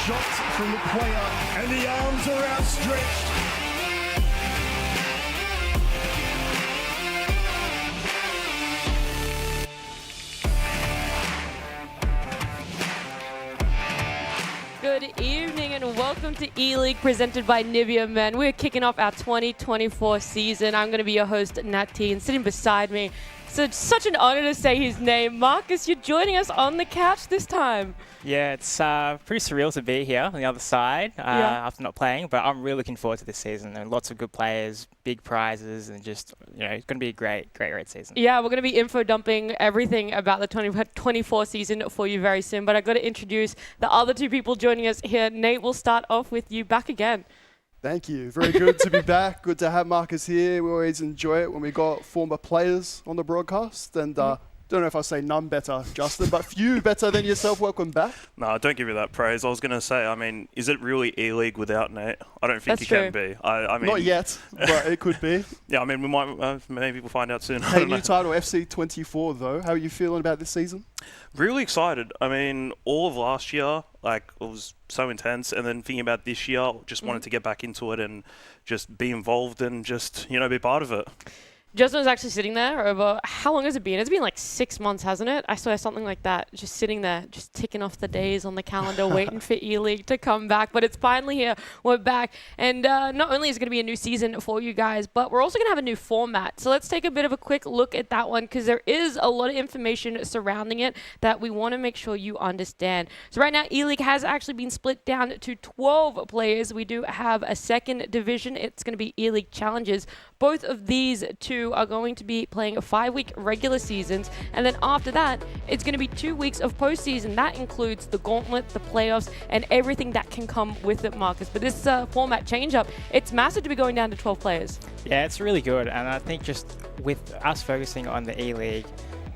shot from the player, and the arms are outstretched. Good evening and welcome to E-League presented by Nivea Men. We're kicking off our 2024 season. I'm going to be your host, Nat T, and sitting beside me, so it's such an honor to say his name. Marcus, you're joining us on the couch this time. Yeah, it's pretty surreal to be here on the other side after not playing, but I'm really looking forward to this season. And lots of good players, big prizes, and just, it's going to be a great season. Yeah, we're going to be info dumping everything about the 2024 season for you very soon, but I've got to introduce the other two people joining us here. Nate, we'll start off with you back again. Thank you. Very good to be back. Good to have Marcus here. We always enjoy it when we got former players on the broadcast. And don't know if I say none better, Justin, but few better than yourself. Welcome back. No, don't give me that praise. I was going to say, is it really E-League without Nate? I don't think That's can be. I mean, not yet, but it could be. Yeah, we might, maybe we'll find out soon. Hey, new title, FC24 though. How are you feeling about this season? Really excited. All of last year, it was so intense. And then thinking about this year, just wanted to get back into it and just be involved and just, be part of it. Justin was actually sitting there over, how long has it been? It's been like 6 months, hasn't it? I saw something like that, just sitting there, just ticking off the days on the calendar, waiting for E-League to come back. But it's finally here. We're back. And not only is it going to be a new season for you guys, but we're also going to have a new format. So let's take a bit of a quick look at that one, because there is a lot of information surrounding it that we want to make sure you understand. So right now, E-League has actually been split down to 12 players. We do have a second division. It's going to be E-League Challenges. Both of these two are going to be playing 5-week regular seasons, and then after that it's going to be 2 weeks of postseason. That includes the gauntlet, the playoffs, and everything that can come with it, Marcus. But this format change up, it's massive to be going down to 12 players. Yeah, it's really good, and I think just with us focusing on the E-League,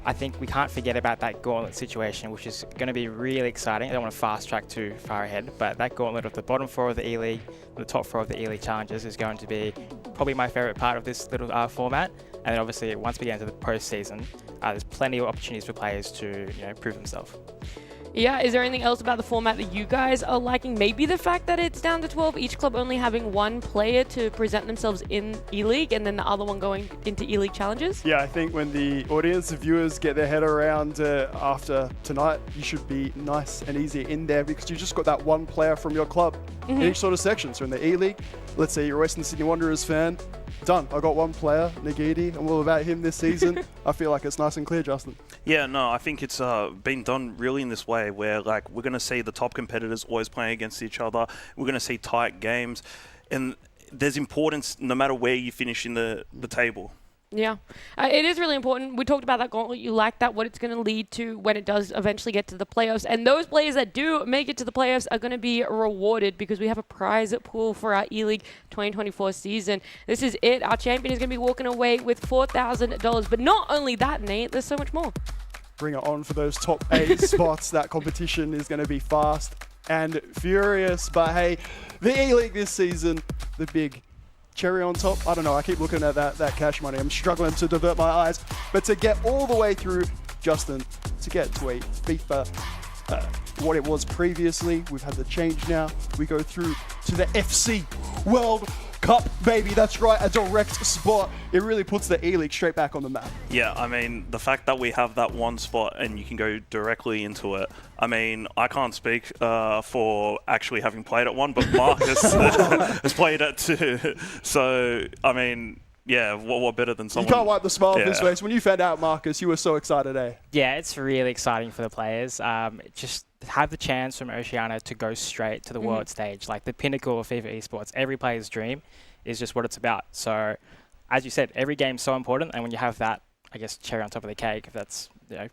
I think we can't forget about that gauntlet situation, which is going to be really exciting. I don't want to fast track too far ahead, but that gauntlet of the bottom 4 of the E-League, the top 4 of the E-League challenges is going to be probably my favorite part of this little format. And then obviously once we get into the postseason, there's plenty of opportunities for players to prove themselves. Yeah, is there anything else about the format that you guys are liking? Maybe the fact that it's down to 12, each club only having one player to present themselves in E-League and then the other one going into E-League challenges? Yeah, I think when the audience, the viewers get their head around after tonight, you should be nice and easy in there because you just got that one player from your club in each sort of section. So in the E-League, let's say you're a Western Sydney Wanderers fan, done. I got one player, Nugy. I'm all about him this season. I feel like it's nice and clear, Justin. Yeah, no, I think it's been done really in this way where we're going to see the top competitors always playing against each other. We're going to see tight games, and there's importance no matter where you finish in the table. Yeah, it is really important. We talked about that gauntlet. You like that, what it's going to lead to when it does eventually get to the playoffs. And those players that do make it to the playoffs are going to be rewarded because we have a prize pool for our E-League 2024 season. This is it. Our champion is going to be walking away with $4,000. But not only that, Nate, there's so much more. Bring it on for those top 8 spots. That competition is going to be fast and furious. But hey, the E-League this season, the big cherry on top. I don't know. I keep looking at that cash money. I'm struggling to divert my eyes. But to get all the way through, Justin, to get to a FIFA, what it was previously, we've had the change now. We go through to the FC World Cup, baby. That's right, a direct spot. It really puts the E-League straight back on the map. Yeah, the fact that we have that one spot and you can go directly into it. I can't speak for actually having played at one, but Marcus has played it too. So, yeah, what better than someone? You can't wipe the smile off his face. When you found out, Marcus, you were so excited, eh? Yeah, it's really exciting for the players. Just have the chance from Oceania to go straight to the world stage, like the pinnacle of FIFA esports. Every player's dream is just what it's about. So, as you said, every game's so important, and when you have that, I guess, cherry on top of the cake, if that's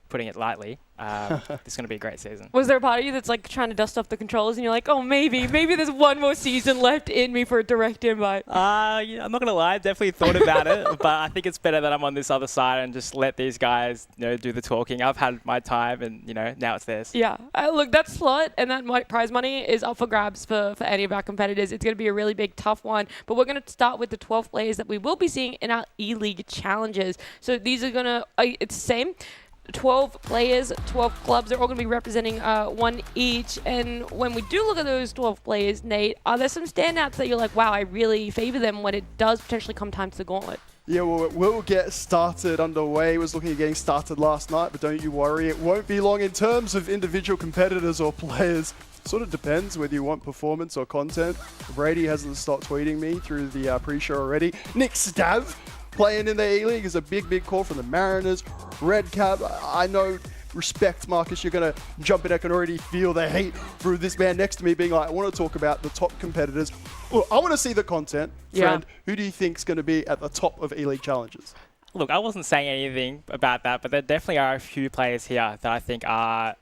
putting it lightly, it's going to be a great season. Was there a part of you that's trying to dust off the controllers and you're like, oh, maybe there's one more season left in me for a direct invite? Yeah, I'm not going to lie, I definitely thought about it, but I think it's better that I'm on this other side and just let these guys do the talking. I've had my time and, now it's theirs. Yeah. Look, that slot and that prize money is up for grabs for any of our competitors. It's going to be a really big, tough one, but we're going to start with the 12 players that we will be seeing in our E-League challenges. So these are going to, it's the same. 12 players, 12 clubs. They're all going to be representing one each. And when we do look at those 12 players, Nate, are there some standouts that you're like, wow, I really favor them when it does potentially come time to the gauntlet? Yeah, well, we'll get started underway. It was looking at getting started last night, but don't you worry, it won't be long in terms of individual competitors or players. Sort of depends whether you want performance or content. Brady hasn't stopped tweeting me through the pre-show already. Nick Stav playing in the E-League is a big call from the Mariners. Red Cap, I know, respect, Marcus, you're going to jump in. I can already feel the hate through this man next to me being like, I want to talk about the top competitors. Well, I want to see the content. Friend, who do you think is going to be at the top of E-League challenges? Look, I wasn't saying anything about that, but there definitely are a few players here that I think are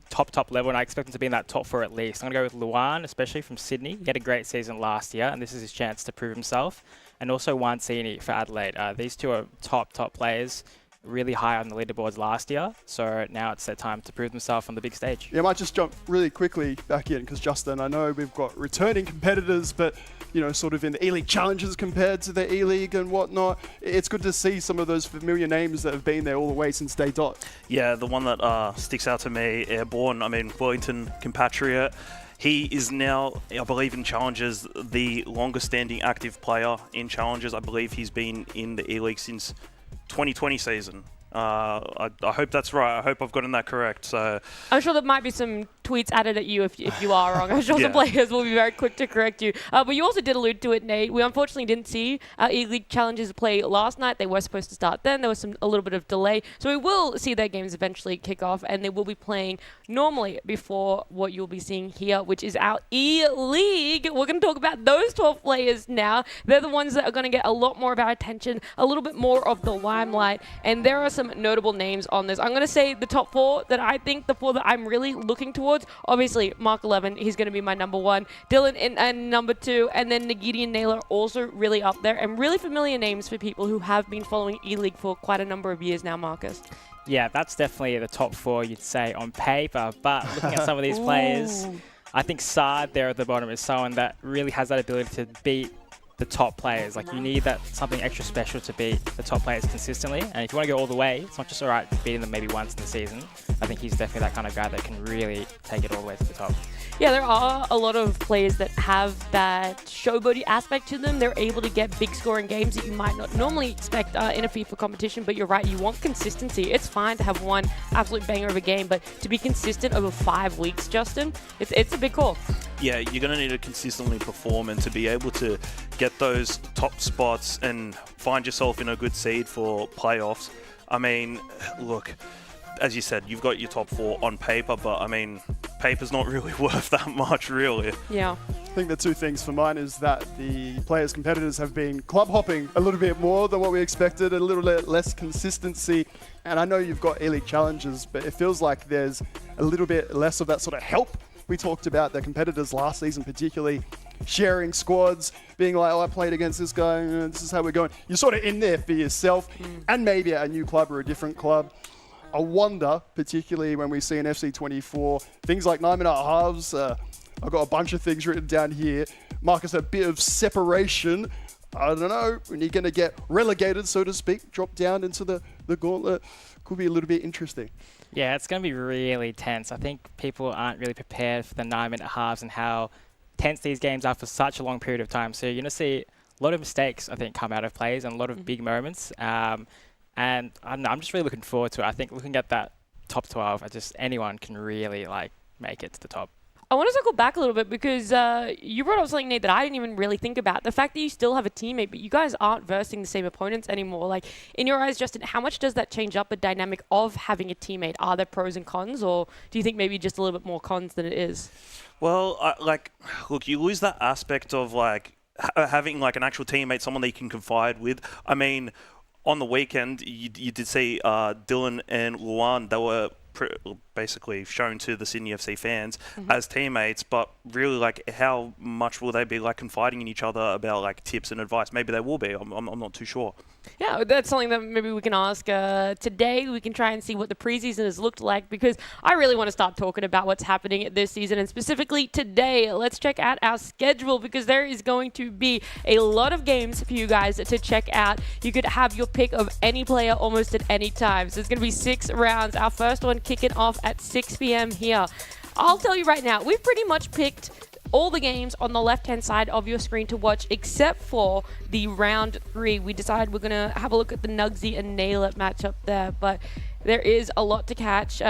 top level, and I expect him to be in that top 4 at least. I'm going to go with Luan, especially from Sydney. He had a great season last year, and this is his chance to prove himself. And also Wansini for Adelaide. These two are top players, really high on the leaderboards last year. So now it's their time to prove themselves on the big stage. Yeah, I might just jump really quickly back in, because Justin, I know we've got returning competitors, but you know, sort of in the E-League challenges compared to the E-League and whatnot. It's good to see some of those familiar names that have been there all the way since day dot. Yeah, the one that sticks out to me, Airborne, I mean, Wellington compatriot. He is now, I believe, in Challenges, the longest standing active player in Challenges. I believe he's been in the E-League since 2020 season. I hope that's right. I hope I've gotten that correct. So I'm sure there might be some tweets added at you if you are wrong. I'm sure some players will be very quick to correct you. But you also did allude to it, Nate. We unfortunately didn't see E-League challenges play last night. They were supposed to start then. There was a little bit of delay. So we will see their games eventually kick off, and they will be playing normally before what you'll be seeing here, which is our E-League. We're going to talk about those 12 players now. They're the ones that are going to get a lot more of our attention, a little bit more of the limelight, and there are some notable names on this. I'm going to say the top 4 that I think, the 4 that I'm really looking towards. Obviously, Mark 11, he's going to be my number 1. Dylan in number 2, and then Nugy and Nyla also really up there, and really familiar names for people who have been following E-League for quite a number of years now, Marcus. Yeah, that's definitely the top 4, you'd say, on paper. But looking at some of these players, I think Saad there at the bottom is someone that really has that ability to beat the top players. Like, you need that something extra special to beat the top players consistently. And if you want to go all the way, it's not just all right beating them maybe once in the season. I think he's definitely that kind of guy that can really take it all the way to the top. Yeah, there are a lot of players that have that showboaty aspect to them. They're able to get big scoring games that you might not normally expect in a FIFA competition, but you're right, you want consistency. It's fine to have one absolute banger of a game, but to be consistent over 5 weeks, Justin, it's a big call. yeah, you're going to need to consistently perform, and to be able to get those top spots and find yourself in a good seed for playoffs. I mean, look, as you said, you've got your top 4 on paper, but I mean, paper's not really worth that much, really. Yeah. I think the two things for mine is that the players' competitors have been club hopping a little bit more than what we expected, a little bit less consistency. And I know you've got E-League challenges, but it feels like there's a little bit less of that sort of help. We talked about the competitors last season, particularly sharing squads, being like, oh, I played against this guy, and this is how we're going. You're sort of in there for yourself, and maybe at a new club or a different club. I wonder, particularly when we see an FC24, things like 9-minute halves. I've got a bunch of things written down here. Marcus, a bit of separation. I don't know, when you're going to get relegated, so to speak, drop down into the gauntlet, could be a little bit interesting. Yeah, it's going to be really tense. I think people aren't really prepared for the 9-minute halves and how tense these games are for such a long period of time. So you're going to see a lot of mistakes, I think, come out of plays and a lot of big moments. And I don't know, I'm just really looking forward to it. I think looking at that top 12, anyone can really make it to the top. I want to circle back a little bit because you brought up something, Nate, that I didn't even really think about. The fact that you still have a teammate, but you guys aren't versing the same opponents anymore. Like, in your eyes, Justin, how much does that change up the dynamic of having a teammate? Are there pros and cons, or do you think maybe just a little bit more cons than it is? Well, look, you lose that aspect of having an actual teammate, someone that you can confide with. I mean, on the weekend, you did see Dylan and Luan. They were basically shown to the Sydney FC fans as teammates, but really, how much will they be confiding in each other about tips and advice? Maybe they will be. I'm not too sure. Yeah, that's something that maybe we can ask today. We can try and see what the preseason has looked like, because I really want to start talking about what's happening this season, and specifically today. Let's check out our schedule, because there is going to be a lot of games for you guys to check out. You could have your pick of any player almost at any time. So there's going to be 6 rounds. Our first one kicking off at 6 p.m. here. I'll tell you right now, we've pretty much picked all the games on the left-hand side of your screen to watch, except for the round 3. We decided we're going to have a look at the Nugy and Nyla matchup there, but there is a lot to catch.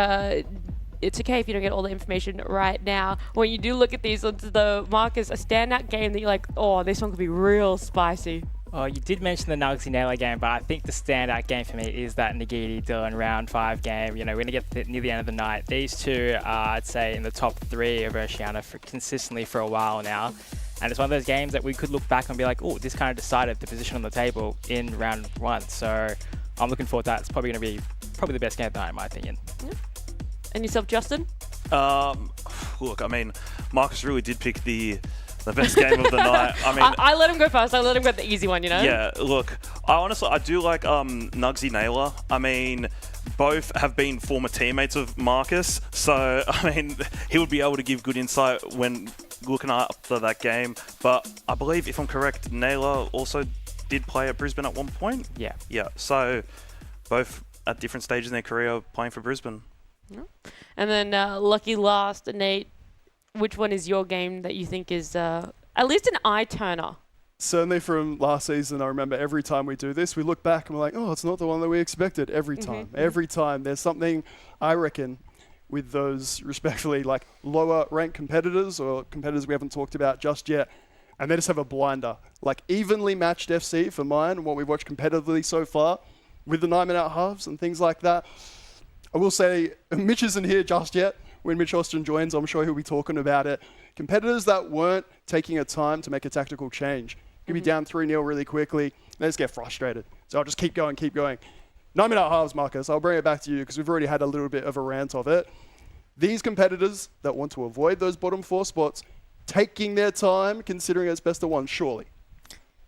It's okay if you don't get all the information right now. When you do look at these, the Marcus, a standout game that you're like, oh, this one could be real spicy. Oh, you did mention the Nugy Nyla game, but I think the standout game for me is that Nugy Dylan round 5 game. You know, we're going to get near the end of the night. These two are, I'd say, in the top 3 of Oceania consistently for a while now. And it's one of those games that we could look back and be like, oh, this kind of decided the position on the table in round 1. So I'm looking forward to that. It's probably going to be the best game of the night, in my opinion. Yeah. And yourself, Justin? Look, I mean, Marcus really did pick the best game of the night. I mean, I let him go first. I let him get the easy one, you know? Yeah, look, I do like Nugy Nyla. I mean, both have been former teammates of Marcus, so, I mean, he would be able to give good insight when looking after that game. But I believe, if I'm correct, Nyla also did play at Brisbane at one point? Yeah. Yeah, so both at different stages in their career playing for Brisbane. Yeah. And then lucky last, Nate, which one is your game that you think is at least an eye-turner? Certainly from last season, I remember every time we do this, we look back and we're like, oh, it's not the one that we expected every time. Every time. There's something, I reckon, with those respectfully like lower ranked competitors or competitors we haven't talked about just yet, and they just have a blinder. Like evenly matched FC for mine, what we've watched competitively so far, with the 9-minute halves and things like that. I will say, Mitch isn't here just yet. When Mitch Austin joins, I'm sure he'll be talking about it. Competitors that weren't taking a time to make a tactical change. Could be down 3-0 really quickly. They just get frustrated. So I'll just keep going. 9-minute halves, Marcus. I'll bring it back to you because we've already had a little bit of a rant of it. These competitors that want to avoid those bottom 4 spots, taking their time, considering it's best of 1, surely.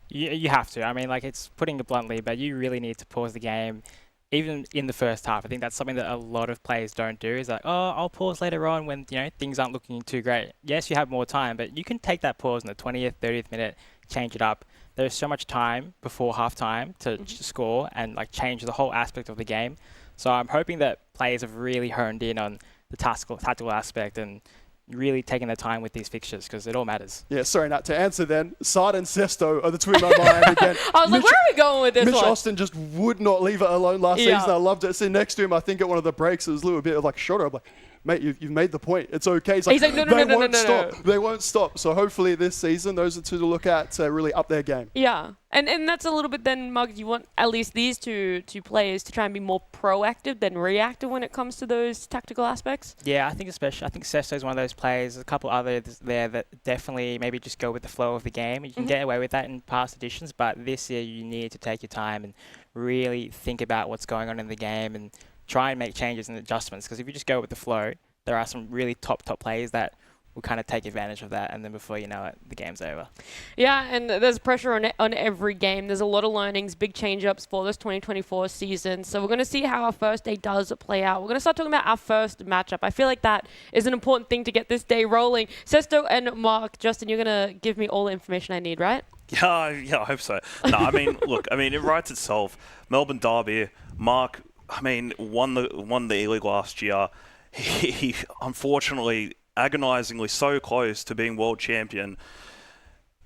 You have to. I mean, like, it's putting it bluntly, but you really need to pause the game. Even in the first half, I think that's something that a lot of players don't do. Is like, oh, I'll pause later on when things aren't looking too great. Yes, you have more time, but you can take that pause in the 20th, 30th minute, change it up. There's so much time before halftime to score and like change the whole aspect of the game. So I'm hoping that players have really honed in on the tactical aspect and really taking their time with these fixtures because it all matters. Yeah, sorry, Nat. To answer then, Sard and Sesto are the two in my mind again. I was like, where are we going with this Mitch one? Austin just would not leave it alone last season. I loved it. Sitting next to him, I think at one of the breaks, it was a little bit of like shudder. I'm like, mate, you've made the point. It's okay. He's like, no, they won't stop. They won't stop. So hopefully this season, those are two to look at to really up their game. Yeah. And that's a little bit then, Muggs, you want at least these two players to try and be more proactive than reactive when it comes to those tactical aspects? Yeah, I think Sesto is one of those players. There's a couple others there that definitely maybe just go with the flow of the game. You can get away with that in past editions, but this year you need to take your time and really think about what's going on in the game and try and make changes and adjustments. Because if you just go with the flow, there are some really top players that will kind of take advantage of that, and then before you know it, the game's over. Yeah, and there's pressure on every game. There's a lot of learnings, big change-ups for this 2024 season. So we're going to see how our first day does play out. We're going to start talking about our first matchup. I feel like that is an important thing to get this day rolling. Sesto and Mark, Justin, you're going to give me all the information I need, right? Yeah, I hope so. No, I mean, look, I mean, it writes itself. Melbourne derby. Mark, I mean, won the E-League last year. He unfortunately, agonizingly so close to being world champion.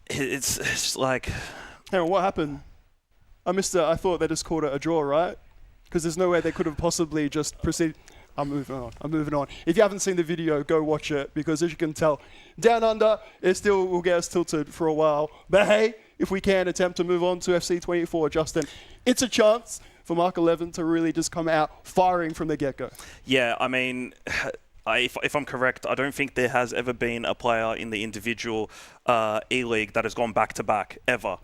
It's like... Hang on, what happened? I missed it. I thought they just called it a draw, right? Because there's no way they could have possibly just proceeded. I'm moving on. If you haven't seen the video, go watch it, because as you can tell, Down Under, it still will get us tilted for a while. But hey, if we can attempt to move on to FC24, Justin, it's a chance for Mark 11 to really just come out firing from the get-go. Yeah, I mean... If I'm correct, I don't think there has ever been a player in the individual E-League that has gone back-to-back, ever.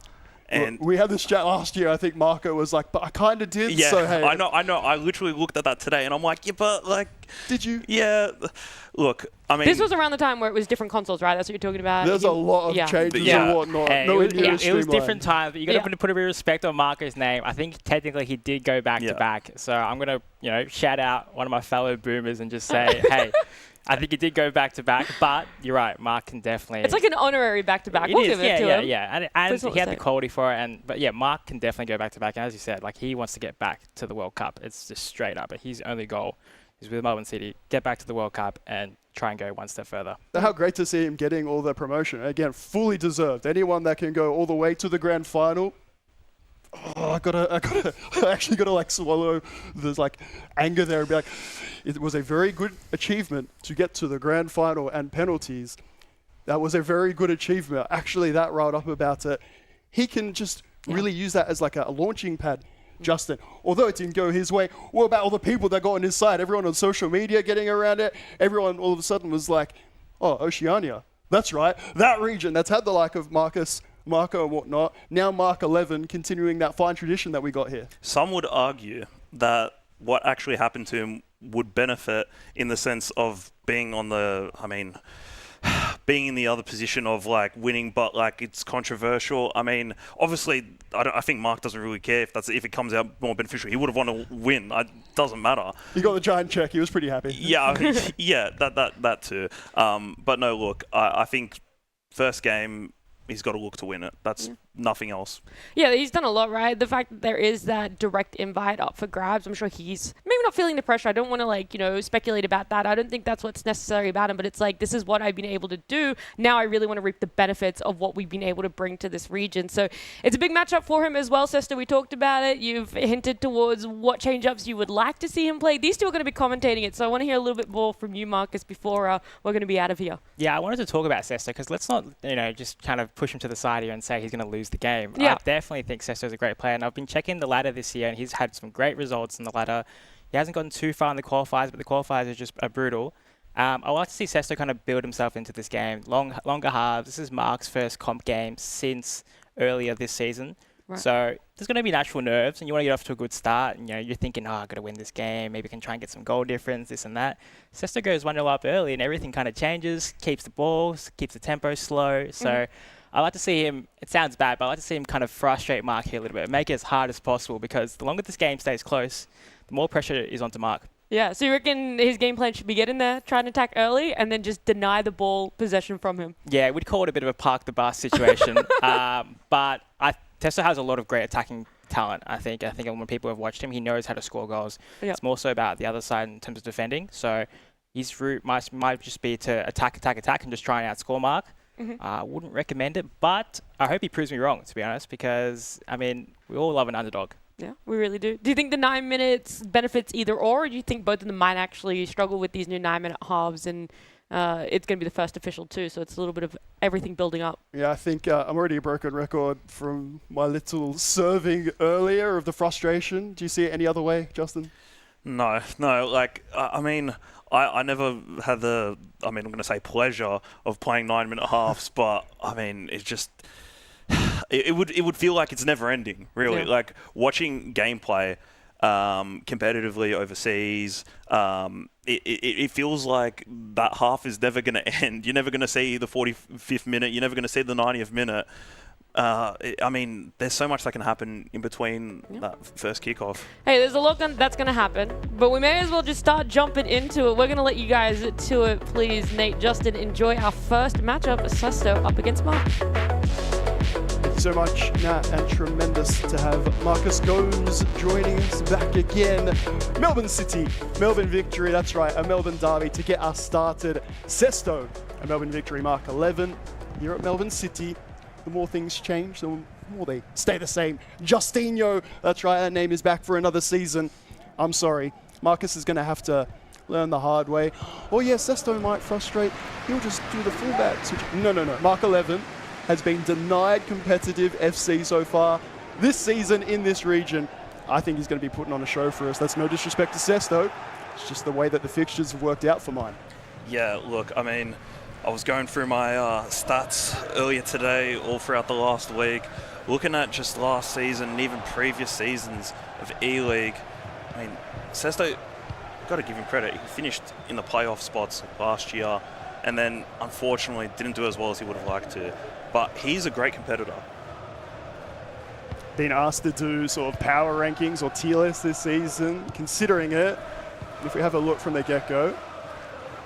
And we had this chat last year. I think Marco was like, but I kind of did. yeah, So, hey. I know. I literally looked at that today, and I'm like, yeah, but like, Did you? yeah. Look, I mean, This was around the time where it was different consoles, right? That's what you're talking about. There's a lot of changes Yeah. and whatnot. Hey, Nowhere it, near was, as it was streamlined. different times, but you got to put a bit of respect on Marco's name. I think technically he did go back to back, so I'm gonna shout out one of my fellow boomers and just say, hey, I think he did go back to back, but you're right, Mark can definitely. It's like an honorary back-to-back. It We'll is, give it to him. and That's he what had we're the quality for it, but yeah, Mark can definitely go back to back. And as you said, like he wants to get back to the World Cup. It's just straight up. But his only goal is with Melbourne City, get back to the World Cup and try and go one step further. How great to see him getting all the promotion. Again, fully deserved. Anyone that can go all the way to the grand final. Oh, I actually gotta like swallow this like anger there and be like, it was a very good achievement to get to the grand final and penalties. That was a very good achievement. Actually, that riled up about it. He can just really use that as like a launching pad. Justin, although it didn't go his way, what about all the people that got on his side? Everyone on social media getting around it. Everyone all of a sudden was like, oh, Oceania. That's right. That region that's had the like of Marco and whatnot. Now Mark 11 continuing that fine tradition that we got here. some would argue that what actually happened to him would benefit in the sense of being on the, being in the other position of like winning, but like it's controversial. I mean, obviously, I think Mark doesn't really care if it comes out more beneficial. He would have wanted to win. It doesn't matter. He got the giant check. He was pretty happy. Yeah, yeah, that too. But no, look, I think first game he's got to look to win it. That's nothing else. Yeah, he's done a lot, right? The fact that there is that direct invite up for grabs, I'm sure he's maybe not feeling the pressure. I don't want to speculate about that. I don't think that's what's necessary about him, but it's like, this is what I've been able to do. Now I really want to reap the benefits of what we've been able to bring to this region. So it's a big matchup for him as well, Sesto. We talked about it. You've hinted towards what change-ups you would like to see him play. These two are going to be commentating it, so I want to hear a little bit more from you, Marcus, before we're going to be out of here. Yeah, I wanted to talk about Sesto because let's not, just kind of push him to the side here and say he's going to lose the game. Yeah. I definitely think Sesto's a great player, and I've been checking the ladder this year, and he's had some great results in the ladder. He hasn't gotten too far in the qualifiers, but the qualifiers are just brutal. I like to see Sesto kind of build himself into this game. Longer halves. This is Mark's first comp game since earlier this season. Right. So there's going to be natural nerves, and you want to get off to a good start. And, you're thinking, I've got to win this game. Maybe I can try and get some goal difference, this and that. Sesto goes 1-0 up early, and everything kind of changes, keeps the ball, keeps the tempo slow. So I like to see him, it sounds bad, but I like to see him kind of frustrate Mark here a little bit, make it as hard as possible, because the longer this game stays close, the more pressure is onto Mark. Yeah, so you reckon his game plan should be get in there, try and attack early, and then just deny the ball possession from him? Yeah, we'd call it a bit of a park the bus situation. But Sesto has a lot of great attacking talent, I think. I think when people have watched him, he knows how to score goals. Yep. It's more so about the other side in terms of defending. So his route might just be to attack, and just try and outscore Mark. I wouldn't recommend it, but I hope he proves me wrong, to be honest, because, we all love an underdog. Yeah, we really do. Do you think the 9 minutes benefits either or do you think both of them might actually struggle with these new 9-minute halves and it's going to be the first official too, so it's a little bit of everything building up? Yeah, I think I'm already a broken record from my little serving earlier of the frustration. Do you see it any other way, Justin? No, like, I never had I'm going to say pleasure of playing 9-minute halves, but it's just, it would feel like it's never ending, really. Yeah. Like watching gameplay competitively overseas, it feels like that half is never going to end. You're never going to see the 45th minute. You're never going to see the 90th minute. There's so much that can happen in between that first kickoff. Hey, there's a lot that's going to happen, but we may as well just start jumping into it. We're going to let you guys to it, please. Nate, Justin, enjoy our first matchup, Sesto up against Mark. Thank you so much, Nat, and tremendous to have Marcus Gomes joining us back again. Melbourne City, Melbourne victory, that's right, a Melbourne derby to get us started. Sesto, a Melbourne victory, Mark 11. Here at Melbourne City, the more things change, the more they stay the same. Justinho, that's right, that name is back for another season. I'm sorry, Marcus is going to have to learn the hard way. Oh yeah, Sesto might frustrate. He'll just do the fullback switch. No. Mark 11 has been denied competitive FC so far this season in this region. I think he's going to be putting on a show for us. That's no disrespect to Sesto. It's just the way that the fixtures have worked out for mine. Yeah, look, I was going through my stats earlier today, all throughout the last week, looking at just last season and even previous seasons of E-League. I mean, Sesto, got to give him credit. He finished in the playoff spots last year and then, unfortunately, didn't do as well as he would have liked to. But he's a great competitor. Been asked to do sort of power rankings or tier lists this season, considering it. If we have a look from the get-go,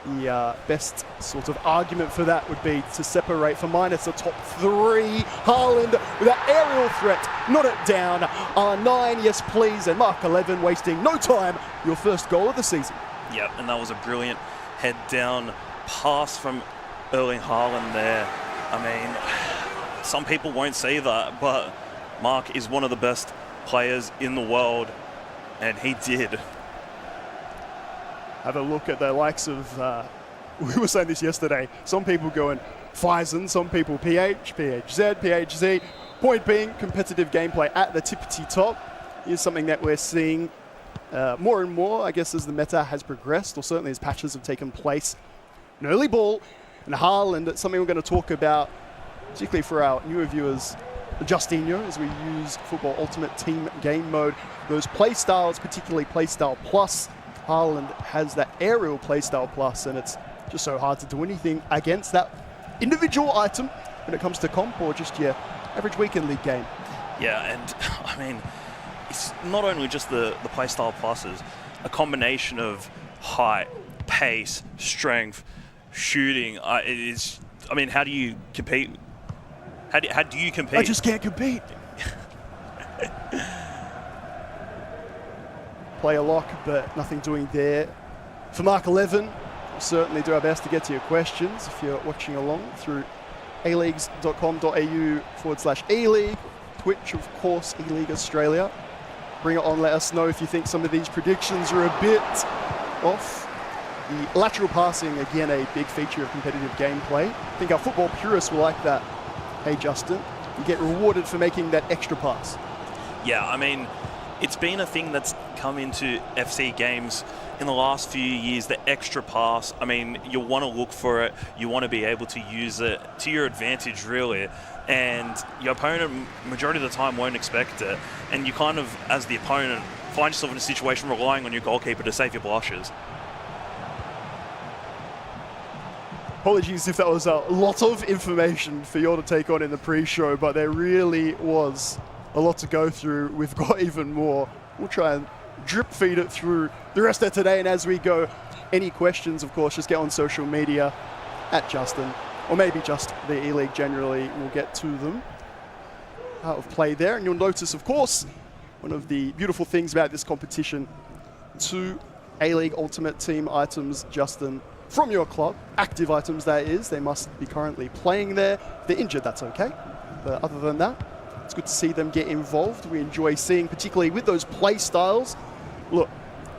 the best sort of argument for that would be to separate for mine. It's the top 3. Haaland with that aerial threat, not it down. R9, yes please, and Mark 11 wasting no time. Your first goal of the season. Yep, and that was a brilliant head-down pass from Erling Haaland there. I mean, some people won't see that, but Mark is one of the best players in the world, and he did. Have a look at the likes of, we were saying this yesterday, some people going Phison, some people PH, PHZ, PHZ. Point being, competitive gameplay at the tippity top is something that we're seeing more and more, I guess, as the meta has progressed, or certainly as patches have taken place. An early ball, and Haaland, it's something we're going to talk about, particularly for our newer viewers, Justinho, as we use Football Ultimate Team game mode. Those play styles, particularly playstyle plus, Haaland has that aerial playstyle plus, and it's just so hard to do anything against that individual item when it comes to comp or just your average weekend league game. Yeah, and I mean, it's not only just the playstyle pluses, a combination of height, pace, strength, shooting. It is. I mean, how do you compete? How do you compete? I just can't compete. Play a lock, but nothing doing there. For Mark 11, we'll certainly do our best to get to your questions if you're watching along through aleagues.com.au/E-League, Twitch, of course, E-League Australia. Bring it on, let us know if you think some of these predictions are a bit off. The lateral passing, again, a big feature of competitive gameplay. I think our football purists will like that. Hey, Justin, you get rewarded for making that extra pass. Yeah, I mean, it's been a thing that's come into FC games in the last few years, the extra pass. I mean, you want to look for it. You want to be able to use it to your advantage, really. And your opponent, majority of the time, won't expect it. And you kind of, as the opponent, find yourself in a situation relying on your goalkeeper to save your blushes. Apologies if that was a lot of information for you all to take on in the pre-show, but there really was a lot to go through. We've got even more. We'll try and drip feed it through the rest of today, and as we go, any questions, of course, just get on social media at Justin, or maybe just the E-League generally. We'll get to them out of play there, and you'll notice, of course, one of the beautiful things about this competition, 2 A-League Ultimate Team items, Justin, from your club, active items that is. They must be currently playing there. If they're injured, that's okay. But other than that, it's good to see them get involved. We enjoy seeing, particularly with those play styles. Look,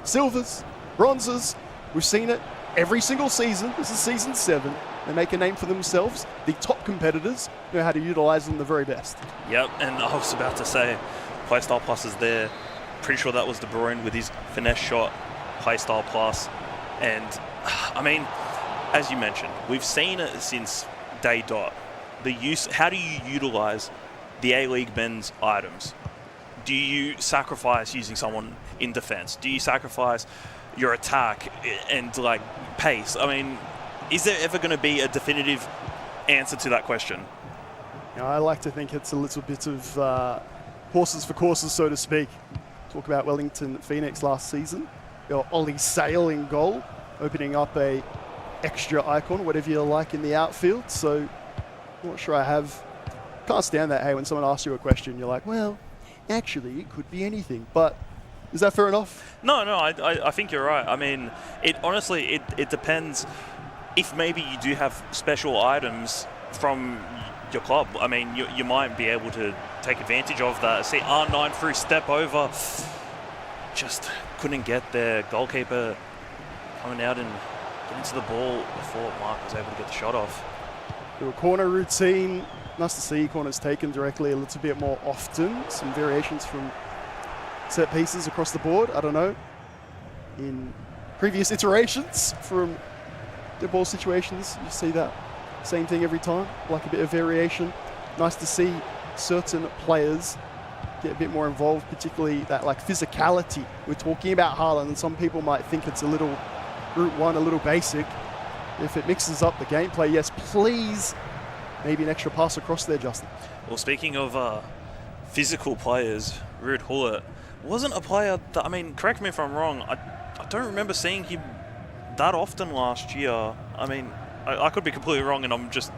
silvers, bronzes, we've seen it every single season. This is season 7. They make a name for themselves. The top competitors know how to utilize them the very best. Yep, and I was about to say, playstyle plus is there. Pretty sure that was De Bruyne with his finesse shot, playstyle plus. And I mean, as you mentioned, we've seen it since day dot. The use, how do you utilize the A-League men's items? Do you sacrifice using someone in defense? Do you sacrifice your attack and like pace? I mean, is there ever going to be a definitive answer to that question? You know, I like to think it's a little bit of horses for courses, so to speak. Talk about Wellington Phoenix last season. Your Ollie Sale in goal, opening up a extra icon, whatever you like, in the outfield. So I'm not sure I have. Can't stand that, hey, when someone asks you a question, you're like, well, actually, it could be anything. But is that fair enough? No, I think you're right. I mean, it honestly, it depends. If maybe you do have special items from your club, I mean, you might be able to take advantage of that. See, R9 through step over, just couldn't get their goalkeeper coming out and getting to the ball before Mark was able to get the shot off. Do a corner routine. Nice to see corners taken directly a little bit more often. Some variations from set pieces across the board. I don't know. In previous iterations from dead ball situations, you see that same thing every time, like a bit of variation. Nice to see certain players get a bit more involved, particularly that like physicality. We're talking about Haaland, and some people might think it's a little Route 1, a little basic. If it mixes up the gameplay, yes, please. Maybe an extra pass across there, Justin. Well, speaking of physical players, Ruud Gullit wasn't a player that, I mean, correct me if I'm wrong, I don't remember seeing him that often last year. I mean, I could be completely wrong, and I'm just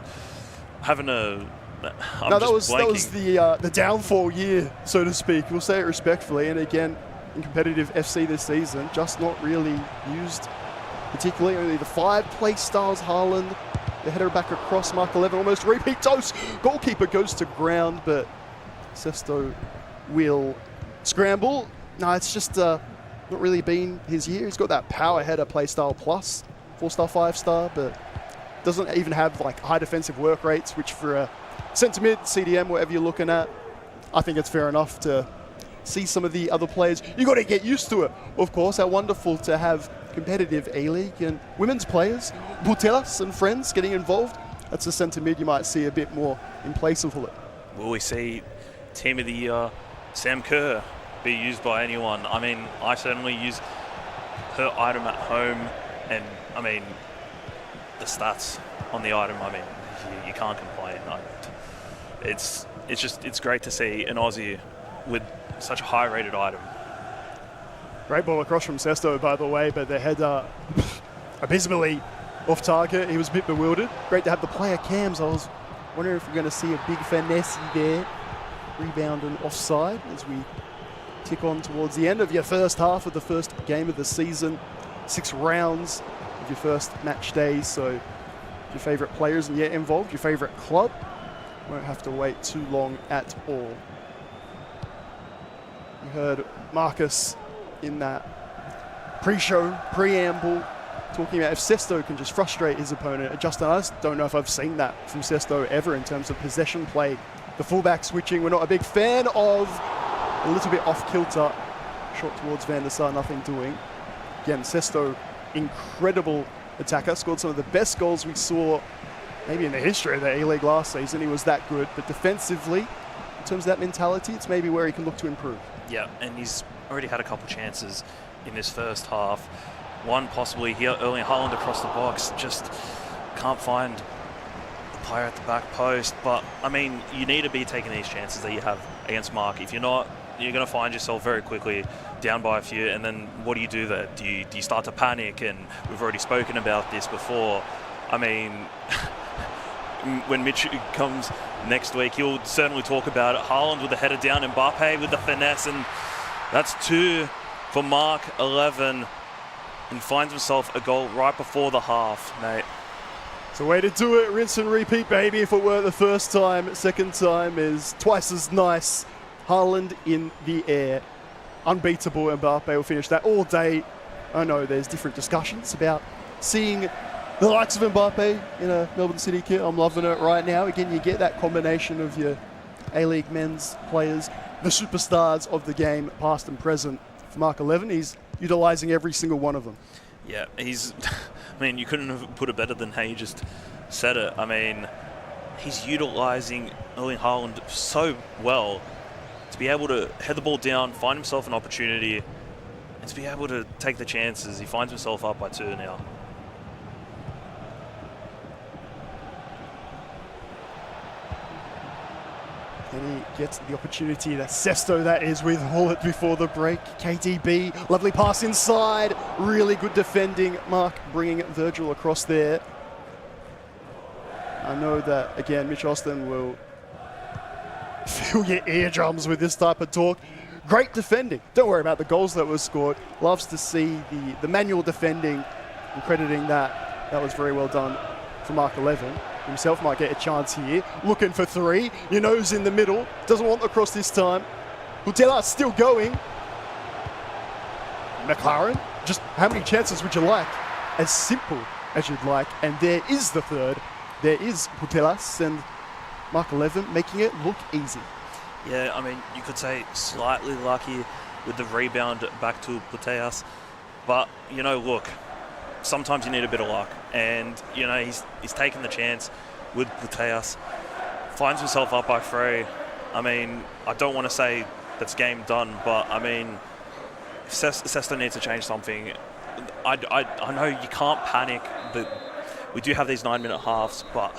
having a... that was the downfall year, so to speak. We'll say it respectfully. And again, in competitive FC this season, just not really used particularly. Only the 5 play styles. Haaland, the header back across Mark 11, almost repeat dose. Goalkeeper goes to ground, but Sesto will scramble. No, it's just not really been his year. He's got that power header play style plus 4-star, 5-star, but doesn't even have like high defensive work rates, which for a centre mid, CDM, whatever you're looking at, I think it's fair enough to see some of the other players. You got to get used to it, of course. How wonderful to have competitive A-League and women's players, Butelas and friends getting involved. That's a centre mid you might see a bit more in place of it. Will we see Team of the Year Sam Kerr be used by anyone? I mean, I certainly use her item at home, and I mean, the stats on the item, I mean, you can't complain. It's great to see an Aussie with such a high-rated item. Great ball across from Sesto, by the way, but the header abysmally off target. He was a bit bewildered. Great to have the player cams. I was wondering if we're going to see a big finesse there. Rebound and offside as we tick on towards the end of your first half of the first game of the season. 6 rounds of your first match day, so your favourite players and yet involved, your favourite club, won't have to wait too long at all. You heard Marcus in that pre-show, preamble, talking about if Sesto can just frustrate his opponent. Justin, I just don't know if I've seen that from Sesto ever in terms of possession play. The fullback switching, we're not a big fan of. A little bit off-kilter. Shot towards Van der Sar, nothing doing. Again, Sesto, incredible attacker. Scored some of the best goals we saw maybe in the history of the A-League last season. He was that good. But defensively, in terms of that mentality, it's maybe where he can look to improve. Yeah, and he's already had a couple chances in this first half. One possibly here early in Haaland across the box. Just can't find the player at the back post. But, I mean, you need to be taking these chances that you have against Mark. If you're not, you're going to find yourself very quickly down by a few. And then what do you do there? Do you start to panic? And we've already spoken about this before. I mean, when Mitch comes next week, he'll certainly talk about it. Haaland with the header down, Mbappe with the finesse, and that's 2 for Mark 11, and finds himself a goal right before the half, Nate. It's a way to do it. Rinse and repeat, baby. If it were the first time, second time is twice as nice. Haaland in the air. Unbeatable. Mbappe will finish that all day. I know there's different discussions about seeing the likes of Mbappe in a Melbourne City kit. I'm loving it right now. Again, you get that combination of your A-League men's players, the superstars of the game, past and present. For Mark 11, he's utilising every single one of them. Yeah, he's... I mean, you couldn't have put it better than how you just said it. I mean, he's utilising Erling Haaland so well to be able to head the ball down, find himself an opportunity, and to be able to take the chances. He finds himself up by 2 now. And he gets the opportunity that Sesto, that is, with Hullet before the break. KTB, lovely pass inside. Really good defending. Mark bringing Virgil across there. I know that, again, Mitch Austin will fill your eardrums with this type of talk. Great defending. Don't worry about the goals that were scored. Loves to see the manual defending and crediting that. That was very well done for Mark 11. Himself might get a chance here. Looking for 3. You know who's in the middle. Doesn't want the cross this time. Hutela still going. McLaren, just how many chances would you like? As simple as you'd like. And there is the third. There is Putelas and Mark 11 making it look easy. Yeah, I mean, you could say slightly lucky with the rebound back to Putelas. But, you know, look, sometimes you need a bit of luck. And, you know, he's taken the chance with Tejas, finds himself up by 3. I mean, I don't want to say that's game done, but, I mean, Sesto needs to change something. I know you can't panic, but we do have these 9-minute halves, but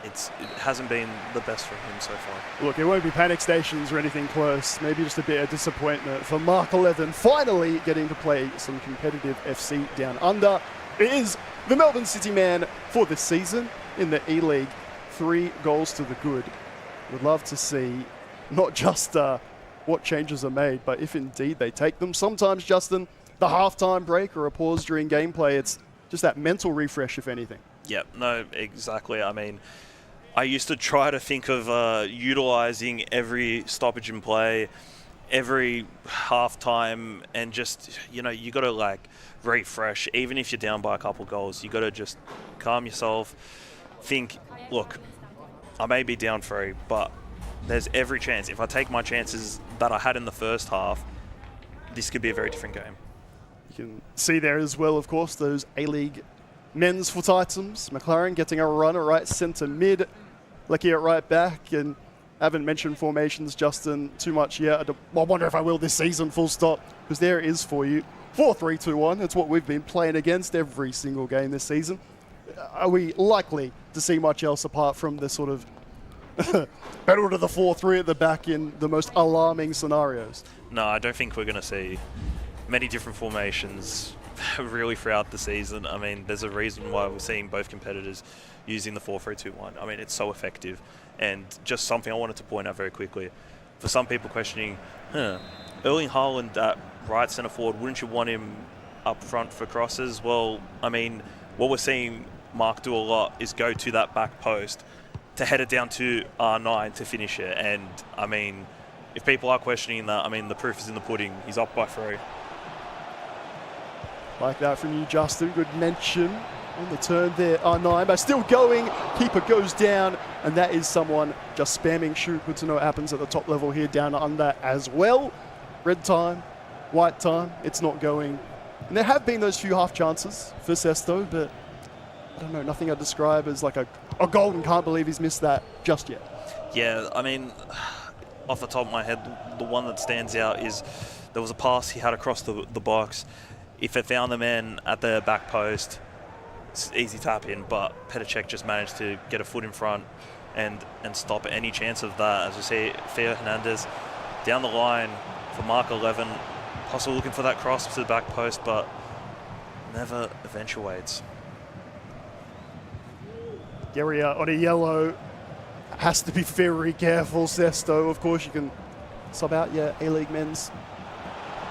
it hasn't been the best for him so far. Look, it won't be panic stations or anything close. Maybe just a bit of disappointment for Mark 11 finally getting to play some competitive FC down under. It is the Melbourne City man for this season in the E-League. 3 goals to the good. Would love to see not just what changes are made, but if indeed they take them. Sometimes, Justin, the halftime break or a pause during gameplay, it's just that mental refresh, if anything. Yep, no, exactly. I mean, I used to try to think of utilising every stoppage in play, every halftime, and just, you know, you got to like refresh. Even if you're down by a couple goals, you got to just calm yourself. Think, look, I may be down 3, but there's every chance. If I take my chances that I had in the first half, this could be a very different game. You can see there as well, of course, those A-League men's foot items. McLaren getting a run at right centre mid. Lecky at right back. And I haven't mentioned formations, Justin, too much yet. I wonder if I will this season, full stop. Because there it is for you. 4-3-2-1. That's what we've been playing against every single game this season. Are we likely to see much else apart from the sort of pedal to the 4-3 at the back in the most alarming scenarios? No, I don't think we're going to see many different formations really throughout the season. I mean, there's a reason why we're seeing both competitors using the 4-3-2-1. I mean, it's so effective. And just something I wanted to point out very quickly. For some people questioning, Erling Haaland at right centre forward, wouldn't you want him up front for crosses? Well, I mean, what we're seeing Mark do a lot is go to that back post to head it down to R9 to finish it. And, I mean, if people are questioning that, I mean, the proof is in the pudding. He's up by 3. Like that from you, Justin. Good mention on the turn there. R9, but still going. Keeper goes down, and that is someone just spamming shoot. Good to know what happens at the top level here, down under as well. Red time, white time, it's not going. And there have been those few half chances for Sesto, but I don't know, nothing I'd describe as like a golden. Can't believe he's missed that just yet. Yeah, I mean, off the top of my head, the one that stands out is there was a pass he had across the box. If it found the man at the back post, it's easy tap in, but Petacek just managed to get a foot in front and stop any chance of that. As we see, Theo Hernandez down the line for Mark 11, possibly looking for that cross to the back post, but never eventuates. Guerrilla on a yellow. Has to be very careful, Sesto. Of course, you can sub out your A-League men's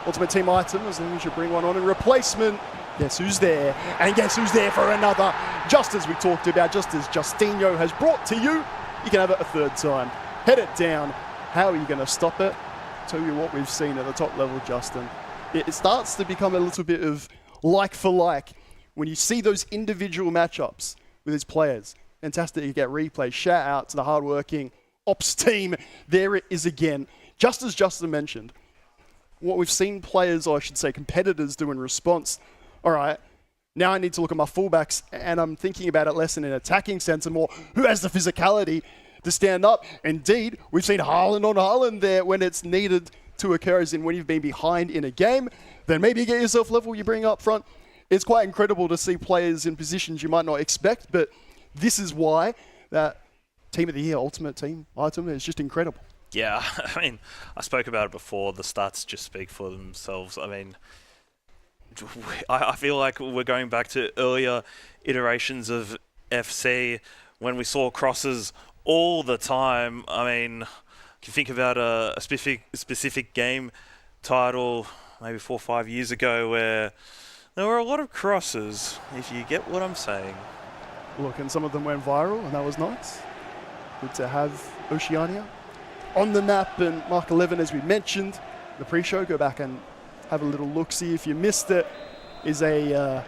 Ultimate Team item as long as you bring one on in replacement. Guess who's there? And guess who's there for another? Just as we talked about, just as Justinho has brought to you, you can have it a third time. Head it down. How are you going to stop it? Tell you what we've seen at the top level, Justin. It starts to become a little bit of like for like when you see those individual matchups with his players. Fantastic you get replay. Shout out to the hardworking ops team. There it is again. Just as Justin mentioned, what we've seen players, or I should say competitors, do in response. All right, now I need to look at my fullbacks, and I'm thinking about it less in an attacking sense and more who has the physicality to stand up. Indeed, we've seen Haaland on Haaland there when it's needed to occur, as in when you've been behind in a game, then maybe you get yourself level, you bring up front. It's quite incredible to see players in positions you might not expect, but this is why that Team of the Year Ultimate Team item is just incredible. Yeah, I mean, I spoke about it before. The stats just speak for themselves. I mean, I feel like we're going back to earlier iterations of FC when we saw crosses all the time. I mean, you think about a specific game title maybe 4 or 5 years ago where there were a lot of crosses, if you get what I'm saying. Look, and some of them went viral, and that was nice. Good to have Oceania on the map, and Mark 11, as we mentioned, the pre-show, go back and have a little look-see if you missed it, is a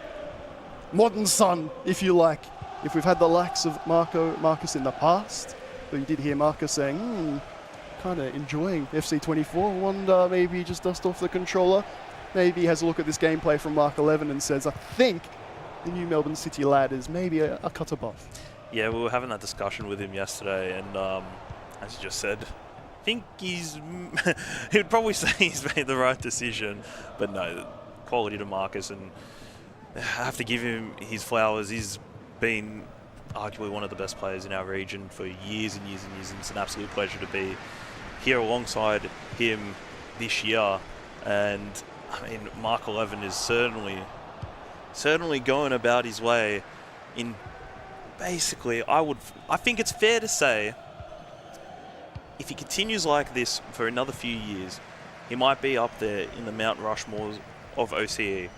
modern son, if you like. If we've had the likes of Marcus in the past, but you did hear Marcus saying, kind of enjoying FC24, wonder maybe just dust off the controller. Maybe he has a look at this gameplay from Mark 11 and says, I think the new Melbourne City lad is maybe a cut above. Yeah, we were having that discussion with him yesterday, and as you just said, I think he would probably say he's made the right decision, but no, quality to Marcus, and I have to give him his flowers. He's been arguably one of the best players in our region for years and years and years, and it's an absolute pleasure to be here alongside him this year. And I mean, Mark 11 is certainly going about his way in basically, I think it's fair to say, if he continues like this for another few years, he might be up there in the Mount Rushmore of OCE.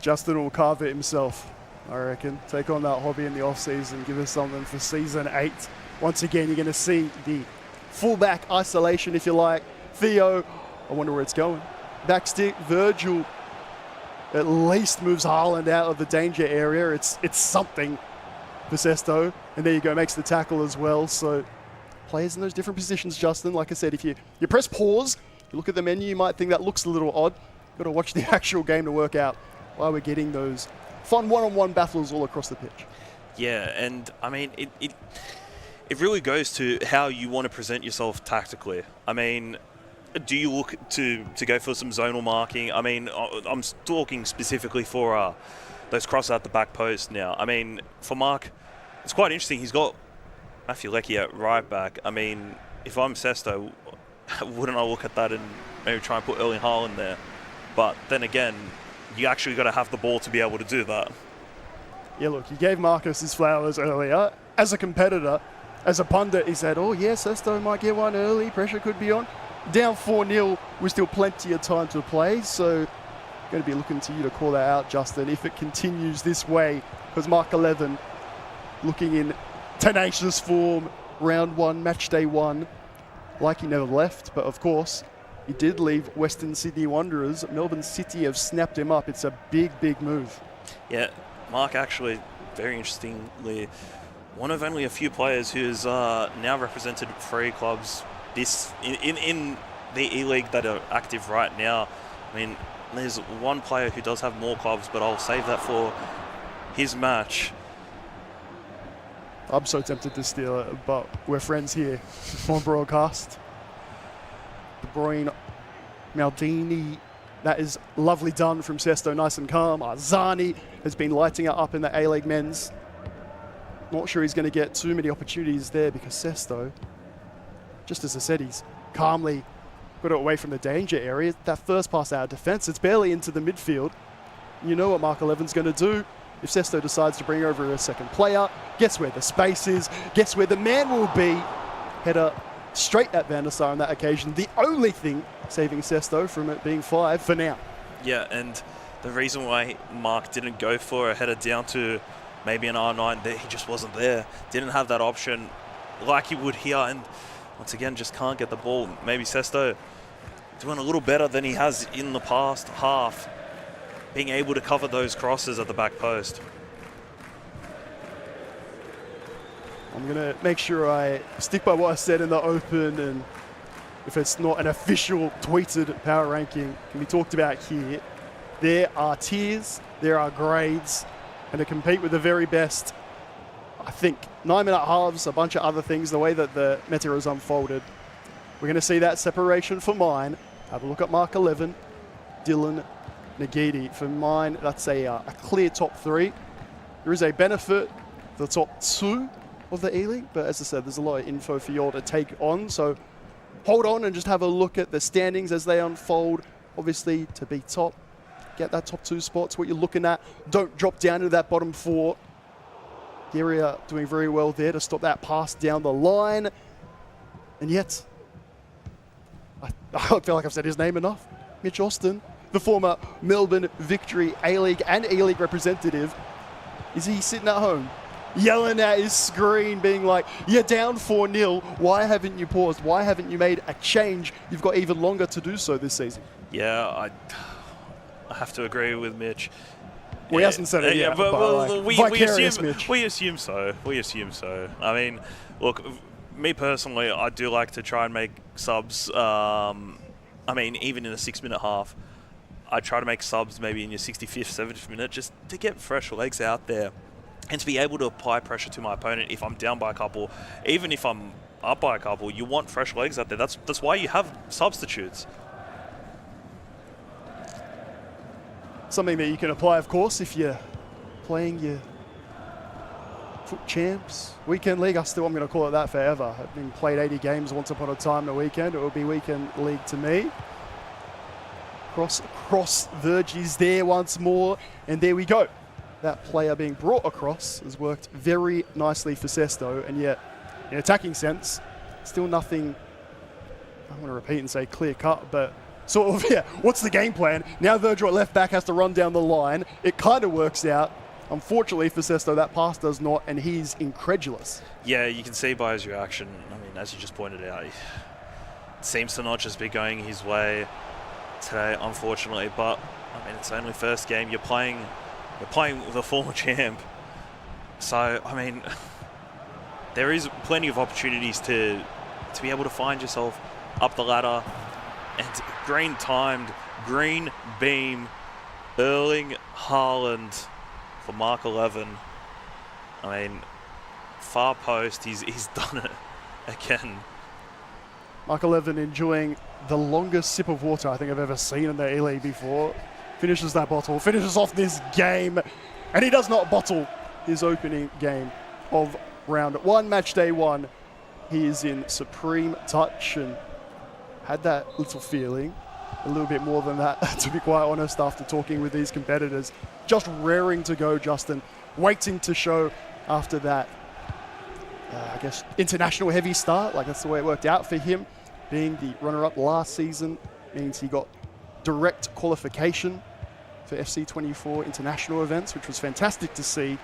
Justin will carve it himself, I reckon. Take on that hobby in the off-season, give us something for Season 8. Once again, you're going to see the fullback isolation, if you like. Theo, I wonder where it's going. Backstick, Virgil at least moves Haaland out of the danger area. It's something for Sesto. And there you go, makes the tackle as well. So players in those different positions, Justin. Like I said, if you press pause, you look at the menu, you might think that looks a little odd. You've got to watch the actual game to work out why we're getting those fun one-on-one battles all across the pitch. Yeah, and I mean, it really goes to how you want to present yourself tactically. I mean, do you look to go for some zonal marking? I mean, I'm talking specifically for those crosses at the back post now. I mean, for Mark, it's quite interesting. He's got Matthew Leckie at right back. I mean, if I'm Sesto, wouldn't I look at that and maybe try and put Erling Haaland there? But then again, you actually got to have the ball to be able to do that. Yeah, look, you gave Marcus his flowers earlier. As a competitor, as a pundit, he said, oh, yeah, Sesto might get one early. Pressure could be on. Down 4-0 with still plenty of time to play. So going to be looking to you to call that out, Justin, if it continues this way. Because Mark 11 looking in tenacious form. Round 1, match day 1. Like he never left. But, of course, he did leave Western Sydney Wanderers. Melbourne City have snapped him up. It's a big, big move. Yeah, Mark actually, very interestingly, one of only a few players who's now represented 3 clubs in the E-League that are active right now. I mean, there's one player who does have more clubs, but I'll save that for his match. I'm so tempted to steal it, but we're friends here on broadcast. De Bruyne, Maldini, that is lovely done from Sesto, nice and calm. Arzani has been lighting it up in the A-League men's. Not sure he's going to get too many opportunities there because Sesto, just as I said, he's calmly got it away from the danger area. That first pass out of defence, it's barely into the midfield. You know what Mark 11's going to do. If Sesto decides to bring over a second player, guess where the space is, guess where the man will be. Header straight at Van der Sar on that occasion. The only thing saving Sesto from it being 5 for now. Yeah, and the reason why Mark didn't go for a header down to maybe an R9, that he just wasn't there. Didn't have that option like he would here, and once again, just can't get the ball. Maybe Sesto doing a little better than he has in the past half, being able to cover those crosses at the back post. I'm going to make sure I stick by what I said in the open, and if it's not an official tweeted power ranking can be talked about here. There are tiers, there are grades, and to compete with the very best, I think 9-minute halves, a bunch of other things, the way that the meta is unfolded. We're going to see that separation for mine. Have a look at Mark 11, Dylan, Nagidi. For mine, that's a clear top 3. There is a benefit for the top 2 of the E-League, but as I said, there's a lot of info for you all to take on. So hold on and just have a look at the standings as they unfold. Obviously, to be top, get that top 2 spots, what you're looking at. Don't drop down into that bottom 4. Area doing very well there to stop that pass down the line. And yet, I feel like I've said his name enough. Mitch Austin, the former Melbourne Victory A-League and E-League representative. Is he sitting at home yelling at his screen, being like, you're down 4-0. Why haven't you paused? Why haven't you made a change? You've got even longer to do so this season. Yeah, I have to agree with Mitch. Well, he hasn't said it yet, but we assume so. We assume so. I mean, look, me personally, I do like to try and make subs. I mean, even in a 6-minute half, I try to make subs maybe in your 65th, 70th minute just to get fresh legs out there and to be able to apply pressure to my opponent if I'm down by a couple. Even if I'm up by a couple, you want fresh legs out there. That's why you have substitutes. Something that you can apply, of course, if you're playing your Foot Champs Weekend League. I'm going to call it that forever. I've been played 80 games once upon a time the weekend. It will be Weekend League to me. Cross Verges there once more, and there we go. That player being brought across has worked very nicely for Sesto, and yet, in attacking sense, still nothing, I want to repeat and say clear cut, but sort of, yeah, what's the game plan? Now Virgil at left back has to run down the line. It kind of works out. Unfortunately for Sesto, that pass does not, and he's incredulous. Yeah, you can see by his reaction. I mean, as you just pointed out, it seems to not just be going his way today, unfortunately. But I mean, it's only first game. You're playing with a former champ, so I mean, there is plenty of opportunities to be able to find yourself up the ladder. And green beam, Erling Haaland for Mark 11. I mean, far post, he's done it again. Mark 11 enjoying the longest sip of water I think I've ever seen in the E-League before. Finishes that bottle, finishes off this game, and he does not bottle his opening game of round 1, match day 1. He is in supreme touch and had that little feeling, a little bit more than that, to be quite honest, after talking with these competitors. Just raring to go, Justin, waiting to show after that, I guess, international heavy start. Like, that's the way it worked out for him. Being the runner-up last season means he got direct qualification for FC24 international events, which was fantastic to see.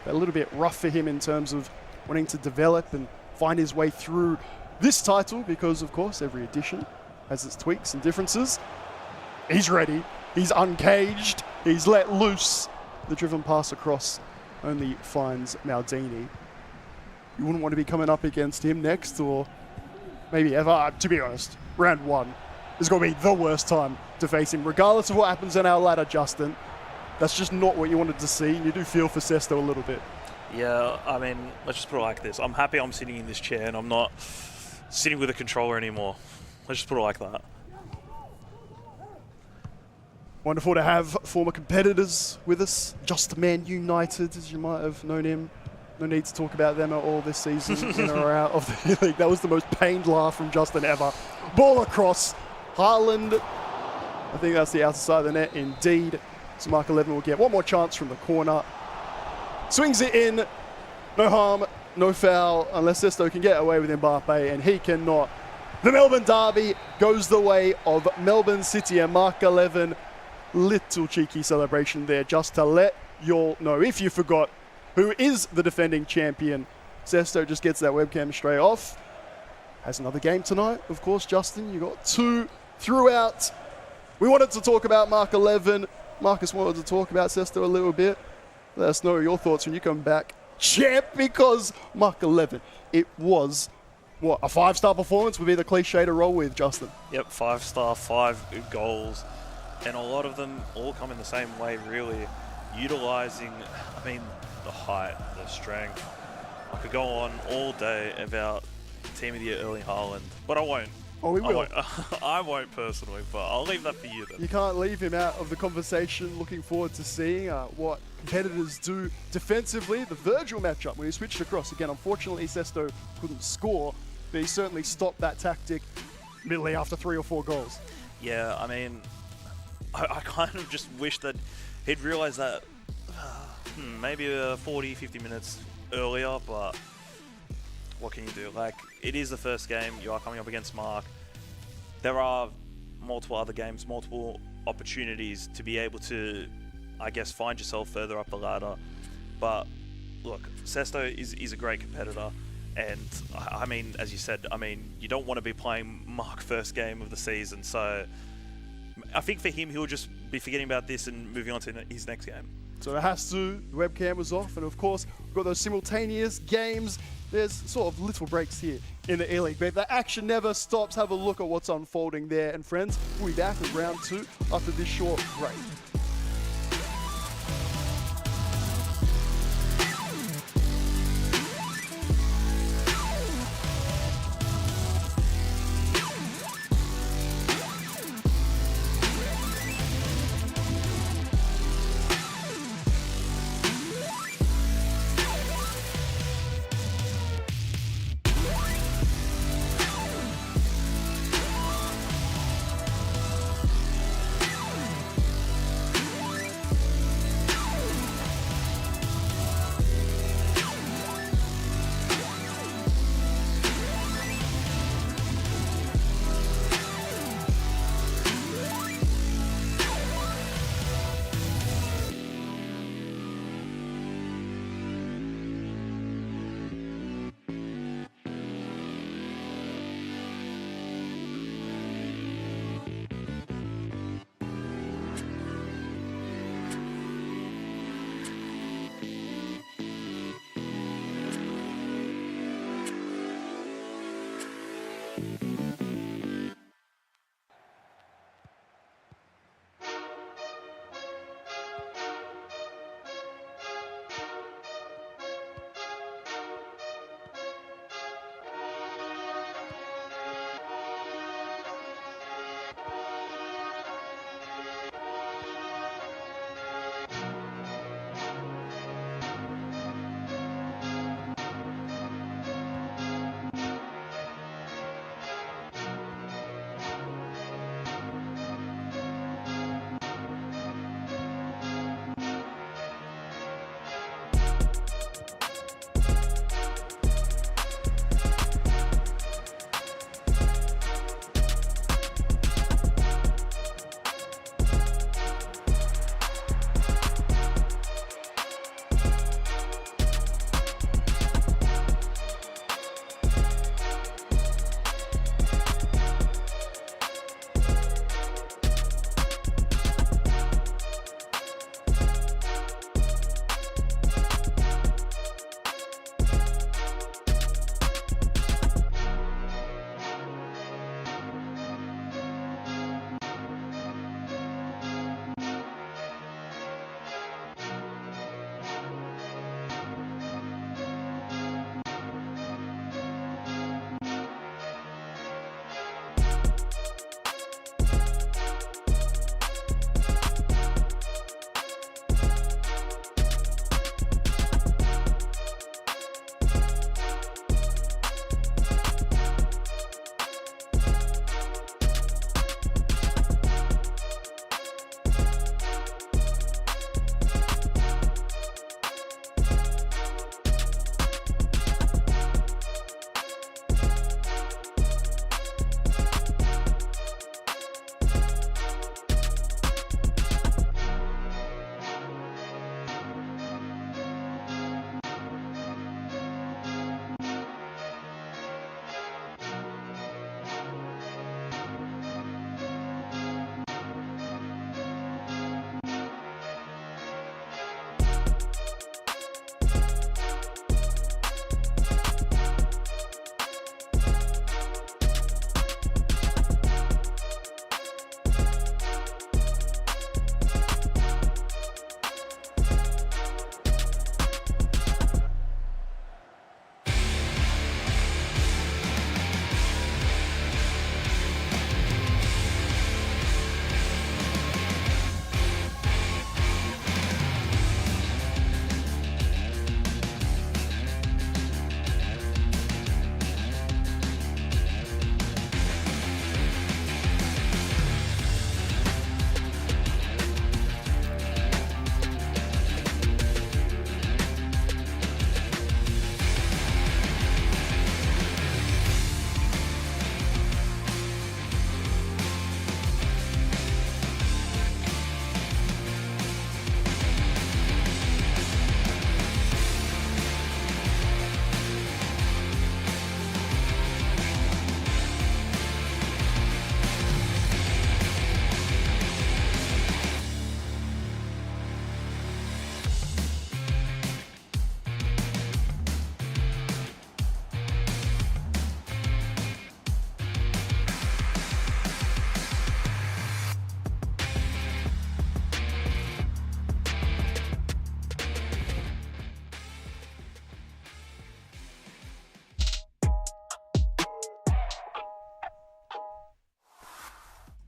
But a little bit rough for him in terms of wanting to develop and find his way through this title, because of course every edition has its tweaks and differences. He's ready, he's uncaged, he's let loose. The driven pass across only finds Maldini. You wouldn't want to be coming up against him next, or maybe ever. To be honest, round 1 is going to be the worst time to face him, regardless of what happens on our ladder, Justin. That's just not what you wanted to see. You do feel for Sesto a little bit. Yeah, I mean, let's just put it like this. I'm happy I'm sitting in this chair and I'm not sitting with a controller anymore. Let's just put it like that. Wonderful to have former competitors with us. Just Man United, as you might have known him. No need to talk about them at all this season, in or out of the league. That was the most pained laugh from Justin ever. Ball across. Haaland, I think that's the outer side of the net indeed. So Mark 11 will get one more chance from the corner. Swings it in. No harm, no foul, unless Sesto can get away with Mbappe, and he cannot. The Melbourne derby goes the way of Melbourne City, and Mark 11, little cheeky celebration there just to let you all know, if you forgot, who is the defending champion. Sesto just gets that webcam straight off. Has another game tonight, of course, Justin. You got 2 throughout. We wanted to talk about Mark 11. Marcus wanted to talk about Sesto a little bit. Let us know your thoughts when you come back, champ, because Mark 11, it was, what, a 5-star performance would be the cliche to roll with, Justin. Yep, 5-star, 5 goals. And a lot of them all come in the same way, really. Utilising, I mean, the height, the strength. I could go on all day about Team of the Year Erling Haaland, but I won't. Oh, we will. I won't personally, but I'll leave that for you then. You can't leave him out of the conversation. Looking forward to seeing what competitors do defensively. The Virgil matchup, when he switched across, again, unfortunately, Sesto couldn't score, but he certainly stopped that tactic midway after 3 or 4 goals. Yeah, I mean, I kind of just wish that he'd realised that maybe 40, 50 minutes earlier, but what can you do? Like, it is the first game. You are coming up against Mark. There are multiple other games, multiple opportunities to be able to, I guess, find yourself further up the ladder. But look, Sesto is a great competitor. And I mean, as you said, I mean, you don't want to be playing Mark first game of the season. So I think for him, he'll just be forgetting about this and moving on to his next game. So it has to. The webcam was off, and of course, we've got those simultaneous games there's sort of little breaks here in the E-League, but the action never stops. Have a look at what's unfolding there. And friends, we'll be back with round 2 after this short break.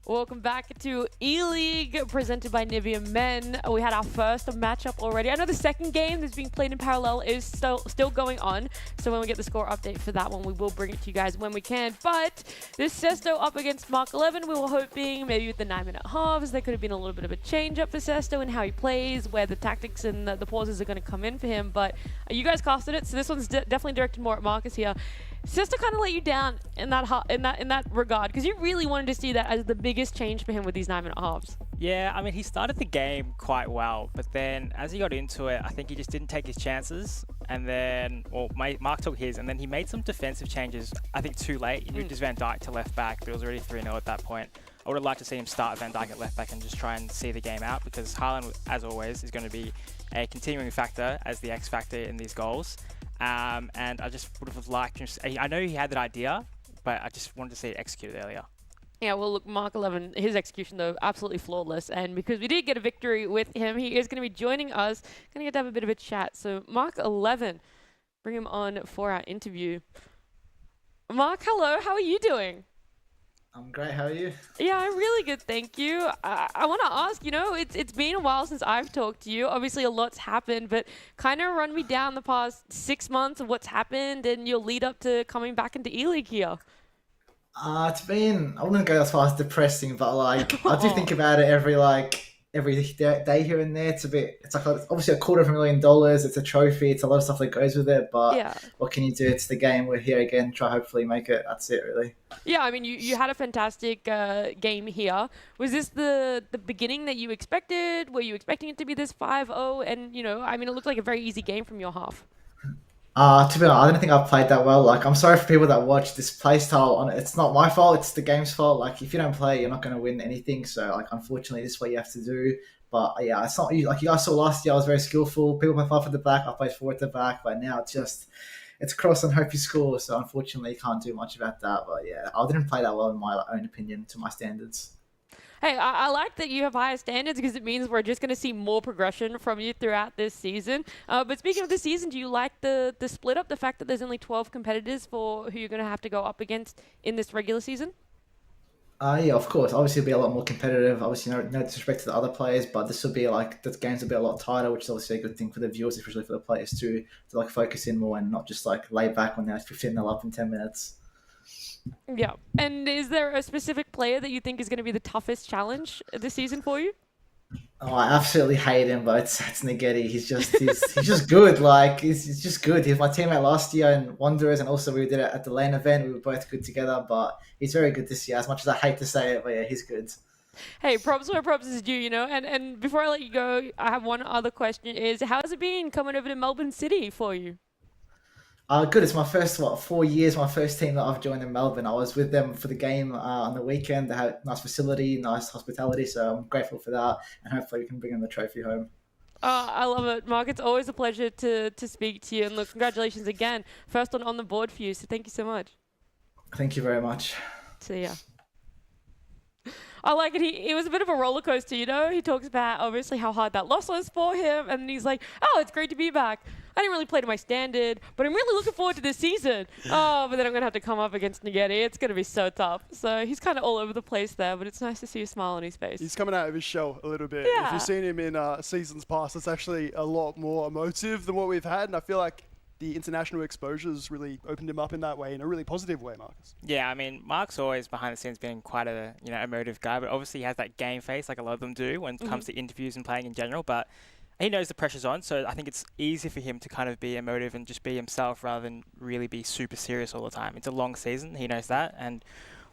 Welcome back to E-League, presented by Nivea Men. We had our first matchup already. I know the second game that's being played in parallel is still going on, so when we get the score update for that one, we will bring it to you guys when we can. But this Sesto up against Mark 11, we were hoping maybe with the 9-minute halves, there could have been a little bit of a change up for Sesto and how he plays, where the tactics and the pauses are going to come in for him. But you guys casted it, so this one's definitely directed more at Marcus here. Sesto kind of let you down in that regard, because you really wanted to see that as the biggest change for him with these 9-minute halves. Yeah, I mean, he started the game quite well, but then as he got into it, I think he just didn't take his chances. And then, well, Mark took his, and then he made some defensive changes, I think too late. He moved his Van Dijk to left back, but it was already 3-0 at that point. I would have liked to see him start Van Dijk at left back and just try and see the game out, because Haaland, as always, is going to be a continuing factor as the X factor in these goals. And I just would have liked him. I know he had that idea, but I just wanted to see it executed earlier. Yeah, well, look, Mark 11, his execution, though, absolutely flawless. And because we did get a victory with him, he is going to be joining us. Going to get to have a bit of a chat. So, Mark 11, bring him on for our interview. Mark, hello. How are you doing? I'm great. How are you? Yeah, I'm really good, thank you. I want to ask, it's been a while since I've talked to you. Obviously, a lot's happened, but kind of run me down the past 6 months of what's happened and your lead up to coming back into E-League here. It's been, I wouldn't go as far as depressing, but I do think about it every day here and there. It's like obviously $250,000. It's a trophy. It's a lot of stuff that goes with it, but yeah. What can you do? It's the game. We're here again. Try hopefully make it. That's it, really. Yeah, I mean, you had a fantastic game here. Was this the beginning that you expected? Were you expecting it to be this 5-0? And, I mean, it looked like a very easy game from your half. To be honest, I don't think I've played that well. Like, I'm sorry for people that watch this play style. It's not my fault. It's the game's fault. Like, if you don't play, you're not going to win anything. So, like, unfortunately, this is what you have to do. But yeah, it's not like you guys saw last year. I was very skillful. People play far at the back. I played forward at the back. But now it's cross and hope you score. So unfortunately, you can't do much about that. But yeah, I didn't play that well in my own opinion, to my standards. Hey, I like that you have higher standards, because it means we're just going to see more progression from you throughout this season. But speaking of this season, do you like the split up, the fact that there's only 12 competitors for who you're going to have to go up against in this regular season? Yeah, of course. Obviously, it'll be a lot more competitive. Obviously, no disrespect to the other players, but this will be the games will be a lot tighter, which is obviously a good thing for the viewers, especially for the players too, to like focus in more and not just like lay back when they're 15-0 up in 10 minutes. Yeah. And is there a specific player that you think is going to be the toughest challenge this season for you? Oh, I absolutely hate him, but it's Nugy. He's just good. Like he's just good. He was my teammate last year in Wanderers, and also we did it at the LAN event. We were both good together, but he's very good this year. As much as I hate to say it, but yeah, he's good. Hey, props where props is due, And before I let you go, I have one other question: is how has it been coming over to Melbourne City for you? Good. It's my first 4 years. My first team that I've joined in Melbourne. I was with them for the game on the weekend. They had a nice facility, nice hospitality. So I'm grateful for that, and hopefully we can bring in the trophy home. I love it, Mark. It's always a pleasure to speak to you. And look, congratulations again. First on the board for you. So thank you so much. Thank you very much. See ya. I like it. It was a bit of a roller coaster, He talks about obviously how hard that loss was for him, and he's like, "Oh, it's great to be back. I didn't really play to my standard, but I'm really looking forward to this season. Oh, but then I'm gonna have to come up against Nugy. It's gonna be so tough." So he's kind of all over the place there, but it's nice to see a smile on his face. He's coming out of his shell a little bit. Yeah. If you've seen him in seasons past, it's actually a lot more emotive than what we've had, and I feel like the international exposure's really opened him up in that way, in a really positive way, Marcus. Yeah, I mean, Mark's always behind the scenes been quite a emotive guy, but obviously he has that game face like a lot of them do when it comes to interviews and playing in general. But he knows the pressure's on, so I think it's easy for him to kind of be emotive and just be himself rather than really be super serious all the time. It's a long season, he knows that, and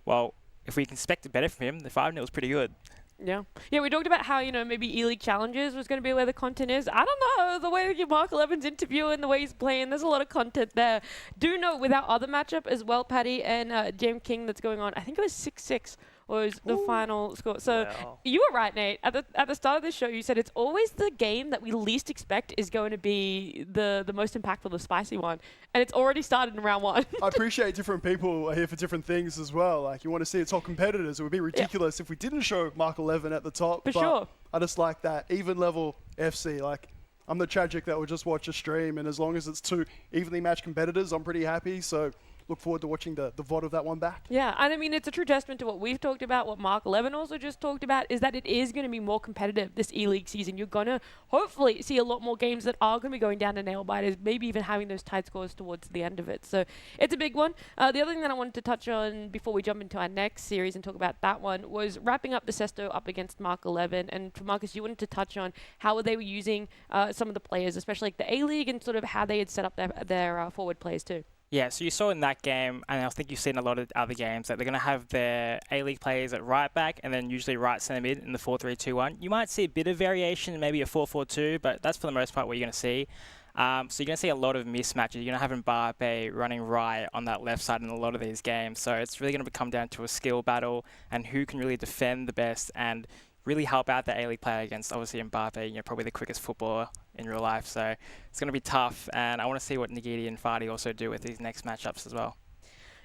well, if we can expect better from him, the 5-0 was pretty good. Yeah. Yeah, we talked about how, maybe E-League Challenges was going to be where the content is. I don't know. The way Mark 11's interviewing, the way he's playing, there's a lot of content there. Do note with our other matchup as well, Paddy and James King, that's going on, I think it was 6-6 was the final score. So Wow. you were right, Nate. At the start of the show, you said it's always the game that we least expect is going to be the most impactful, the spicy one. And it's already started in round 1. I appreciate different people are here for different things as well. Like, you want to see the top competitors. It would be ridiculous if we didn't show Mark 11 at the top. For but sure. I just like that even level FC. Like, I'm the tragic that will just watch a stream, and as long as it's two evenly matched competitors, I'm pretty happy. So look forward to watching the VOD of that one back. Yeah, and I mean, it's a true testament to what we've talked about, what Mark Levin also just talked about, is that it is going to be more competitive this E-League season. You're going to hopefully see a lot more games that are going to be going down to nail biters, maybe even having those tight scores towards the end of it. So it's a big one. The other thing that I wanted to touch on before we jump into our next series and talk about that one was wrapping up the Sesto up against Mark 11. And for Marcus, you wanted to touch on how they were using some of the players, especially like the A-League, and sort of how they had set up their forward players too. Yeah, so you saw in that game, and I think you've seen a lot of other games, that they're going to have their A-League players at right back and then usually right centre mid in the 4-3-2-1. You might see a bit of variation, maybe a 4-4-2, but that's for the most part what you're going to see. So you're going to see a lot of mismatches. You're going to have Mbappe running right on that left side in a lot of these games. So it's really going to come down to a skill battle and who can really defend the best and really help out the A-League player against, obviously, Mbappe, probably the quickest footballer in real life. So it's going to be tough, and I want to see what Nugy and Fardy also do with these next matchups as well.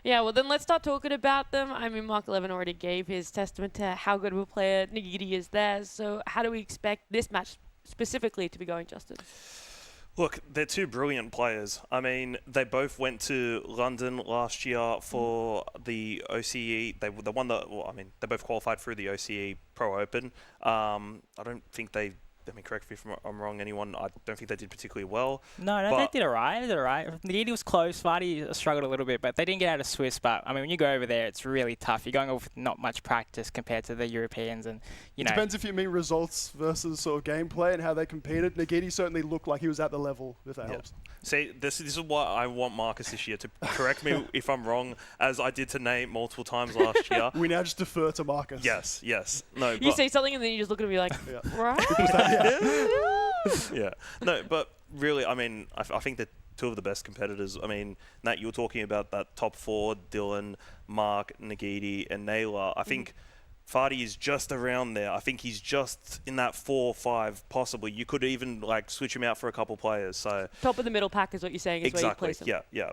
Yeah, well, then let's start talking about them. I mean, Mark 11 already gave his testament to how good of a player Nugy is there. So how do we expect this match specifically to be going, Justin? Look, they're two brilliant players. I mean, they both went to London last year for the OCE. They won they both qualified through the OCE Pro Open. I don't think they. I mean, correct me if I'm wrong, anyone. I don't think they did particularly well. No, they did all right. Nugy was close. Fardy struggled a little bit, but they didn't get out of Swiss. But, I mean, when you go over there, it's really tough. You're going over with not much practice compared to the Europeans. And It depends if you mean results versus sort of gameplay and how they competed. Nugy certainly looked like he was at the level, if that helps. See, this is what I want Marcus this year to correct me if I'm wrong, as I did to Nate multiple times last year. We now just defer to Marcus. Yes. No, You say something and then you just look at me like, right? Yeah. No, but really, I mean, I think they're two of the best competitors. I mean, Nat, you were talking about that top four, Dylan, Mark, Nugy, and Nyla. I think Fardy is just around there. I think he's just in that 4-5 possibly. You could even switch him out for a couple players. So Top of the middle pack is what you're saying. Is exactly. Where you place him. Yeah.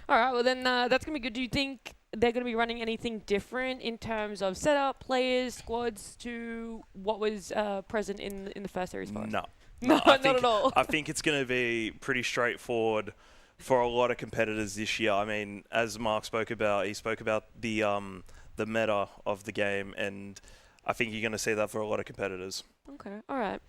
All right. Well, then that's gonna be good. Do you think they're gonna be running anything different in terms of setup, players, squads to what was present in the first series? No, not at all. I think it's going to be pretty straightforward for a lot of competitors this year. I mean, as Mark spoke about, he spoke about the meta of the game, and I think you're going to see that for a lot of competitors. Okay. All right.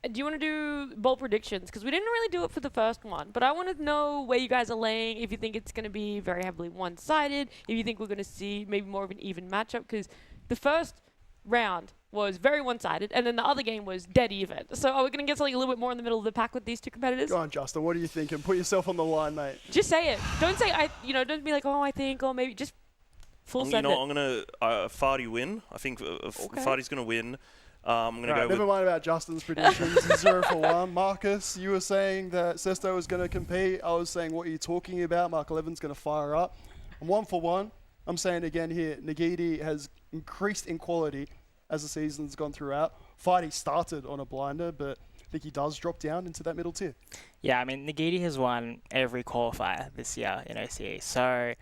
Do you want to do bold predictions? Because we didn't really do it for the first one, but I want to know where you guys are laying, if you think it's going to be very heavily one-sided, if you think we're going to see maybe more of an even matchup, because the first round was very one-sided, and then the other game was dead even. So are we going to get something a little bit more in the middle of the pack with these two competitors? Go on, Justin. What are you thinking? Put yourself on the line, mate. Just say it. Don't say don't be like, oh, I think, or maybe just full send it. I'm going to Fardy win. I think Fardy's going to win. I'm going to go never mind about Justin's predictions. 0 for 1. Marcus, you were saying that Sesto was going to compete. I was saying, what are you talking about? Mark 11's going to fire up. I'm 1 for 1. I'm saying again here, Nugy has increased in quality as the season's gone throughout. Fardy started on a blinder, but I think he does drop down into that middle tier. Yeah, I mean, Nugy has won every qualifier this year in OCE. So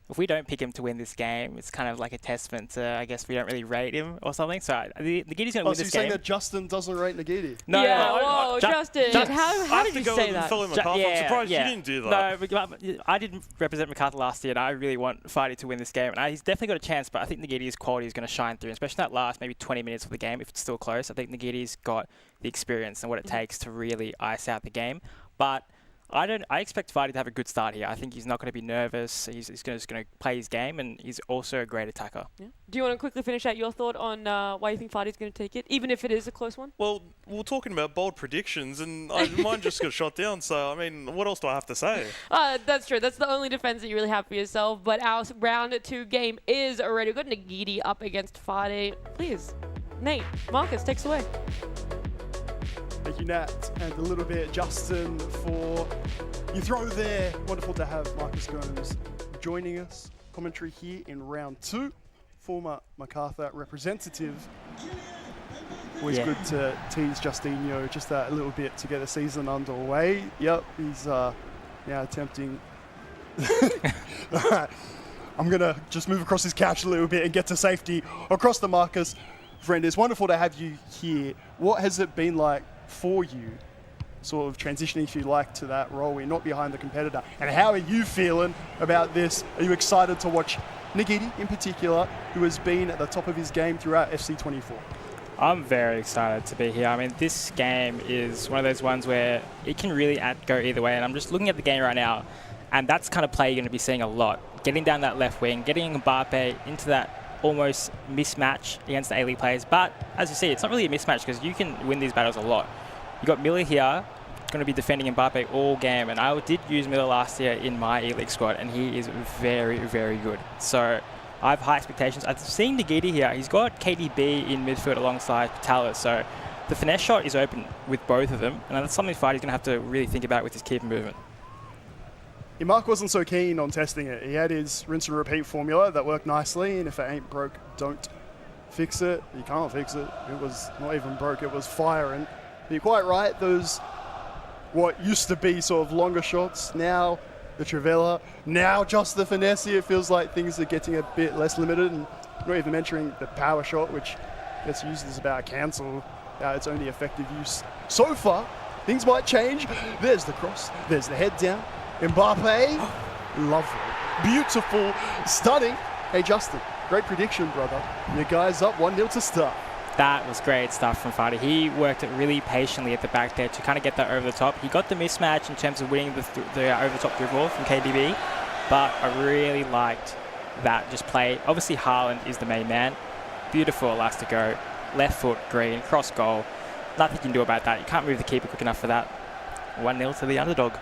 if we don't pick him to win this game, it's kind of like a testament to, I guess, we don't really rate him or something. So Nugy's going to win this game. So you're saying that Justin doesn't rate Nugy? No, Justin, how did you say that? I'm surprised you didn't do that. No, I didn't represent MacArthur last year, and I really want Fardy to win this game. And he's definitely got a chance, but I think Nugy's quality is going to shine through, especially that last maybe 20 minutes of the game, if it's still close. I think Nugy's got the experience and what it takes to really ice out the game. But I expect Fardy to have a good start here. I think he's not going to be nervous. He's just going to play his game, and he's also a great attacker. Yeah. Do you want to quickly finish out your thought on why you think Fardy's going to take it, even if it is a close one? Well, we're talking about bold predictions, and mine just got shot down. So, I mean, what else do I have to say? That's true. That's the only defense that you really have for yourself. But our round 2 game is already good. Nugy up against Fardy. Please, Nate, Marcus, takes away. Thank you, Nat, and a little bit Justin for your throw there. Wonderful to have Marcus Gomes joining us. Commentary here in round 2. Former MacArthur representative. Always good to tease Justinho just a little bit to get the season underway. Yep, he's now attempting. All right, I'm going to just move across his couch a little bit and get to safety across the Marcus. Friend, it's wonderful to have you here. What has it been like for you sort of transitioning, if you like, to that role where you're not behind the competitor. And how are you feeling about this? Are you excited to watch Nugy in particular, who has been at the top of his game throughout FC24? I'm very excited to be here. I mean, this game is one of those ones where it can really go either way. And I'm just looking at the game right now, and that's kind of play you're going to be seeing a lot. Getting down that left wing, getting Mbappe into that almost mismatch against the A-League players. But as you see, it's not really a mismatch because you can win these battles a lot. You got Miller here, going to be defending Mbappe all game, and I did use Miller last year in my E-League squad, and he is very, very good. So I have high expectations. I've seen Nugy here. He's got KDB in midfield alongside Patala, so the finesse shot is open with both of them, and that's something Fighty's going to have to really think about with his keeper movement. Yeah, Mark wasn't so keen on testing it. He had his rinse and repeat formula that worked nicely, and if it ain't broke, don't fix it. You can't fix it. It was not even broke, it was firing. But you're quite right, those what used to be sort of longer shots, now the Trivela, now just the finesse. It feels like things are getting a bit less limited, and not even mentioning the power shot, which gets used as about cancel, its only effective use so far. Things might change. There's the cross, there's the head down. Mbappe, lovely, beautiful, stunning. Hey Justin, great prediction, brother. Your guys up 1-0 to start. That was great stuff from Fighty. He worked it really patiently at the back there to kind of get that over the top. He got the mismatch in terms of winning the over the top dribble from KDB, but I really liked that just play. Obviously Haaland is the main man. Beautiful Elastico, left foot, green, cross goal. Nothing you can do about that. You can't move the keeper quick enough for that. 1-0 to the underdog.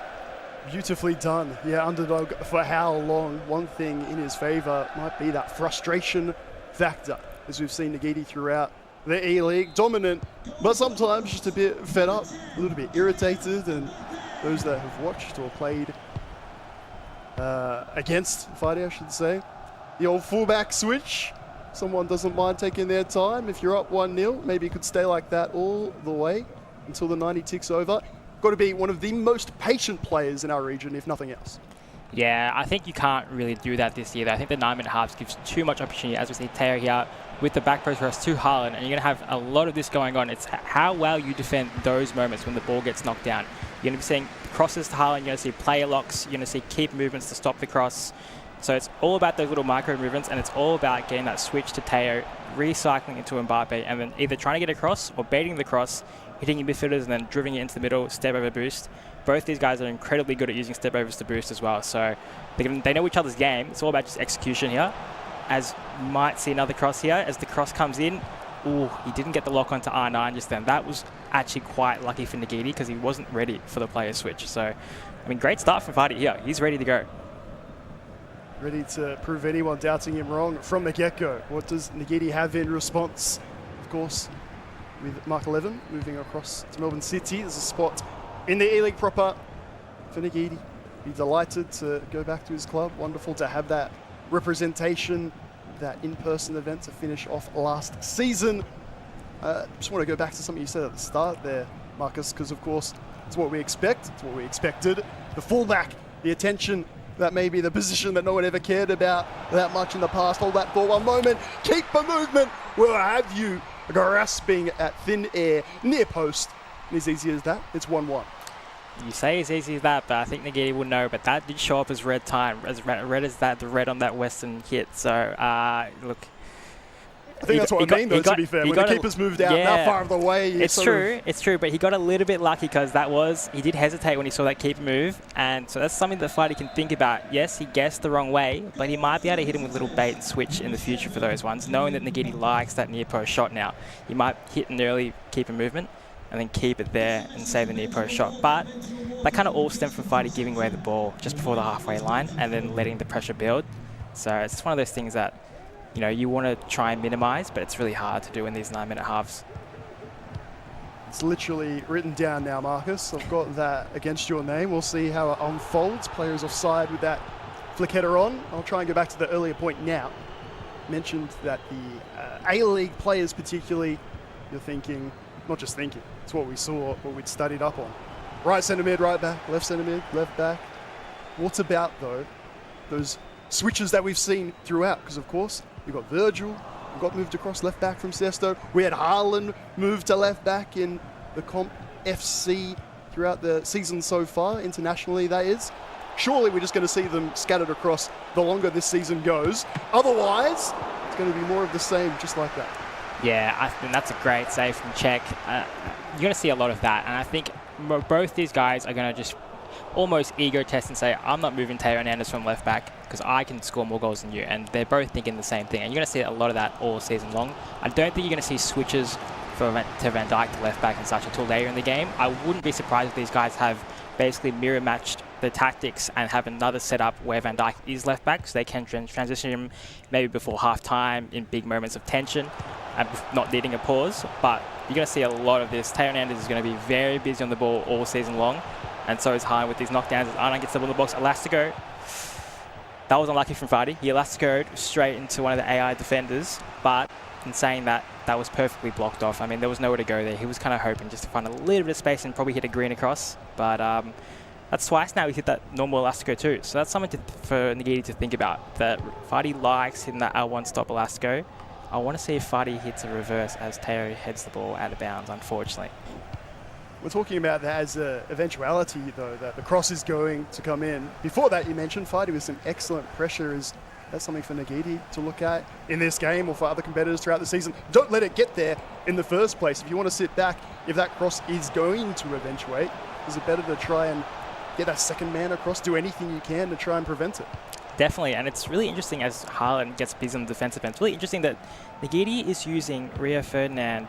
Beautifully done. Yeah, underdog for how long? One thing in his favour might be that frustration factor, as we've seen Nugy throughout the E-League. Dominant, but sometimes just a bit fed up, a little bit irritated, and those that have watched or played against Fighty, I should say. The old fullback switch. Someone doesn't mind taking their time. If you're up 1-0, maybe you could stay like that all the way until the 90 ticks over. Got to be one of the most patient players in our region, if nothing else. Yeah, I think you can't really do that this year. I think the 9-minute halves gives too much opportunity, as we see Teo here with the back post press to Haaland, and you're going to have a lot of this going on. It's how well you defend those moments when the ball gets knocked down. You're going to be seeing crosses to Haaland, you're going to see player locks, you're going to see keep movements to stop the cross. So it's all about those little micro movements, and it's all about getting that switch to Teo, recycling into Mbappe, and then either trying to get across or baiting the cross, hitting your midfielders and then driving it into the middle, step over boost. Both these guys are incredibly good at using step overs to boost as well. So they know each other's game. It's all about just execution here. As you might see another cross here, as the cross comes in. Ooh, he didn't get the lock onto R9 just then. That was actually quite lucky for Nugy because he wasn't ready for the player switch. So, I mean, great start from Fighty here. He's ready to go. Ready to prove anyone doubting him wrong from the get-go. What does Nugy have in response? Of course, with Mark 11 moving across to Melbourne City. There's a spot in the E-League proper for Nugy. Be delighted to go back to his club. Wonderful to have that representation, that in-person event to finish off last season. Just want to go back to something you said at the start there, Marcus, because of course it's what we expect. It's what we expected. The fullback, the attention, that may be the position that no one ever cared about that much in the past. Hold that for one moment. Keeper movement will have you grasping at thin air near post. And as easy as that, it's 1-1. You say as easy as that, but I think Nugy will know. But that did show up as red time, as red as that, the red on that Western hit. So, look. I think that's what I mean, though, to be fair. When the keeper's moved out that far of the way. It's true, but he got a little bit lucky because he did hesitate when he saw that keeper move. And so that's something that Fighty can think about. Yes, he guessed the wrong way, but he might be able to hit him with a little bait and switch in the future for those ones, knowing that Nugy likes that near post shot now. He might hit an early keeper movement and then keep it there and save the near post shot. But that kind of all stemmed from Fighty giving away the ball just before the halfway line and then letting the pressure build. So it's just one of those things that, you know, you want to try and minimize, but it's really hard to do in these 9-minute halves. It's literally written down now, Marcus. I've got that against your name. We'll see how it unfolds. Players offside with that flick header on. I'll try and go back to the earlier point now. Mentioned that the A-League players particularly, you're thinking, not just thinking, it's what we saw, what we'd studied up on. Right centre mid, right back, left centre mid, left back. What about, though, those switches that we've seen throughout? Because, of course, we've got Virgil, we got moved across left back from Sesto. We had Haaland moved to left back in the Comp FC throughout the season so far, internationally that is. Surely we're just going to see them scattered across the longer this season goes. Otherwise, it's going to be more of the same, just like that. Yeah, I think that's a great save from Czech. You're going to see a lot of that, and I think both these guys are going to just almost ego test and say, I'm not moving Teo Hernandez from left back because I can score more goals than you, and they're both thinking the same thing, and you're going to see a lot of that all season long. I don't think you're going to see switches to Van Dijk to left back and such until later in the game. I wouldn't be surprised if these guys have basically mirror matched the tactics and have another setup where Van Dijk is left back, so they can transition him maybe before half time in big moments of tension and not needing a pause. But you're going to see a lot of this. Teo Hernandez is going to be very busy on the ball all season long, and so is Haaland with these knockdowns as Arnon gets the ball in the box. Elastico, that was unlucky from Vardy. He elasticoed straight into one of the AI defenders, but in saying that, that was perfectly blocked off. I mean, there was nowhere to go there. He was kind of hoping just to find a little bit of space and probably hit a green across, but that's twice now he hit that normal Elastico too. So that's something for Nugy to think about, that Vardy likes hitting that L1 stop Elastico. I want to see if Vardy hits a reverse as Teo heads the ball out of bounds, unfortunately. We're talking about that as an eventuality, though, that the cross is going to come in. Before that, you mentioned Vardy with some excellent pressure. Is that something for Nugy to look at in this game or for other competitors throughout the season? Don't let it get there in the first place. If you want to sit back, if that cross is going to eventuate, is it better to try and get that second man across, do anything you can to try and prevent it? Definitely, and it's really interesting as Haaland gets busy on the defensive end. It's really interesting that Nugy is using Rio Ferdinand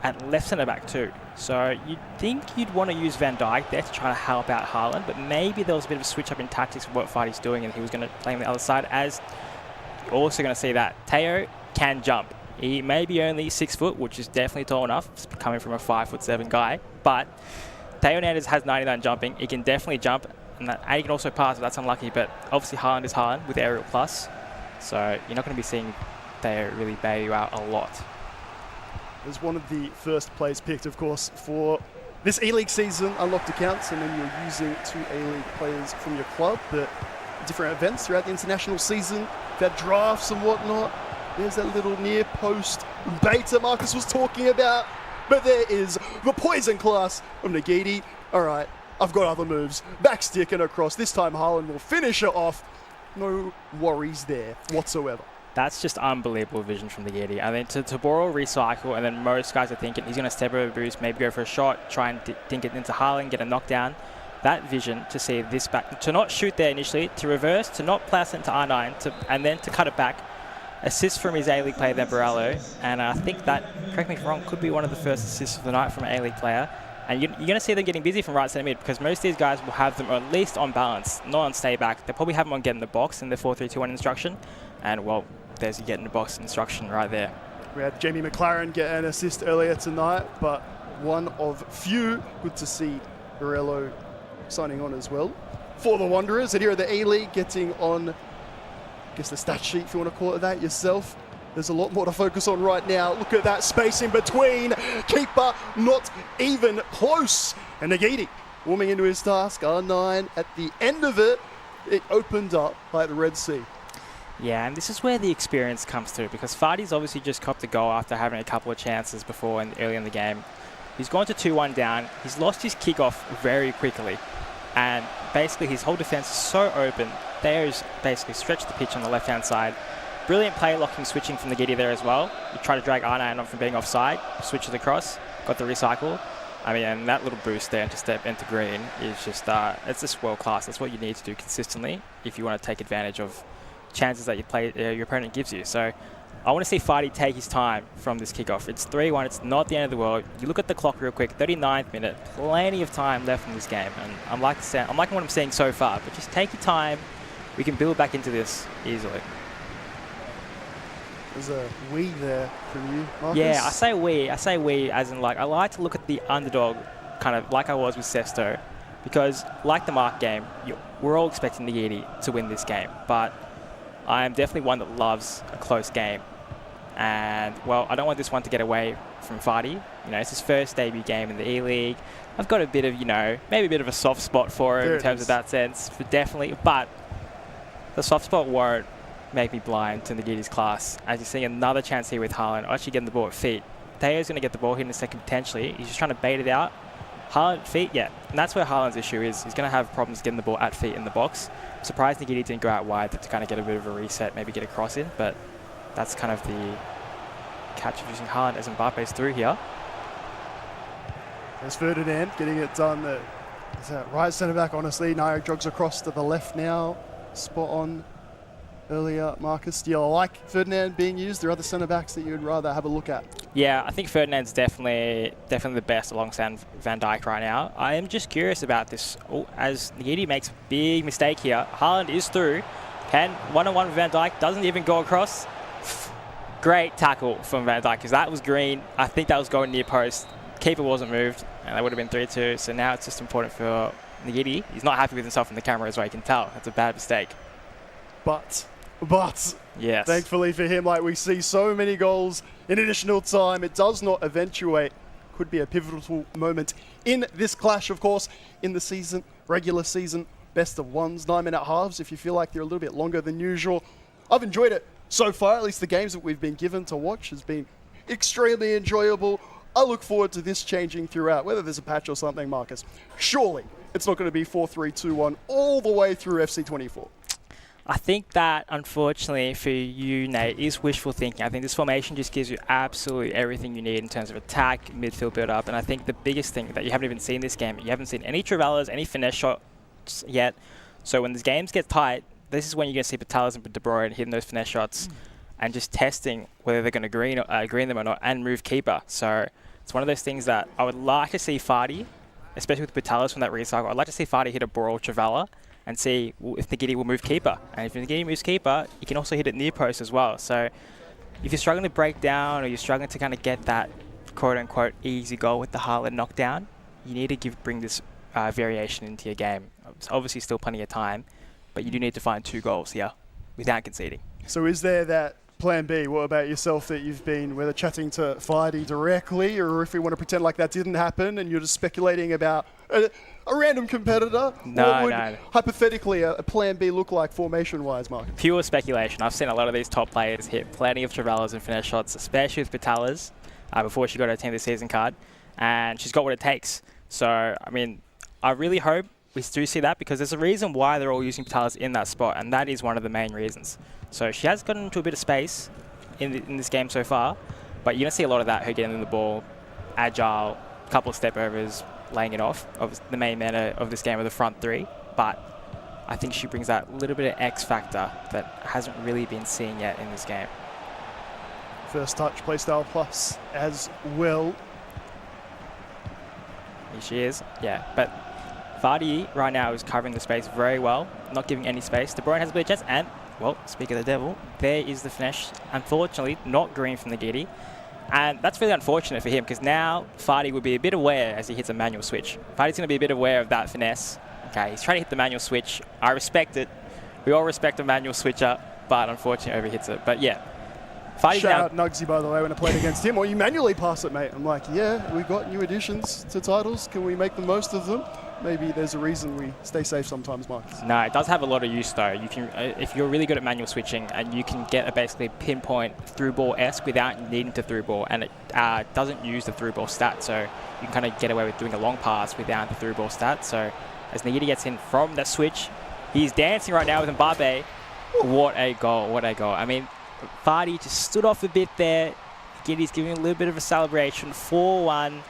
at left centre back too. So you'd think you'd want to use Van Dijk there to try to help out Haaland, but maybe there was a bit of a switch up in tactics of what Vardy's doing, and he was going to play on the other side. As you're also going to see that Teo can jump. He may be only 6 foot, which is definitely tall enough, coming from a 5'7" guy, but Teo Hernandez has 99 jumping. He can definitely jump, and he can also pass, but that's unlucky. But obviously Haaland is Haaland with aerial plus, so you're not going to be seeing Teo really bail you out a lot. As one of the first players picked, of course, for this A-League season, unlocked accounts, and then you're using 2 A-League players from your club, but different events throughout the international season, that drafts and whatnot. There's that little near post beta Marcus was talking about, but there is the poison class of Nugy. All right, I've got other moves. Back stick and across. This time Haaland will finish it off. No worries there whatsoever. That's just unbelievable vision from Nugy. I mean, to borrow, recycle, and then most guys are thinking he's going to step over boost, maybe go for a shot, try and dink it into Haaland, get a knockdown. That vision to see this back, to not shoot there initially, to reverse, to not pass it to R9, and then to cut it back. Assist from his A-League player, then Barallo, and I think that, correct me if I'm wrong, could be one of the first assists of the night from an A-League player. And you're going to see them getting busy from right centre mid, because most of these guys will have them at least on balance, not on stay back. They'll probably have them on get in the box in the 4-3-2-1 instruction, and well, there's your get in the box instruction right there. We had Jamie McLaren get an assist earlier tonight, but one of few. Good to see Barello signing on as well for the Wanderers. And here are the A-League getting on, I guess, the stat sheet, if you want to call it that yourself. There's a lot more to focus on right now. Look at that space in between. Keeper not even close. And Nugy warming into his task. R9 at the end of it. It opened up like the Red Sea. Yeah, and this is where the experience comes through, because Vardy's obviously just copped a goal after having a couple of chances before and early in the game. He's gone to 2-1 down. He's lost his kickoff very quickly. And basically his whole defense is so open. There's basically stretched the pitch on the left-hand side. Brilliant play locking, switching from Nugy there as well. You try to drag R9 off from being offside, switches across, got the recycle. I mean, and that little boost there to step into green is just, it's just world class. That's what you need to do consistently if you want to take advantage of chances that your opponent gives you. So I want to see Vardy take his time from this kickoff. It's 3-1. It's not the end of the world. You look at the clock real quick. 39th minute. Plenty of time left in this game, and I'm liking what I'm seeing so far. But just take your time. We can build back into this easily. There's a we there from you, Marcus. Yeah, I say we as in, like, I like to look at the underdog, kind of like I was with Sesto, because like the Mark game, we're all expecting Nugy to win this game, but I am definitely one that loves a close game. And, well, I don't want this one to get away from Vardy. You know, it's his first debut game in the E-League. I've got a bit of, maybe a bit of a soft spot for him in terms of that sense, definitely. But the soft spot won't make me blind to Nugy's class. As you're seeing another chance here with Haaland, actually getting the ball at feet. Teo's going to get the ball here in a second potentially. He's just trying to bait it out. Haaland, feet, yeah. And that's where Haaland's issue is. He's going to have problems getting the ball at feet in the box. I'm surprised Nugy didn't go out wide to kind of get a bit of a reset, maybe get a cross in, but that's kind of the catch of using Haaland as Mbappe's through here. There's Ferdinand getting it done. Is that right centre back, honestly. Nyla jogs across to the left now. Spot on earlier. Marcus, do you like Ferdinand being used? There are other centre backs that you'd rather have a look at? Yeah, I think Ferdinand's definitely the best alongside Van Dijk right now. I am just curious about this. As Nugy makes a big mistake here, Haaland is through. Can one-on-one with Van Dijk, doesn't even go across. Great tackle from Van Dijk, because that was green. I think that was going near post. Keeper wasn't moved, and that would have been 3-2. So now it's just important for Nugy. He's not happy with himself in the camera as well, you can tell. That's a bad mistake. But yes, thankfully for him, like we see so many goals in additional time, it does not eventuate. Could be a pivotal moment in this clash, of course, in the season, regular season, best of ones, 9-minute halves, if you feel like they're a little bit longer than usual. I've enjoyed it so far, at least the games that we've been given to watch has been extremely enjoyable. I look forward to this changing throughout, whether there's a patch or something, Marcus. Surely it's not going to be 4-3-2-1 all the way through FC24. I think that, unfortunately for you, Nate, is wishful thinking. I think this formation just gives you absolutely everything you need in terms of attack, midfield build-up, and I think the biggest thing that you haven't even seen this game, you haven't seen any Travellas, any finesse shots yet. So when these games get tight, this is when you're going to see Patalas and De Bruyne hitting those finesse shots and just testing whether they're going to green them or not and move keeper. So it's one of those things that I would like to see Fardy, especially with Patalas from that recycle, I'd like to see Fardy hit a Brawl Travella and see if Nugy will move keeper. And if Nugy moves keeper, you can also hit it near post as well. So if you're struggling to break down or you're struggling to kind of get that quote-unquote easy goal with the Haaland knockdown, you need to bring this variation into your game. It's obviously still plenty of time, but you do need to find 2 goals here without conceding. So is there that plan B? What about yourself that you've been, whether chatting to Fardy directly or if we want to pretend like that didn't happen and you're just speculating about a random competitor? What would hypothetically a plan B look like formation-wise, Mark? Pure speculation. I've seen a lot of these top players hit plenty of Travellas and finesse shots, especially with Patalas, before she got her Team of the Season card, and she's got what it takes. So, I mean, I really hope we do see that because there's a reason why they're all using Patalas in that spot, and that is one of the main reasons. So she has gotten into a bit of space in this game so far, but you're going to see a lot of that, her getting the ball, agile, couple of step overs, laying it off. The main meta of this game are the front 3, but I think she brings that little bit of X factor that hasn't really been seen yet in this game. First touch, playstyle plus as well. Here she is, yeah, but Fardy right now is covering the space very well, not giving any space. De Bruyne has a bit of chance, and, well, speak of the devil, there is the finesse. Unfortunately, not green from the Giddy. And that's really unfortunate for him, because now Fardy would be a bit aware as he hits a manual switch. Fardy's going to be a bit aware of that finesse. Okay, he's trying to hit the manual switch. I respect it. We all respect a manual switcher, but unfortunately overhits it. But yeah. Fardy's Shout out Nugy, by the way, when I played against him. Or you manually pass it, mate. I'm like, yeah, we got new additions to titles. Can we make the most of them? Maybe there's a reason we stay safe sometimes, Marcus. No, it does have a lot of use though. You can, if you're really good at manual switching, and you can get a basically pinpoint through ball-esque without needing to through ball, and it doesn't use the through ball stat, so you can kind of get away with doing a long pass without the through ball stat. So as Nugy gets in from that switch, he's dancing right now with Mbappe. What a goal! What a goal! I mean, Fardy just stood off a bit there. Giddy's giving a little bit of a celebration. 4-1.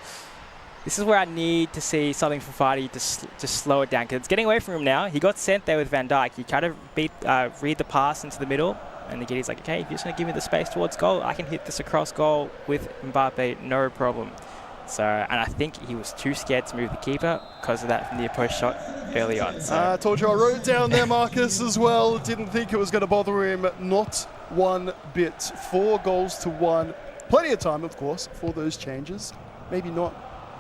This is where I need to see something from Fardy to slow it down, because it's getting away from him now. He got sent there with Van Dijk. He tried to read the pass into the middle, and the Giddy's like, okay, if you're just going to give me the space towards goal, I can hit this across goal with Mbappe, no problem. So, and I think he was too scared to move the keeper because of that near post shot early on. So. I told you I wrote it down there, Marcus, as well. Didn't think it was going to bother him, not one bit. 4-1. Plenty of time, of course, for those changes. Maybe not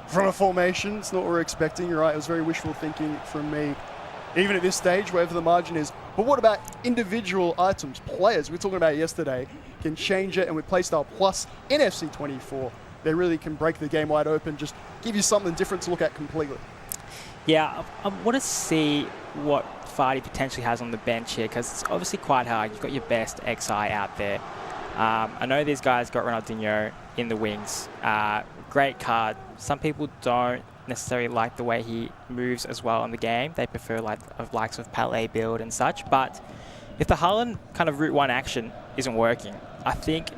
from a formation. It's not what we're expecting. You're right. It was very wishful thinking from me, even at this stage, wherever the margin is. But what about individual items? Players, we were talking about yesterday, can change it. And with Playstyle Plus in FC24, they really can break the game wide open, just give you something different to look at completely. Yeah, I want to see what Fardy potentially has on the bench here, because it's obviously quite hard. You've got your best XI out there. I know these guys got Ronaldinho in the wings. Great card. Some people don't necessarily like the way he moves as well in the game. They prefer like of likes of Palais build and such. But if the Harlan kind of Route 1 action isn't working, I think,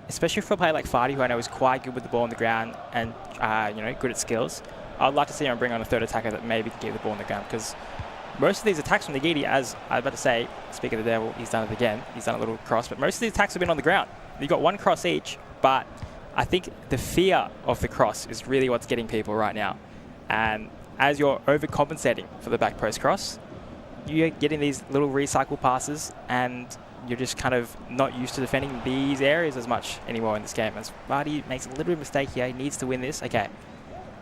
especially for a player like Fardy, who I know is quite good with the ball on the ground and good at skills, I'd like to see him bring on a third attacker that maybe can get the ball on the ground, because most of these attacks from Nugy, as I was about to say, speak of the devil, he's done it again. He's done a little cross, but most of these attacks have been on the ground. You've got one cross each, but I think the fear of the cross is really what's getting people right now. And as you're overcompensating for the back post cross, you're getting these little recycle passes, and you're just kind of not used to defending these areas as much anymore in this game. As Vardy makes a little bit of mistake here, he needs to win this. Okay,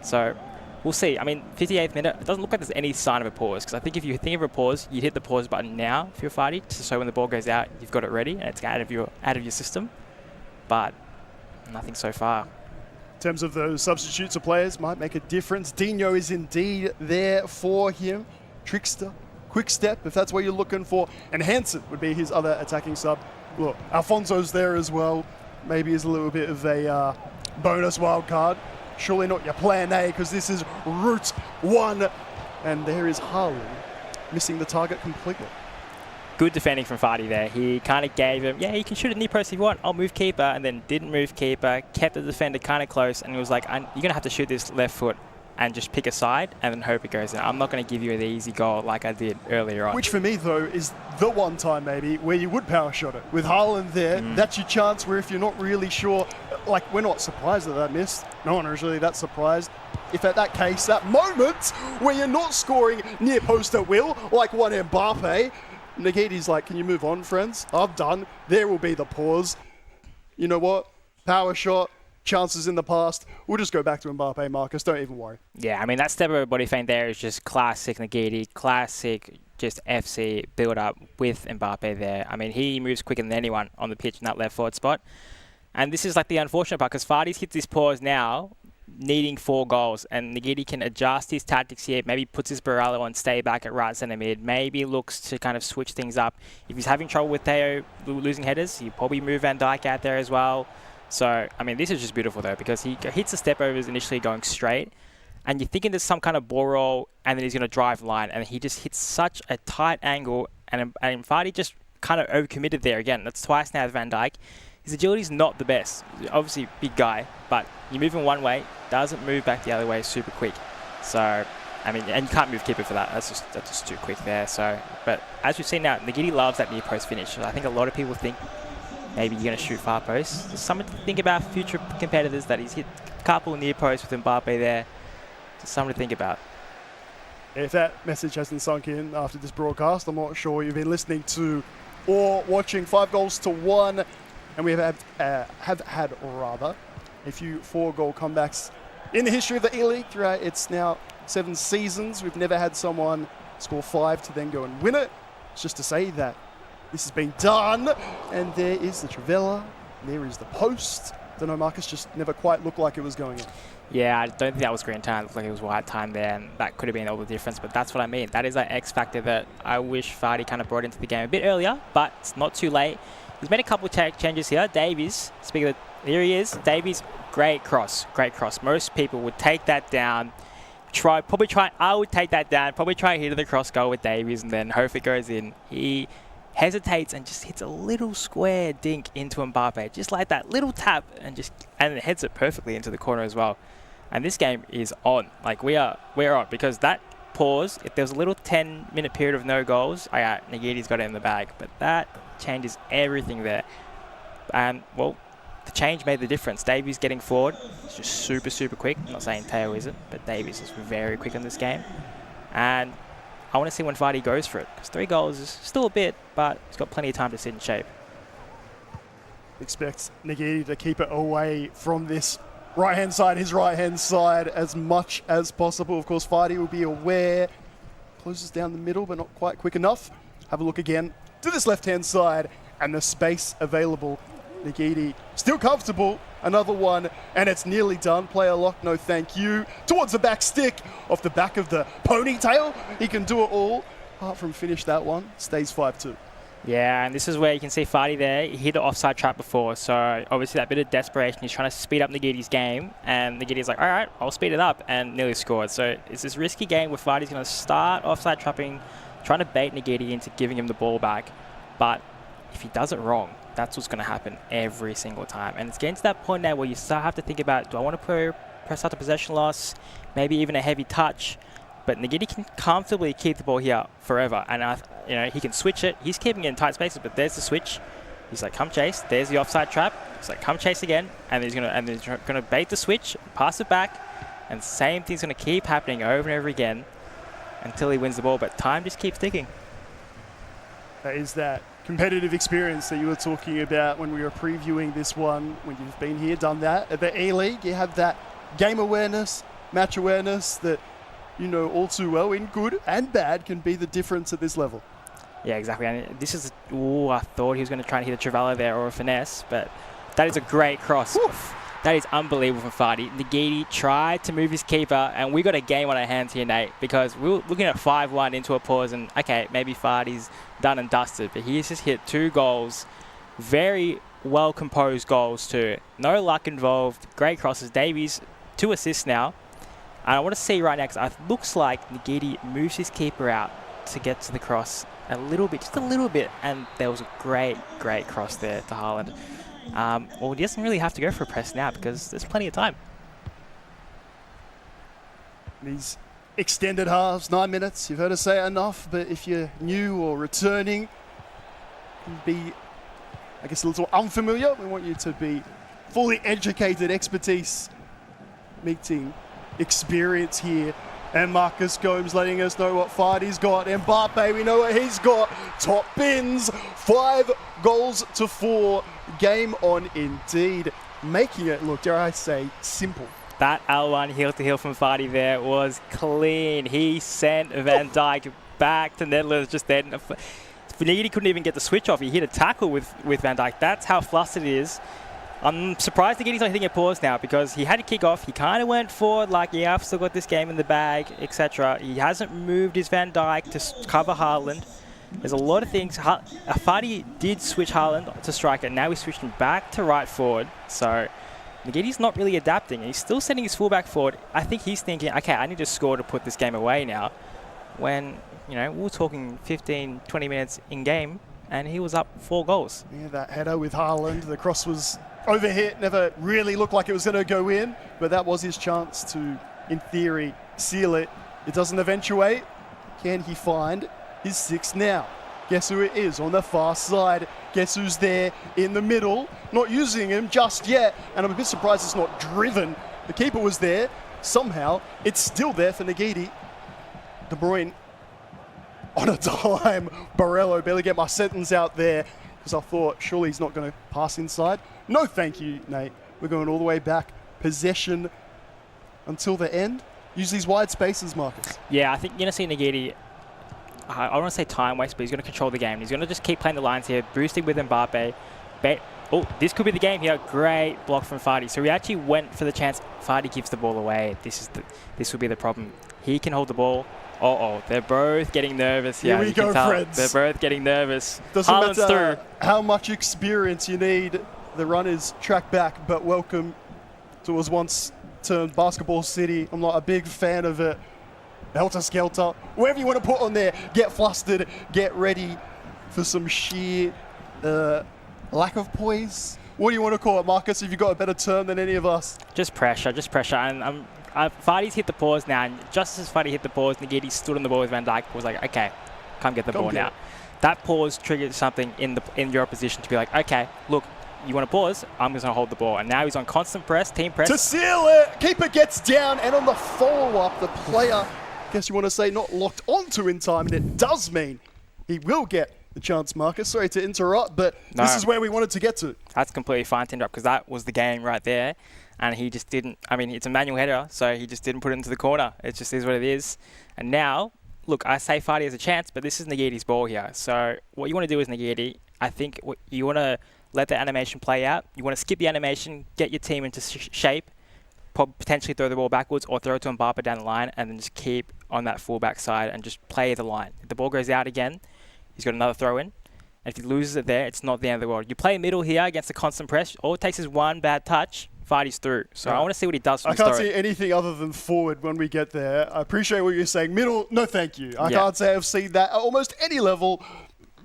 so we'll see. I mean, 58th minute, it doesn't look like there's any sign of a pause, because I think if you think of a pause, you'd hit the pause button now if you're Vardy, so when the ball goes out, you've got it ready and it's out of your system. But nothing so far. In terms of those substitutes of players, might make a difference. Dino is indeed there for him. Trickster, Quick Step, if that's what you're looking for. And Hansen would be his other attacking sub. Look, Alfonso's there as well. Maybe is a little bit of a bonus wild card. Surely not your plan A, because this is Route 1. And there is Harlan missing the target completely. Good defending from Fardy there. He kind of gave him, yeah, you can shoot a near post if you want. I'll move keeper, and then didn't move keeper. Kept the defender kind of close, and he was like, you're going to have to shoot this left foot and just pick a side and then hope it goes in. I'm not going to give you an easy goal like I did earlier on. Which for me, though, is the one time maybe where you would power shot it. With Harlan there, that's your chance where if you're not really sure, like, we're not surprised that that missed. No one is really that surprised. If at that case, that moment where you're not scoring near post at will, like one Mbappe, Nagiti's like, can you move on, friends? I'm done. There will be the pause. You know what? Power shot, chances in the past. We'll just go back to Mbappe, Marcus. Don't even worry. Yeah, I mean, that step over body feint there is just classic Nugy, classic just FC build-up with Mbappe there. I mean, he moves quicker than anyone on the pitch in that left forward spot. And this is like the unfortunate part, because Fardy's hits this pause now, needing 4 goals, and Nugy can adjust his tactics here, maybe puts his Barallo on stay back at right centre mid, maybe looks to kind of switch things up. If he's having trouble with Theo losing headers, he'll probably move Van Dijk out there as well. So, I mean, this is just beautiful though, because he hits the step overs initially going straight, and you're thinking there's some kind of ball roll, and then he's going to drive line, and he just hits such a tight angle, and Fardy just kind of overcommitted there again. That's twice now with Van Dijk. His agility's not the best. Obviously, big guy, but you move him one way, doesn't move back the other way super quick. So, I mean, and you can't move keeper for that. That's just too quick there. So, but as we've seen now, Nugy loves that near post finish. So I think a lot of people think maybe you're going to shoot far post. Just something to think about for future competitors, that he's hit a couple near posts with Mbappe there. Just something to think about. If that message hasn't sunk in after this broadcast, I'm not sure you've been listening to or watching. 5-1, and we have had a few 4-goal comebacks in the history of the E-League throughout its now 7 seasons. We've never had someone score 5 to then go and win it. It's just to say that this has been done. And there is the Trivella. There is the post. Don't know, Marcus, just never quite looked like it was going in. Yeah, I don't think that was green time. It looked like it was white time there, and that could have been all the difference. But that's what I mean. That is that X factor that I wish Fardy kind of brought into the game a bit earlier, but it's not too late. He's made a couple of changes here. Davies, speaking of, here he is. Davies, great cross. Most people would take that down. I would take that down. Probably try and hit the cross goal with Davies, and then hope it goes in. He hesitates and just hits a little square dink into Mbappe, just like that little tap, and it heads it perfectly into the corner as well. And this game is on. Like, we're on, because that pause, if there was a little 10-minute period of no goals, Nagiti's got it in the bag, but that changes everything there. And, well, the change made the difference. Davies getting forward, it's just super, super quick. I'm not saying Teo isn't, but Davies is very quick in this game. And I want to see when Vardy goes for it, because 3 goals is still a bit, but he's got plenty of time to sit in shape. Expect Nugy to keep it away from this right-hand side, his right-hand side, as much as possible. Of course, Vardy will be aware. Closes down the middle, but not quite quick enough. Have a look again to this left-hand side, and the space available. Nugy still comfortable. Another one, and it's nearly done. Player lock, no thank you. Towards the back stick, off the back of the ponytail. He can do it all. Apart from finish that one, stays 5-2. Yeah, and this is where you can see Fardy there. He hit the offside trap before, so obviously that bit of desperation. He's trying to speed up Nagiti's game, and Nagiti's like, all right, I'll speed it up, and nearly scored. So it's this risky game where Fardy's going to start offside trapping, trying to bait Nagiti into giving him the ball back. But if he does it wrong, that's what's going to happen every single time. And it's getting to that point now where you start have to think about, do I want to press out the possession loss, maybe even a heavy touch? But Nagiti can comfortably keep the ball here forever, and he can switch it. He's keeping it in tight spaces, but there's the switch. He's like, come chase. There's the offside trap. He's like, come chase again, and he's gonna bait the switch, pass it back, and same thing's gonna keep happening over and over again until he wins the ball. But time just keeps ticking. That is that competitive experience that you were talking about when we were previewing this one. When you've been here, done that at the E-League, you have that game awareness, match awareness that you know all too well, in good and bad, can be the difference at this level. Yeah, exactly. And this is, I thought he was going to try and hit a Trevally there or a finesse, but that is a great cross. Oof. That is unbelievable from Fardy. Nagiti tried to move his keeper, and we got a game on our hands here, Nate, because we were looking at 5-1 into a pause, and okay, maybe Fardy's done and dusted, but he's just hit 2 goals, very well-composed goals too. No luck involved, great crosses. Davies, 2 assists now. And I want to see right now, because it looks like Nagiti moves his keeper out to get to the cross a little bit, just a little bit, and there was a great cross there to Haaland. Well, he doesn't really have to go for a press now because there's plenty of time. These extended halves, 9 minutes, you've heard us say it enough, but if you're new or returning, be, I guess, a little unfamiliar, we want you to be fully educated, expertise, meeting experience here. And Marcus Gomes letting us know what Fardy's got. Mbappe, we know what he's got. Top bins, 5 goals to 4. Game on indeed. Making it look, dare I say, simple. That L1 heel-to-heel from Fardy there was clean. He sent Van Dijk back to Netherlands just then. Nagiti couldn't even get the switch off. He hit a tackle with Van Dijk. That's how flustered it is. I'm surprised Nagiti's not hitting a pause now because he had to kick off. He kind of went forward like, yeah, I've still got this game in the bag, etc. He hasn't moved his Van Dijk to cover Haaland. There's a lot of things. Fardy did switch Haaland to striker. Now he's switched him back to right forward. So Nagiti's not really adapting. He's still sending his fullback forward. I think he's thinking, okay, I need to score to put this game away now. When, we were talking 15, 20 minutes in game, and he was up 4 goals. Yeah, that header with Haaland. The cross was overhit, never really looked like it was going to go in, but that was his chance to, in theory, seal it. It doesn't eventuate. Can he find his 6th now? Guess who it is on the far side? Guess who's there in the middle? Not using him just yet, and I'm a bit surprised it's not driven. The keeper was there. Somehow, it's still there for Nagiti. De Bruyne on a dime. Barello, barely get my sentence out there, because I thought surely he's not going to pass inside. No thank you, Nate. We're going all the way back. Possession until the end. Use these wide spaces, Marcus. Yeah, I think you're going to see Nagiti, I don't want to say time waste, but he's going to control the game. He's going to just keep playing the lines here, boosting with Mbappe. Oh, this could be the game here. Great block from Fardy. So he actually went for the chance. Fardy gives the ball away. This will be the problem. He can hold the ball. They're both getting nervous here. Here we go, friends. They're both getting nervous. Doesn't Haaland's matter through. how much experience you need. The run is track back, but welcome to what was once termed Basketball City. I'm not a big fan of it. Helter Skelter. Whatever you want to put on there. Get flustered. Get ready for some sheer lack of poise. What do you want to call it, Marcus, if you've got a better term than any of us? Just pressure. And Fardy's hit the pause now, and just as Fardy hit the pause, Nagiti stood on the ball with Van Dijk, was like, okay, come get the ball now. That pause triggered something in your opposition to be like, okay, look, you want to pause? I'm just going to hold the ball. And now he's on constant press, team press. To seal it! Keeper gets down, and on the follow-up, the player, guess you want to say, not locked onto in time, and it does mean he will get the chance, Marcus. Sorry to interrupt, but this is where we wanted to get to. That's completely fine to interrupt, because that was the game right there. And he just didn't, it's a manual header, so he just didn't put it into the corner. It just is what it is. And now, look, I say Fardy has a chance, but this is Nagiti's ball here. So what you want to do is Nagiti, I think you want to let the animation play out. You want to skip the animation, get your team into shape, potentially throw the ball backwards or throw it to Mbappe down the line, and then just keep on that fullback side and just play the line. If the ball goes out again, he's got another throw in. And if he loses it there, it's not the end of the world. You play middle here against a constant press. All it takes is one bad touch. Vardy's through. So I want to see what he does from I can't see anything other than forward when we get there. I appreciate what you're saying. Middle, no thank you. I can't say I've seen that at almost any level.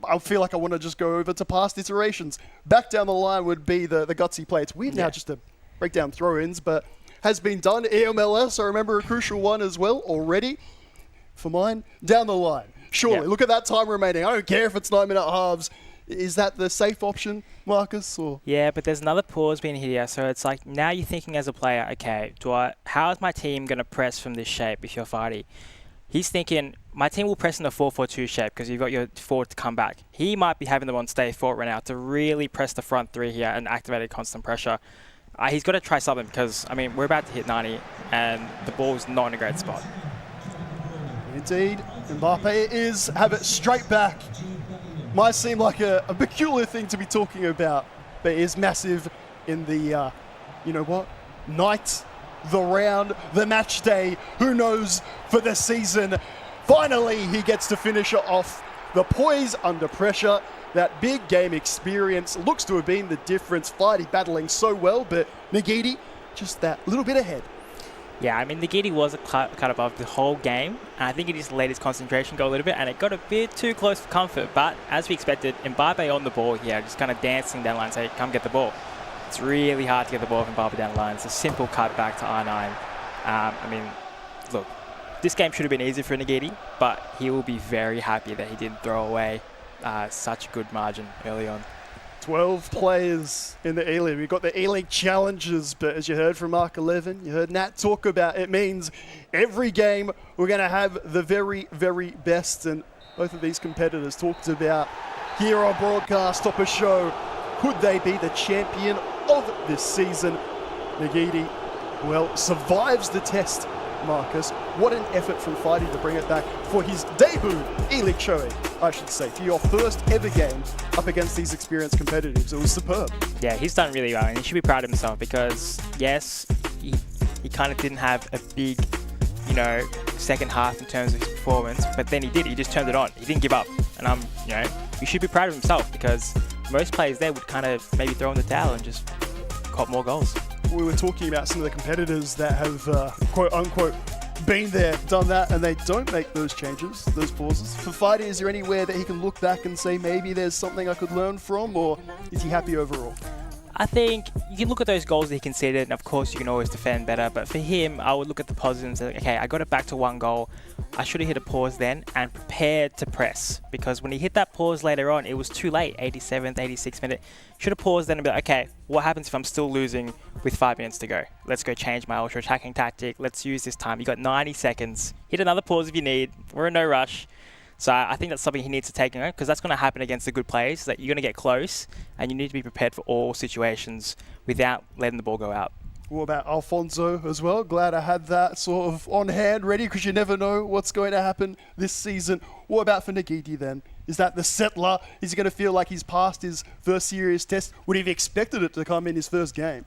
I feel like I want to just go over to past iterations. Back down the line would be the gutsy play. It's weird now just to break down throw-ins, but has been done. EMLS, I remember a crucial one as well already for mine. Down the line. Surely, look at that time remaining. I don't care if it's 9-minute halves. Is that the safe option, Marcus? Or? Yeah, but there's another pause being here. So it's like now you're thinking as a player, okay, how is my team going to press from this shape if you're Vardy? He's thinking, my team will press in the 4-4-2 shape because you've got your forward to come back. He might be having them on stay forward right now to really press the front three here and activate constant pressure. He's got to try something because, I mean, we're about to hit 90 and the ball's not in a great spot. Indeed, Mbappe have it straight back. Might seem like a peculiar thing to be talking about, but it is massive in the, you know what, night, the round, the match day, who knows, for the season. Finally, he gets to finish it off. The poise under pressure, that big game experience looks to have been the difference. Vardy battling so well, but Nugy just that little bit ahead. Yeah, I mean, Nugy was a cut above the whole game, and I think he just let his concentration go a little bit, and it got a bit too close for comfort. But as we expected, Mbappe on the ball here, just kind of dancing down the line, say, come get the ball. It's really hard to get the ball from Mbappe down the line. It's a simple cut back to R9. I mean, look, this game should have been easy for Nugy, but he will be very happy that he didn't throw away such a good margin early on. 12 players in the E-League. We've got the E-League challenges, but as you heard from Mark 11, you heard Nat talk about, it means every game we're going to have the very, very best. And both of these competitors talked about here on broadcast, top of show, could they be the champion of this season? Nugy, well, survives the test, Marcus. What an effort from Vardy to bring it back for his debut E-League showing, I should say, for your first ever game up against these experienced competitors. It was superb. Yeah, he's done really well, and he should be proud of himself because, yes, he kind of didn't have a big, you know, second half in terms of his performance, but then he did. He just turned it on. He didn't give up, and you know, he should be proud of himself because most players there would kind of maybe throw in the towel and just cop more goals. We were talking about some of the competitors that have, quote unquote, been there, done that, and they don't make those changes, those pauses. For Vardy, is there anywhere that he can look back and say maybe there's something I could learn from, or is he happy overall? I think you can look at those goals that he conceded, and of course you can always defend better, but for him, I would look at the positives and say, okay, I got it back to one goal. I should have hit a pause then and prepared to press, because when he hit that pause later on, it was too late, 87th, 86th minute. Should have paused then and be like, okay, what happens if I'm still losing with 5 minutes to go? Let's go change my ultra attacking tactic. Let's use this time. You got 90 seconds. Hit another pause if you need. We're in no rush. So I think that's something he needs to take, because that's going to happen against the good players, that you're going to get close and you need to be prepared for all situations without letting the ball go out. What about Alfonso as well? Glad I had that sort of on hand ready, because you never know what's going to happen this season. What about for Nugy then? Is that the settler? Is he going to feel like he's passed his first serious test? Would he have expected it to come in his first game?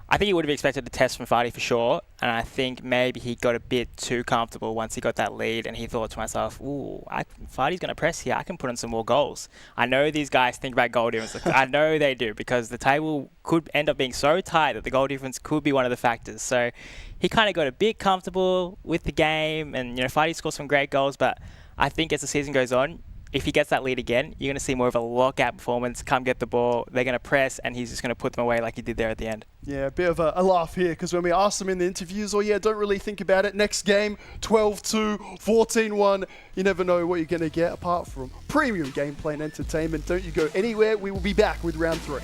I think he would have expected a test from Vardy for sure, and I think maybe he got a bit too comfortable once he got that lead, and he thought to himself, ooh, Vardy's going to press here, I can put in some more goals. I know these guys think about goal difference. I know they do, because the table could end up being so tight that the goal difference could be one of the factors. So he kind of got a bit comfortable with the game, and Vardy scored some great goals, but I think as the season goes on, if he gets that lead again, you're going to see more of a lockout performance, come get the ball, they're going to press, and he's just going to put them away like he did there at the end. Yeah, a bit of a laugh here, because when we asked him in the interviews, don't really think about it. Next game, 12-2, 14-1. You never know what you're going to get apart from premium gameplay and entertainment. Don't you go anywhere. We will be back with round 3.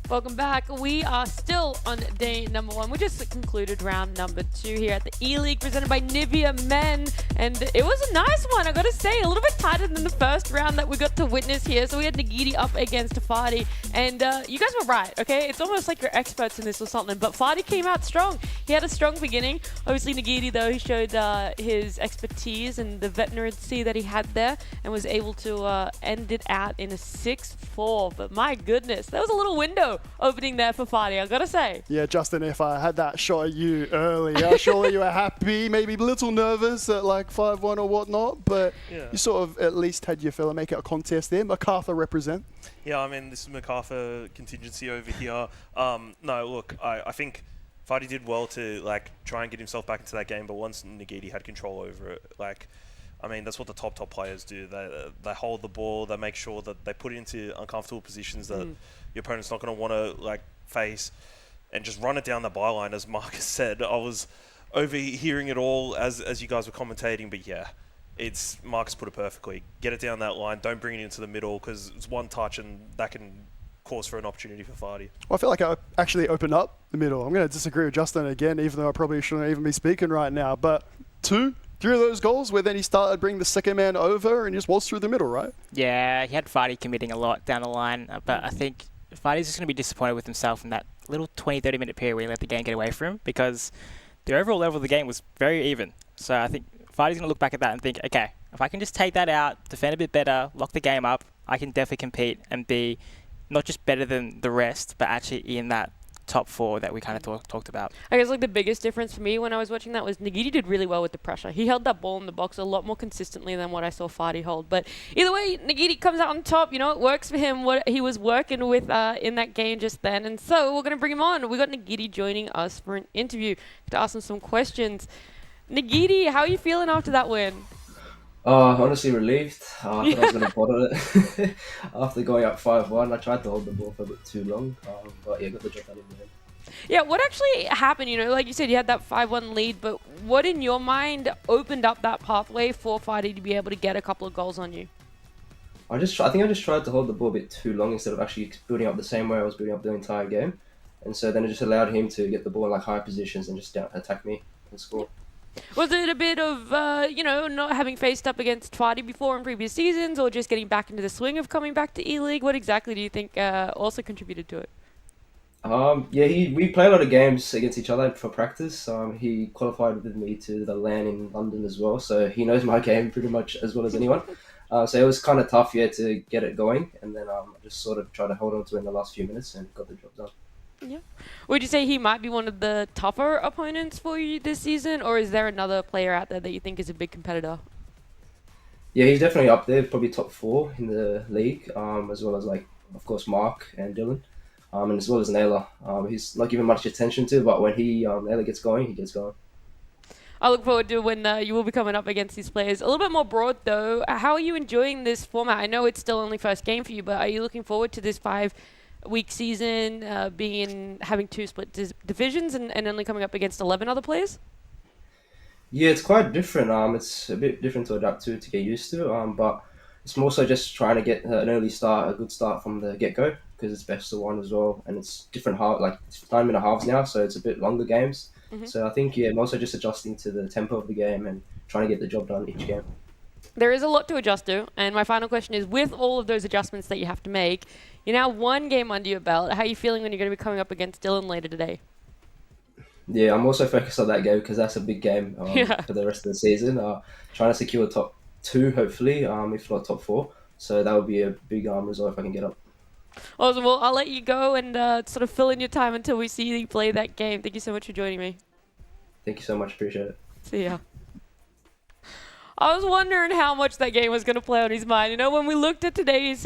Welcome back. We are still on day number 1. We just concluded round number 2 here at the E-League presented by Nivea Men. And it was a nice one, I gotta say. A little bit tighter than the first round that we got to witness here. So we had Nugy up against Fadi. And you guys were right, okay? It's almost like you're experts in this or something. But Fadi came out strong. He had a strong beginning. Obviously, Nugy, though, he showed his expertise and the veterancy that he had there and was able to end it out in a 6-4. But my goodness, there was a little window opening there for Fadi, I gotta say. Yeah, Justin, if I had that shot at you earlier, surely you were happy, maybe a little nervous at like 5-1 or whatnot, but you sort of at least had your fella make it a contest there. MacArthur represent. Yeah, I mean, this is MacArthur contingency over here. No, look, I think Fadi did well to like try and get himself back into that game, but once Nugy had control over it, like, I mean, that's what the top players do. They hold the ball, they make sure that they put it into uncomfortable positions that your opponent's not going to want to like face, and just run it down the byline. As Marcus said, I was overhearing it all as you guys were commentating, but yeah, it's Marcus put it perfectly. Get it down that line. Don't bring it into the middle because it's one touch and that can cause for an opportunity for Fadi. Well, I feel like I actually opened up the middle. I'm going to disagree with Justin again, even though I probably shouldn't even be speaking right now. But 3 of those goals where then he started bringing the second man over and just waltzed through the middle, right? Yeah, he had Fadi committing a lot down the line, but I think Fadi's just going to be disappointed with himself in that little 20-30 minute period where he let the game get away from him, because the overall level of the game was very even. So I think Fadi's going to look back at that and think, okay, if I can just take that out, defend a bit better, lock the game up, I can definitely compete and be not just better than the rest, but actually in that top 4 that we kind of talked about. I guess like the biggest difference for me when I was watching that was Nugy did really well with the pressure. He held that ball in the box a lot more consistently than what I saw Farty hold. But either way, Nugy comes out on top. You know, it works for him what he was working with in that game just then. And so we're going to bring him on. We got Nugy joining us for an interview to ask him some questions. Nugy, how are you feeling after that win? Honestly relieved. I thought I was going to bottle it. After going up 5-1, I tried to hold the ball for a bit too long. But yeah, got the job done in the end. Yeah, what actually happened? You know, like you said, you had that 5-1 lead, but what in your mind opened up that pathway for Farty to be able to get a couple of goals on you? I think I just tried to hold the ball a bit too long instead of actually building up the same way I was building up the entire game. And so then it just allowed him to get the ball in like high positions and just attack me and score. Was it a bit of, not having faced up against Farty before in previous seasons, or just getting back into the swing of coming back to E-League? What exactly do you think also contributed to it? We play a lot of games against each other for practice. He qualified with me to the LAN in London as well, so he knows my game pretty much as well as anyone. So it was kind of tough, to get it going, and then I just sort of tried to hold on to it in the last few minutes and got the job done. Yeah. Would you say he might be one of the tougher opponents for you this season, or is there another player out there that you think is a big competitor? Yeah, he's definitely up there, probably top 4 in the league, as well as of course, Mark and Dylan, and as well as Nyla. He's not given much attention to, but when Nyla gets going, he gets going. I look forward to when you will be coming up against these players. A little bit more broad, though. How are you enjoying this format? I know it's still only first game for you, but are you looking forward to this 5-week season, having 2 split divisions and only coming up against 11 other players? Yeah, it's quite different. It's a bit different to adapt to get used to. But it's more so just trying to get an early start, a good start from the get-go, because it's best of 1 as well, and it's different it's 9-minute halves now, so it's a bit longer games. Mm-hmm. So I think I'm also just adjusting to the tempo of the game and trying to get the job done each game. There is a lot to adjust to, and my final question is, with all of those adjustments that you have to make, you're now 1 game under your belt. How are you feeling when you're going to be coming up against Dylan later today? Yeah, I'm also focused on that game because that's a big game for the rest of the season. Trying to secure top 2, hopefully, if not top 4. So that would be a big result if I can get up. Awesome. Well, I'll let you go and sort of fill in your time until we see you play that game. Thank you so much for joining me. Thank you so much. Appreciate it. See ya. I was wondering how much that game was going to play on his mind. You know, when we looked at today's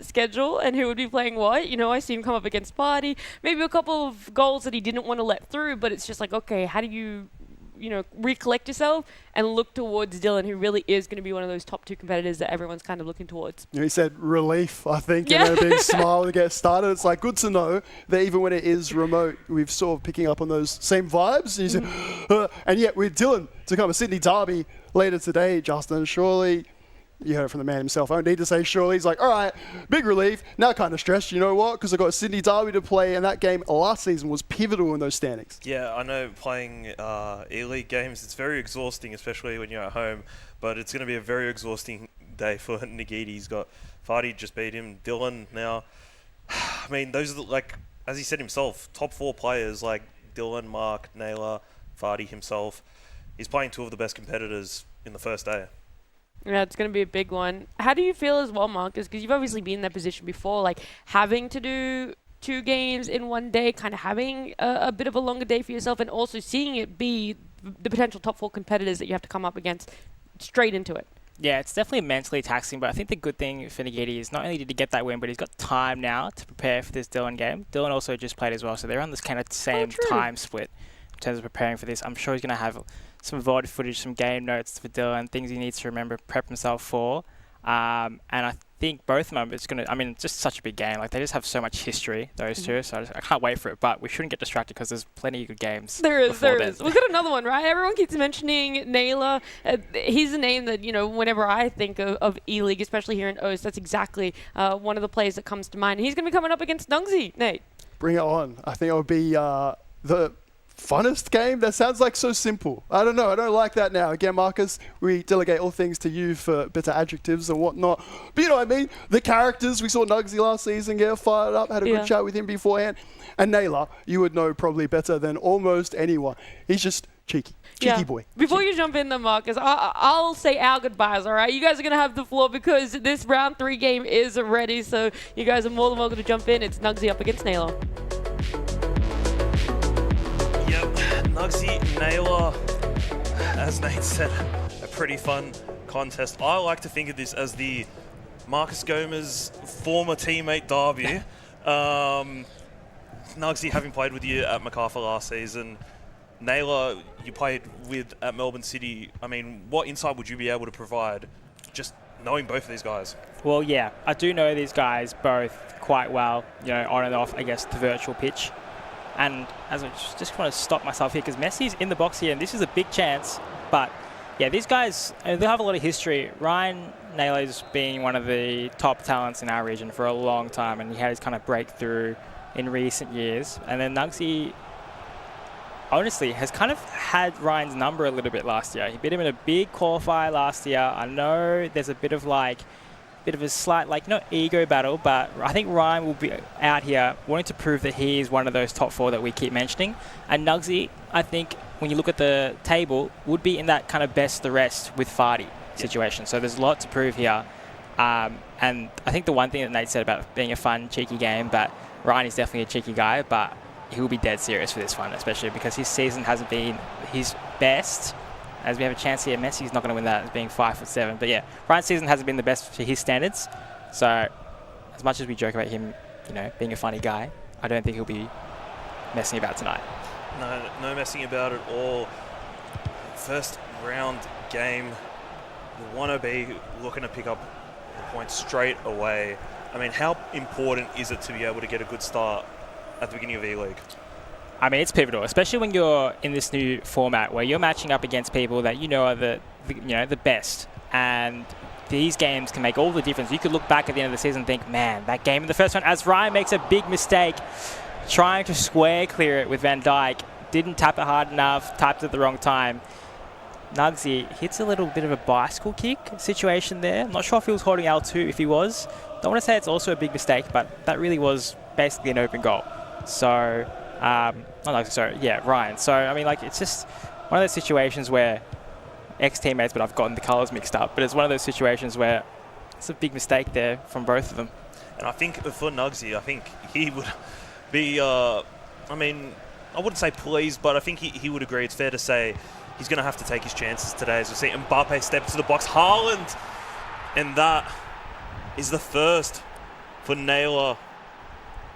schedule and who would be playing what, I see him come up against Farty. Maybe a couple of goals that he didn't want to let through, but it's just like, okay, how do you, recollect yourself and look towards Dylan, who really is going to be one of those top 2 competitors that everyone's kind of looking towards. He said relief, I think, and a big smile to get started. It's like good to know that even when it is remote, we've sort of picking up on those same vibes. And, and yet with Dylan to come a Sydney derby later today, Justin, surely, you heard it from the man himself. I don't need to say surely. He's like, all right, big relief. Now kind of stressed. You know what? Because I've got a Sydney derby to play, and that game last season was pivotal in those standings. Yeah, I know playing E-League games, it's very exhausting, especially when you're at home. But it's going to be a very exhausting day for Nugy. He's got Farty just beat him. Dylan now. I mean, those are as he said himself, top 4 players like Dylan, Mark, Nyla, Farty himself. He's playing 2 of the best competitors in the first day. Yeah, it's going to be a big one. How do you feel as well, Marcus? Because you've obviously been in that position before, like having to do 2 games in one day, kind of having a bit of a longer day for yourself, and also seeing it be the potential top 4 competitors that you have to come up against straight into it. Yeah, it's definitely mentally taxing, but I think the good thing for Nugy is not only did he get that win, but he's got time now to prepare for this Dylan game. Dylan also just played as well, so they're on this kind of same time split in terms of preparing for this. I'm sure he's going to have some VOD footage, some game notes for Dylan, things he needs to remember, prep himself for. And I think both of them, it's just such a big game. Like, they just have so much history, those 2, so I can't wait for it. But we shouldn't get distracted because there's plenty of good games. There is. We've got another one, right? Everyone keeps mentioning Nyla. He's a name that, whenever I think of E-League, especially here in OS, that's exactly one of the players that comes to mind. He's going to be coming up against Nugy, Nate. Bring it on. I think it would be the funnest game? That sounds like so simple. I don't know. I don't like that now. Again, Marcus, we delegate all things to you for better adjectives and whatnot. But you know what I mean? The characters, we saw Nugsy last season get fired up, had a good chat with him beforehand. And Nyla, you would know probably better than almost anyone. He's just cheeky boy. Before you jump in there, Marcus, I'll say our goodbyes, all right? You guys are going to have the floor because this round 3 game is ready. So you guys are more than welcome to jump in. It's Nugsy up against Nyla. Nugsy, Nyla, as Nate said, a pretty fun contest. I like to think of this as the Marcus Gomez former teammate derby. Nugsy, having played with you at MacArthur last season, Nyla, you played with at Melbourne City. I mean, what insight would you be able to provide just knowing both of these guys? Well, yeah, I do know these guys both quite well, on and off, I guess, the virtual pitch. And as I just want to stop myself here, because Messi's in the box here, and this is a big chance. But, yeah, these guys, they have a lot of history. Ryan Nyla's been one of the top talents in our region for a long time, and he had his kind of breakthrough in recent years. And then Nugsy, honestly, has kind of had Ryan's number a little bit last year. He beat him in a big qualifier last year. I know there's a bit of a slight, not ego battle, but I think Ryan will be out here wanting to prove that he is one of those top 4 that we keep mentioning. And Nugsy, I think, when you look at the table, would be in that kind of best the rest with Farty situation. So there's a lot to prove here. And I think the one thing that Nate said about being a fun, cheeky game, but Ryan is definitely a cheeky guy, but he will be dead serious for this one, especially because his season hasn't been his best. As we have a chance here, Messi's not going to win that as being 5'7". But yeah, Ryan's season hasn't been the best for his standards. So as much as we joke about him, being a funny guy, I don't think he'll be messing about tonight. No messing about at all. First round game, you want to be looking to pick up the points straight away. I mean, how important is it to be able to get a good start at the beginning of E-League? I mean, it's pivotal, especially when you're in this new format where you're matching up against people that are the best. And these games can make all the difference. You could look back at the end of the season and think, man, that game in the first one, as Ryan makes a big mistake trying to square clear it with Van Dyke, didn't tap it hard enough, tapped it at the wrong time. Nugsy hits a little bit of a bicycle kick situation there. I'm not sure if he was holding L2. If he was, don't want to say it's also a big mistake, but that really was basically an open goal. So, Ryan. So, I mean, it's just one of those situations where ex-teammates, but I've gotten the colours mixed up, but it's one of those situations where it's a big mistake there from both of them. And I think for Nugsy, I think he would be, I wouldn't say pleased, but I think he would agree. It's fair to say he's going to have to take his chances today. As we see Mbappe step to the box, Haaland, and that is the first for Nyla.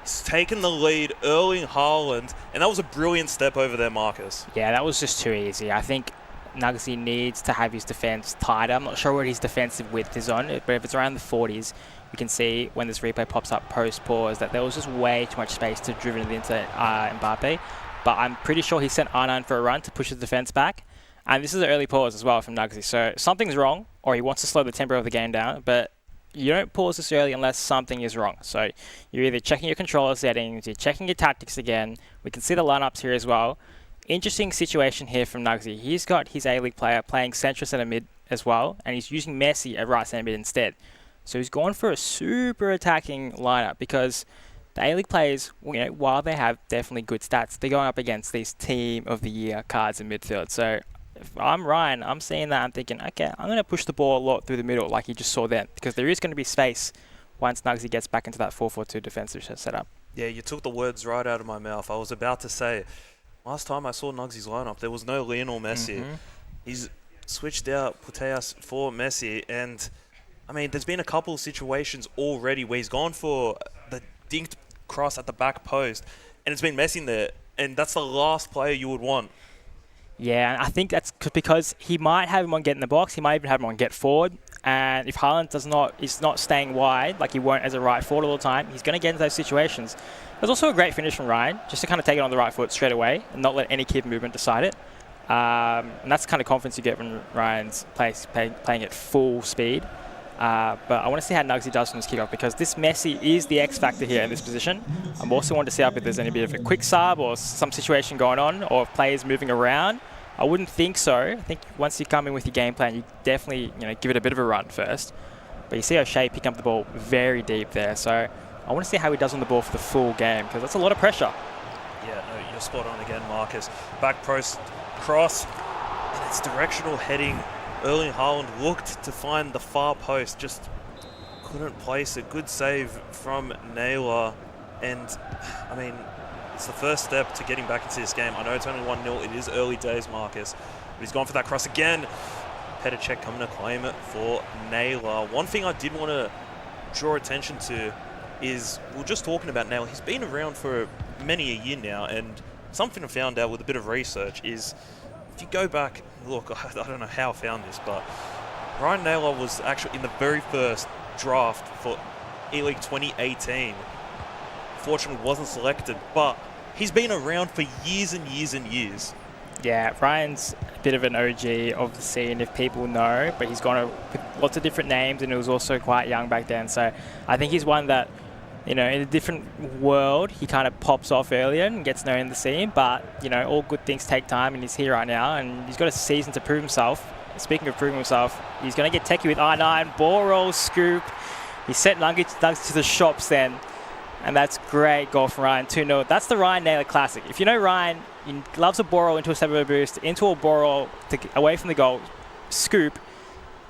He's taken the lead, Erling Haaland, and that was a brilliant step over there, Marcus. Yeah, that was just too easy. I think Nugsy needs to have his defence tighter. I'm not sure what his defensive width is on, but if it's around the 40s, we can see when this replay pops up post-pause that there was just way too much space to driven it into Mbappe. But I'm pretty sure he sent R9 for a run to push the defence back. And this is an early pause as well from Nugsy. So something's wrong, or he wants to slow the tempo of the game down, but you don't pause this early unless something is wrong. So you're either checking your controller settings, you're checking your tactics again. We can see the lineups here as well. Interesting situation here from Nugsy. He's got his A-League player playing central centre mid as well, and he's using Messi at right centre mid instead. So he's gone for a super attacking lineup because the A-League players, while they have definitely good stats, they're going up against these team of the year cards in midfield. So if I'm Ryan, I'm seeing that, I'm thinking, okay, I'm going to push the ball a lot through the middle like you just saw then, because there is going to be space once Nugsy gets back into that 4-4-2 defensive setup. Yeah, you took the words right out of my mouth. I was about to say, last time I saw Nugsy's lineup, there was no Lionel Messi. Mm-hmm. He's switched out Putellas for Messi, and I mean, there's been a couple of situations already where he's gone for the dinked cross at the back post, and it's been Messi in there, and that's the last player you would want. Yeah, and I think that's because he might have him on get in the box. He might even have him on get forward. And if Haaland is not staying wide, like he won't as a right forward all the time, he's going to get into those situations. There's also a great finish from Ryan, just to kind of take it on the right foot straight away and not let any keeper movement decide it. And that's the kind of confidence you get when Ryan's playing at full speed. But I want to see how Nugsy does from this kickoff, because this Messi is the X factor here in this position. I'm also wanting to see if there's any bit of a quick sub or some situation going on, or if players moving around. I wouldn't think so. I think once you come in with your game plan, you definitely give it a bit of a run first. But you see O'Shea picking up the ball very deep there. So I want to see how he does on the ball for the full game, because that's a lot of pressure. Yeah, no, you're spot on again, Marcus. Back post cross, and it's directional heading. Erling Haaland looked to find the far post, just couldn't place a good save from Nyla. And I mean, It's the first step to getting back into this game. I know it's only 1-0. It is early days, Marcus. But he's gone for that cross again. Petacek coming to claim it for Nyla. One thing I did want to draw attention to is, we were just talking about Nyla. He's been around for many a year now, and something I found out with a bit of research is, if you go back, look, I don't know how I found this, but Ryan Nyla was actually in the very first draft for E-League 2018. Fortunately wasn't selected, but he's been around for years and years and years. Yeah, Ryan's a bit of an OG of the scene, if people know, but he's gone with lots of different names, and he was also quite young back then. So I think he's one that, in a different world, he kind of pops off earlier and gets known in the scene. But, all good things take time, and he's here right now, and he's got a season to prove himself. Speaking of proving himself, he's going to get techie with R9, ball roll, scoop. He sent Nugy to the shops then. And that's great goal from Ryan, 2-0. That's the Ryan Nyla classic. If you know Ryan, he loves a ball roll into a 7-0 boost, into a ball roll away from the goal, scoop.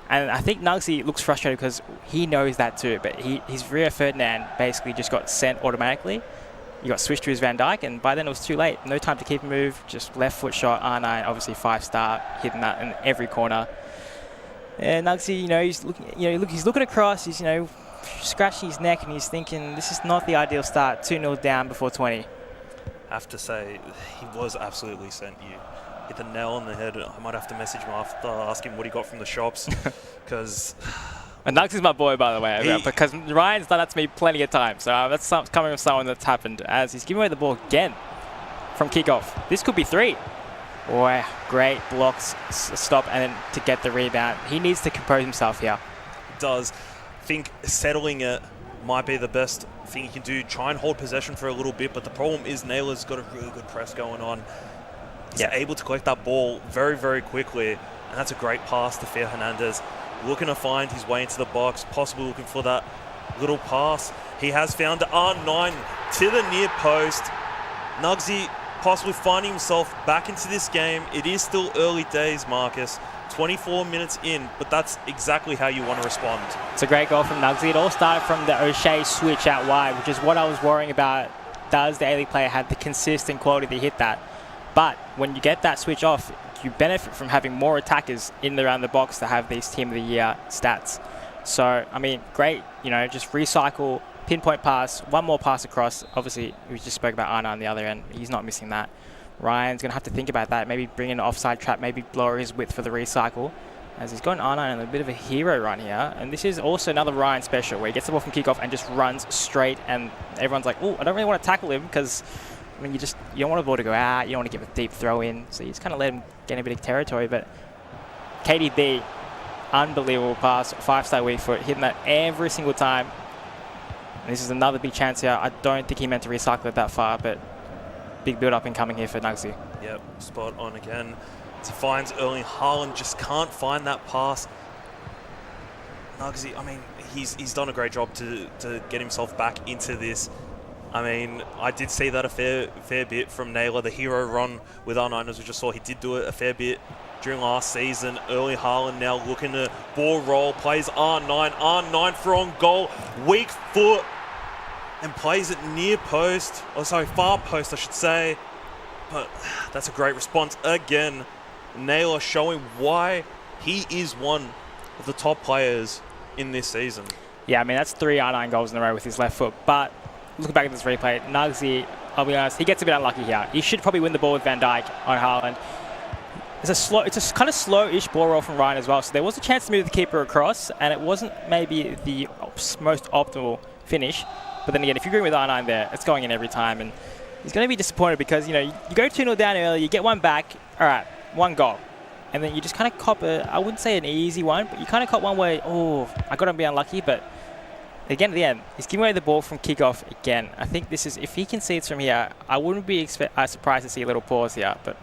And I think Nugy looks frustrated because he knows that too. But his Rio Ferdinand basically just got sent automatically. He got switched to his Van Dijk, and by then it was too late. No time to keep a move, just left foot shot, R9, obviously 5-star, hitting that in every corner. And Nugy, he's looking across, he's, scratching his neck, and he's thinking, this is not the ideal start. 2-0 down before 20. I have to say, he was absolutely sent. You hit the nail on the head. I might have to message him after, ask him what he got from the shops, because... And Nugy's my boy, by the way, because Ryan's done that to me plenty of times. So that's coming from someone that's happened, as he's giving away the ball again from kickoff. This could be 3. Wow, great blocks, stop, and then to get the rebound. He needs to compose himself here. Does. I think settling it might be the best thing you can do. Try and hold possession for a little bit, but the problem is Nyla's got a really good press going on. He's able to collect that ball very, very quickly, and that's a great pass to Fer Hernandez. Looking to find his way into the box, possibly looking for that little pass. He has found R9 to the near post. Nugy possibly finding himself back into this game. It is still early days, Marcus. 24 minutes in, but that's exactly how you want to respond. It's a great goal from Nugy. It all started from the O'Shea switch out wide, which is what I was worrying about. Does the A-League player have the consistent quality to hit that? But when you get that switch off, you benefit from having more attackers in and around the box to have these Team of the Year stats. So, I mean, great, just recycle, pinpoint pass, one more pass across. Obviously, we just spoke about Arna on the other end. He's not missing that. Ryan's going to have to think about that, maybe bring in an offside trap, maybe lower his width for the recycle, as he's got R9 on a bit of a hero run here. And this is also another Ryan special, where he gets the ball from kickoff and just runs straight, and everyone's like, oh, I don't really want to tackle him, because you don't want the ball to go out, you don't want to give a deep throw in, so you just kind of let him get a bit of territory. But KDB, unbelievable pass, 5-star weak foot, hitting that every single time. And this is another big chance here. I don't think he meant to recycle it that far, but big build-up incoming here for Nugy. Yep, spot on again. As he finds Erling Haaland, just can't find that pass. Nugy, I mean, he's done a great job to get himself back into this. I mean, I did see that a fair bit from Nyla, the hero run with R9, as we just saw. He did do it a fair bit during last season. Erling Haaland now looking to ball roll, plays R9 for on goal, weak foot, and plays it near post, far post I should say. But that's a great response again. Nyla showing why he is one of the top players in this season. Yeah, I mean, that's 3 R9 goals in a row with his left foot. But looking back at this replay, Nugy, I'll be honest, he gets a bit unlucky here. He should probably win the ball with Van Dijk on Haaland. It's a kind of slow-ish ball roll from Ryan as well. So there was a chance to move the keeper across, and it wasn't maybe the most optimal finish. But then again, if you agree with R9 there, it's going in every time. And he's going to be disappointed because, you go 2-0 down early, you get one back, all right, 1 goal. And then you just kind of cop I wouldn't say an easy one, but you kind of cop one where, I got to be unlucky. But again, at the end, he's giving away the ball from kickoff again. I think this is, if he concedes from here, I wouldn't be surprised to see a little pause here. But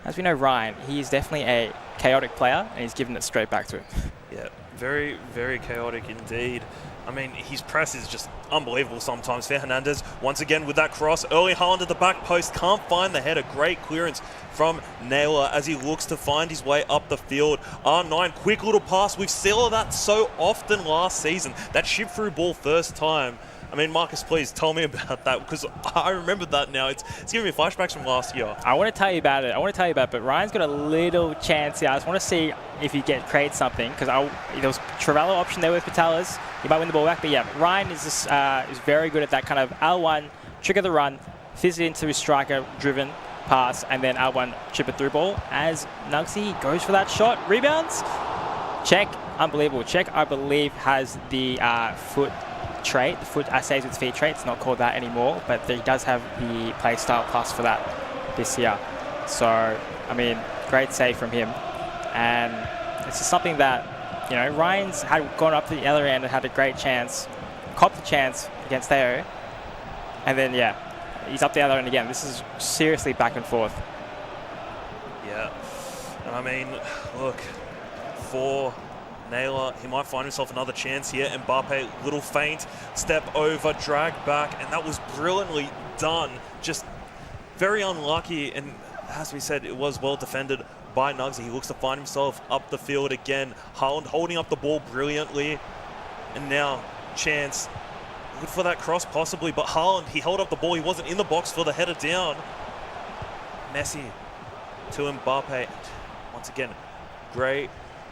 as we know, Ryan, he is definitely a chaotic player, and he's giving it straight back to him. Yeah, very, very chaotic indeed. I mean, his press is just unbelievable sometimes. Fer Hernandez, once again with that cross. Erling Haaland at the back post, can't find the header. Great clearance from Nyla as he looks to find his way up the field. R9, quick little pass. We've seen that so often last season. That chip through ball first time. I mean, Marcus, please tell me about that because I remember that now. It's giving me flashbacks from last year. I want to tell you about it. But Ryan's got a little chance here. I just want to see if he create something because there was Trevella option there with Patellas. He might win the ball back, but yeah, Ryan is very good at that kind of L1 trigger the run, fizz it into his striker-driven pass, and then L1 chip it through ball. As Nugy goes for that shot, rebounds. Check, unbelievable. Check, I believe, has the foot trait, the foot saves with feet trait. It's not called that anymore, but he does have the play style plus for that this year. So, I mean, great save from him. And it's just something that, you know, Ryan's had gone up to the other end and had a great chance, copped the chance against Theo, and then, yeah, he's up the other end again. This is seriously back and forth. Yeah. And I mean, look, for Nyla, he might find himself another chance here. Mbappe, little feint, step over, drag back, and that was brilliantly done. Just very unlucky, and as we said, it was well defended by Nugy. He looks to find himself up the field again. Haaland holding up the ball brilliantly, and now chance. Good for that cross possibly, but Haaland, he held up the ball. He wasn't in the box for the header down. Messi to Mbappe. Once again, great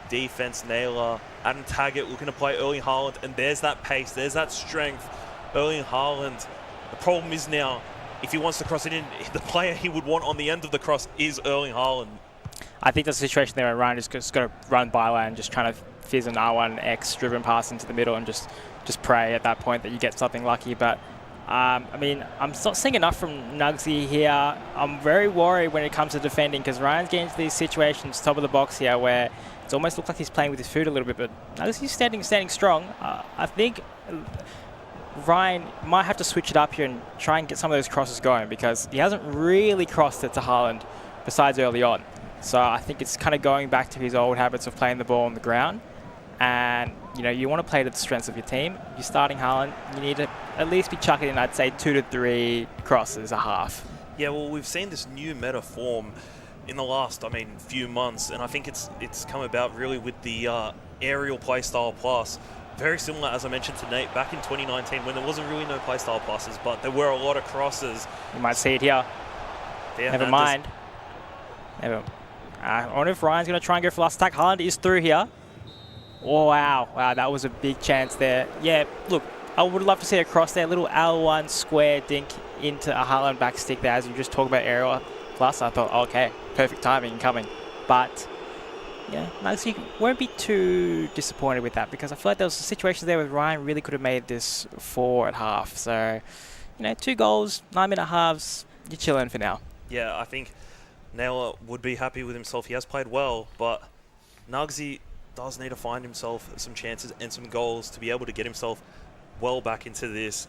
defense, Nyla. Adam Taggart looking to play Erling Haaland, and there's that pace, there's that strength. Erling Haaland. The problem is now, if he wants to cross it in, the player he would want on the end of the cross is Erling Haaland. I think there's a situation there where Ryan is just going to run byline and just trying to fizz an R1X driven pass into the middle and just pray at that point that you get something lucky. But I mean, I'm not seeing enough from Nugy here. I'm very worried when it comes to defending because Ryan's getting into these situations, top of the box here, where it almost looks like he's playing with his foot a little bit, but Nugy's standing strong. I think Ryan might have to switch it up here and try and get some of those crosses going because he hasn't really crossed it to Haaland besides early on. So I think it's kind of going back to his old habits of playing the ball on the ground. And, you know, you want to play to the strengths of your team. If you're starting Haaland, you need to at least be chucking in, I'd say, 2 to 3 crosses a half. Yeah, well, we've seen this new meta form in the last, few months, and I think it's come about really with the aerial playstyle plus. Very similar, as I mentioned to Nate, back in 2019 when there wasn't really no playstyle pluses, but there were a lot of crosses. You might see it here. Never mind. I wonder if Ryan's going to try and go for last attack. Haaland is through here. Oh, wow, that was a big chance there. Yeah, look, I would love to see a cross there, little L1 square dink into a Haaland back stick there as you just talk about aerial plus. I thought, okay, perfect timing coming. But, yeah, Nugy won't be too disappointed with that because I feel like there was situations there where Ryan really could have made this 4 at half. So, you know, 2 goals, 9-minute halves, you're chilling for now. Yeah, I think Nyla would be happy with himself. He has played well, but Nugy does need to find himself some chances and some goals to be able to get himself well back into this.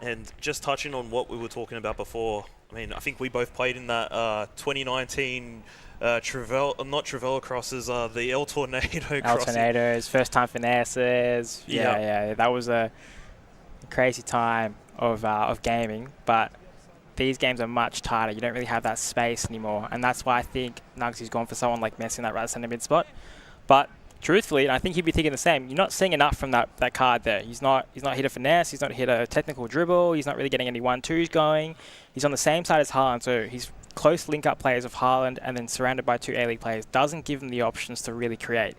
And just touching on what we were talking about before, I think we both played in that 2019 not Trevella crosses, the El Tornado crossing. El Tornadoes, first time finesses. Yeah, that was a crazy time of gaming, but these games are much tighter. You don't really have that space anymore, and that's why I think Nugy's gone for someone like Messi in that right centre mid spot. But truthfully, and I think he'd be thinking the same, you're not seeing enough from that card there. He's not hit a finesse, he's not hit a technical dribble, he's not really getting any 1-2s going. He's on the same side as Haaland, so he's close link-up players of Haaland and then surrounded by 2 A-League players. Doesn't give him the options to really create.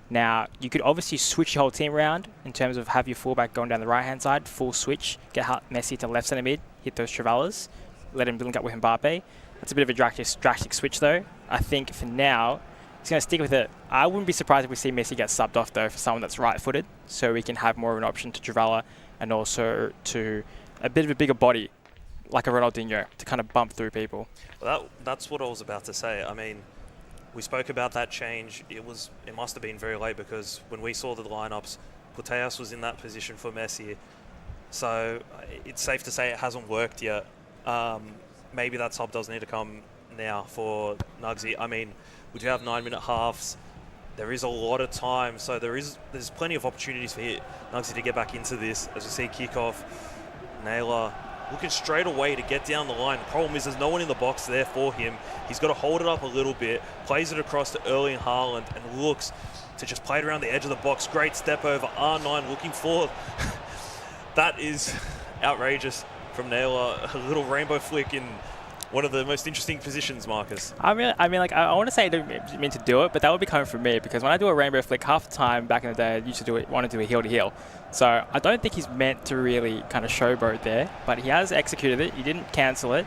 Now, you could obviously switch your whole team around in terms of have your fullback going down the right-hand side, full switch, get Messi to left centre mid, hit those Trevellas, let him link up with Mbappe. That's a bit of a drastic switch though. I think for now, he's going to stick with it. I wouldn't be surprised if we see Messi get subbed off though for someone that's right-footed, so we can have more of an option to Trevella and also to a bit of a bigger body, like a Ronaldinho, to kind of bump through people. Well, that's what I was about to say. We spoke about that change. It must have been very late because when we saw the lineups, Putellas was in that position for Messi. So it's safe to say it hasn't worked yet. Maybe that sub does need to come now for Nugy. We do have 9-minute halves. There is a lot of time, so there's plenty of opportunities for Nugy to get back into this. As we see kickoff, Nyla looking straight away to get down the line. The problem is there's no one in the box there for him. He's got to hold it up a little bit, plays it across to Erling Haaland, and looks to just play it around the edge of the box. Great step over, R9 looking for... That is outrageous from Nyla. A little rainbow flick in one of the most interesting positions, Marcus. I want to say I didn't mean to do it, but that would be coming from me because when I do a rainbow flick, half the time back in the day, I used to want to do a heel to heel. So I don't think he's meant to really kind of showboat there, but he has executed it. He didn't cancel it,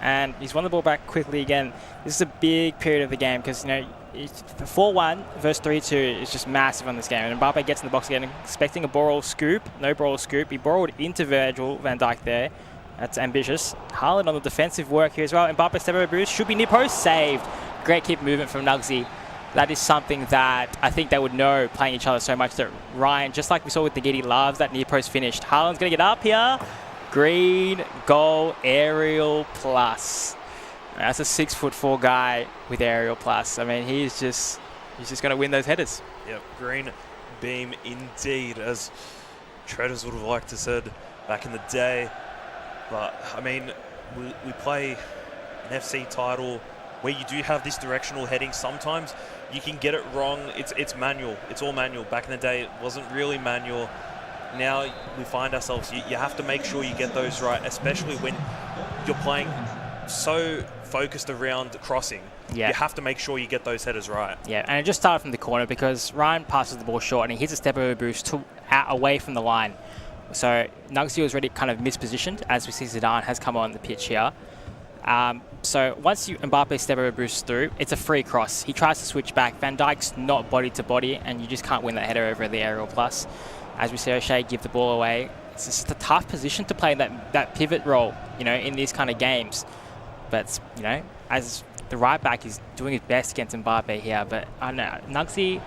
and he's won the ball back quickly again. This is a big period of the game because, you know, 4-1 versus 3-2 is just massive on this game. And Mbappe gets in the box again, expecting a Borrell scoop. No Borrell scoop. He borrowed into Virgil van Dijk there. That's ambitious. Haaland on the defensive work here as well. Mbappe step over boost. Should be near post. Saved. Great keep movement from Nugy. That is something that I think they would know playing each other so much that Ryan, just like we saw with Nygy, loves that near post finish. Haaland's going to get up here. Green goal aerial plus. That's a 6'4" guy with aerial plus. I mean, he's just going to win those headers. Yep, green beam indeed, as Treaders would have liked to said back in the day. But I mean, we play an FC title where you do have this directional heading. Sometimes you can get it wrong. It's manual. It's all manual. Back in the day, it wasn't really manual. Now we find ourselves, you have to make sure you get those right, especially when you're playing so focused around crossing. Yeah. You have to make sure you get those headers right. Yeah, and it just started from the corner because Ryan passes the ball short and he hits a step over boost away from the line. So Nugy was already kind of mispositioned, as we see Zidane has come on the pitch here. So once Mbappe step over boost through, it's a free cross. He tries to switch back. Van Dijk's not body to body, and you just can't win that header over the aerial plus. As we see O'Shea give the ball away, it's just a tough position to play that pivot role, you know, in these kind of games. But, you know, as the right back is doing his best against Mbappe here, but I don't know, Nugy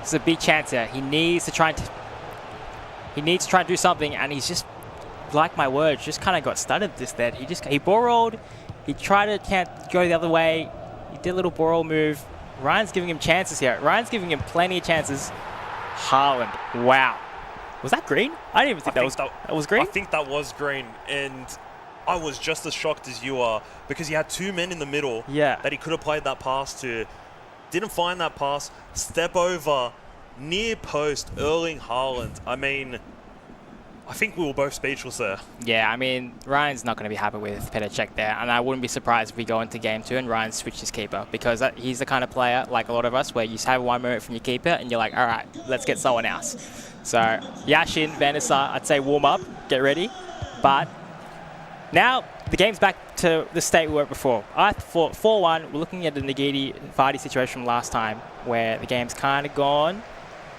is a big chance here. He needs to try and do something, and he's just, like my words, just kind of got stuttered just then. He borrowed, he tried to can't go the other way, he did a little borrow move. Ryan's giving him chances here. Ryan's giving him plenty of chances. Haaland, wow. Was that green? I didn't even think that was green. I think that was green, and I was just as shocked as you are because he had two men in the middle that he could have played that pass to. Didn't find that pass. Step over, near post, Erling Haaland. I mean, I think we were both speechless there. Yeah, I mean, Ryan's not going to be happy with Petr Cech there, and I wouldn't be surprised if we go into game 2 and Ryan switched his keeper because he's the kind of player, like a lot of us, where you have one moment from your keeper and you're like, all right, let's get someone else. So, Yashin, Vanessa, I'd say warm up, get ready. But now the game's back to the state we were before. I thought 4-1, we're looking at the Vardy situation from last time where the game's kind of gone.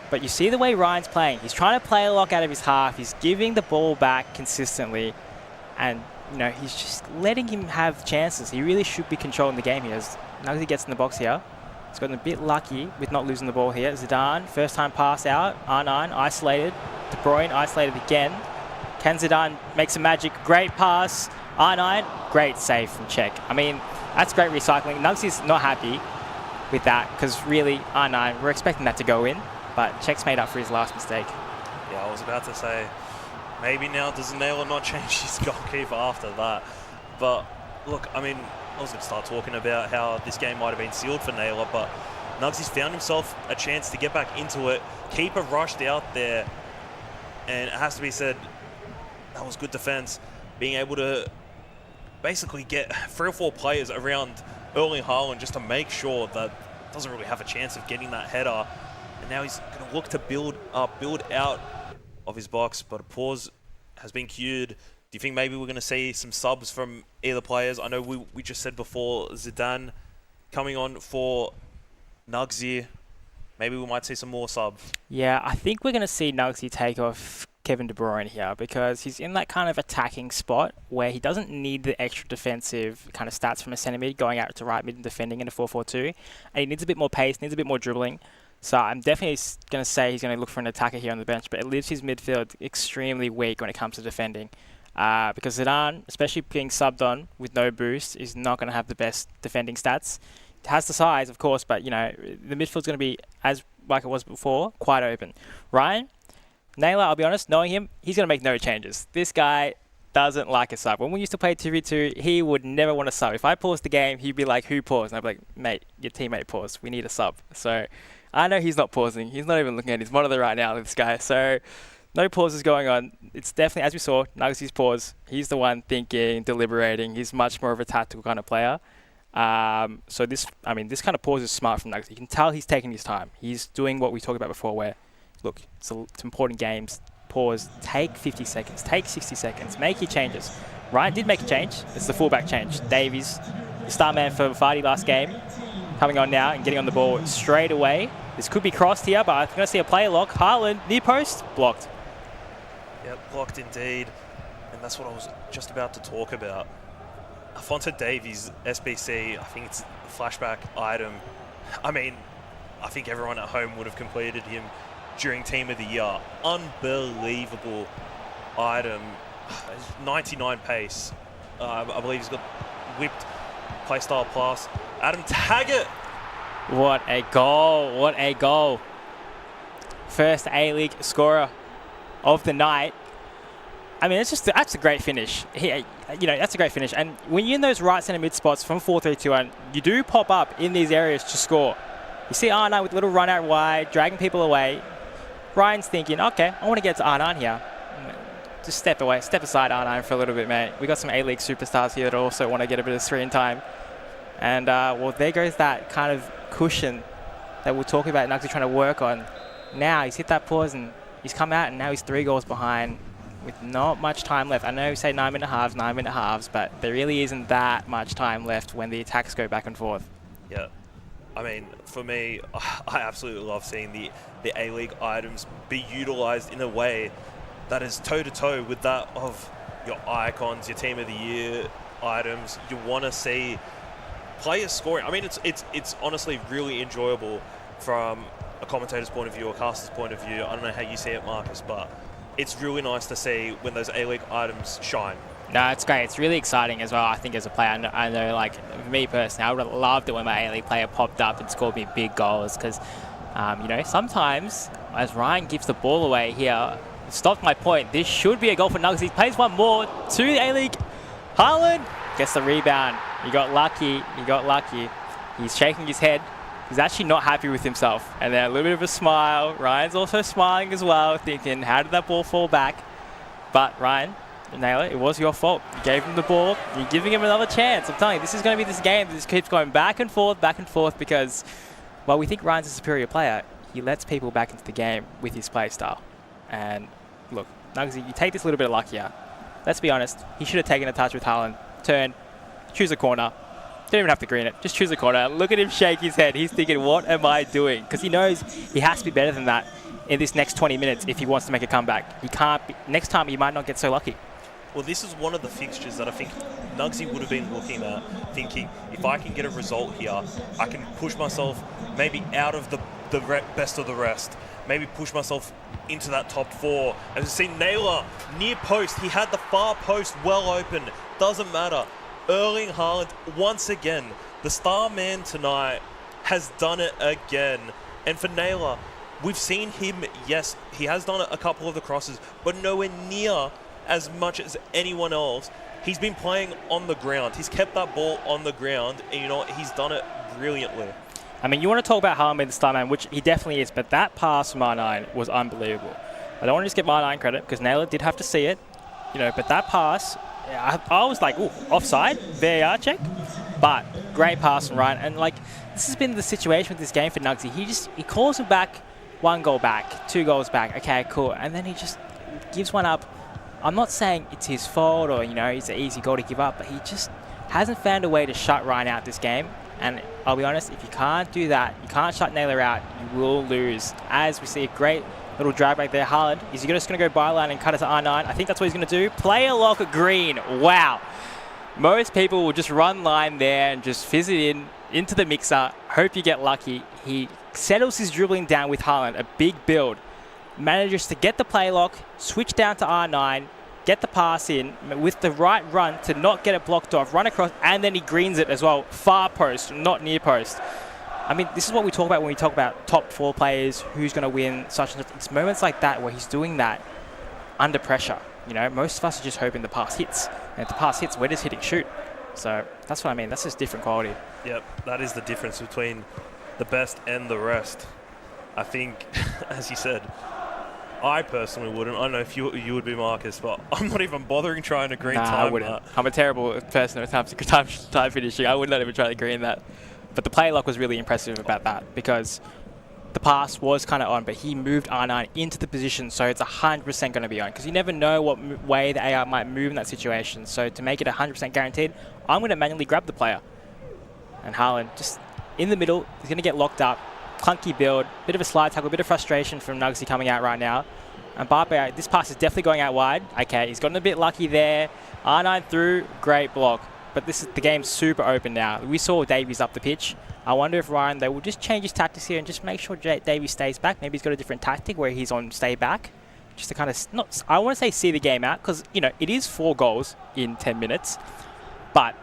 But you see the way Ryan's playing. He's trying to play a lock out of his half. He's giving the ball back consistently. And, you know, he's just letting him have chances. He really should be controlling the game here. As Nugy gets in the box here. He's gotten a bit lucky with not losing the ball here. Zidane, first time pass out. R9, isolated. De Bruyne, isolated again. Can Zidane make some magic? Great pass. R9, great save from Cech. I mean, that's great recycling. Nugsy's not happy with that because really, R9, we're expecting that to go in. But Cech's made up for his last mistake. Yeah, I was about to say, maybe now does Nyla not change his goalkeeper after that? But look, I mean, I was going to start talking about how this game might have been sealed for Nyla, but Nugsy's found himself a chance to get back into it. Keeper rushed out there, and it has to be said, that was good defense. Being able to basically get 3 or 4 players around Erling Haaland just to make sure that doesn't really have a chance of getting that header. And now he's going to look to build out of his box, but a pause has been cued. Do you think maybe we're going to see some subs from either players? I know we just said before Zidane coming on for Nugy. Maybe we might see some more subs. Yeah, I think we're going to see Nugy take off Kevin De Bruyne here because he's in that kind of attacking spot where he doesn't need the extra defensive kind of stats from a centre mid going out to right mid and defending in a 4-4-2. And he needs a bit more pace, needs a bit more dribbling. So I'm definitely going to say he's going to look for an attacker here on the bench, but it leaves his midfield extremely weak when it comes to defending. Because Zidane, especially being subbed on with no boost, is not going to have the best defending stats. It has the size, of course, but you know the midfield's going to be, as like it was before, quite open. Ryan, Nyla, I'll be honest, knowing him, he's going to make no changes. This guy doesn't like a sub. When we used to play 2v2, he would never want a sub. If I paused the game, he'd be like, who paused? And I'd be like, mate, your teammate paused. We need a sub. So I know he's not pausing. He's not even looking at his monitor right now, this guy. So No pauses going on. It's definitely, as we saw, Nugsy's pause. He's the one thinking, deliberating. He's much more of a tactical kind of player. So this kind of pause is smart from Nugsy. You can tell he's taking his time. He's doing what we talked about before where, look, it's important games. Pause. Take 50 seconds. Take 60 seconds. Make your changes. Ryan did make a change. It's the fullback change. Davies, the star man for Vardy last game, coming on now and getting on the ball straight away. This could be crossed here, but I'm going to see a player lock. Haaland, near post, blocked. Yep, blocked indeed. And that's what I was just about to talk about. Alphonso Davies, SBC, I think it's a flashback item. I mean, I think everyone at home would have completed him during Team of the Year. Unbelievable item. 99 pace. I believe he's got whipped playstyle plus. Adam Taggart. What a goal. What a goal. First A-League scorer of the night. I mean, that's a great finish. That's a great finish. And when you're in those right centre mid spots from 4-3-2-1, you do pop up in these areas to score. You see R9 with a little run out wide, dragging people away. Ryan's thinking, okay, I want to get to R9 here. Just step aside R9 for a little bit, mate. We got some A-League superstars here that also want to get a bit of screen time. And, well, there goes that kind of cushion that we'll talk about Nugsy trying to work on. Now he's hit that pause and he's come out and now he's 3 goals behind with not much time left. I know we say 9-minute halves, but there really isn't that much time left when the attacks go back and forth. Yeah. I mean, for me, I absolutely love seeing the A-League items be utilised in a way that is toe-to-toe with that of your icons, your Team of the Year items. You want to see players scoring. I mean, it's honestly really enjoyable from a commentator's point of view, a caster's point of view. I don't know how you see it, Marcus, but it's really nice to see when those A-League items shine. No, it's great. It's really exciting as well, I think, as a player. I know, like, for me personally, I would have loved it when my A-League player popped up and scored me big goals because, sometimes as Ryan gives the ball away here, stopped my point. This should be a goal for Nugs. He plays one more to the A-League. Haaland gets the rebound. He got lucky. He's shaking his head. He's actually not happy with himself. And then a little bit of a smile. Ryan's also smiling as well, thinking, how did that ball fall back? But Ryan, Nyla, it was your fault. You gave him the ball. You're giving him another chance. I'm telling you, this is going to be this game that just keeps going back and forth because while we think Ryan's a superior player, he lets people back into the game with his play style. And look, Nugsy, you take this a little bit of luck here. Let's be honest. He should have taken a touch with Haaland. Turn, choose a corner. Don't even have to green it. Just choose a corner. Look at him shake his head. He's thinking, what am I doing? Because he knows he has to be better than that in this next 20 minutes if he wants to make a comeback. He can't be, next time he might not get so lucky. Well, this is one of the fixtures that I think Nugsy would have been looking at, thinking, if I can get a result here, I can push myself maybe out of the best of the rest. Maybe push myself into that top 4. As you see, Nyla, near post. He had the far post well open. Doesn't matter. Erling Haaland, once again, the star man tonight, has done it again. And for Nyla, we've seen him, yes, he has done a couple of the crosses, but nowhere near as much as anyone else. He's been playing on the ground. He's kept that ball on the ground, and you know what? He's done it brilliantly. I mean, you want to talk about Haaland being the star man, which he definitely is, but that pass from R9 was unbelievable. I don't want to just give R9 credit, because Nyla did have to see it, but that pass, I was like, ooh, offside, VAR check, but great pass from Ryan. And this has been the situation with this game for Nugsy. He calls him back, 1 goal back, 2 goals back, okay, cool, and then he just gives one up. I'm not saying it's his fault or, it's an easy goal to give up, but he just hasn't found a way to shut Ryan out this game. And I'll be honest, if you can't do that, you can't shut Nyla out, you will lose. As we see a great little drag back there. Haaland, is he just going to go byline and cut it to R9? I think that's what he's going to do. Player lock green. Wow. Most people will just run line there and just fizz it into the mixer. Hope you get lucky. He settles his dribbling down with Haaland, a big build. Manages to get the play lock, switch down to R9, get the pass in with the right run to not get it blocked off, run across, and then he greens it as well. Far post, not near post. I mean, this is what we talk about when we talk about top 4 players, who's going to win, such and such. It's moments like that where he's doing that under pressure. Most of us are just hoping the pass hits. And if the pass hits, we're just hitting shoot. So that's what I mean. That's just different quality. Yep, that is the difference between the best and the rest. I think, as you said, I personally wouldn't. I don't know if you would be, Marcus, but I'm not even bothering trying to green time. I wouldn't. I'm a terrible person when it comes to time finishing. I would not even try to green that. But the play lock was really impressive about that because the pass was kind of on, but he moved R9 into the position, so it's 100% going to be on because you never know what way the AR might move in that situation. So to make it 100% guaranteed, I'm going to manually grab the player. And Harlan just in the middle, he's going to get locked up. Clunky build, bit of a slide tackle, bit of frustration from Nugsy coming out right now. And Barbe, this pass is definitely going out wide. Okay, he's gotten a bit lucky there. R9 through, great block. But the game's super open now. We saw Davies up the pitch. I wonder if Ryan, they will just change his tactics here and just make sure Davies stays back. Maybe he's got a different tactic where he's on stay back. Just to kind of, I want to say see the game out because, you know, it is 4 goals in 10 minutes. But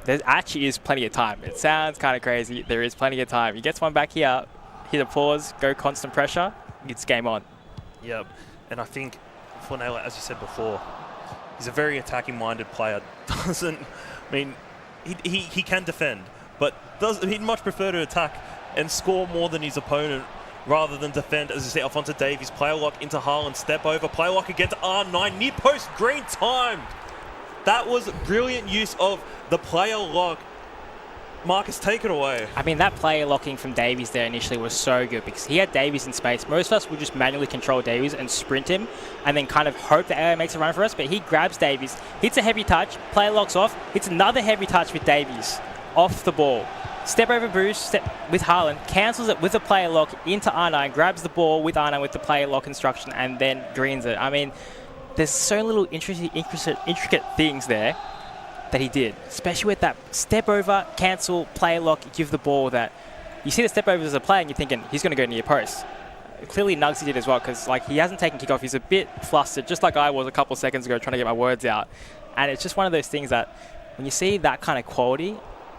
there actually is plenty of time. It sounds kind of crazy. There is plenty of time. He gets one back here, hit a pause, go constant pressure, it's game on. Yep. And I think for Nyla, as you said before, he's a very attacking-minded player. He can defend, but he'd much prefer to attack and score more than his opponent rather than defend. As you say, Alphonso Davies, player lock into Harlan, step over, player lock against R9, near post, green time. That was brilliant use of the player lock. Marcus, take it away. I mean, that player locking from Davies there initially was so good because he had Davies in space. Most of us would just manually control Davies and sprint him and then kind of hope the AI makes a run for us, but he grabs Davies, hits a heavy touch, player locks off, hits another heavy touch with Davies off the ball. Step over boost, step with Harlan, cancels it with a player lock into R9, grabs the ball with R9 with the player lock instruction and then greens it. I mean, there's so little intricate things there that he did, especially with that step over, cancel, player lock, give the ball that you see the step overs as a player and you're thinking he's going to go near post. Clearly Nugsy did as well because like he hasn't taken kickoff. He's a bit flustered, just like I was a couple of seconds ago trying to get my words out. And it's just one of those things that when you see that kind of quality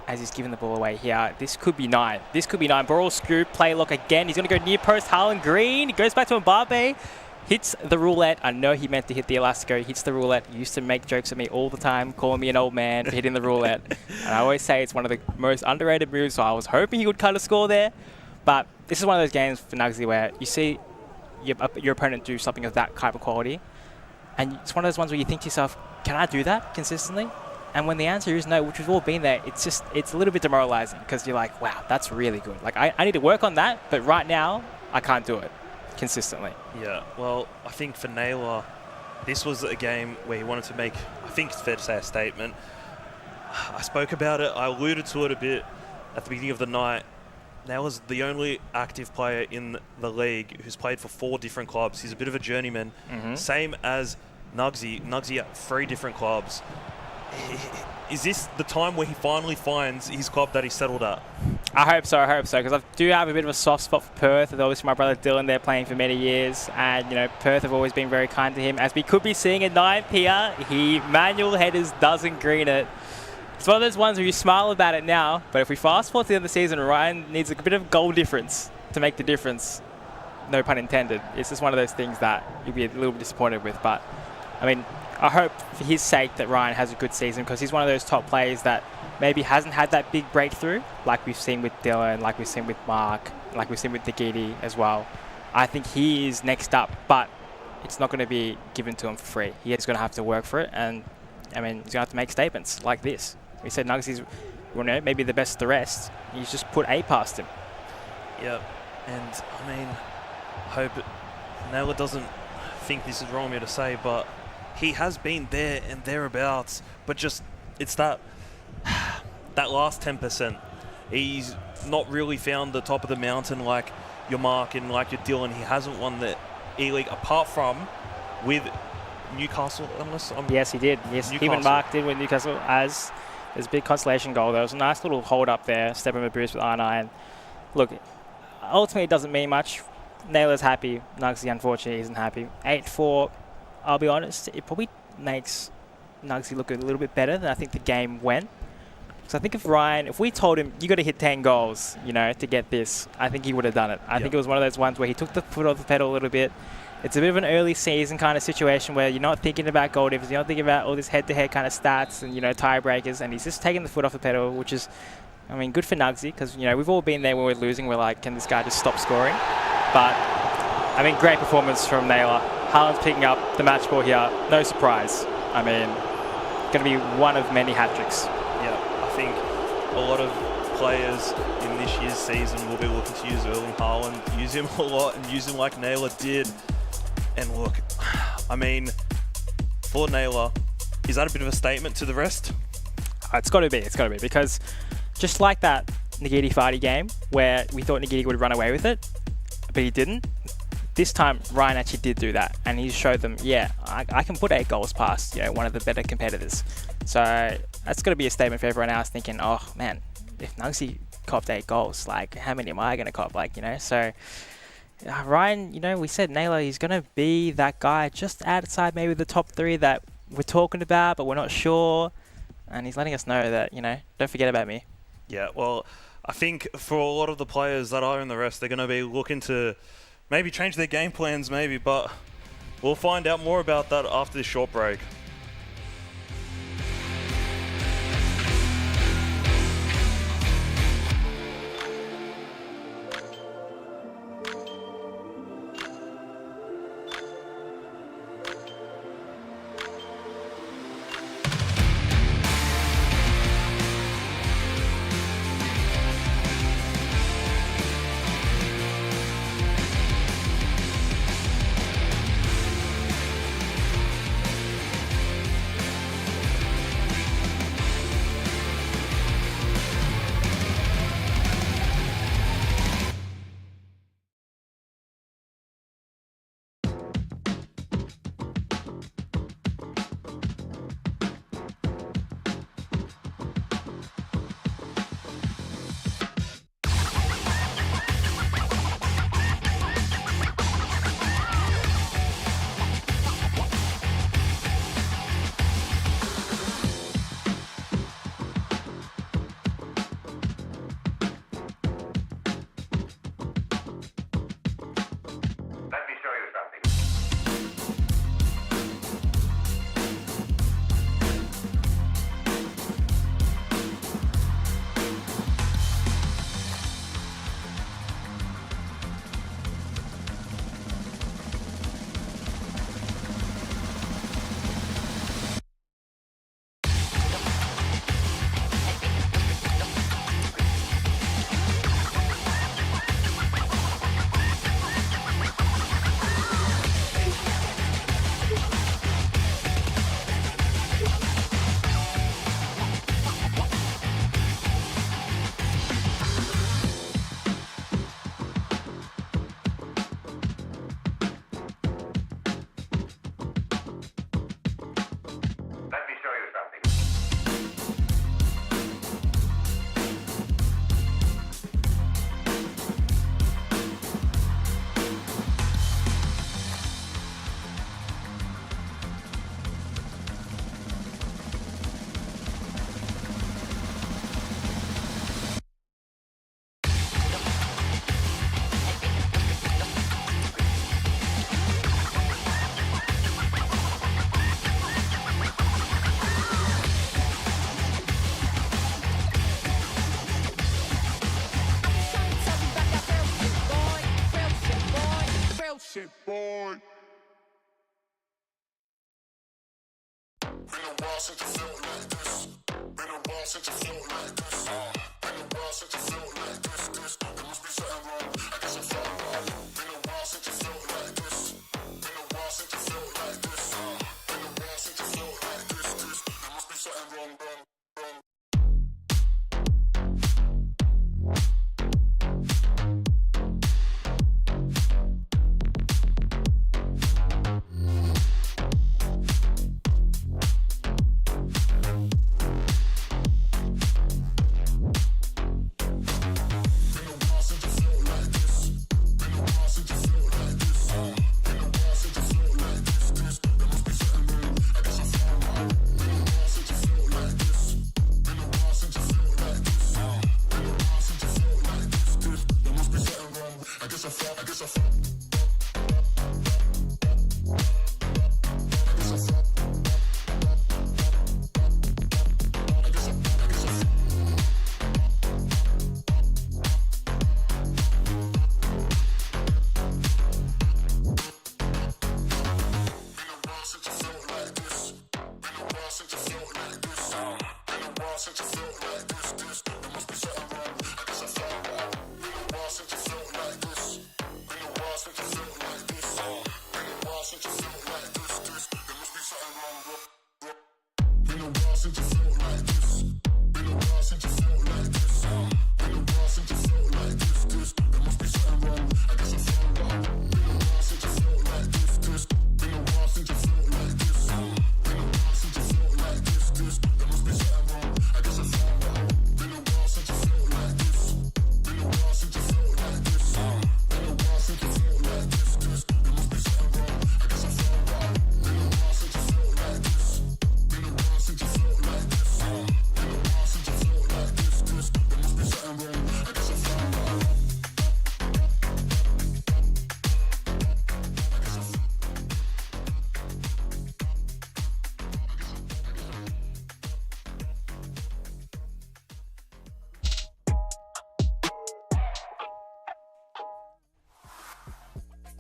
as he's giving the ball away here, this could be 9. This could be 9. Ball scoop, player lock again. He's going to go near post, Harlan Green. He goes back to Mbappe. Hits the roulette. I know he meant to hit the Elastico. He hits the roulette. He used to make jokes at me all the time, calling me an old man for hitting the roulette. And I always say it's one of the most underrated moves, so I was hoping he would cut a score there. But this is one of those games for Nugsy where you see your opponent do something of that type of quality. And it's one of those ones where you think to yourself, can I do that consistently? And when the answer is no, which we've all been there, it's a little bit demoralizing because you're like, wow, that's really good. Like, I need to work on that, but right now, I can't do it consistently. Yeah, well, I think for Nyla, this was a game where he wanted to make, I think it's fair to say, a statement. I spoke about it, I alluded to it a bit at the beginning of the night. Nyla's the only active player in the league who's played for 4 different clubs. He's a bit of a journeyman, same as Nugsy. Nugsy at 3 different clubs. Is this the time where he finally finds his club that he's settled at? I hope so, because I do have a bit of a soft spot for Perth. With obviously my brother Dylan there playing for many years, and you know Perth have always been very kind to him. As we could be seeing at 9 here, he manual headers doesn't green it. It's one of those ones where you smile about it now, but if we fast forward to the end of the season, Ryan needs a bit of goal difference to make the difference. No pun intended. It's just one of those things that you'll be a little bit disappointed with, but I mean, I hope for his sake that Ryan has a good season because he's one of those top players that maybe hasn't had that big breakthrough like we've seen with Dylan, like we've seen with Mark, like we've seen with Nyla as well. I think he is next up, but it's not going to be given to him for free. He is going to have to work for it, and I mean, he's going to have to make statements like this. We said Nugsy's, you know, maybe the best of the rest. He's just put 8 past him. Yeah, and I mean, I hope Nyla doesn't think this is wrong of me to say, but he has been there and thereabouts, but just it's that last 10%. He's not really found the top of the mountain like your Mark and like your Dylan. He hasn't won the E-League apart from with Newcastle, unless I'm... Yes, he did. Yes, Newcastle. even Mark did with Newcastle as there's a big consolation goal. There was a nice little hold up there, step in the boost with R9. Look, ultimately it doesn't mean much. Nyla's happy. Nugsy, unfortunately, isn't happy. 8-4. I'll be honest, it probably makes Nugsy look a little bit better than I think the game went. So I think if we told him, you got to hit 10 goals, you know, to get this, I think he would have done it. I think it was one of those ones where he took the foot off the pedal a little bit. It's a bit of an early season kind of situation where you're not thinking about goal difference, you're not thinking about all this head-to-head kind of stats and, you know, tiebreakers, and he's just taking the foot off the pedal, which is, I mean, good for Nugsy because, you know, we've all been there when we're losing. We're like, can this guy just stop scoring? But I mean, great performance from Nyla. Haaland's picking up the match ball here. No surprise. I mean, going to be one of many hat tricks. Yeah, I think a lot of players in this year's season will be looking to use Erling Haaland, use him a lot and use him like Nyla did. And look, I mean, for Nyla, is that a bit of a statement to the rest? It's got to be, because just like that Nagidi Farty game where we thought Nagidi would run away with it, but he didn't. This time, Ryan actually did do that, and he showed them, yeah, I can put 8 goals past, one of the better competitors. So that's got to be a statement for everyone else thinking, oh man, if Nugsy copped 8 goals, like how many am I going to cop? So Ryan, we said Nyla, he's going to be that guy just outside maybe the top 3 that we're talking about, but we're not sure. And he's letting us know that, don't forget about me. Yeah, well, I think for a lot of the players that are in the rest, they're going to be looking to maybe change their game plans, but we'll find out more about that after this short break.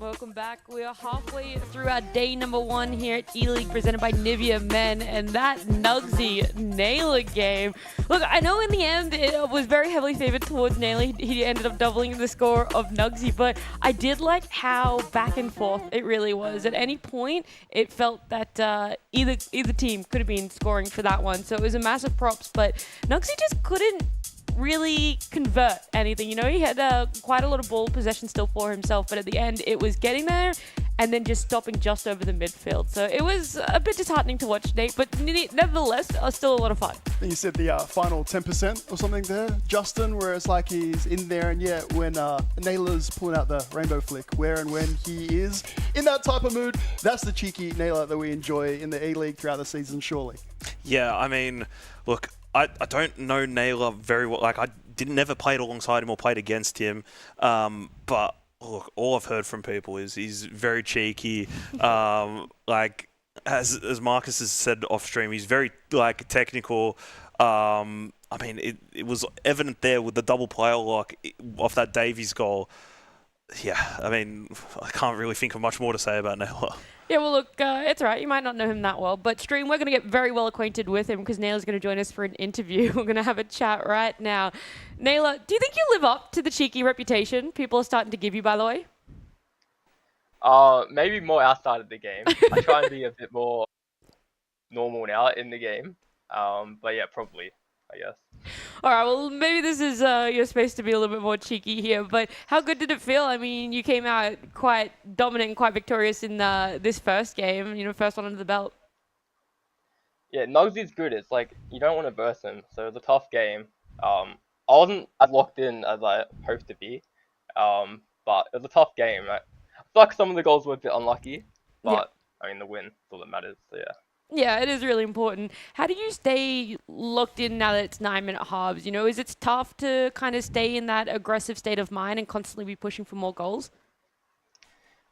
Welcome back. We are halfway through our day number 1 here at E-League presented by Nivea Men, and that Nugsy Nyla game. Look, I know in the end it was very heavily favored towards Nyla. He ended up doubling the score of Nugsy, but I did like how back and forth it really was. At any point, it felt that either team could have been scoring for that one, so it was a massive props, but Nugsy just couldn't really convert anything. You know, he had quite a lot of ball possession still for himself, but at the end it was getting there and then just stopping just over the midfield. So it was a bit disheartening to watch, Nate, but nevertheless, still a lot of fun. You said the final 10% or something there, Justin, where it's like he's in there, and yet when Nyla's pulling out the rainbow flick, where and when he is in that type of mood, that's the cheeky Nyla that we enjoy in the E-League throughout the season, surely. Yeah, I mean, look, I don't know Nyla very well. Like, I never played alongside him or played against him. But look, all I've heard from people is he's very cheeky. Like, as Marcus has said off stream, he's very like technical. I mean, it was evident there with the double player lock off that Davies goal. Yeah, I mean, I can't really think of much more to say about Nyla. Yeah, well, look, it's all right. You might not know him that well, but Stream, we're going to get very well acquainted with him because Nyla's going to join us for an interview. We're going to have a chat right now. Nyla, do you think you live up to the cheeky reputation people are starting to give you, by the way? Maybe more outside of the game. I try and be a bit more normal now in the game. But yeah, probably, I guess. All right, well, maybe this is your space to be a little bit more cheeky here, but how good did it feel? I mean, you came out quite dominant and quite victorious in this first game, you know, first one under the belt. Yeah, Nugsy's good. It's like, you don't want to burst him, so it was a tough game. I wasn't as locked in as I hoped to be, but it was a tough game. I feel like some of the goals were a bit unlucky, but I mean, the win is all that matters, so yeah. Yeah, it is really important. How do you stay locked in now that it's 9-minute halves? You know, is it tough to kind of stay in that aggressive state of mind and constantly be pushing for more goals?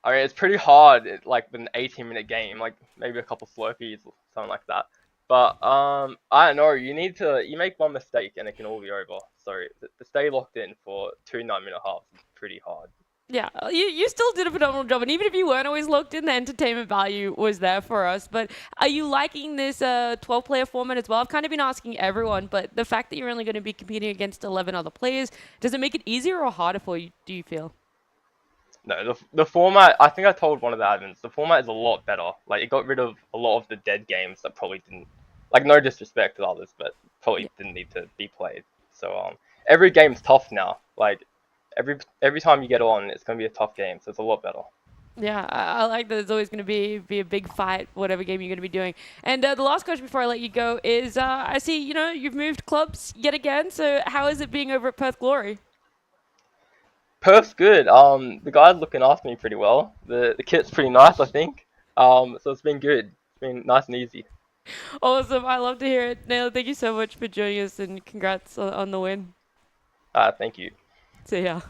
I mean, it's pretty hard, like, with an 18-minute game, like, maybe a couple slurpees or something like that. But, I don't know, you make one mistake and it can all be over. So, to stay locked in for 2 9-minute halves is pretty hard. Yeah, you still did a phenomenal job, and even if you weren't always locked in, the entertainment value was there for us. But are you liking this 12-player format as well? I've kind of been asking everyone, but the fact that you're only going to be competing against 11 other players, does it make it easier or harder for you, do you feel? No, the format, I think I told one of the admins, the format is a lot better. Like, it got rid of a lot of the dead games that probably didn't, like, no disrespect to others, but probably didn't need to be played. So, every game's tough now. Like, every time you get on, it's going to be a tough game, so it's a lot better. Yeah, I like that it's always going to be a big fight, whatever game you're going to be doing. And the last question before I let you go is, I see, you know, you've moved clubs yet again, so how is it being over at Perth Glory? Perth's good. The guy's looking after me pretty well. The kit's pretty nice, I think. So it's been good. It's been nice and easy. Awesome. I love to hear it. Nyla, thank you so much for joining us, and congrats on the win. Thank you. See ya.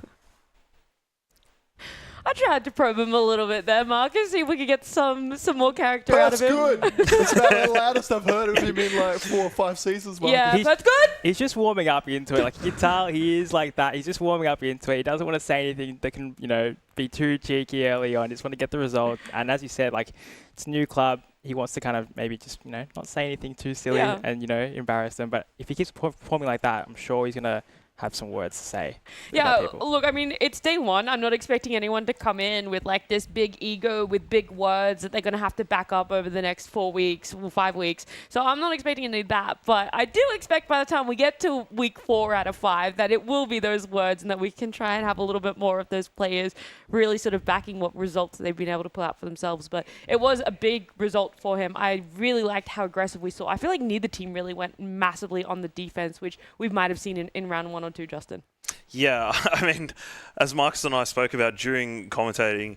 I tried to probe him a little bit there, Marcus, see if we could get some more character out of him. That's good. That's about the loudest I've heard of him in like 4 or 5 seasons, Marcus. Yeah, that's good. He's just warming up into it. Like, you can tell he is like that. He's just warming up into it. He doesn't want to say anything that can, you know, be too cheeky early on. He just want to get the result. And as you said, like, it's a new club. He wants to kind of maybe just, you know, not say anything too silly and, you know, embarrass them. But if he keeps performing like that, I'm sure he's going to have some words to say. Yeah, look, I mean, it's day one. I'm not expecting anyone to come in with like this big ego with big words that they're going to have to back up over the next 4 weeks, 5 weeks. So I'm not expecting any of that. But I do expect by the time we get to week 4 out of 5 that it will be those words and that we can try and have a little bit more of those players really sort of backing what results they've been able to pull out for themselves. But it was a big result for him. I really liked how aggressive we saw. I feel like neither team really went massively on the defense, which we might have seen in round 1 or 2, Justin. Yeah, I mean, as Marcus and I spoke about during commentating,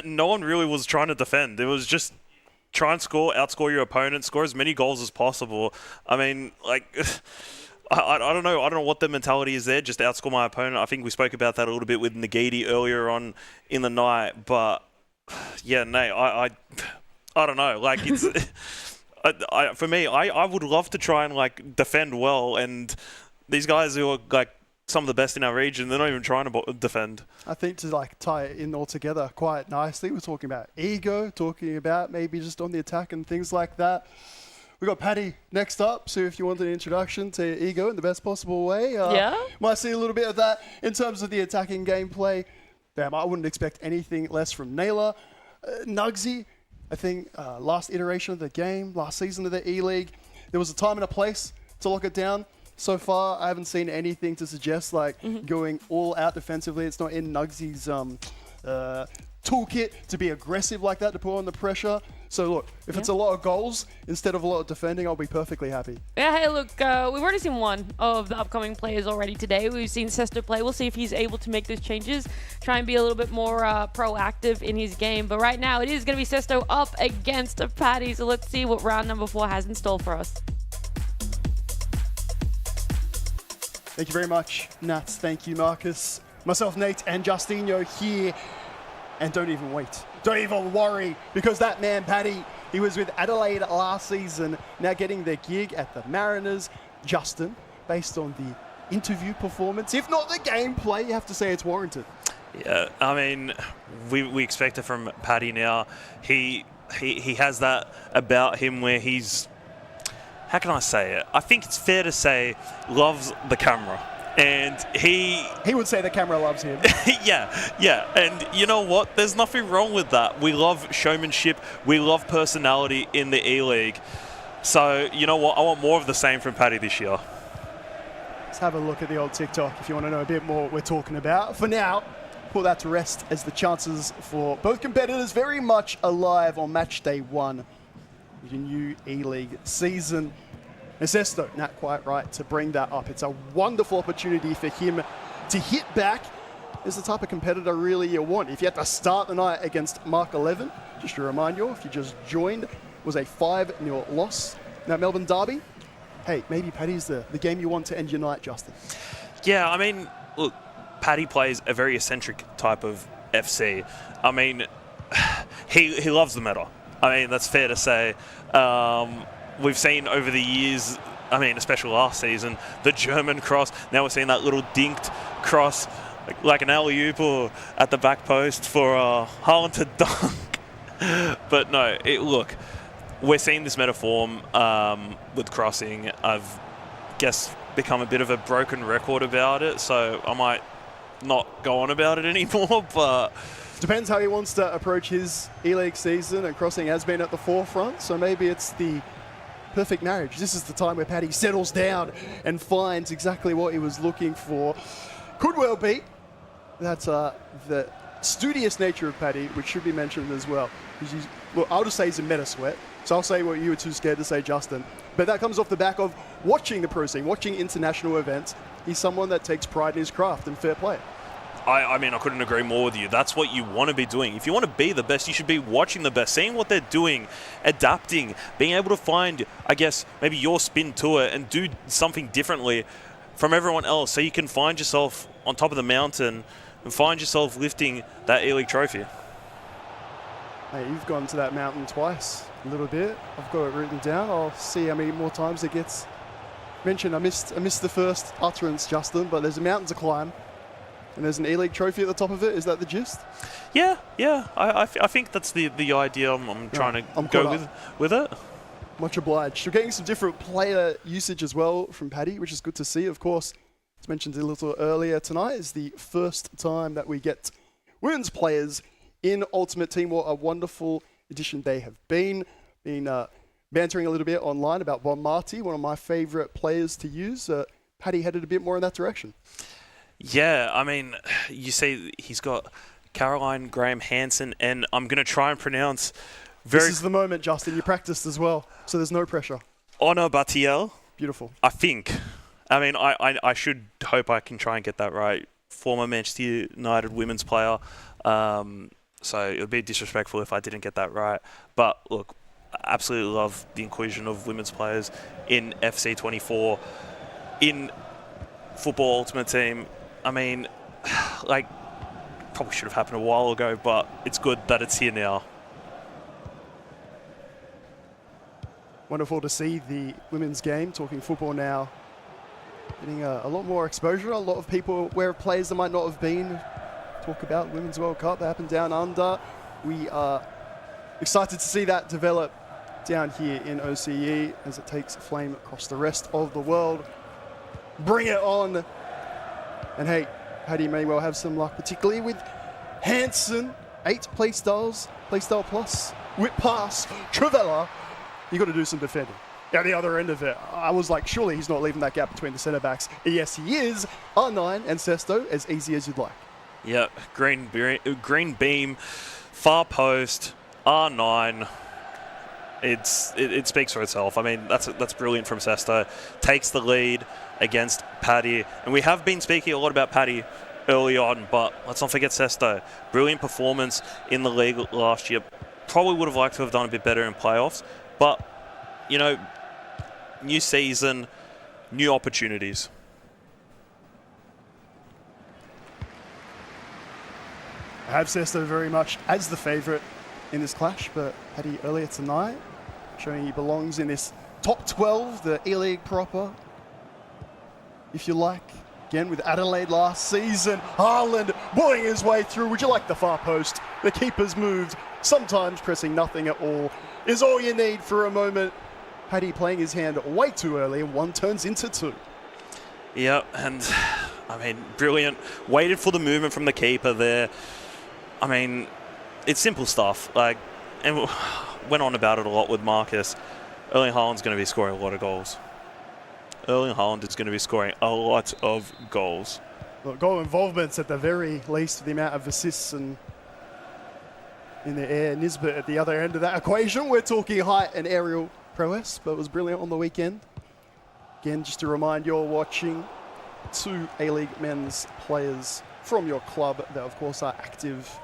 no one really was trying to defend. It was just try and outscore your opponent, score as many goals as possible. I mean, like, I don't know. I don't know what the mentality is there. Just outscore my opponent. I think we spoke about that a little bit with Nygy earlier on in the night. But yeah, I don't know. Like, it's for me, I would love to try and like defend well, and these guys who are like some of the best in our region. They're not even trying to defend. I think to like tie it in all together quite nicely, we're talking about ego, talking about maybe just on the attack and things like that. We got Paddy next up, so if you want an introduction to ego in the best possible way, might see a little bit of that in terms of the attacking gameplay. Damn, I wouldn't expect anything less from Nyla. Nugy, I think last iteration of the game, last season of the E-League, there was a time and a place to lock it down. So far, I haven't seen anything to suggest like going all out defensively. It's not in Nugsy's toolkit to be aggressive like that, to put on the pressure. So look, if it's a lot of goals instead of a lot of defending, I'll be perfectly happy. Yeah, hey, look, we've already seen one of the upcoming players already today. We've seen Sesto play. We'll see if he's able to make those changes, try and be a little bit more proactive in his game. But right now, it is going to be Sesto up against Paddy. So let's see what round number 4 has in store for us. Thank you very much, Nats. Thank you, Marcus. Myself, Nate, and Justinho here. And don't even wait. Don't even worry, because that man, Paddy, he was with Adelaide last season, now getting the gig at the Mariners. Justin, based on the interview performance, if not the gameplay, you have to say it's warranted. Yeah, I mean, we expect it from Paddy now. He has that about him where he's, how can I say it? I think it's fair to say loves the camera. And he would say the camera loves him. yeah. And you know what? There's nothing wrong with that. We love showmanship. We love personality in the E-League. So, you know what? I want more of the same from Paddy this year. Let's have a look at the old TikTok if you want to know a bit more what we're talking about. For now, put that to rest as the chances for both competitors very much alive on match day 1 of the new E-League season. Sesto, not quite right to bring that up. It's a wonderful opportunity for him to hit back. Is the type of competitor really you want. If you had to start the night against Mark 11, just to remind you, if you just joined, was a 5-0 loss. Now, Melbourne Derby, hey, maybe Paddy's the game you want to end your night, Justin. Yeah, I mean, look, Paddy plays a very eccentric type of FC. I mean, he loves the meta. I mean, that's fair to say. We've seen over the years, I mean, especially last season, the German cross. Now we're seeing that little dinked cross, like an alley-oop or at the back post for Haaland to dunk. But no, look, we're seeing this meta form with crossing. I've guess become a bit of a broken record about it, so I might not go on about it anymore, but depends how he wants to approach his E-League season, and crossing has been at the forefront, so maybe it's the perfect marriage. This is the time where Paddy settles down and finds exactly what he was looking for. Could well be. That's the studious nature of Paddy, which should be mentioned as well. Well, I'll just say he's a meta sweat, so I'll say what you were too scared to say, Justin. But that comes off the back of watching the pro scene, watching international events. He's someone that takes pride in his craft, and fair play. I mean, I couldn't agree more with you. That's what you want to be doing. If you want to be the best, you should be watching the best, seeing what they're doing, adapting, being able to find, I guess, maybe your spin to it and do something differently from everyone else so you can find yourself on top of the mountain and find yourself lifting that E-League trophy. Hey, you've gone to that mountain twice, a little bit. I've got it written down. I'll see how many more times it gets mentioned. I missed the first utterance, Justin, but there's a mountain to climb. And there's an E-League trophy at the top of it. Is that the gist? Yeah. I think that's the idea I'm trying to go with it. Much obliged. We're getting some different player usage as well from Paddy, which is good to see. Of course, as mentioned a little earlier tonight, is the first time that we get women's players in Ultimate Team. What a wonderful addition they have been. Bantering a little bit online about Bon Marty, one of my favourite players to use. Paddy headed a bit more in that direction. Yeah, I mean, you see he's got Caroline Graham Hansen, and I'm going to try and pronounce This is the moment, Justin. You practiced as well, so there's no pressure. Honor Batiel. Beautiful. I think. I mean, I should hope I can try and get that right. Former Manchester United women's player. So it would be disrespectful if I didn't get that right. But look, I absolutely love the inclusion of women's players in FC24, in Football Ultimate Team. I mean, like, probably should have happened a while ago, but it's good that it's here now. Wonderful to see the women's game, talking football now, getting a lot more exposure. A lot of people, where players that might not have been, talk about Women's World Cup that happened down under. We are excited to see that develop down here in OCE as it takes flame across the rest of the world. Bring it on. And hey, Paddy may well have some luck, particularly with Hansen. 8 playstyle plus. Whip pass. Travella. You got to do some defending. At the other end of it, I was like, surely he's not leaving that gap between the centre backs. Yes, he is. R9 and Sesto, as easy as you'd like. Yeah, green beam, far post, R9. It speaks for itself. I mean, that's brilliant from Sesto. Takes the lead against Paddy, and we have been speaking a lot about Paddy early on, but let's not forget Sesto. Brilliant performance in the league last year. Probably would have liked to have done a bit better in playoffs, but you know, new season, new opportunities. I have Sesto very much as the favourite in this clash, but Paddy earlier tonight showing he belongs in this top 12, the E-League proper, if you like. Again, with Adelaide last season, Haaland bullying his way through. Would you like the far post? The keeper's moved. Sometimes pressing nothing at all is all you need for a moment. Paddy playing his hand way too early, and 1 turns into 2. Yeah, and I mean, brilliant. Waited for the movement from the keeper there. I mean, it's simple stuff. Like, and went on about it a lot with Marcus. Erling Haaland's going to be scoring a lot of goals. Erling Haaland is going to be scoring a lot of goals. Well, goal involvements at the very least, the amount of assists and in the air. Nisbet at the other end of that equation. We're talking height and aerial prowess, but it was brilliant on the weekend. Again, just to remind you're watching 2 A-League men's players from your club that, of course, are active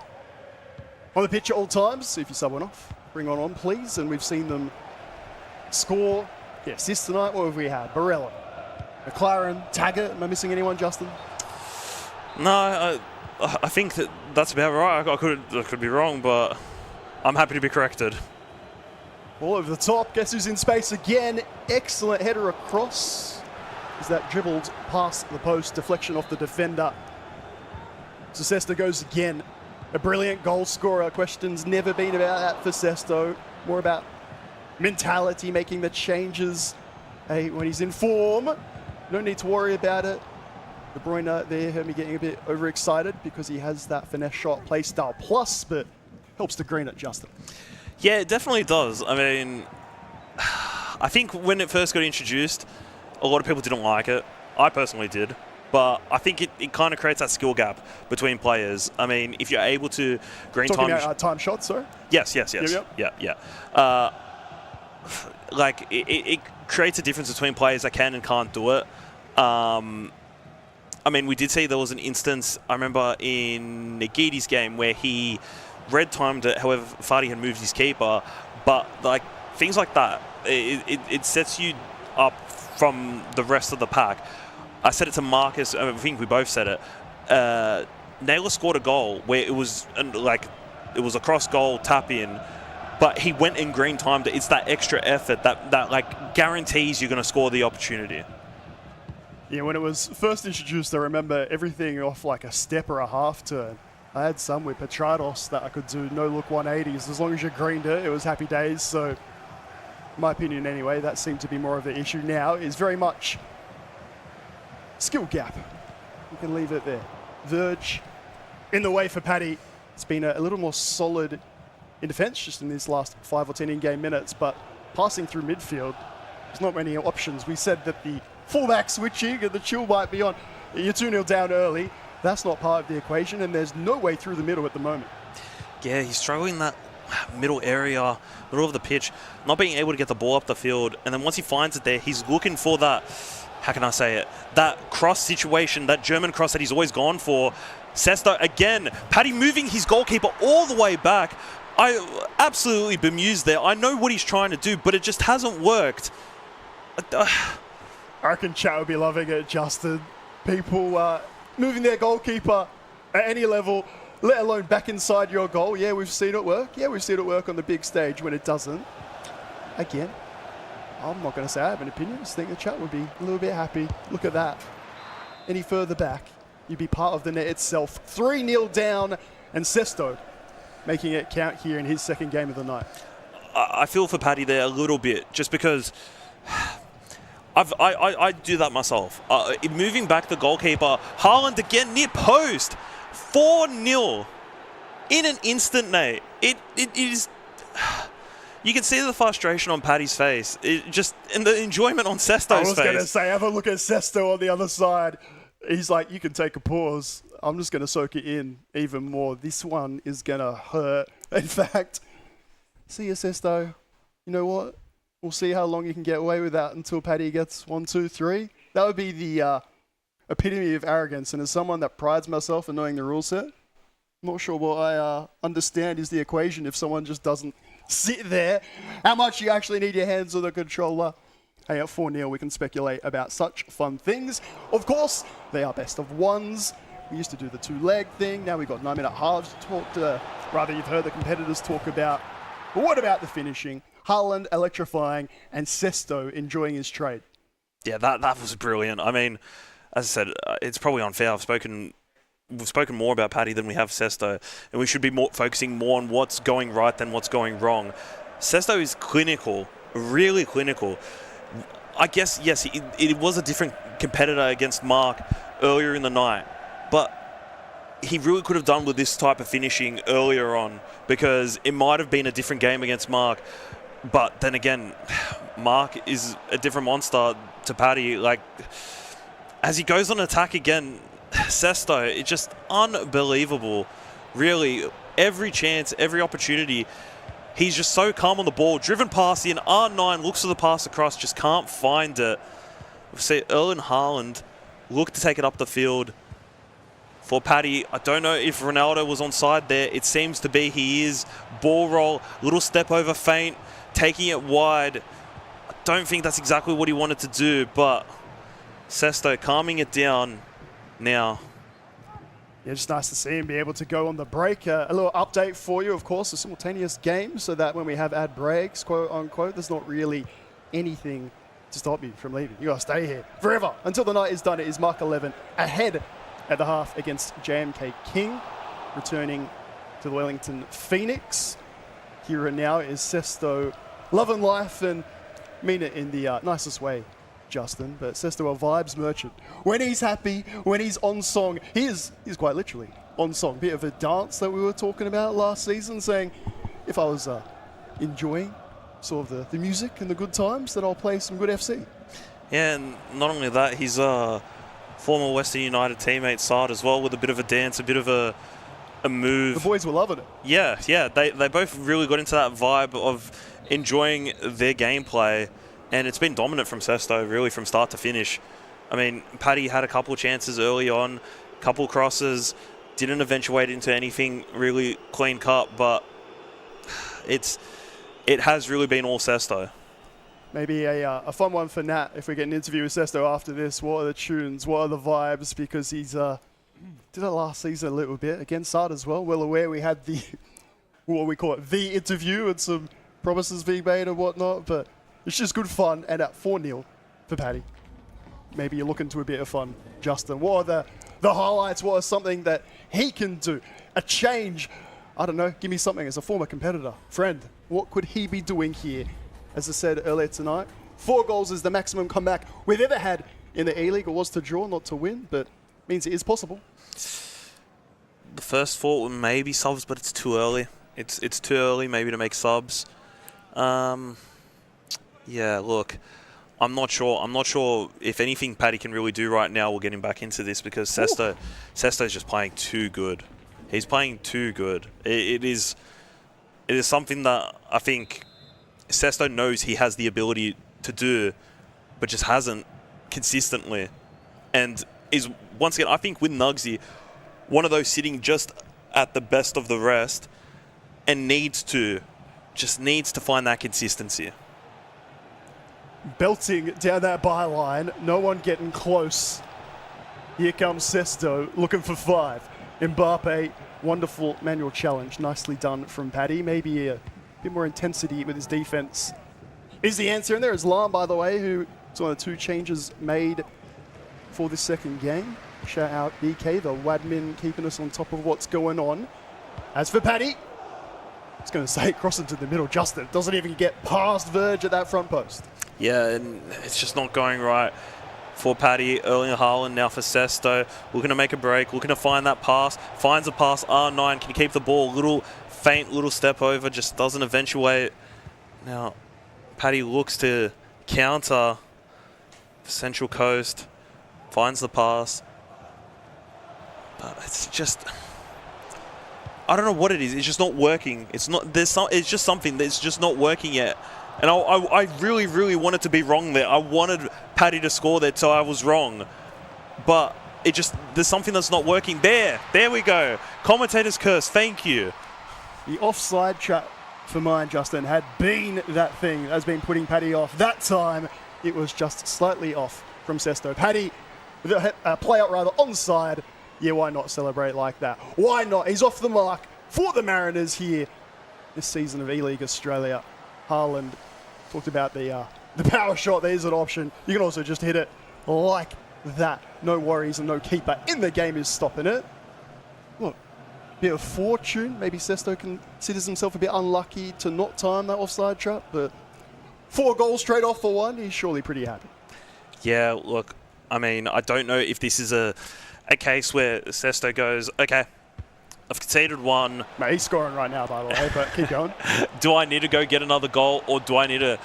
on the pitch at all times. So if you sub one off, bring one on, please. And we've seen them score. Yeah, assists tonight. What have we had? Barella, McLaren, Taggart. Am I missing anyone, Justin? No, I think that's about right. I could be wrong, but I'm happy to be corrected. All over the top. Guess who's in space again? Excellent header across. Is that dribbled past the post? Deflection off the defender. So Sesto goes again. A brilliant goal scorer. Questions never been about that for Sesto. More about mentality, making the changes. Hey, when he's in form, no need to worry about it. De Bruyne there heard me getting a bit overexcited because he has that finesse shot play style plus, but helps to green it, Justin. Yeah, it definitely does. I mean, I think when it first got introduced, a lot of people didn't like it. I personally did. But I think it kind of creates that skill gap between players. I mean, if you're able to green Talking time... about time shots, sorry? Yes. Yep. Yeah. Like, it creates a difference between players that can and can't do it. I mean, we did see there was an instance, I remember in Nygy's game, where he red-timed it, however, Fadi had moved his keeper. But, like, things like that, it sets you up from the rest of the pack. I said it to Marcus, I think we both said it. Nyla scored a goal where it was a cross goal tap in, but he went in green timed it. It's that extra effort that like guarantees you're going to score the opportunity. Yeah, when it was first introduced, I remember everything off like a step or a half turn. I had some with Petrados that I could do no-look 180s. As long as you greened it, it was happy days. So, in my opinion anyway, that seemed to be more of the issue now. Is very much skill gap. You can leave it there. Verge in the way for Paddy. It's been a little more solid in defence just in these last 5 or 10 in-game minutes, but passing through midfield, there's not many options. We said that the fullback switching and the chill might be on. You're 2-0 down early. That's not part of the equation, and there's no way through the middle at the moment. Yeah, he's struggling in that middle area, middle of the pitch, not being able to get the ball up the field, and then once he finds it there, he's looking for that, how can I say it, that cross situation, that German cross that he's always gone for. Sesto again, Paddy moving his goalkeeper all the way back. I absolutely bemused there. I know what he's trying to do, but it just hasn't worked. I reckon chat would be loving it, Justin. People moving their goalkeeper at any level, let alone back inside your goal. Yeah, we've seen it work. Yeah, we've seen it work on the big stage when it doesn't. Again, I'm not going to say I have an opinion. I just think the chat would be a little bit happy. Look at that. Any further back, you'd be part of the net itself. 3-0 down, and Sesto making it count here in his second game of the night. I feel for Paddy there a little bit, just because I do that myself. Moving back the goalkeeper, Haaland again near post, 4-0 in an instant, Nate. It is. You can see the frustration on Paddy's face, and the enjoyment on Sesto's face. I was going to say, have a look at Sesto on the other side. He's like, you can take a pause. I'm just going to soak it in even more. This one is going to hurt. In fact, see you, Sesto. You know what? We'll see how long you can get away with that until Paddy gets 1, 2, 3. That would be the epitome of arrogance. And as someone that prides myself in knowing the rule set, I'm not sure what I understand is the equation if someone just doesn't sit there. How much you actually need your hands on the controller. Hey, at 4-0, we can speculate about such fun things. Of course, they are best of ones. We used to do the 2-leg thing. Now we've got 9-minute halves to talk to. Rather, you've heard the competitors talk about. But what about the finishing? Haaland electrifying and Sesto enjoying his trade. Yeah, that was brilliant. I mean, as I said, it's probably unfair. We've spoken more about Paddy than we have Sesto, and we should be focusing more on what's going right than what's going wrong. Sesto is clinical, really clinical. I guess, yes, it was a different competitor against Mark earlier in the night, but he really could have done with this type of finishing earlier on, because it might have been a different game against Mark. But then again, Mark is a different monster to Paddy. Like, as he goes on attack again, Sesto, it's just unbelievable. Really, every chance, every opportunity, he's just so calm on the ball. Driven past in R9, looks for the pass across, just can't find it. We see Erling Haaland look to take it up the field for Paddy. I don't know if Ronaldo was onside there. It seems to be he is. Ball roll, little step over feint, taking it wide. I don't think that's exactly what he wanted to do, but Sesto calming it down now. Yeah, just nice to see him be able to go on the break. A little update for you, of course, a simultaneous game, so that when we have ad breaks, quote unquote, there's not really anything to stop you from leaving. You gotta stay here forever until the night is done. It is Mark 11 ahead at the half against JMK King, returning to the Wellington Phoenix. Here and now is Sesto, love and life, and mean it in the nicest way, Justin, but Sesto a vibes merchant. When he's happy, when he's on song, he's quite literally on song. Bit of a dance that we were talking about last season, saying if I was enjoying sort of the music and the good times, then I'll play some good FC. Yeah, and not only that, he's a former Western United teammate side as well, with a bit of a dance, a bit of a move. The boys were loving it. Yeah, they both really got into that vibe of enjoying their gameplay. And it's been dominant from Sesto, really, from start to finish. I mean, Paddy had a couple of chances early on, couple crosses, didn't eventuate into anything really clean cut, but it has really been all Sesto. Maybe a fun one for Nat if we get an interview with Sesto after this. What are the tunes? What are the vibes? Because he's did it last season a little bit against Sard as well. Well aware we had the, what we call it, the interview and some promises being made and whatnot, but it's just good fun, and at 4-0 for Paddy. Maybe you're looking to a bit of fun, Justin. What are the highlights? What are something that he can do? A change? I don't know. Give me something as a former competitor. Friend, what could he be doing here? As I said earlier tonight, 4 goals is the maximum comeback we've ever had in the E-League. It was to draw, not to win, but means it is possible. The first thought were maybe subs, but it's too early. It's too early maybe to make subs. Yeah, look, I'm not sure. I'm not sure if anything Paddy can really do right now will get him back into this, because Sesto's just playing too good. He's playing too good. It is something that I think Sesto knows he has the ability to do, but just hasn't consistently. And is, once again, I think with Nugsy, one of those sitting just at the best of the rest and needs to find that consistency. Belting down that byline, no one getting close. Here comes Sesto, looking for 5. Mbappe, wonderful manual challenge, nicely done from Paddy. Maybe a bit more intensity with his defense is the answer. And there is Lam, by the way, who is one of the 2 changes made for this second game. Shout out BK, the Wadmin, keeping us on top of what's going on. As for Paddy, I was going to say, cross into the middle. Justin doesn't even get past Verge at that front post. Yeah, and it's just not going right for Paddy. Early in Harlan, now for Sesto. Looking to make a break, looking to find that pass. Finds a pass, R9, can keep the ball. Little faint, little step over, just doesn't eventuate. Now, Paddy looks to counter the Central Coast. Finds the pass. But it's just... I don't know what it is. It's just not working. It's not. It's just something that's just not working yet. And I really, really wanted to be wrong there. I wanted Paddy to score there, so I was wrong. But there's something that's not working. There we go. Commentator's curse. Thank you. The offside trap for mine, Justin, had been that thing that's been putting Paddy off. That time, it was just slightly off from Sesto. Paddy, play out rather onside. Yeah, why not celebrate like that? Why not? He's off the mark for the Mariners here this season of E-League Australia. Harland talked about the power shot. There's an option. You can also just hit it like that. No worries and no keeper in the game is stopping it. Look, bit of fortune. Maybe Sesto considers himself a bit unlucky to not time that offside trap, but 4 goals straight off for 1. He's surely pretty happy. Yeah, look, I mean, I don't know if this is a case where Sesto goes, okay, I've conceded 1. Mate, he's scoring right now, by the way, but keep going. Do I need to go get another goal, or do I need to,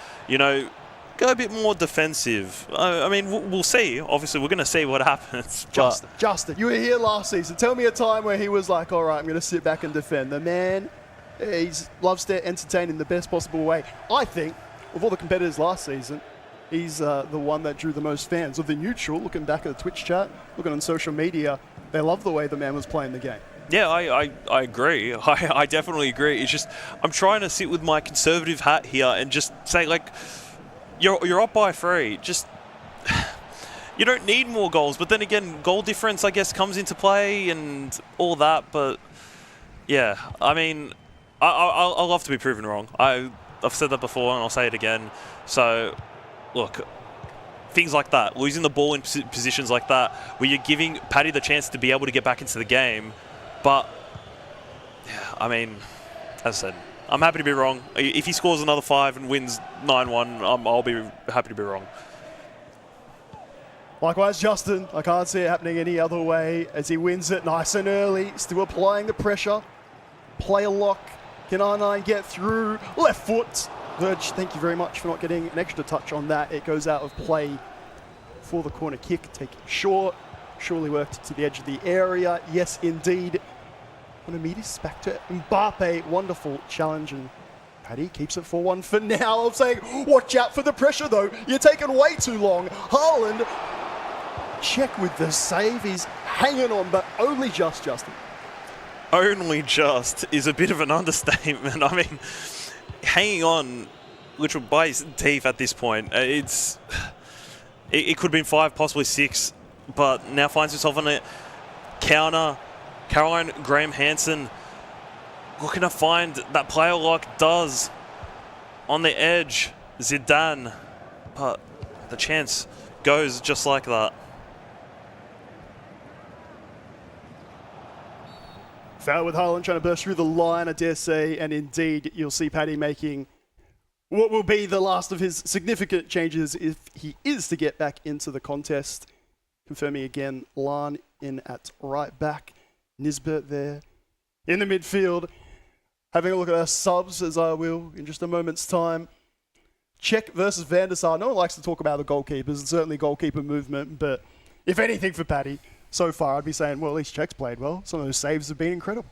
go a bit more defensive? I mean, we'll see. Obviously, we're going to see what happens. Justin, you were here last season. Tell me a time where he was like, all right, I'm going to sit back and defend. The man, he loves to entertain in the best possible way. I think, of all the competitors last season, he's the one that drew the most fans. Of the neutral, looking back at the Twitch chat, looking on social media, they love the way the man was playing the game. Yeah, I agree. I definitely agree. It's just, I'm trying to sit with my conservative hat here and just say, like, you're up by 3. Just, you don't need more goals. But then again, goal difference, I guess, comes into play and all that. But, yeah, I mean, I'll love to be proven wrong. I've said that before and I'll say it again. So, look, things like that, losing the ball in positions like that, where you're giving Paddy the chance to be able to get back into the game. But, yeah, I mean, as I said, I'm happy to be wrong. If he scores another 5 and wins 9-1, I'll be happy to be wrong. Likewise, Justin, I can't see it happening any other way as he wins it nice and early, still applying the pressure. Play a lock. Can R9 get through? Left foot. Verge, thank you very much for not getting an extra touch on that. It goes out of play for the corner kick. Take it short. Surely worked to the edge of the area. Yes, indeed. Onomides back to Mbappe. Wonderful challenge. And Paddy keeps it 4-1 for now. I'm saying, watch out for the pressure, though. You're taking way too long. Harland, check with the save. He's hanging on, but only just, Justin. Only just is a bit of an understatement. I mean, hanging on literally by his teeth at this point. It could have been 5, possibly 6, but now finds himself on a counter. Caroline Graham Hansen looking to find that player lock, does on the edge. Zidane, but the chance goes just like that. Foul with Harlan trying to burst through the line, I dare say, and indeed you'll see Paddy making what will be the last of his significant changes if he is to get back into the contest. Confirming again, Lan in at right back. Nisbet there in the midfield. Having a look at our subs, as I will in just a moment's time. Czech versus Van der Sar. No one likes to talk about the goalkeepers, and certainly goalkeeper movement, but if anything for Paddy, so far I'd be saying, well, at least Czech's played well. Some of those saves have been incredible.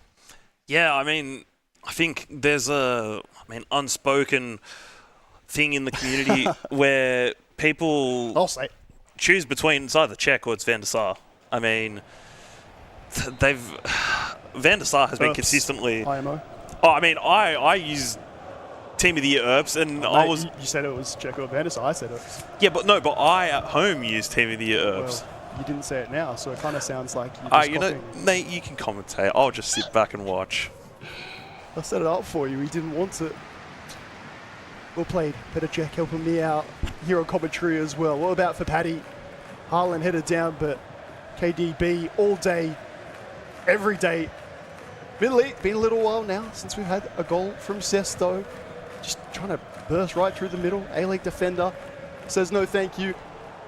Yeah, I mean, I think there's a unspoken thing in the community where people I'll say choose between it's either Czech or it's Van der Sar. I mean, Van der Sar has been consistently. IMO. Oh, I mean, I use Team of the Year Earps, and mate, I was. You said it was Czech or Van der Sar. I said Earps. Yeah, but I at home use Team of the Year Earps. Well, you didn't say it now, so it kind of sounds like you're just Nate, you can commentate. I'll just sit back and watch. I set it up for you. He didn't want it. Well played, Petacek helping me out here on commentary as well. What about for Paddy? Harlan headed down, but KDB all day, every day. Mid-league, been a little while now since we've had a goal from Sesto. Just trying to burst right through the middle. A-League defender says no thank you.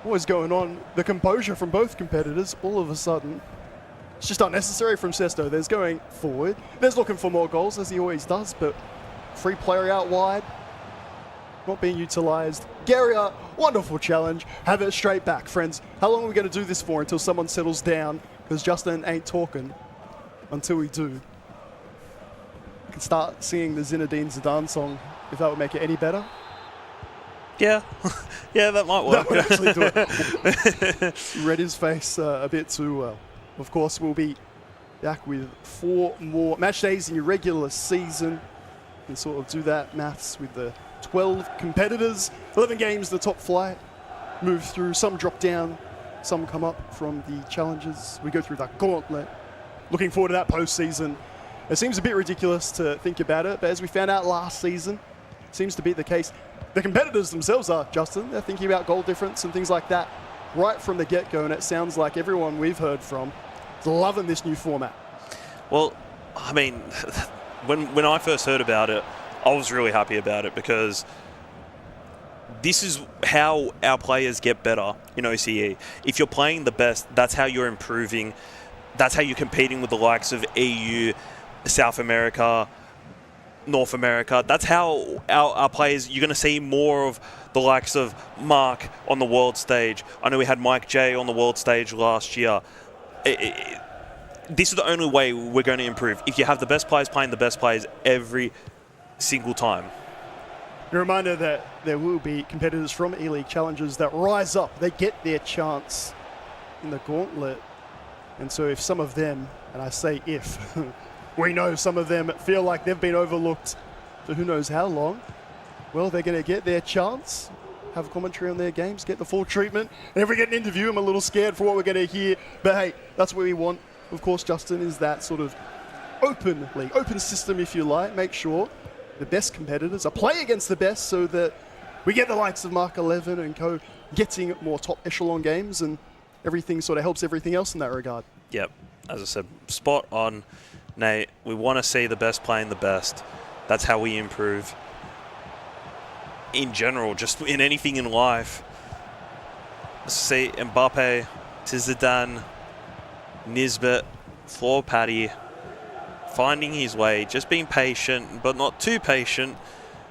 What is going on? The composure from both competitors all of a sudden. It's just unnecessary from Sesto. There's going forward. There's looking for more goals as he always does, but free player out wide. Not being utilised. Geria, wonderful challenge. Have it straight back, friends. How long are we going to do this for until someone settles down? Because Justin ain't talking until we do. I can start singing the Zinedine Zidane song if that would make it any better. Yeah, yeah, that might work. That would actually do it. Read his face a bit too well. Of course, we'll be back with 4 more match days in your regular season. And sort of do that maths with the 12 competitors, 11 games, the top flight, move through, some drop down, some come up from the challenges. We go through that gauntlet. Looking forward to that postseason. It seems a bit ridiculous to think about it, but as we found out last season, it seems to be the case. The competitors themselves are, Justin, they're thinking about goal difference and things like that right from the get-go, and it sounds like everyone we've heard from is loving this new format. Well, I mean, when I first heard about it, I was really happy about it because this is how our players get better in OCE. If you're playing the best, that's how you're improving. That's how you're competing with the likes of EU, South America, North America. That's how our players, you're going to see more of the likes of Mark on the world stage. I know we had Mike J on the world stage last year. This is the only way we're going to improve. If you have the best players playing the best players every single time. A reminder that there will be competitors from E-League challenges that rise up. They get their chance in the gauntlet. And so if some of them, and I say if, we know some of them feel like they've been overlooked for who knows how long, well, they're going to get their chance, have commentary on their games, get the full treatment. And if we get an interview, I'm a little scared for what we're going to hear. But hey, that's what we want. Of course, Justin, is that sort of open league, open system, if you like. Make sure the best competitors are playing against the best so that we get the likes of Mark 11 and co getting more top echelon games, and everything sort of helps everything else in that regard. Yep. As I said, spot on, Nate. We want to see the best playing the best. That's how we improve. In general, just in anything in life. Let's see Mbappe, Zidane, Nisbet, Floor Paddy, finding his way, just being patient, but not too patient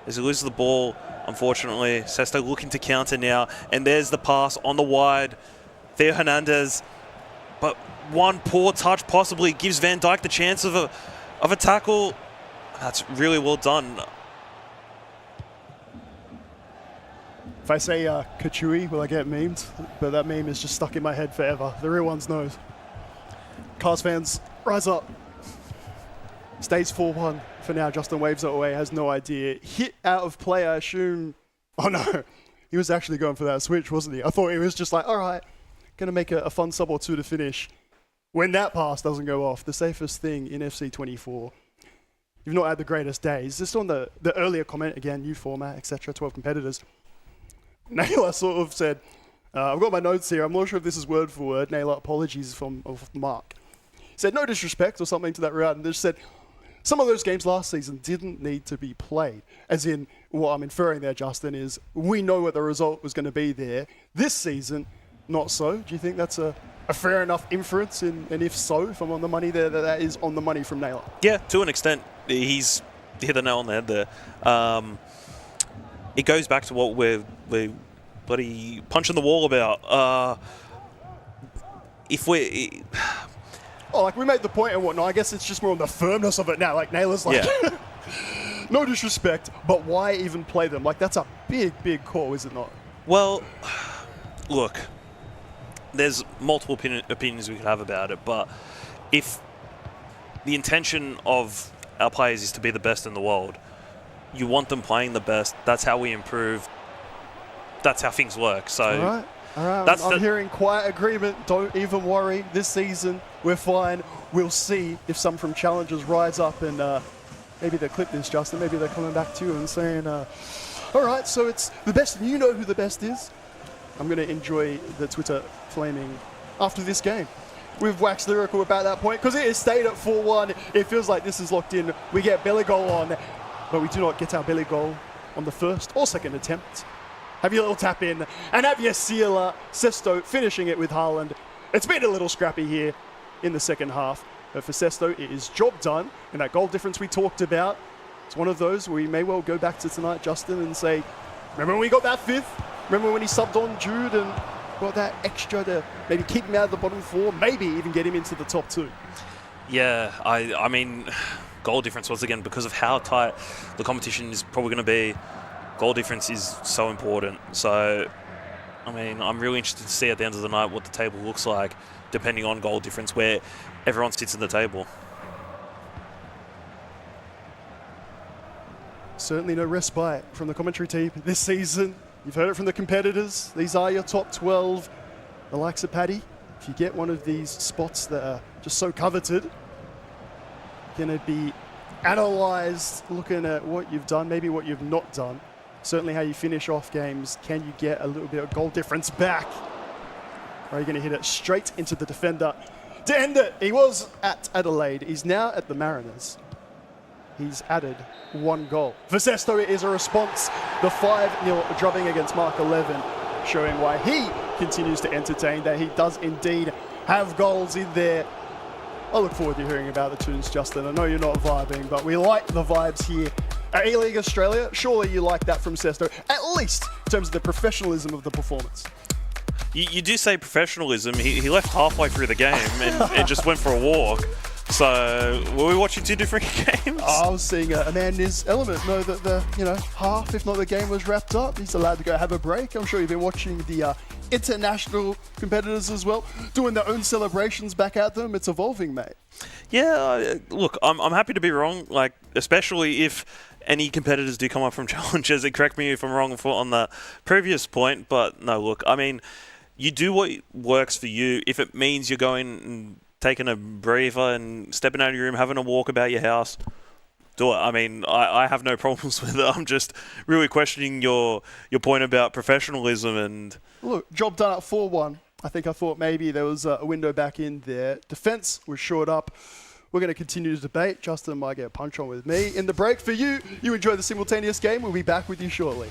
as he loses the ball, unfortunately. Sesto looking to counter now, and there's the pass on the wide. Theo Hernandez, but one poor touch possibly gives Van Dijk the chance of a tackle. That's really well done. If I say Kachui, will I get memed? But that meme is just stuck in my head forever. The real one's knows. Cars fans, rise up. Stays 4-1 for now. Justin waves it away, has no idea. Hit out of play, I assume. Oh no, he was actually going for that switch, wasn't he? I thought he was just like, all right, gonna make a fun sub or two to finish. When that pass doesn't go off, the safest thing in FC 24. You've not had the greatest days. Just on the earlier comment, again, new format, etc., 12 competitors. Nyla sort of said, I've got my notes here, I'm not sure if this is word for word. Nyla, apologies of Mark. He said, no disrespect or something to that regard, and just said, some of those games last season didn't need to be played. As in, what I'm inferring there, Justin, is we know what the result was going to be there. This season, not so. Do you think that's a fair enough inference? And if so, if I'm on the money there, that is on the money from Nyla? Yeah, to an extent, he's hit the nail on the head there. It goes back to what we're bloody punching the wall about. If we... Oh, like we made the point and whatnot. I guess it's just more on the firmness of it now. Like Naylor's like, yeah. No disrespect, but why even play them? Like that's a big, big call, is it not? Well, look, there's multiple opinions we could have about it, but if the intention of our players is to be the best in the world, you want them playing the best. That's how we improve. That's how things work. So. All right. I'm hearing quiet agreement. Don't even worry. This season, we're fine. We'll see if some from Challengers rise up and maybe they'll clip this, Justin. Maybe they're coming back to you and saying, All right, so it's the best, and you know who the best is. I'm going to enjoy the Twitter flaming after this game. We've waxed lyrical about that point because it has stayed at 4-1. It feels like this is locked in. We get belly goal on, but we do not get our belly goal on the first or second attempt. Have your little tap in, and have your sealer, Sesto, finishing it with Haaland. It's been a little scrappy here in the second half, but for Sesto, it is job done, and that goal difference we talked about, it's one of those where we may well go back to tonight, Justin, and say, remember when we got that fifth? Remember when he subbed on Jude and got that extra to maybe keep him out of the bottom four, maybe even get him into the top two? Yeah, I mean, goal difference, once again, because of how tight the competition is probably going to be, goal difference is so important. So, I mean, I'm really interested to see at the end of the night what the table looks like, depending on goal difference, where everyone sits in the table. Certainly no respite from the commentary team this season. You've heard it from the competitors. These are your top 12. The likes of Paddy, if you get one of these spots that are just so coveted, going to be analysed, looking at what you've done, maybe what you've not done. Certainly how you finish off games. Can you get a little bit of goal difference back? Or are you going to hit it straight into the defender to end it? He was at Adelaide. He's now at the Mariners. He's added one goal. For Sesto, it is a response. The 5-0 drubbing against Mark 11, showing why he continues to entertain, that he does indeed have goals in there. I look forward to hearing about the tunes, Justin. I know you're not vibing, but we like the vibes here at A-League Australia. Surely you like that from Sesto, at least in terms of the professionalism of the performance. You do say professionalism. He left halfway through the game and just went for a walk. So, were we watching two different games? I was seeing a man in his element know that the half, if not the game, was wrapped up. He's allowed to go have a break. I'm sure you've been watching the international competitors as well, doing their own celebrations back at them. It's evolving, mate. Yeah, look, I'm happy to be wrong, like, especially if any competitors do come up from challenges. And correct me if I'm wrong on the previous point, but no, look, I mean, you do what works for you. If it means you're going and taking a breather and stepping out of your room, having a walk about your house, do it. I mean, I have no problems with it. I'm just really questioning your point about professionalism. And look, job done at 4-1. I thought maybe there was a window back in there. Defence was shored up. We're going to continue to debate. Justin might get a punch on with me. In the break for you, you enjoy the simultaneous game. We'll be back with you shortly.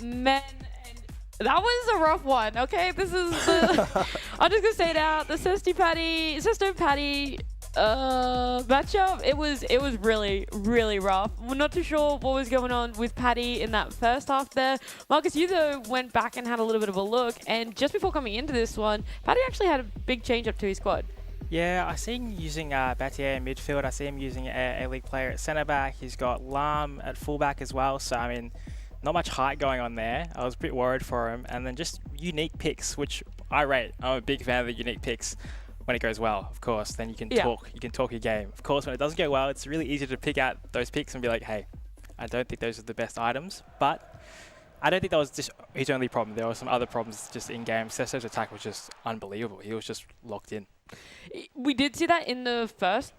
men, and that was a rough one. Okay, this is the. I'm just gonna say it out. The Sesto Patty matchup. It was really rough. We're not too sure what was going on with Patty in that first half there. Marcus, you though went back and had a little bit of a look, and just before coming into this one, Patty actually had a big change up to his squad. Yeah, I see him using Battier in midfield. I see him using a league player at centre back. He's got Lam at fullback as well. So, I mean, not much height going on there. I was a bit worried for him. And then just unique picks, which I rate. I'm a big fan of the unique picks. When it goes well, of course, then you can talk your game. Of course, when it doesn't go well, it's really easy to pick out those picks and be like, hey, I don't think those are the best items. But I don't think that was just his only problem. There were some other problems just in game. Sesto's attack was just unbelievable. He was just locked in. We did see that in the first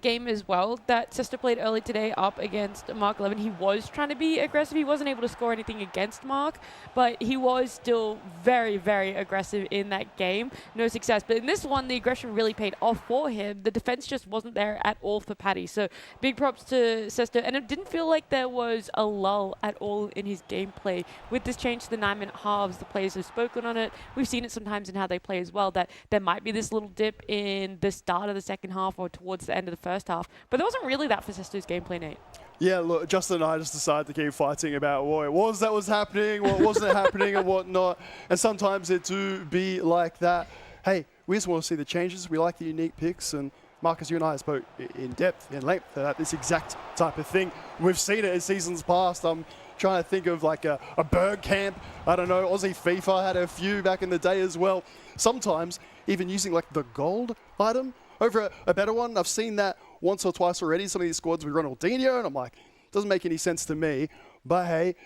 game as well, that Sesto played early today up against Mark 11. He was trying to be aggressive. He wasn't able to score anything against Mark, but he was still very, very aggressive in that game. No success. But in this one, the aggression really paid off for him. The defense just wasn't there at all for Paddy. So big props to Sesto. And it didn't feel like there was a lull at all in his gameplay. With this change to the 9-minute halves, the players have spoken on it. We've seen it sometimes in how they play as well, that there might be this little dip in the start of the second half or towards the end of the first half. But there wasn't really that for Sesto's gameplay, Nate. Yeah, look, Justin and I just decided to keep fighting about what it was that was happening, what wasn't happening, and what not. And sometimes it do be like that. Hey, we just want to see the changes. We like the unique picks. And Marcus, you and I spoke in depth, in length, about this exact type of thing. We've seen it in seasons past. I'm trying to think of like a Berg camp. I don't know, Aussie FIFA had a few back in the day as well. Sometimes even using like the gold item over a better one. I've seen that once or twice already. Some of these squads with Ronaldinho, and I'm like, doesn't make any sense to me. But hey,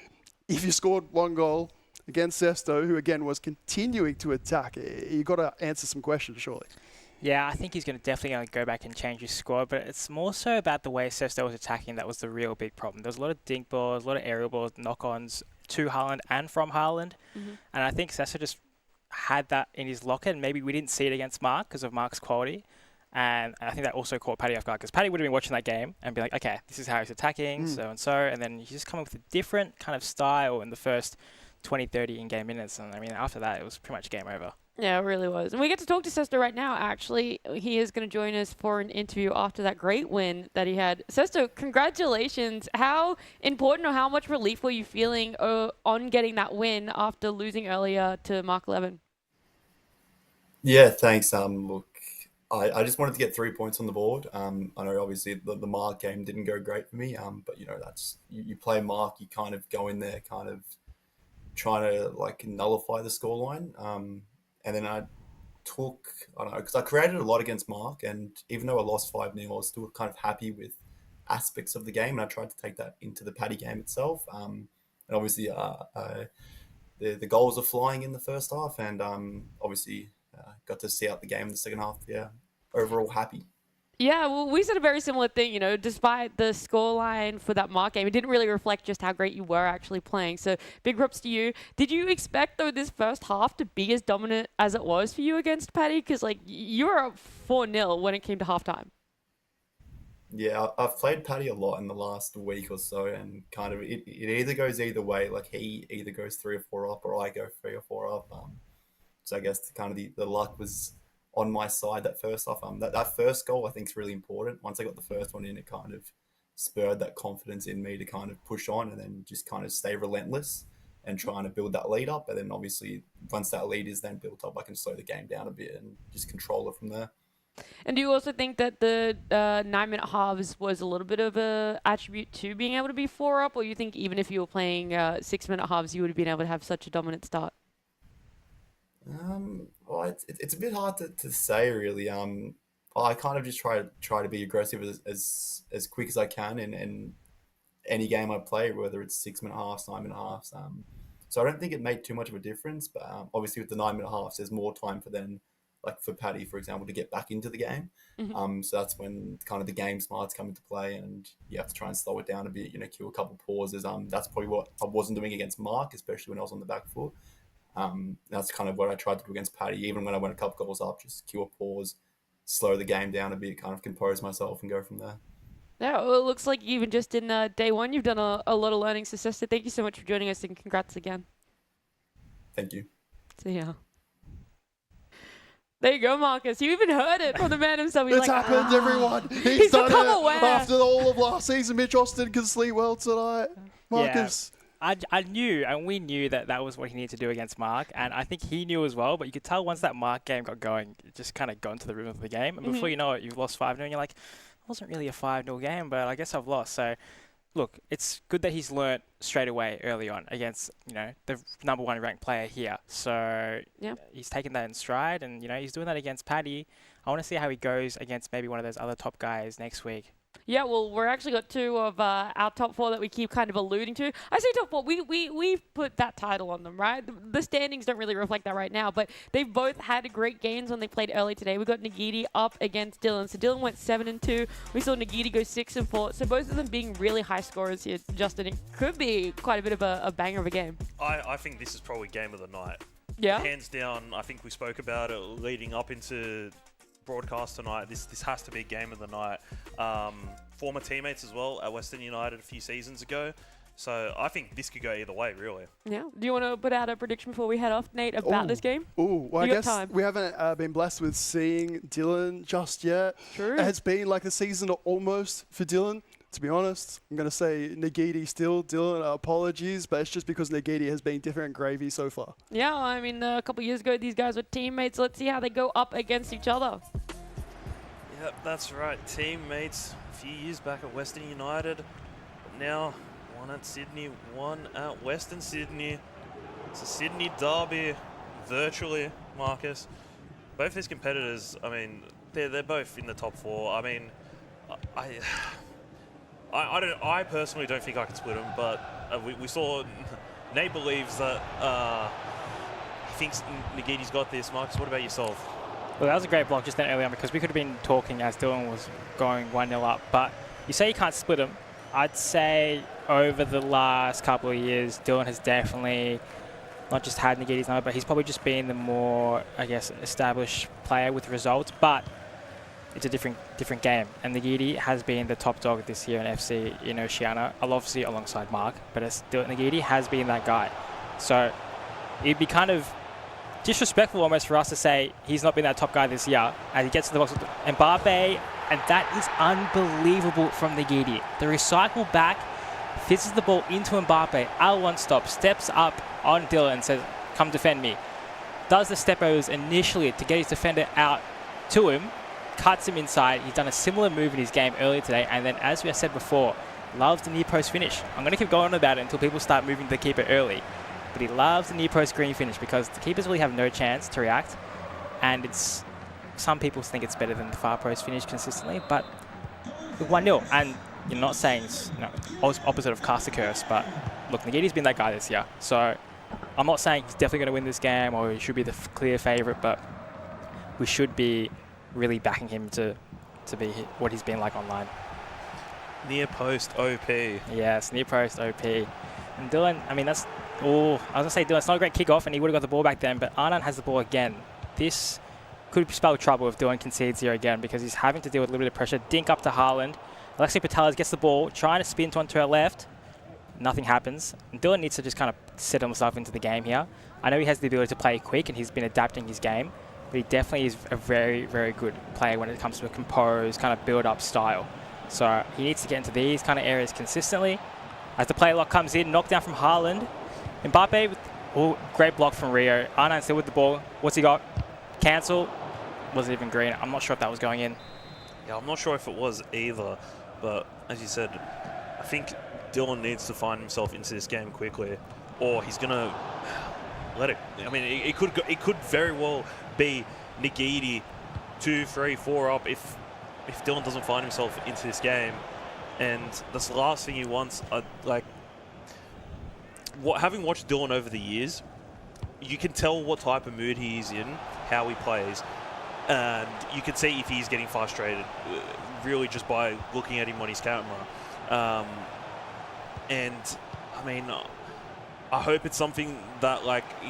if you scored one goal against Sesto, who again was continuing to attack, you got to answer some questions, surely. Yeah, I think he's definitely going to go back and change his squad, but it's more so about the way Sesto was attacking that was the real big problem. There was a lot of dink balls, a lot of aerial balls, knock-ons to Haaland and from Haaland, and I think Sesto just had that in his locker, and maybe we didn't see it against Mark because of Mark's quality, and I think that also caught Paddy off guard because Paddy would have been watching that game and be like, okay, this is how he's attacking, so and so, and then he's just coming with a different kind of style in the first 20, 30 in-game minutes, and I mean, after that, it was pretty much game over. Yeah, it really was. And we get to talk to Sesto right now, actually. He is going to join us for an interview after that great win that he had. Sesto, congratulations. How important or how much relief were you feeling on getting that win after losing earlier to Mark 11? Yeah, thanks. Look, I just wanted to get 3 points on the board. I know obviously the Mark game didn't go great for me, but you know, that's you play Mark, you kind of go in there kind of trying to like nullify the scoreline. And then I don't know, because I created a lot against Mark, and even though I lost 5-0, I was still kind of happy with aspects of the game, and I tried to take that into the Paddy game itself. And obviously, the goals are flying in the first half, and obviously got to see out the game in the second half. Yeah, overall happy. Yeah, well, we said a very similar thing, you know, despite the scoreline for that Mark game, it didn't really reflect just how great you were actually playing. So big props to you. Did you expect, though, this first half to be as dominant as it was for you against Paddy? Because, like, you were up 4-0 when it came to halftime. Yeah, I've played Paddy a lot in the last week or so, and kind of it either goes either way. Like, he either goes 3 or 4 up, or I go 3 or 4 up. So I guess kind of the luck was on my side that first off. That first goal I think is really important. Once I got the first one in, it kind of spurred that confidence in me to kind of push on and then just kind of stay relentless and trying to build that lead up. And then obviously once that lead is then built up, I can slow the game down a bit and just control it from there. And do you also think that the 9-minute halves was a little bit of a attribute to being able to be 4 up, or you think even if you were playing 6-minute halves, you would have been able to have such a dominant start? Well, it's a bit hard to say really. I kind of just try to be aggressive as quick as I can in any game I play, whether it's 6-minute halves, 9-minute halves. So I don't think it made too much of a difference. But obviously with the 9-minute halves, there's more time for them, like for Paddy, for example, to get back into the game. So that's when kind of the game smarts come into play, and you have to try and slow it down a bit. You know, kill a couple pauses. That's probably what I wasn't doing against Mark, especially when I was on the back foot. That's kind of what I tried to do against Paddy, even when I went a couple goals up, just kill a pause, slow the game down a bit, kind of compose myself and go from there. Yeah, well, it looks like even just in day one, you've done a lot of learning. So, Sesto, thank you so much for joining us, and congrats again. Thank you. See ya. There you go, Marcus. You even heard it from the man himself. He's It's like, happened, everyone. He's done become it aware. after all of last season. Mitch Austin can sleep well tonight. Marcus. I knew, and we knew that was what he needed to do against Mark, and I think he knew as well, but you could tell once that Mark game got going, it just kind of got into the rhythm of the game, and before you know it, you've lost 5-0, and you're like, it wasn't really a 5-0 game, but I guess I've lost. So, look, it's good that he's learnt straight away early on against, the #1 ranked player here. So, he's taken that in stride, and, he's doing that against Paddy. I want to see how he goes against maybe one of those other top guys next week. Yeah, well, we're actually got 2 of our top 4 that we keep kind of alluding to. I say top 4. We've put that title on them, right? The standings don't really reflect that right now, but they've both had great games when they played early today. We got Nugy up against Dylan. So Dylan went 7-2. We saw Nugy go 6-4. So both of them being really high scorers here, Justin. It could be quite a bit of a banger of a game. I think this is probably game of the night. Yeah? Hands down, I think we spoke about it leading up into broadcast tonight. This has to be game of the night. Former teammates as well at Western United a few seasons ago. So I think this could go either way, really. Yeah. Do you want to put out a prediction before we head off, Nate, about this game? Well, I You got guess time. we haven't been blessed with seeing Dylan just yet. True. It has been like the season almost for Dylan. To be honest, I'm going to say Nugy still. Dylan, apologies, but it's just because Nugy has been different gravy so far. Yeah, I mean, a couple years ago, these guys were teammates. Let's see how they go up against each other. Yep, that's right. Teammates a few years back at Western United. But now, one at Sydney, one at Western Sydney. It's a Sydney derby, virtually, Marcus. Both these competitors, I mean, they're both in the top 4. I mean, I personally don't think I could split them, but we saw Nate believes that he thinks Nugity's got this. Marcus, what about yourself? Well, that was a great block just then early on because we could have been talking as Dylan was going 1-0 up. But you say you can't split them. I'd say over the last couple of years, Dylan has definitely not just had Nugity's number, but he's probably just been the more, I guess, established player with results. But it's a different game. And Nugy has been the top dog this year in FC in Oceania, obviously alongside Mark. But Nugy has been that guy. So it'd be kind of disrespectful almost for us to say he's not been that top guy this year as he gets to the box with Mbappe, and that is unbelievable from Nugy. The recycle back, fizzes the ball into Mbappe, L1 stop, steps up on Dylan and says, come defend me. Does the step overs initially to get his defender out to him, cuts him inside. He's done a similar move in his game earlier today, and then as we have said before, loves the near post finish. I'm going to keep going on about it until people start moving the keeper early. But he loves the near post green finish because the keepers really have no chance to react, and some people think it's better than the far post finish consistently, but 1-0, and you're not saying it's opposite of cast a curse, but look, Nugity's been that guy this year, so I'm not saying he's definitely going to win this game or he should be the clear favourite, but we should be really backing him to be what he's been like online. Near post OP. Yes, near post OP. And Dylan, I mean, that's... Oh, I was going to say, Dylan, it's not a great kickoff, and he would have got the ball back then, but Arnan has the ball again. This could spell trouble if Dylan concedes here again because he's having to deal with a little bit of pressure. Dink up to Haaland. Alexei Patelis gets the ball, trying to spin onto our left. Nothing happens. And Dylan needs to just kind of settle himself into the game here. I know he has the ability to play quick, and he's been adapting his game, but he definitely is a very, very good player when it comes to a composed, kind of build-up style. So he needs to get into these kind of areas consistently. As the play lock comes in, knockdown from Haaland. Mbappe with great block from Rio. Arnan still with the ball. What's he got? Cancel. Was it even green? I'm not sure if that was going in. Yeah, I'm not sure if it was either, but as you said, I think Dylan needs to find himself into this game quickly, or he's gonna let it. I mean, it could very well be Nugy 2, 3, 4 up if Dylan doesn't find himself into this game, and that's the last thing he wants. Having watched Dylan over the years, you can tell what type of mood he is in, how he plays, and you can see if he's getting frustrated, really just by looking at him on his camera. And I mean, I hope it's something that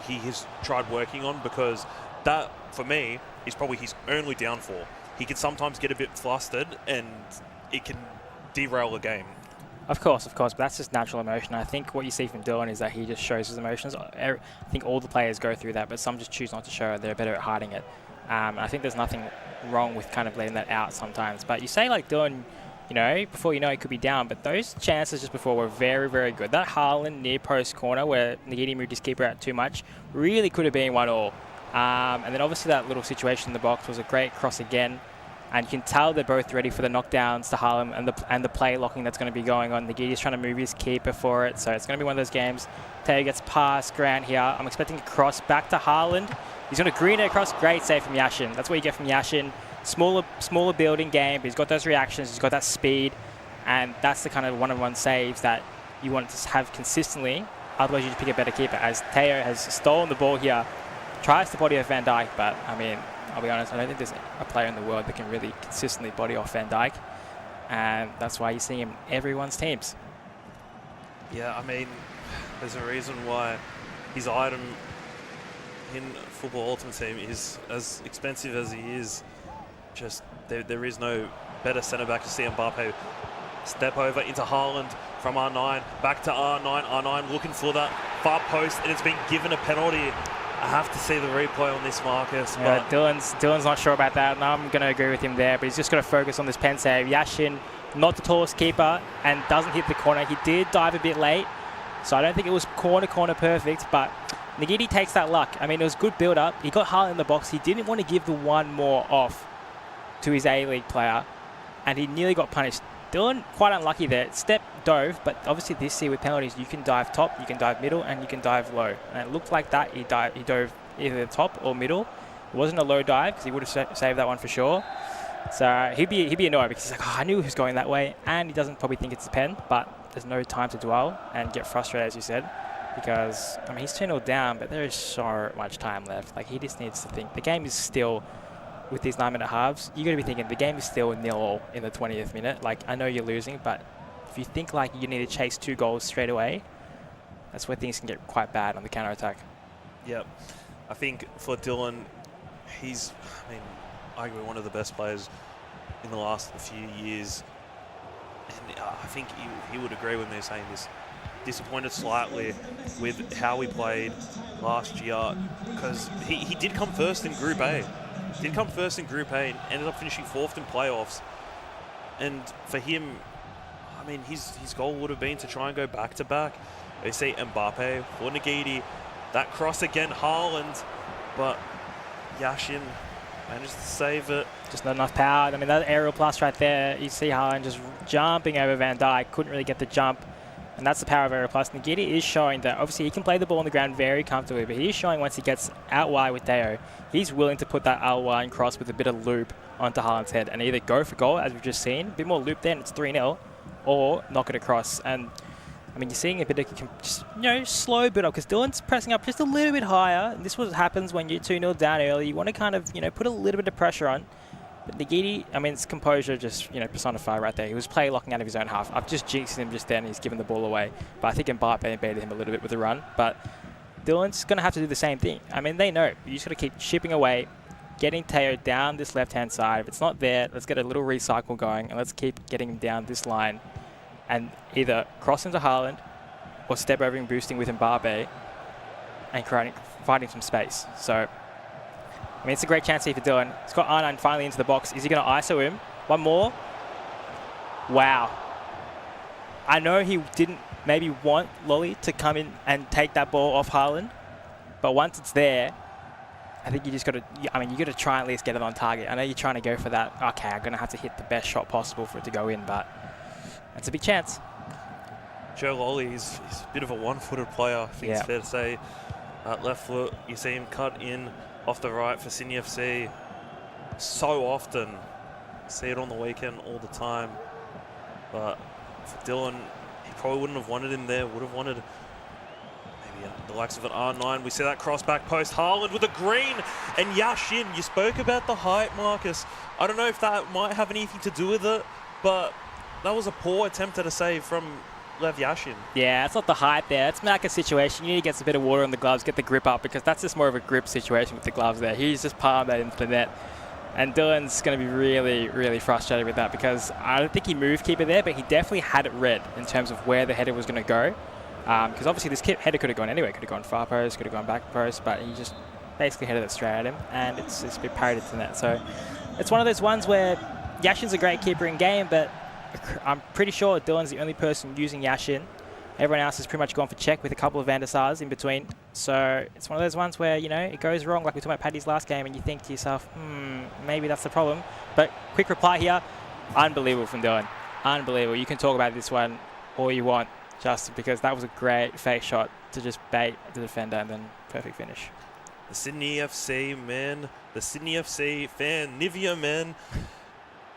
he has tried working on, because that, for me, is probably his only downfall. He can sometimes get a bit flustered, and it can derail a game. Of course, but that's just natural emotion. I think what you see from Dylan is that he just shows his emotions. I think all the players go through that, but some just choose not to show it. They're better at hiding it. I think there's nothing wrong with kind of letting that out sometimes. But you say like Dylan, before you know it could be down, but those chances just before were very, very good. That Haaland near post corner where Nyla moved his keeper out too much really could have been 1-1. And then obviously that little situation in the box was a great cross again. And you can tell they're both ready for the knockdowns to Harlem and the play locking that's going to be going on. Nyla's trying to move his keeper for it, so it's going to be one of those games. Teo gets past Grant here. I'm expecting a cross back to Haaland. He's going to green it across. Great save from Yashin. That's what you get from Yashin. Smaller building game, but he's got those reactions. He's got that speed, and that's the kind of one-on-one saves that you want to have consistently. Otherwise, you just pick a better keeper. As Teo has stolen the ball here, tries to body off Van Dijk, but I mean, I'll be honest, I don't think there's a player in the world that can really consistently body off Van Dijk, and that's why you see him in everyone's teams. Yeah, I mean, there's a reason why his item in Football Ultimate Team is as expensive as he is. Just there is no better centre-back to see Mbappe step over into Haaland from R9, back to R9, R9 looking for that far post, and it's been given a penalty. I have to see the replay on this, Marcus. Yeah, but Dylan's not sure about that, and I'm going to agree with him there, but he's just got to focus on this pen save. Yashin, not the tallest keeper, and doesn't hit the corner. He did dive a bit late, so I don't think it was corner perfect, but Nyla takes that luck. I mean, it was good build-up. He got Haaland in the box. He didn't want to give the one more off to his A-League player, and he nearly got punished. Dylan, quite unlucky there. Step dove, but obviously this year with penalties, you can dive top, you can dive middle, and you can dive low. And it looked like that he dove either the top or middle. It wasn't a low dive because he would have saved that one for sure. So he'd be annoyed because he's like, oh, I knew he was going that way, and he doesn't probably think it's a pen, but there's no time to dwell and get frustrated, as you said, because I mean he's 2-0 down, but there is so much time left. Like he just needs to think. The game is still. With these 9-minute halves, you got to be thinking the game is still 0-0 in the 20th minute. Like, I know you're losing, but if you think like you need to chase 2 goals straight away, that's where things can get quite bad on the counter-attack. Yep. I think for Dylan, he's, arguably one of the best players in the last few years. And I think he would agree with me saying this. Disappointed slightly with how he played last year, because he did come first in Group A. Did come first in Group A and ended up finishing 4th in playoffs. And for him, I mean, his goal would have been to try and go back-to-back. They say Mbappe for Nyla. That cross again, Haaland. But Yashin managed to save it. Just not enough power. I mean, that aerial plus right there, you see Haaland just jumping over Van Dijk. Couldn't really get the jump. And that's the power of aerial plus. Nyla is showing that obviously he can play the ball on the ground very comfortably, but he is showing once he gets out wide with Teo, he's willing to put that out wide cross with a bit of loop onto Haaland's head and either go for goal, as we've just seen, a bit more loop there and it's 3-0, or knock it across. And I mean, you're seeing a bit of just, slow build up because Dylan's pressing up just a little bit higher. And this is what happens when you're 2-0 down early. You want to kind of, put a little bit of pressure on. But Nyla, I mean, his composure just, personified right there. He was play locking out of his own half. I've just jinxed him just then. He's given the ball away. But I think Mbappe baited him a little bit with the run. But Dylan's going to have to do the same thing. I mean, they know. You just got to keep chipping away, getting Teo down this left-hand side. If it's not there, let's get a little recycle going, and let's keep getting him down this line and either cross into Haaland or step over and boosting with Mbappe and finding some space. So, I mean, it's a great chance here for Dylan. He's got R9 finally into the box. Is he going to ISO him? One more. Wow. I know he didn't maybe want Lolly to come in and take that ball off Haaland, but once it's there, I think you just got to, you got to try and at least get it on target. I know you're trying to go for that, okay, I'm going to have to hit the best shot possible for it to go in, but that's a big chance. Joe Lolly is a bit of a one-footed player, I think it's fair to say. Left foot, you see him cut in off the right for Sydney FC so often. See it on the weekend all the time. But for Dylan, he probably wouldn't have wanted him there. Would have wanted maybe the likes of an R9. We see that cross back post. Haaland with a green and Yashin. You spoke about the height, Marcus. I don't know if that might have anything to do with it, but that was a poor attempt at a save from Lev Yashin. Yeah, it's not the height there. It's like a situation. You need to get a bit of water on the gloves, get the grip up, because that's just more of a grip situation with the gloves there. He's just palmed that into the net. And Dylan's going to be really, really frustrated with that because I don't think he moved keeper there, but he definitely had it read in terms of where the header was going to go. Because obviously this header could have gone anywhere. Could have gone far post, could have gone back post, but he just basically headed it straight at him, and it's been parried to net. So it's one of those ones where Yashin's a great keeper in game, but I'm pretty sure Dylan's the only person using Yashin. Everyone else has pretty much gone for check with a couple of Van der Sars in between. So it's one of those ones where, it goes wrong, like we talked about Paddy's last game, and you think to yourself, maybe that's the problem. But quick reply here, unbelievable from Dylan. Unbelievable. You can talk about this one all you want, Justin, because that was a great fake shot to just bait the defender and then perfect finish. The Sydney FC, man. The Sydney FC fan. Nivea, man.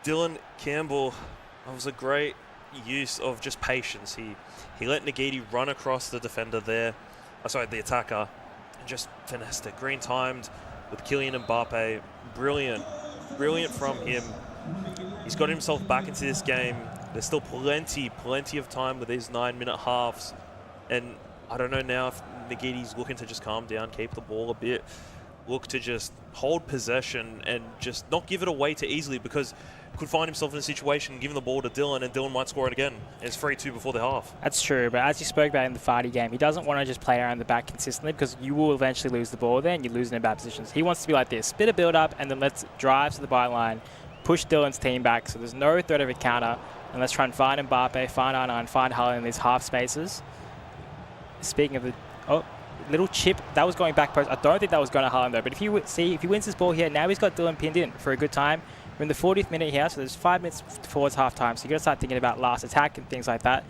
Dylan Campbell. That was a great use of just patience. He let Nagidi run across the defender there. The attacker. And just finessed it. Green timed with Kylian Mbappe. Brilliant. Brilliant from him. He's got himself back into this game. There's still plenty of time with these 9-minute halves. And I don't know now if Nagidi's looking to just calm down, keep the ball a bit, look to just hold possession and just not give it away too easily, because could find himself in a situation giving the ball to Dylan and Dylan might score it again. It's 3-2 before the half. That's true, but as you spoke about in the Fardy game, he doesn't want to just play around the back consistently because you will eventually lose the ball there and you lose in bad positions. He wants to be like this, bit of build up and then let's drive to the byline, push Dylan's team back so there's no threat of a counter, and let's try and find Mbappe, find Arna, and find Harlan in these half spaces. Speaking of the little chip, that was going back post. I don't think that was going to Harlan though, but if he wins this ball here, now he's got Dylan pinned in for a good time. We're in the 40th minute here, so there's 5 minutes towards half time, so you got to start thinking about last attack and things like that.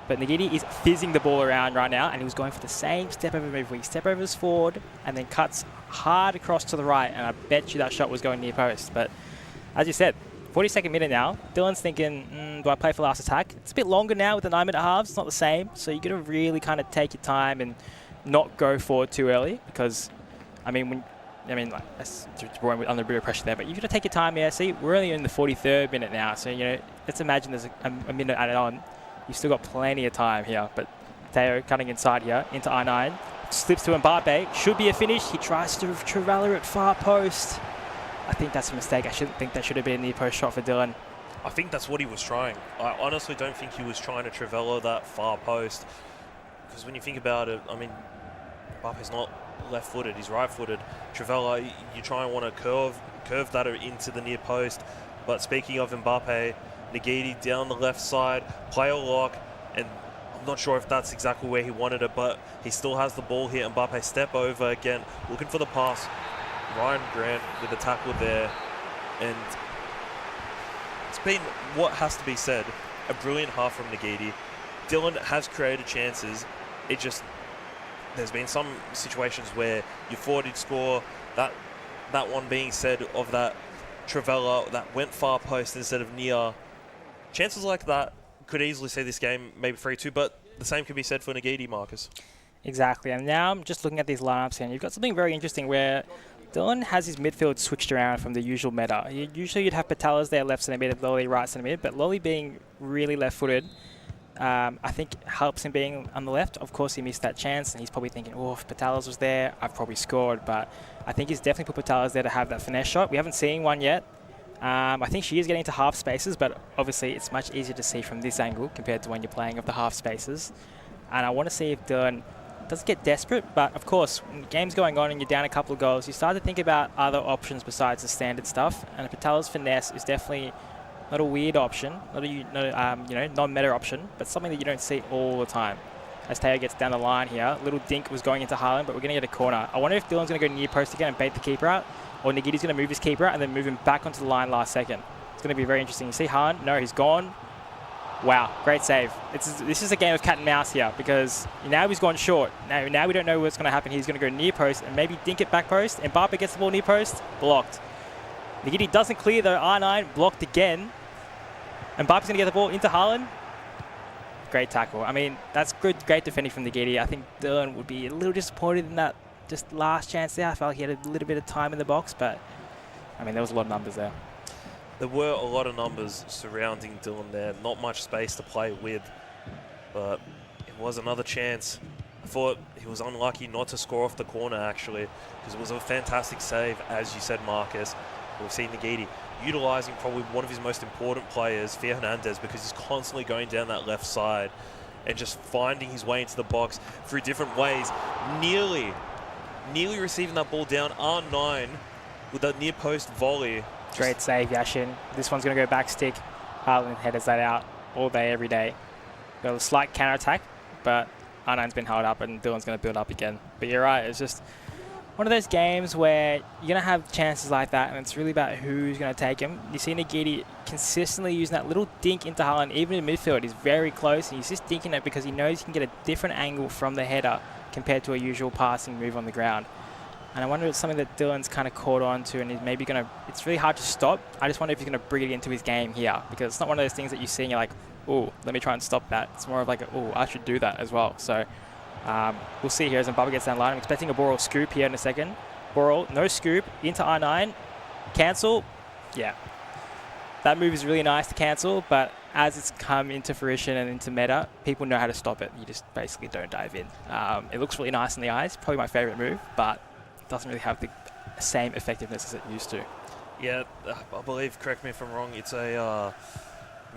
But Nagidi is fizzing the ball around right now, and he was going for the same step over move where he step overs forward and then cuts hard across to the right, and I bet you that shot was going near post. But as you said, 42nd minute now, Dylan's thinking, do I play for last attack? It's a bit longer now with the 9-minute halves, it's not the same, so you got to really kind of take your time and not go forward too early, because, that's under a bit of pressure there, but you've got to take your time here. See, we're only in the 43rd minute now, so, let's imagine there's a minute added on. You've still got plenty of time here, but Teo cutting inside here into I9, slips to Mbappe, should be a finish. He tries to Trevella at far post. I think that's a mistake. I shouldn't think that should have been a near post shot for Dylan. I think that's what he was trying. I honestly don't think he was trying to Trevella that far post, because when you think about it, Mbappe's not left-footed, he's right-footed. Trevella, you try and want to curve that into the near post. But speaking of Mbappe, Nagidi down the left side, player lock, and I'm not sure if that's exactly where he wanted it, but he still has the ball here. Mbappe step over again, looking for the pass. Ryan Grant with the tackle there, and it's been what has to be said, a brilliant half from Nagidi. Dylan has created chances. There's been some situations where you thought he'd score. That one being said of that Trevella that went far post instead of near. Chances like that could easily see this game maybe 3-2, but the same can be said for Nagidi, Marcus. Exactly, and now I'm just looking at these lineups here, and you've got something very interesting where Dylan has his midfield switched around from the usual meta. Usually you'd have Patellas there left centre mid, Lolly right centre mid, but Lolly being really left-footed, I think helps him being on the left. Of course, he missed that chance, and he's probably thinking, if Patellas was there, I've probably scored. But I think he's definitely put Patellas there to have that finesse shot. We haven't seen one yet. I think she is getting to half spaces, but obviously it's much easier to see from this angle compared to when you're playing of the half spaces. And I want to see if Dylan doesn't get desperate, but of course, when the game's going on and you're down a couple of goals, you start to think about other options besides the standard stuff. And Patella's finesse is definitely not a weird option, not a non-meta option, but something that you don't see all the time. As Teo gets down the line here, little dink was going into Harlan, but we're going to get a corner. I wonder if Dylan's going to go near post again and bait the keeper out, or Nagidi's going to move his keeper out and then move him back onto the line last second. It's going to be very interesting. You see Harlan? No, he's gone. Wow, great save. This is a game of cat and mouse here, because now he's gone short. Now we don't know what's going to happen. He's going to go near post and maybe dink it back post. Mbappe gets the ball near post, blocked. Nagidi doesn't clear though. R9 blocked again. Mbappe's going to get the ball into Harlan. Great tackle. That's good, great defending from Nagidi. I think Dylan would be a little disappointed in that just last chance there. I felt like he had a little bit of time in the box, but there was a lot of numbers there. There were a lot of numbers surrounding Dylan there. Not much space to play with, but it was another chance. I thought he was unlucky not to score off the corner, actually, because it was a fantastic save, as you said, Marcus. We've seen Nyla utilising probably one of his most important players, Fia Hernandez, because he's constantly going down that left side and just finding his way into the box through different ways. Nearly receiving that ball down, R9 with that near post volley. Great save, Yashin. This one's going to go back stick. Harlan headers that out all day, every day. Got a slight counter-attack, but R9's been held up and Dylan's going to build up again. But you're right, it's just one of those games where you're going to have chances like that, and it's really about who's going to take him. You see Nyla consistently using that little dink into Harlan, even in midfield. He's very close, and he's just dinking it because he knows he can get a different angle from the header compared to a usual passing move on the ground. And I wonder if it's something that Dylan's kind of caught on to, and he's maybe going to... It's really hard to stop. I just wonder if he's going to bring it into his game here, because it's not one of those things that you see and you're like, oh, let me try and stop that. It's more of like, oh, I should do that as well. So we'll see here as Mbaba gets down line. I'm expecting a Boral scoop here in a second. Boral, no scoop, into R9. Cancel. Yeah. That move is really nice to cancel, but as it's come into fruition and into meta, people know how to stop it. You just basically don't dive in. It looks really nice in the eyes. Probably my favorite move, but doesn't really have the same effectiveness as it used to. Yeah, I believe, correct me if I'm wrong, it's a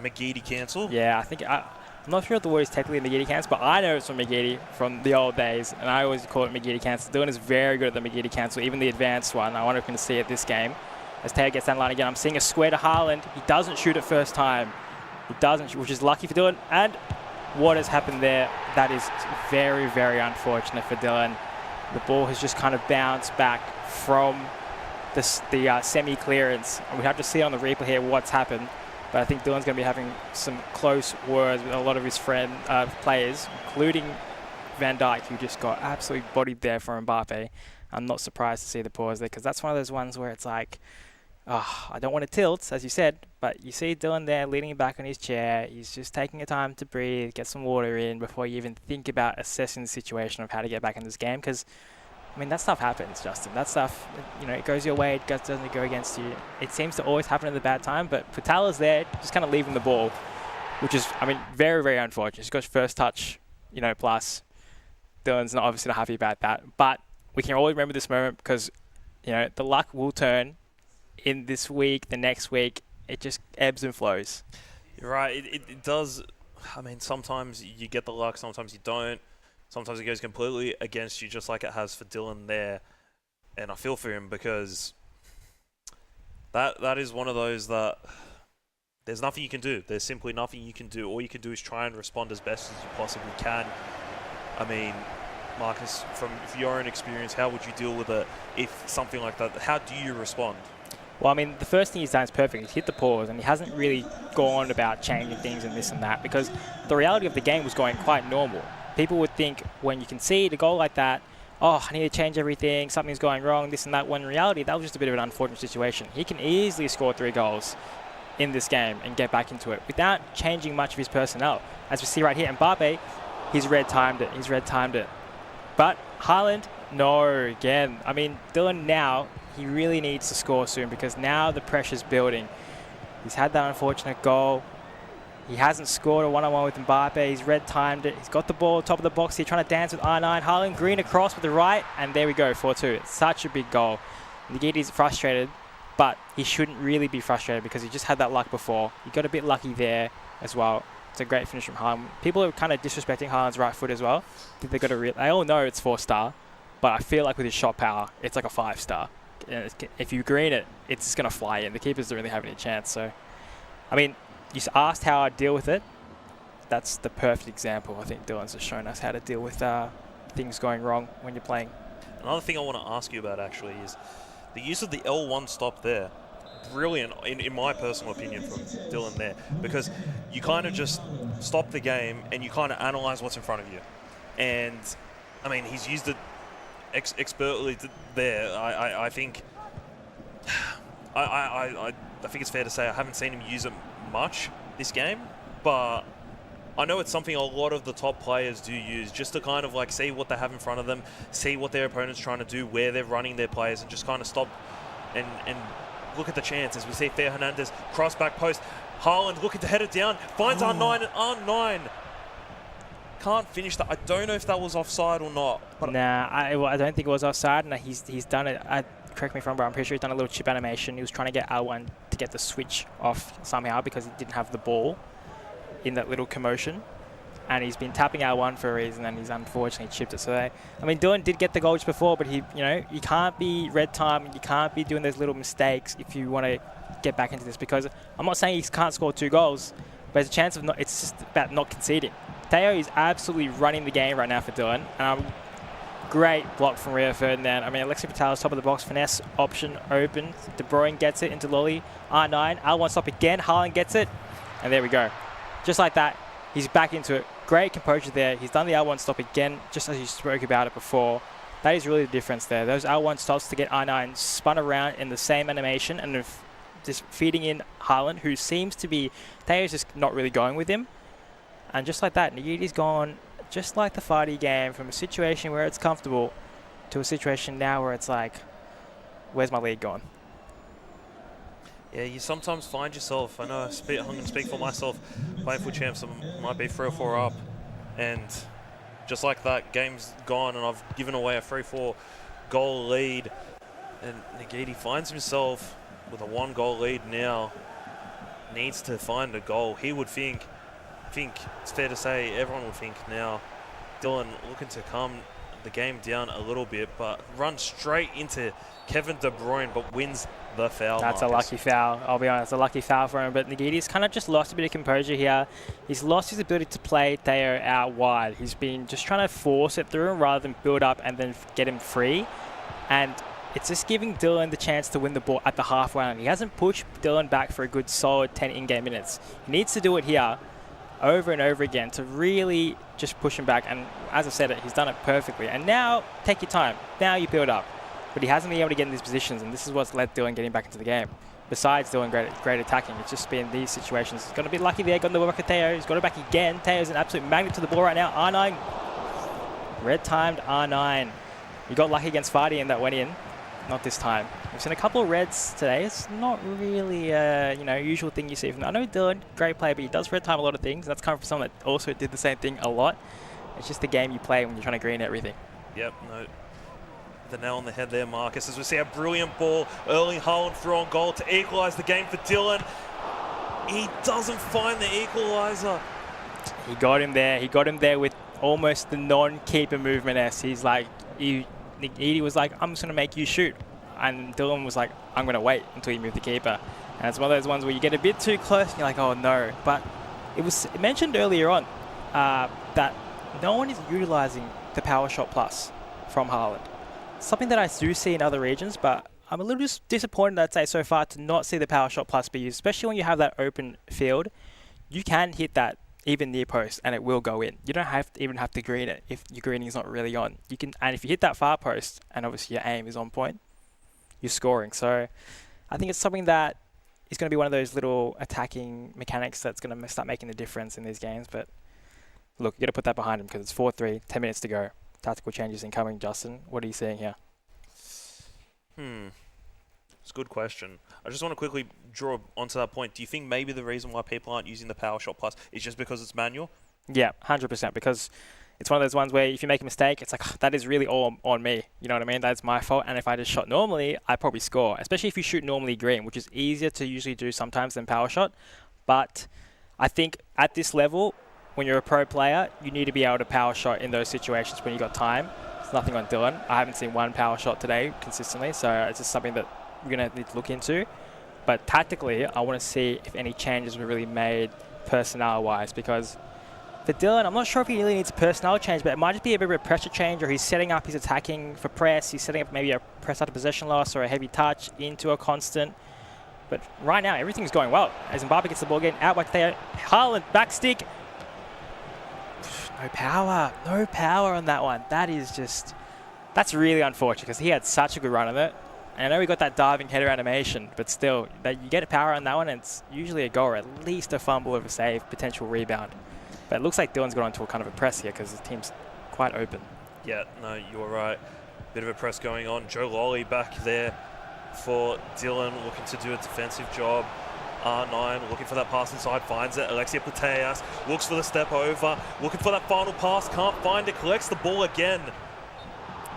McGeady cancel. Yeah, I think... I'm not sure if the word is technically McGeady cancel, but I know it's from McGeady from the old days, and I always call it McGeady cancel. Dylan is very good at the McGeady cancel, even the advanced one. I wonder if we can see it this game. As Teo gets down the line again, I'm seeing a square to Haaland. He doesn't shoot it first time. He doesn't shoot, which is lucky for Dylan. And what has happened there, that is very, very unfortunate for Dylan. The ball has just kind of bounced back from the semi-clearance. And we have to see on the replay here what's happened. But I think Dylan's going to be having some close words with a lot of his players, including Van Dijk, who just got absolutely bodied there for Mbappe. I'm not surprised to see the pause there, because that's one of those ones where it's like, oh, I don't want to tilt, as you said, but you see Dylan there leaning back on his chair. He's just taking the time to breathe, get some water in before you even think about assessing the situation of how to get back in this game, because I mean, that stuff happens, Justin. That stuff, you know, it goes your way, it doesn't go against you. It seems to always happen at the bad time, but Patala's there, just kind of leaving the ball, which is, I mean, very, very unfortunate. He's got first touch, you know, plus. Dylan's obviously not happy about that. But we can always remember this moment because, you know, the luck will turn in this week, the next week. It just ebbs and flows. You're right. It does. I mean, sometimes you get the luck, sometimes you don't. Sometimes it goes completely against you, just like it has for Dylan there. And I feel for him because that is one of those that there's nothing you can do. There's simply nothing you can do. All you can do is try and respond as best as you possibly can. I mean, Marcus, from your own experience, how would you deal with it if something like that? How do you respond? Well, I mean, the first thing he's done is perfect. He's hit the pause, and he hasn't really gone about changing things and this and that, because the reality of the game was going quite normal. People would think when you concede a goal like that, oh, I need to change everything, something's going wrong, this and that, when in reality, that was just a bit of an unfortunate situation. He can easily score 3 goals in this game and get back into it without changing much of his personnel. As we see right here, Mbappe, he's red-timed it. But Haaland, no, again. I mean, Dylan now, he really needs to score soon, because now the pressure's building. He's had that unfortunate goal. He hasn't scored a one-on-one with Mbappe. He's red-timed it. He's got the ball top of the box here, trying to dance with R9. Haaland green across with the right, and there we go, 4-2. It's such a big goal. Nyla's frustrated, but he shouldn't really be frustrated because he just had that luck before. He got a bit lucky there as well. It's a great finish from Haaland. People are kind of disrespecting Haaland's right foot as well. I think they all know it's 4-star, but I feel like with his shot power, it's like a 5-star. If you green it, it's just going to fly in. The keepers don't really have any chance. So, I mean, you asked how I deal with it. That's the perfect example. I think Dylan's has shown us how to deal with things going wrong when you're playing. Another thing I want to ask you about actually is the use of the L1 stop there. Brilliant, in my personal opinion, from Dylan there, because you kind of just stop the game and you kind of analyze what's in front of you. And I mean, he's used it expertly there. I think I think it's fair to say I haven't seen him use it much this game, but I know it's something a lot of the top players do use, just to kind of like see what they have in front of them, see what their opponent's trying to do, where they're running their players, and just kind of stop and look at the chances. We see Fia Hernandez cross back post. Haaland looking to head it down, finds R9, and R9 can't finish that. I don't know if that was offside or not. But nah, I don't think it was offside, and he's done it. Correct correct me if I'm wrong, I'm pretty sure he's done a little chip animation. He was trying to get R1 to get the switch off somehow because he didn't have the ball in that little commotion. And he's been tapping R1 for a reason, and he's unfortunately chipped it. So, I mean, Dylan did get the goal just before, but you can't be red time, you can't be doing those little mistakes if you want to get back into this, because I'm not saying he can't score 2 goals, but there's a chance of it's just about not conceding. Teo is absolutely running the game right now for Dylan. Great block from Rio Ferdinand. I mean, Alexi Patel's top of the box, finesse option open. De Bruyne gets it into Lolly. R9, R1 stop again. Haaland gets it, and there we go. Just like that, he's back into it. Great composure there. He's done the R1 stop again, just as you spoke about it before. That is really the difference there. Those R1 stops to get R9 spun around in the same animation, and just feeding in Haaland, who seems to be, Teo's just not really going with him. And just like that, Nyla's gone, just like the Farty game, from a situation where it's comfortable to a situation now where it's like, where's my lead gone? Yeah, you sometimes find yourself, I know I'm going to speak for myself, playing for champs, I might be 3 or 4 up, and just like that, game's gone, and I've given away a 3-4 goal lead, and Nygy finds himself with a 1 goal lead now, needs to find a goal. He would think it's fair to say, everyone would think now, Dylan looking to calm the game down a little bit, but runs straight into Kevin De Bruyne, but wins the foul. That's a lucky foul. I'll be honest, a lucky foul for him. But Nygy's kind of just lost a bit of composure here. He's lost his ability to play Theo out wide. He's been just trying to force it through him rather than build up and then get him free. And it's just giving Dylan the chance to win the ball at the halfway line. He hasn't pushed Dylan back for a good solid 10 in-game minutes. He needs to do it here over and over again to really just push him back. And as I said, he's done it perfectly. And now, take your time. Now you build up. But he hasn't been able to get in these positions, and this is what's led Dylan getting back into the game. Besides Dylan great attacking, it's just been these situations. He's got to be lucky there, got the work with Theo. He's got it back again. Theo's an absolute magnet to the ball right now. R9, red-timed R9. He got lucky against Farty and that went in. Not this time. We've seen a couple of reds today. It's not really a usual thing you see from him. I know Dylan, great player, but he does red time a lot of things. That's coming from someone that also did the same thing a lot. It's just the game you play when you're trying to green everything. Yep, no. The nail on the head there, Marcus, as we see a brilliant ball. Erling Haaland through on goal to equalise the game for Dylan. He doesn't find the equaliser. He got him there. He got him there with almost the non-keeper movement. He's like, Nygy was like, I'm just going to make you shoot. And Dylan was like, I'm going to wait until you move the keeper. And it's one of those ones where you get a bit too close and you're like, oh no. But it was mentioned earlier on that no one is utilising the Power Shot Plus from Haaland. Something that I do see in other regions, but I'm a little disappointed, I'd say, so far to not see the Power Shot Plus be used, especially when you have that open field. You can hit that even near post and it will go in. You don't even have to green it if your greening is not really on. You can, and if you hit that far post and obviously your aim is on point, you're scoring. So I think it's something that is going to be one of those little attacking mechanics that's going to start making the difference in these games. But look, you got to put that behind him because it's 4-3, 10 minutes to go. Tactical changes incoming. Justin, what are you seeing here? It's a good question. I just want to quickly draw onto that point. Do you think maybe the reason why people aren't using the Power Shot Plus is just because it's manual? Yeah, 100%. Because it's one of those ones where if you make a mistake, it's like, oh, that is really all on me. You know what I mean? That's my fault. And if I just shot normally, I probably score. Especially if you shoot normally green, which is easier to usually do sometimes than Power Shot. But I think at this level, when you're a pro player, you need to be able to Power Shot in those situations when you got time. It's nothing on Dylan. I haven't seen one Power Shot today consistently, so it's just something that we're going to need to look into. But tactically, I want to see if any changes were really made personnel-wise, because for Dylan, I'm not sure if he really needs a personnel change, but it might just be a bit of a pressure change, or he's setting up his attacking for press. He's setting up maybe a press out of possession loss or a heavy touch into a constant. But right now, everything's going well. As Mbappe gets the ball again, out by Theo. Haaland, back stick. No power on that one. That's really unfortunate because he had such a good run on it. And I know we got that diving header animation, but still, you get a power on that one, and it's usually a goal or at least a fumble of a save, potential rebound. But it looks like Dylan's got onto a kind of a press here because the team's quite open. Yeah, no, you're right. Bit of a press going on. Joe Lolly back there for Dylan, looking to do a defensive job. R9 looking for that pass inside, finds it. Alexia Putellas looks for the step over, looking for that final pass, can't find it, collects the ball again.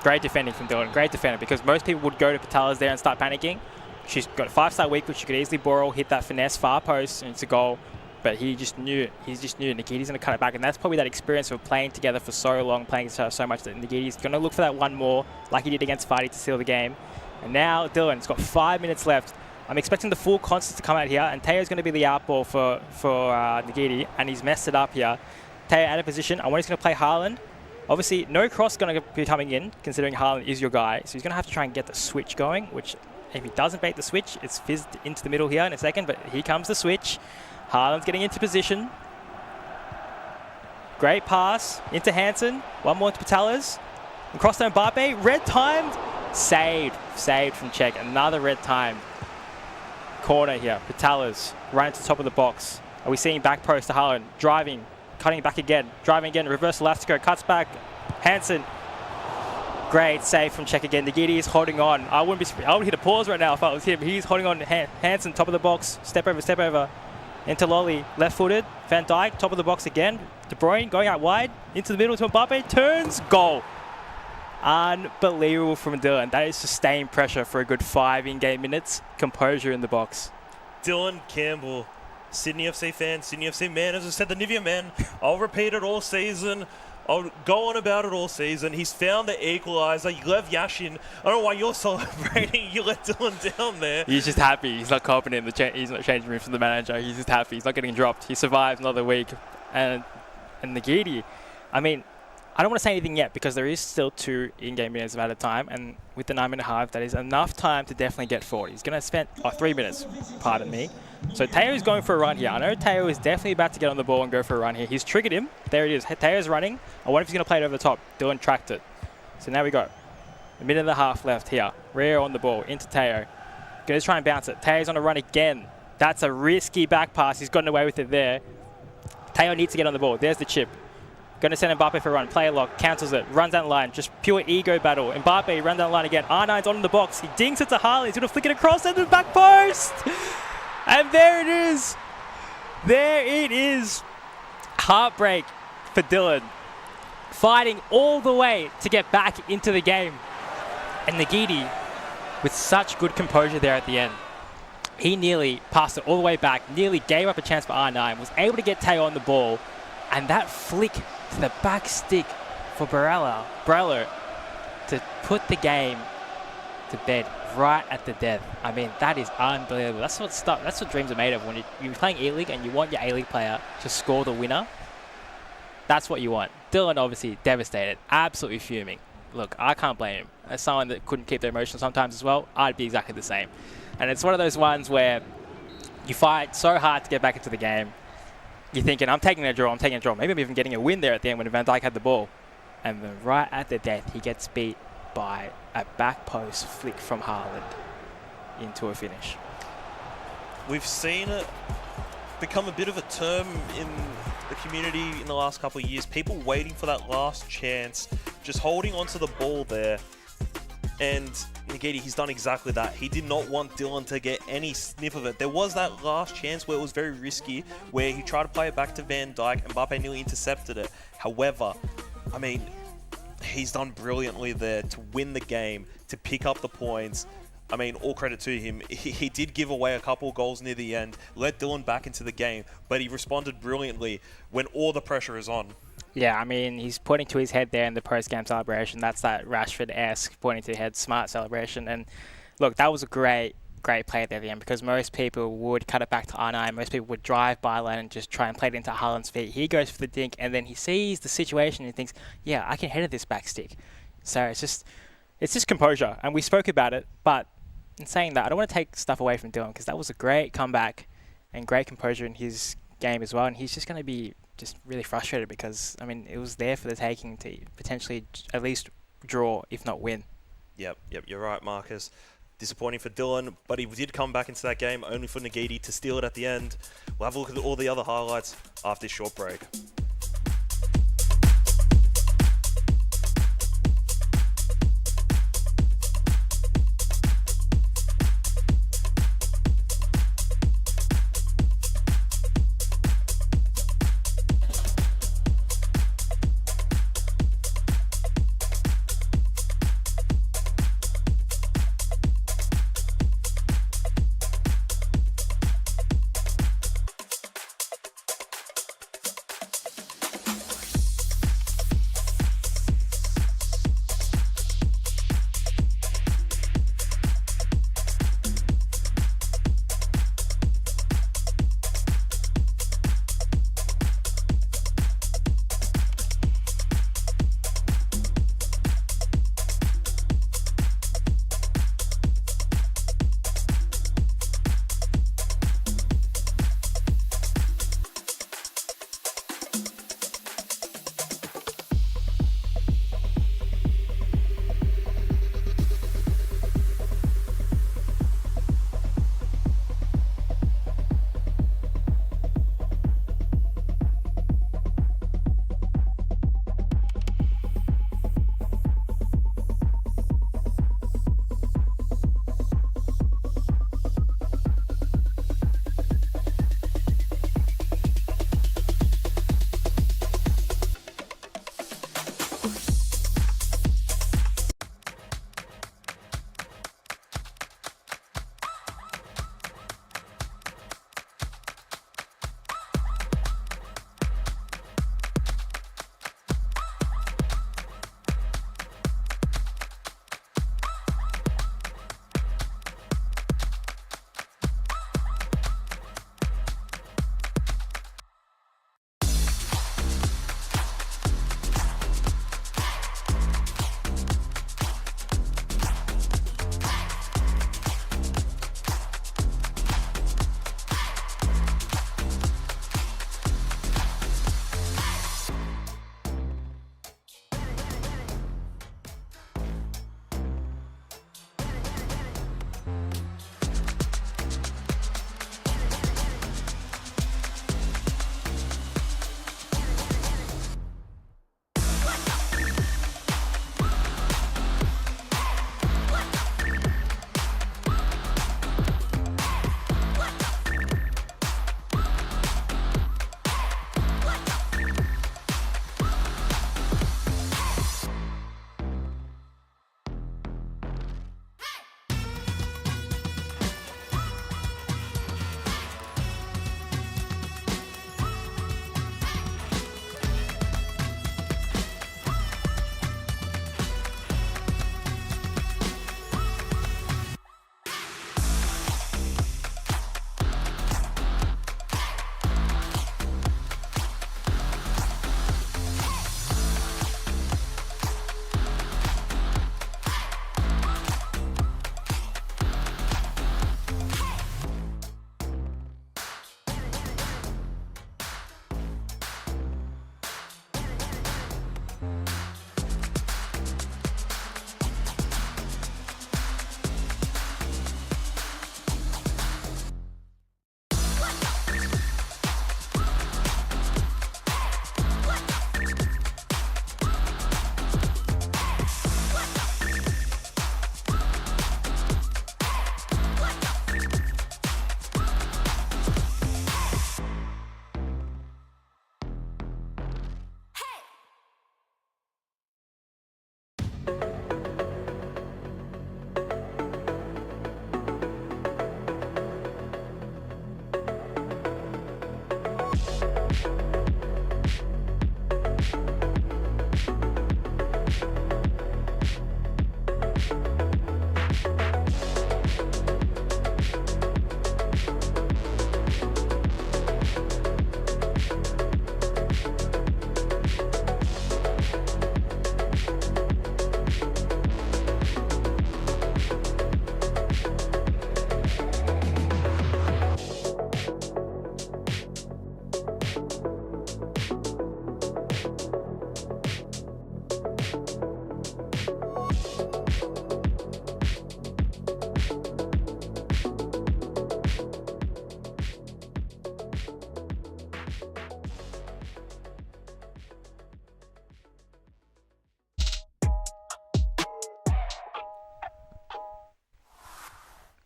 Great defending from Dylan. Great defender, because most people would go to Patala's there and start panicking. She's got a 5-star weak, which she could easily borrow, hit that finesse far post, and it's a goal. But he just knew Nagiti's going to cut it back, and that's probably that experience of playing together for so long, playing so much, that Nagiti's going to look for that one more, like he did against Farty, to seal the game. And now Dylan's got 5 minutes left. I'm expecting the full constants to come out here, and Teo's going to be the outball for Nagiti, and he's messed it up here. Teo out of position. I want he's going to play Haaland. Obviously, no cross going to be coming in, considering Haaland is your guy. So he's going to have to try and get the switch going, which if he doesn't bait the switch, it's fizzed into the middle here in a second, but here comes the switch. Haaland's getting into position. Great pass into Hansen. One more to Patalas. And cross to Mbappe. Red timed. Saved from Czech. Another red time. Corner here. Patalas right into the top of the box. Are we seeing back post to Haaland? Driving. Cutting back again. Driving again. Reverse Elastico. Cuts back. Hansen. Great save from Czech again. Nagiti is holding on. I would hit a pause right now if I was him. He's holding on. Hansen, top of the box. Step over. Into Lolly, left-footed. Van Dijk, top of the box again. De Bruyne going out wide. Into the middle to Mbappe. Turns, goal. Unbelievable from Dylan. That is sustained pressure for a good 5 in-game minutes. Composure in the box. Dylan Campbell, Sydney FC fan, Sydney FC man. As I said, the Nivea man. I'll repeat it all season. I'll go on about it all season. He's found the equaliser. You love Yashin. I don't know why you're celebrating. You let Dylan down there. He's just happy. He's not confident. He's not changing rooms for the manager. He's just happy. He's not getting dropped. He survives another week. And Nagiti, I mean, I don't want to say anything yet because there is still 2 in-game minutes at a time. And with the 9-minute half, that is enough time to definitely get forward. He's going to spend 3 minutes, pardon me. So Teo is going for a run here. I know Teo is definitely about to get on the ball and go for a run here. He's triggered him. There it is. Teo's running. I wonder if he's going to play it over the top. Dylan tracked it. So now we go. A minute and a half left here. Rio on the ball. Into Teo. Going to try and bounce it. Teo's on a run again. That's a risky back pass. He's gotten away with it there. Teo needs to get on the ball. There's the chip. Going to send Mbappe for a run. Player lock. Cancels it. Runs down the line. Just pure ego battle. Mbappe runs down the line again. R9's on in the box. He dings it to Harley. He's going to flick it across at the back post. And there it is. There it is. Heartbreak for Dylan. Fighting all the way to get back into the game. And Nagiti, with such good composure there at the end. He nearly passed it all the way back, nearly gave up a chance for R9, was able to get Teo on the ball. And that flick to the back stick for Barello to put the game to bed right at the death. I mean, that is unbelievable. That's what dreams are made of. When you're playing A-League and you want your A-League player to score the winner, that's what you want. Dylan obviously devastated, absolutely fuming. Look, I can't blame him. As someone that couldn't keep their emotions sometimes as well, I'd be exactly the same. And it's one of those ones where you fight so hard to get back into the game. You're thinking, I'm taking a draw. Maybe I'm even getting a win there at the end when Van Dijk had the ball. And then right at the death, he gets beat by a back post flick from Haaland into a finish. We've seen it become a bit of a term in the community in the last couple of years. People waiting for that last chance, just holding onto the ball there. And Nagiti, he's done exactly that. He did not want Dylan to get any sniff of it. There was that last chance where it was very risky, where he tried to play it back to Van Dijk and Mbappe nearly intercepted it. However, I mean, he's done brilliantly there to win the game, to pick up the points. I mean, all credit to him. He did give away a couple of goals near the end, let Dylan back into the game, but he responded brilliantly when all the pressure is on. Yeah, I mean, he's pointing to his head there in the post-game celebration. That's that Rashford-esque pointing to the head, smart celebration. And look, that was a great play there at the end, because most people would cut it back to R9. Most people would drive byline and just try and play it into Haaland's feet. He goes for the dink, and then he sees the situation and thinks, yeah, I can header this back stick. So it's just composure. And we spoke about it, but in saying that, I don't want to take stuff away from Dylan, because that was a great comeback and great composure in his game as well. And he's just going to be just really frustrated because, I mean, it was there for the taking to potentially at least draw, if not win. Yep, you're right, Marcus. Disappointing for Dylan, but he did come back into that game, only for Nagiti to steal it at the end. We'll have a look at all the other highlights after this short break.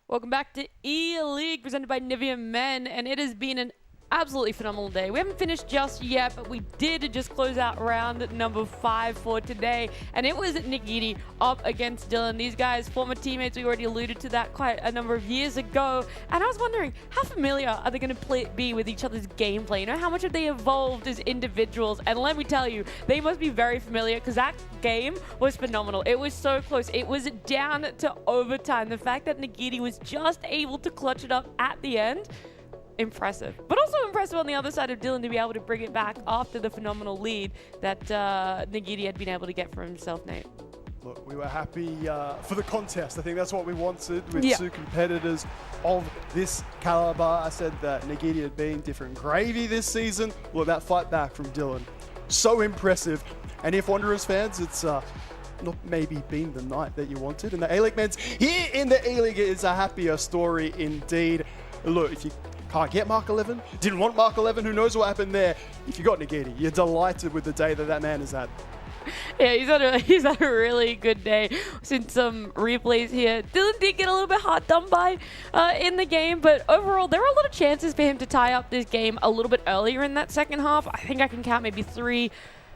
Welcome back to E-League, presented by Nivea Men, and it has been an absolutely phenomenal day. We haven't finished just yet, but we did just close out round number 5 for today, and it was Nygy up against Dylan. These guys, former teammates, we already alluded to that quite a number of years ago, and I was wondering, how familiar are they going to be with each other's gameplay? You know, how much have they evolved as individuals? And let me tell you, they must be very familiar, because that game was phenomenal. It was so close. It was down to overtime. The fact that Nygy was just able to clutch it up at the end, impressive. But also impressive on the other side of Dylan to be able to bring it back after the phenomenal lead that Nygy had been able to get for himself, Nate. Look, we were happy for the contest. I think that's what we wanted with Yeah. two competitors of this caliber. I said that Nygy had been different gravy this season. Look, that fight back from Dylan, so impressive. And if Wanderers fans, it's not maybe been the night that you wanted. And the A-League men's here in the E-League is a happier story indeed. Look, if you can't get Mark 11, didn't want Mark 11, who knows what happened there. If you got Nygy, you're delighted with the day that man has had. Yeah, he's had a really good day. Since some replays here, Dylan did get a little bit hard done by in the game, but overall there were a lot of chances for him to tie up this game a little bit earlier in that second half. I think I can count maybe 3,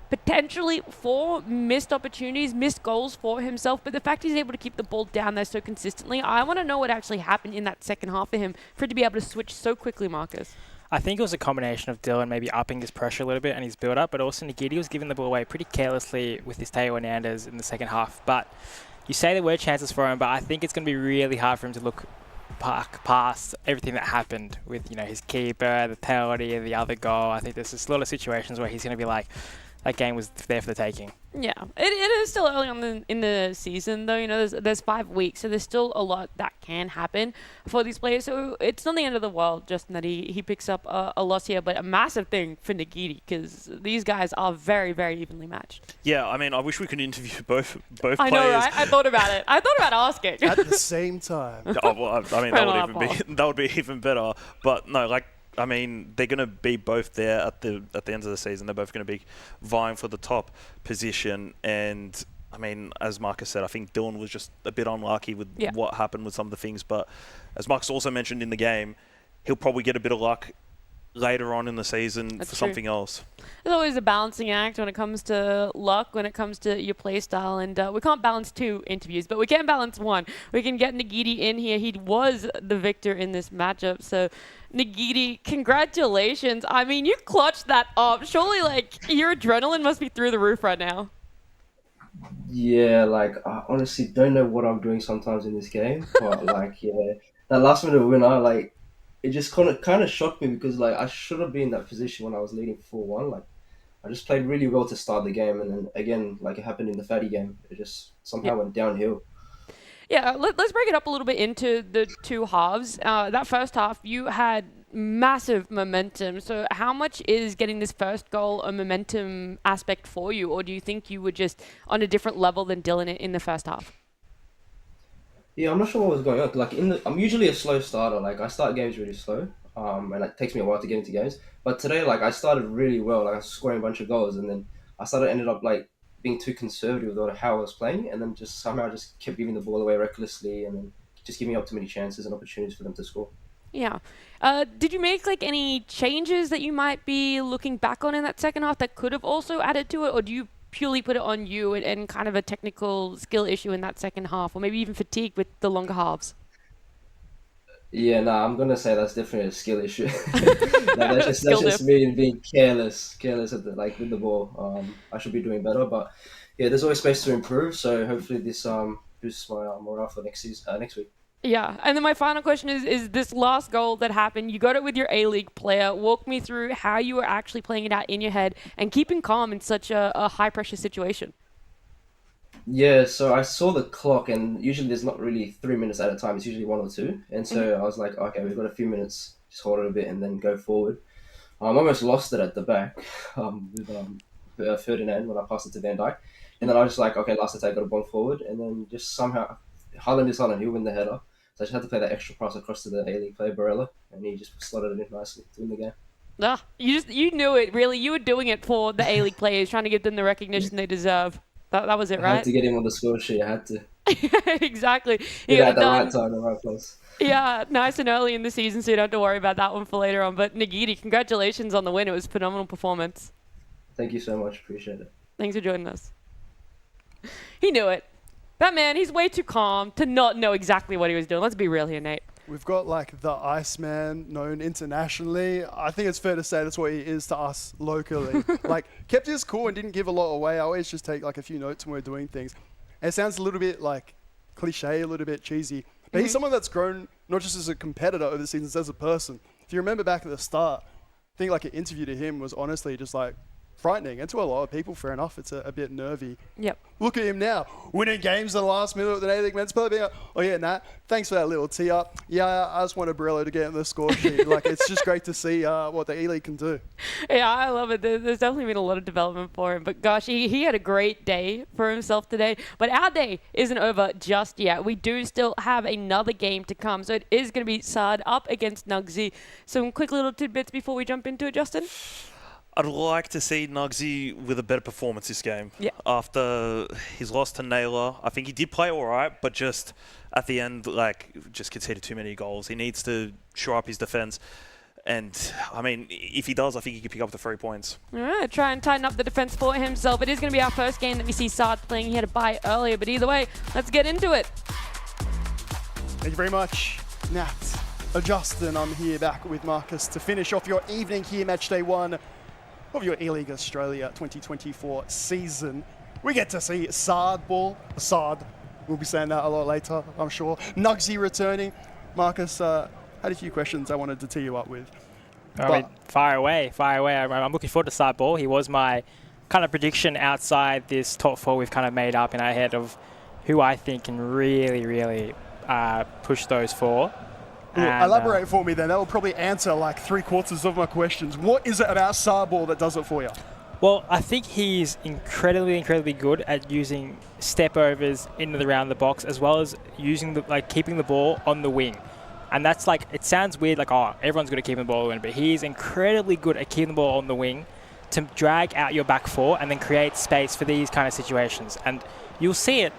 potentially 4 missed opportunities, missed goals for himself, but the fact he's able to keep the ball down there so consistently, I want to know what actually happened in that second half for him for it to be able to switch so quickly, Marcus. I think it was a combination of Dylan maybe upping his pressure a little bit and his build-up, but also Nygy was giving the ball away pretty carelessly with his Teo Hernandez in the second half. But you say there were chances for him, but I think it's going to be really hard for him to look past everything that happened with, you know, his keeper, the penalty, and the other goal. I think there's just a lot of situations where he's going to be like, that game was there for the taking. Yeah, it is still early on in the season, though. You know, there's 5 weeks, so there's still a lot that can happen for these players. So it's not the end of the world, Justin, that he picks up a loss here, but a massive thing for Nygy, because these guys are very, very evenly matched. Yeah, I mean, I wish we could interview both players. I know, right? I thought about it. I thought about asking. At the same time. Oh, well, I mean, that would be even better. But no, like, I mean, they're going to be both there at the end of the season. They're both going to be vying for the top position. And, I mean, as Marcus said, I think Dylan was just a bit unlucky with what happened with some of the things. But as Marcus also mentioned in the game, he'll probably get a bit of luck later on in the season for something else. There's always a balancing act when it comes to luck, when it comes to your play style, and we can't balance 2 interviews, but we can balance 1. We can get Nygy in here. He was the victor in this matchup, so Nygy, congratulations. I mean, you clutched that up. Surely, like, your adrenaline must be through the roof right now. Yeah, like, I honestly don't know what I'm doing sometimes in this game, but, like, yeah, that last minute winner, like, it just kind of shocked me because, like, I should have been in that position when I was leading 4-1. Like, I just played really well to start the game, and then again, like it happened in the Fatty game, it just somehow went downhill. Yeah, let's break it up a little bit into the 2 halves. That first half, you had massive momentum. So how much is getting this first goal a momentum aspect for you, or do you think you were just on a different level than Dylan in the first half? Yeah, I'm not sure what was going on. Like I'm usually a slow starter. Like I start games really slow, and it takes me a while to get into games. But today, like I started really well. Like I was scoring a bunch of goals, and then ended up like being too conservative with how I was playing, and then just somehow just kept giving the ball away recklessly, and then just giving up too many chances and opportunities for them to score. Yeah. Did you make like any changes that you might be looking back on in that second half that could have also added to it, or do you purely put it on you and kind of a technical skill issue in that second half, or maybe even fatigue with the longer halves? Yeah, I'm gonna say that's definitely a skill issue. that's just me being careless at with the ball. I should be doing better, but yeah, there's always space to improve. So hopefully this boosts my morale for next week. Yeah, and then my final question is this last goal that happened, you got it with your A-League player. Walk me through how you were actually playing it out in your head and keeping calm in such a high-pressure situation. Yeah, so I saw the clock, and usually there's not really 3 minutes at a time. It's usually 1 or 2. And so I was like, okay, we've got a few minutes. Just hold it a bit and then go forward. I almost lost it at the back with Ferdinand when I passed it to Van Dijk. And then I was just like, okay, last attack, got a bomb forward. And then just somehow, Haaland is Haaland, he'll win the header. So I just had to play that extra pass across to the A-League player, Barella, and he just slotted it in nicely to win the game. You knew it, really. You were doing it for the A-League players, trying to give them the recognition they deserve. That was it, right? I had to get him on the score sheet. I had to. Exactly. Get got at it the done. right time, the right place. Yeah, nice and early in the season, so you don't have to worry about that one for later on. But Nagiti, congratulations on the win. It was a phenomenal performance. Thank you so much. Appreciate it. Thanks for joining us. He knew it. That man, he's way too calm to not know exactly what he was doing. Let's be real here, Nate. We've got like the Iceman known internationally. I think it's fair to say that's what he is to us locally. Like, kept his cool and didn't give a lot away. I always just take like a few notes when we're doing things. And it sounds a little bit like cliche, a little bit cheesy. But he's someone that's grown not just as a competitor over the seasons, as a person. If you remember back at the start, I think like an interview to him was honestly just like frightening. And to a lot of people, fair enough, it's a bit nervy. Yep. Look at him now, winning games in the last minute of the A-League men's play. Being like, oh yeah, Nat, thanks for that little tee up. Yeah, I just wanted Brillo to get in the score sheet. Like, it's just great to see what the E-League can do. Yeah, I love it. There's definitely been a lot of development for him. But gosh, he had a great day for himself today. But our day isn't over just yet. We do still have another game to come. So it is going to be Sard up against Nugsy. Some quick little tidbits before we jump into it, Justin. I'd like to see Nugsy with a better performance this game. Yeah. After his loss to Nyla, I think he did play all right, but just at the end, like, just conceded too many goals. He needs to shore up his defense. And, I mean, if he does, I think he could pick up the 3 points. All right, try and tighten up the defense for himself. It is going to be our first game that we see Sard playing. He had a bye earlier, but either way, let's get into it. Thank you very much, Nat. Justin, I'm here back with Marcus to finish off your evening here, match day 1 of your E-League Australia 2024 season. We get to see Sard ball. Sard, we'll be saying that a lot later, I'm sure. Nugsy returning. Marcus, had a few questions I wanted to tee you up with. I mean, fire away. I'm looking forward to Sard ball. He was my kind of prediction outside this top 4 we've kind of made up in our head of who I think can really, really push those 4. Elaborate for me then. That will probably answer like 3/4 of my questions. What is it about Sarball that does it for you? Well, I think he's incredibly good at using step overs into the round of the box, as well as using keeping the ball on the wing. And that's like, it sounds weird, like, oh, everyone's good at keeping the ball on the wing, but he's incredibly good at keeping the ball on the wing to drag out your back 4 and then create space for these kind of situations. And you'll see it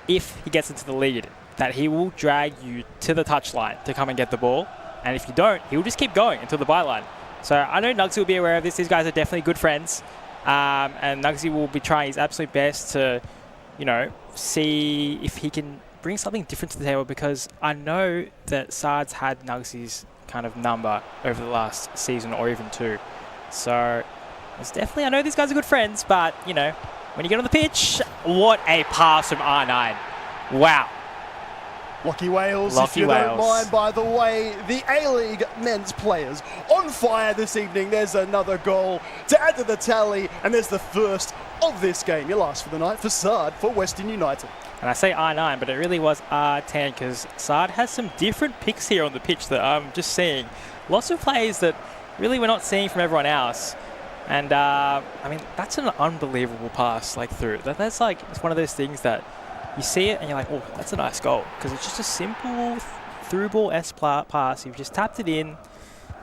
if he gets into the lead, that he will drag you to the touchline to come and get the ball. And if you don't, he will just keep going until the byline. So I know Nugsy will be aware of this. These guys are definitely good friends. And Nugsy will be trying his absolute best to, see if he can bring something different to the table, because I know that Sard's had Nugsy's kind of number over the last season or even 2. So it's definitely, I know these guys are good friends, but, when you get on the pitch, what a pass from R9. Wow. Lucky Wales, Lucky if you Wales. don't mind. By the way, the A-League men's players on fire this evening. There's another goal to add to the tally, and there's the first of this game. Your last for the night for Sard for Western United. And I say R9, but it really was R10, because Sard has some different picks here on the pitch that I'm just seeing. Lots of plays that really we're not seeing from everyone else. And, I mean, that's an unbelievable pass, through. That's it's one of those things that you see it and you're like, oh, that's a nice goal. Because it's just a simple through ball pass. You've just tapped it in.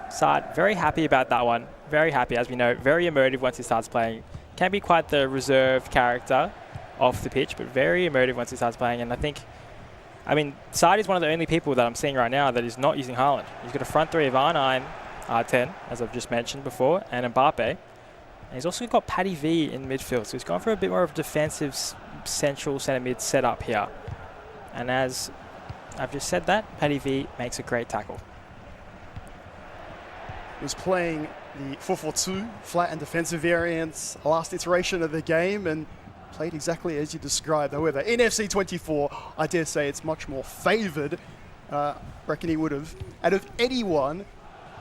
Sard, very happy about that one. Very happy, as we know. Very emotive once he starts playing. Can be quite the reserved character off the pitch, but very emotive once he starts playing. And I mean, Sard is one of the only people that I'm seeing right now that is not using Haaland. He's got a front 3 of R9, R10, as I've just mentioned before, and Mbappe. And he's also got Paddy V in midfield. So he's gone for a bit more of a defensive central centre mid setup here. And as I've just said that, Paddy V makes a great tackle. Was playing the 4-4-2 flat and defensive variants, last iteration of the game, and played exactly as you described. However, in FC 24, I dare say it's much more favoured. Reckon he would have, out of anyone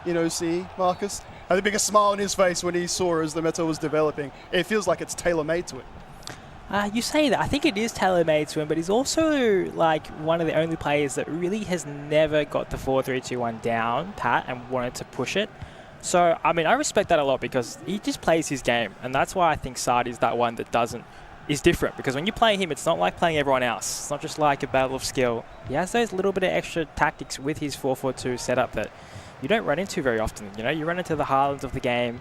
in OC, Marcus, had the biggest smile on his face when he saw as the meta was developing. It feels like it's tailor-made to it. You say that. I think it is tailor-made to him, but he's also one of the only players that really has never got the 4-3-2-1 down pat and wanted to push it. So, I mean, I respect that a lot because he just plays his game, and that's why I think Sard is that one that is different, because when you play him, it's not like playing everyone else. It's not just like a battle of skill. He has those little bit of extra tactics with his 4-4-2 setup that you don't run into very often. You run into the Haalands of the game,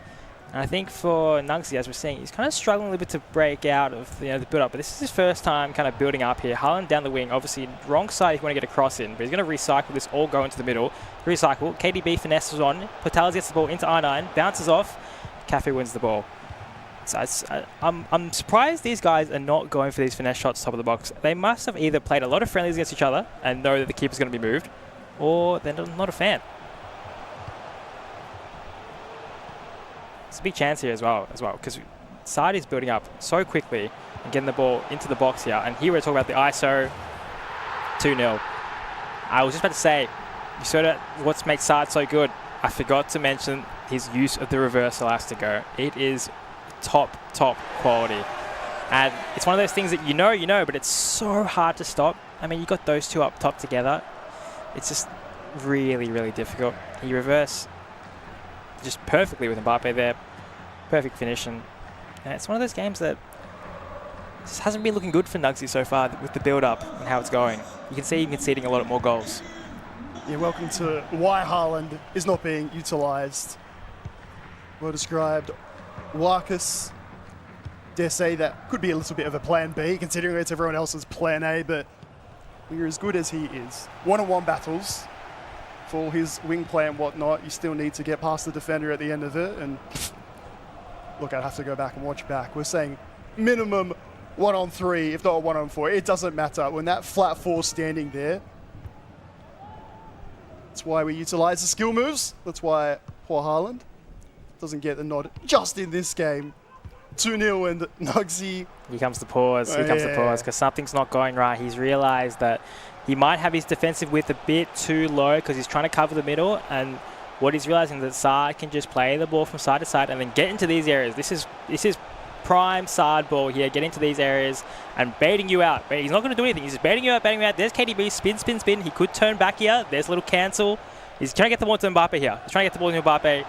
And I think for Nugy, as we're seeing, he's kind of struggling a little bit to break out of the build-up. But this is his first time kind of building up here. Haaland down the wing, obviously wrong side if you want to get a cross in. But he's going to recycle this, all go into the middle. Recycle, KDB finesses on. Portales gets the ball into R9, bounces off. Cafe wins the ball. So I'm surprised these guys are not going for these finesse shots top of the box. They must have either played a lot of friendlies against each other and know that the keeper's going to be moved, or they're not a fan. It's a big chance here as well, because side is building up so quickly and getting the ball into the box here. And here we're talking about the ISO 2-0. I was just about to say, you saw that what makes side so good. I forgot to mention his use of the reverse elastico. It is top quality. And it's one of those things that you know, but it's so hard to stop. I mean, you got those two up top together. It's just really, really difficult. He reverse just perfectly with Mbappe there. Perfect finish. And it's one of those games that just hasn't been looking good for Nugy so far with the build-up and how it's going. You can see him conceding a lot more goals. Yeah, welcome to why Haaland is not being utilised. Well described. Marcus, dare say that could be a little bit of a plan B, considering it's everyone else's plan A, but when you're as good as he is, one-on-one battles, for all his wing play and whatnot, you still need to get past the defender at the end of it. And look, I'd have to go back and watch back. We're saying minimum 1-on-3, if not a 1-on-4. It doesn't matter. When that flat four standing there, that's why we utilize the skill moves. That's why poor Haaland doesn't get the nod just in this game. 2-0 and Nugy. Here comes the pause. Here comes the pause, because something's not going right. He's realised that he might have his defensive width a bit too low because he's trying to cover the middle, and what he's realising is that Saad can just play the ball from side to side and then get into these areas. This is prime Saad ball here. Get into these areas and baiting you out. But he's not going to do anything. He's just baiting you out, baiting you out. There's KDB, spin. He could turn back here. There's a little cancel. He's trying to get the ball to Mbappe here. He's trying to get the ball to Mbappe.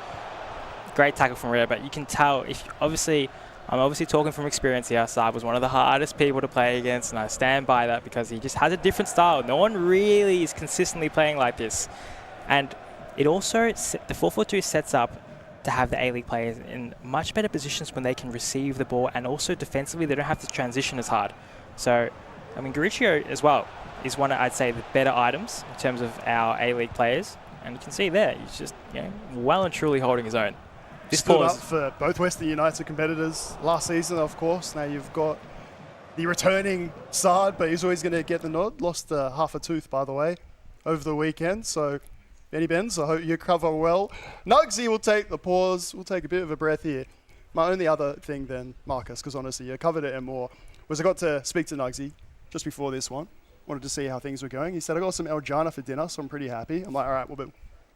Great tackle from Rhea, but you can tell, I'm obviously talking from experience here. Saad was one of the hardest people to play against, and I stand by that because he just has a different style. No one really is consistently playing like this. And it also, the 4-4-2 sets up to have the A-League players in much better positions when they can receive the ball, and also defensively they don't have to transition as hard. So, I mean, Gariccio as well is one of, I'd say, the better items in terms of our A-League players. And you can see there, he's just well and truly holding his own. This stood up for both Western United competitors last season, of course. Now you've got the returning Saad, but he's always going to get the nod. Lost half a tooth, by the way, over the weekend. So, Benny Benz, I hope you cover well. Nugy will take the pause. We'll take a bit of a breath here. My only other thing then, Marcus, because honestly, you covered it and more, was I got to speak to Nugy just before this one. Wanted to see how things were going. He said, I got some El Jana for dinner, so I'm pretty happy. I'm like, all right, well,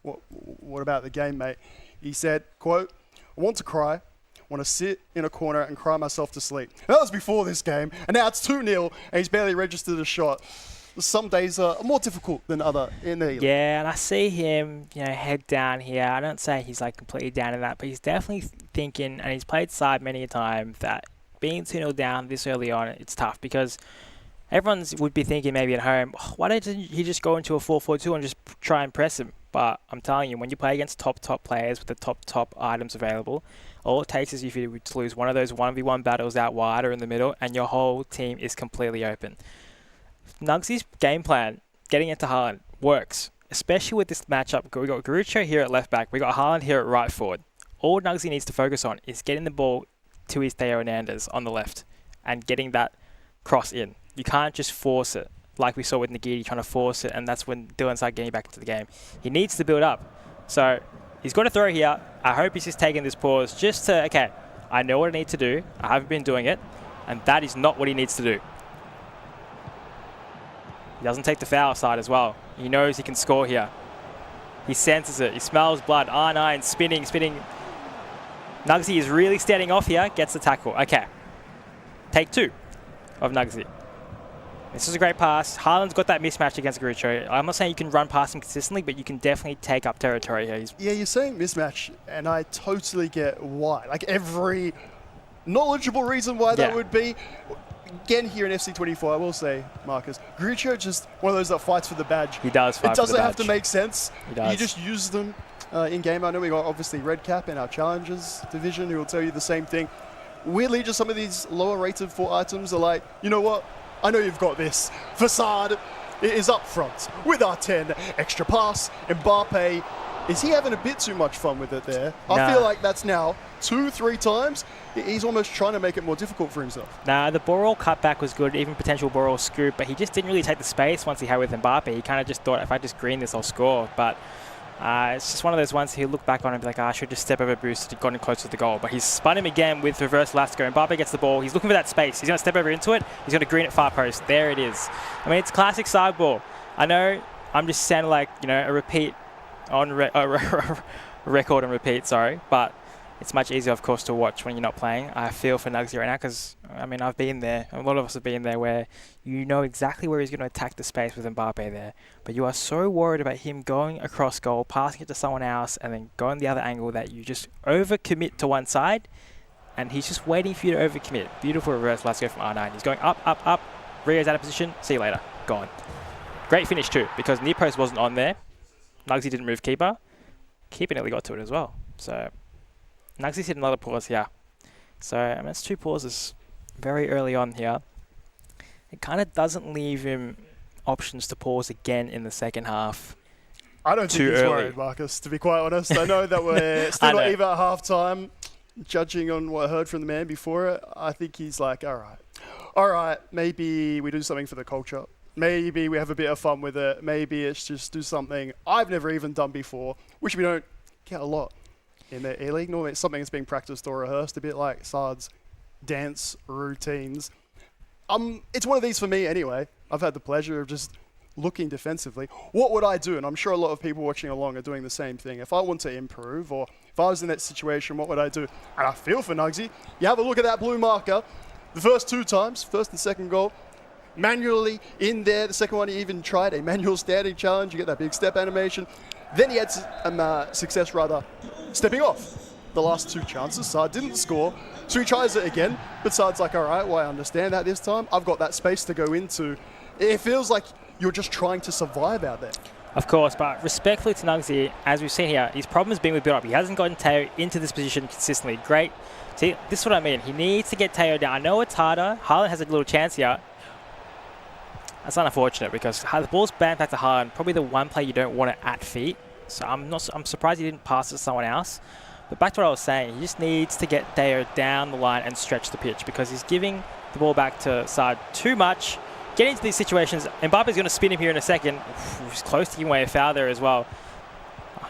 but what about the game, mate? He said, quote, I want to cry, want to sit in a corner and cry myself to sleep. That was before this game, and now it's 2-0, and he's barely registered a shot. Some days are more difficult than other in the Yeah, and I see him, head down here. I don't say he's like completely down in that, but he's definitely thinking, and he's played side many a time, that being 2-0 down this early on, it's tough because everyone would be thinking maybe at home, why didn't he just go into a 4-4-2 and just try and press him? But I'm telling you, when you play against top players with the top items available, all it takes is you to lose one of those 1v1 battles out wide or in the middle, and your whole team is completely open. Nugy's game plan, getting into Haaland, works, especially with this matchup. We got Gariccio here at left back, we got Haaland here at right forward. All Nugy needs to focus on is getting the ball to his Theo Hernandez on the left and getting that cross in. You can't just force it, like we saw with Nyla trying to force it, and that's when Dylan started getting back into the game. He needs to build up. So he's got a throw here. I hope he's just taking this pause just to, okay, I know what I need to do. I haven't been doing it, and that is not what he needs to do. He doesn't take the foul side as well. He knows he can score here. He senses it. He smells blood. R9 spinning. Nugy is really standing off here. Gets the tackle. Okay. Take 2 of Nugy. This is a great pass. Haaland's got that mismatch against Gariccio. I'm not saying you can run past him consistently, but you can definitely take up territory here. Yeah, you're saying mismatch, and I totally get why. Like every knowledgeable reason why that would be. Again, here in FC24, I will say, Marcus, Gariccio just one of those that fights for the badge. He does fight for the badge. It doesn't have to make sense. He does. You just use them in game. I know we got obviously Red Cap in our Challengers division who will tell you the same thing. Weirdly, just some of these lower rated 4 items are like, you know what? I know you've got this. Facade is up front with our 10 extra pass. Mbappe, is he having a bit too much fun with it there? I feel like that's now 2-3 times. He's almost trying to make it more difficult for himself. Nah, the Boral cutback was good, even potential Boral scoop, but he just didn't really take the space once he had with Mbappe. He kind of just thought, if I just green this, I'll score. But it's just one of those ones he'll look back on and be like, I should just step over boost and gotten closer to the goal. But he's spun him again with reverse Lasco. Mbappe gets the ball. He's looking for that space. He's going to step over into it. He's going to green it far post. There it is. I mean, it's classic side ball. I know I'm just sounding like, a repeat on record and repeat, sorry. But it's much easier, of course, to watch when you're not playing. I feel for Nugsy right now because, I've been there. A lot of us have been there where you know exactly where he's going to attack the space with Mbappe there. But you are so worried about him going across goal, passing it to someone else, and then going the other angle that you just overcommit to one side. And he's just waiting for you to overcommit. Beautiful reverse. Let's go from R9. He's going up, up, up. Rio's out of position. See you later. Gone. Great finish too because near post wasn't on there. Nugsy didn't move keeper. Keeper nearly got to it as well. So Nugsy's hit another pause here. So, it's 2 pauses very early on here. It kind of doesn't leave him options to pause again in the second half. I don't think he's worried, Marcus, to be quite honest. I know that we're still not even at half-time. Judging on what I heard from the man before it, I think he's like, all right, maybe we do something for the culture. Maybe we have a bit of fun with it. Maybe it's just do something I've never even done before, which we don't get a lot in the E-League. Normally it's something that's being practiced or rehearsed, a bit like Sard's dance routines. It's one of these for me anyway. I've had the pleasure of just looking defensively. What would I do? And I'm sure a lot of people watching along are doing the same thing. If I want to improve or if I was in that situation, what would I do? And I feel for Nugsy. You have a look at that blue marker. The first 2 times, first and second goal, manually in there. The second one he even tried a manual standing challenge. You get that big step animation. Then he had success stepping off. The last 2 chances, Sard didn't score, so he tries it again, but Sard's like, all right, well, I understand that this time. I've got that space to go into. It feels like you're just trying to survive out there. Of course, but respectfully to Nugsy, as we've seen here, his problem has been with build-up. He hasn't gotten Teo into this position consistently. Great. See, this is what I mean. He needs to get Teo down. I know it's harder. Haaland has a little chance here. That's unfortunate because the ball's bounced back to Haaland, probably the one play you don't want it at feet. So I'm surprised he didn't pass it to someone else. But back to what I was saying, he just needs to get Teo down the line and stretch the pitch because he's giving the ball back to Sard too much. Getting into these situations, Mbappe's going to spin him here in a second. He's close to giving away a foul there as well.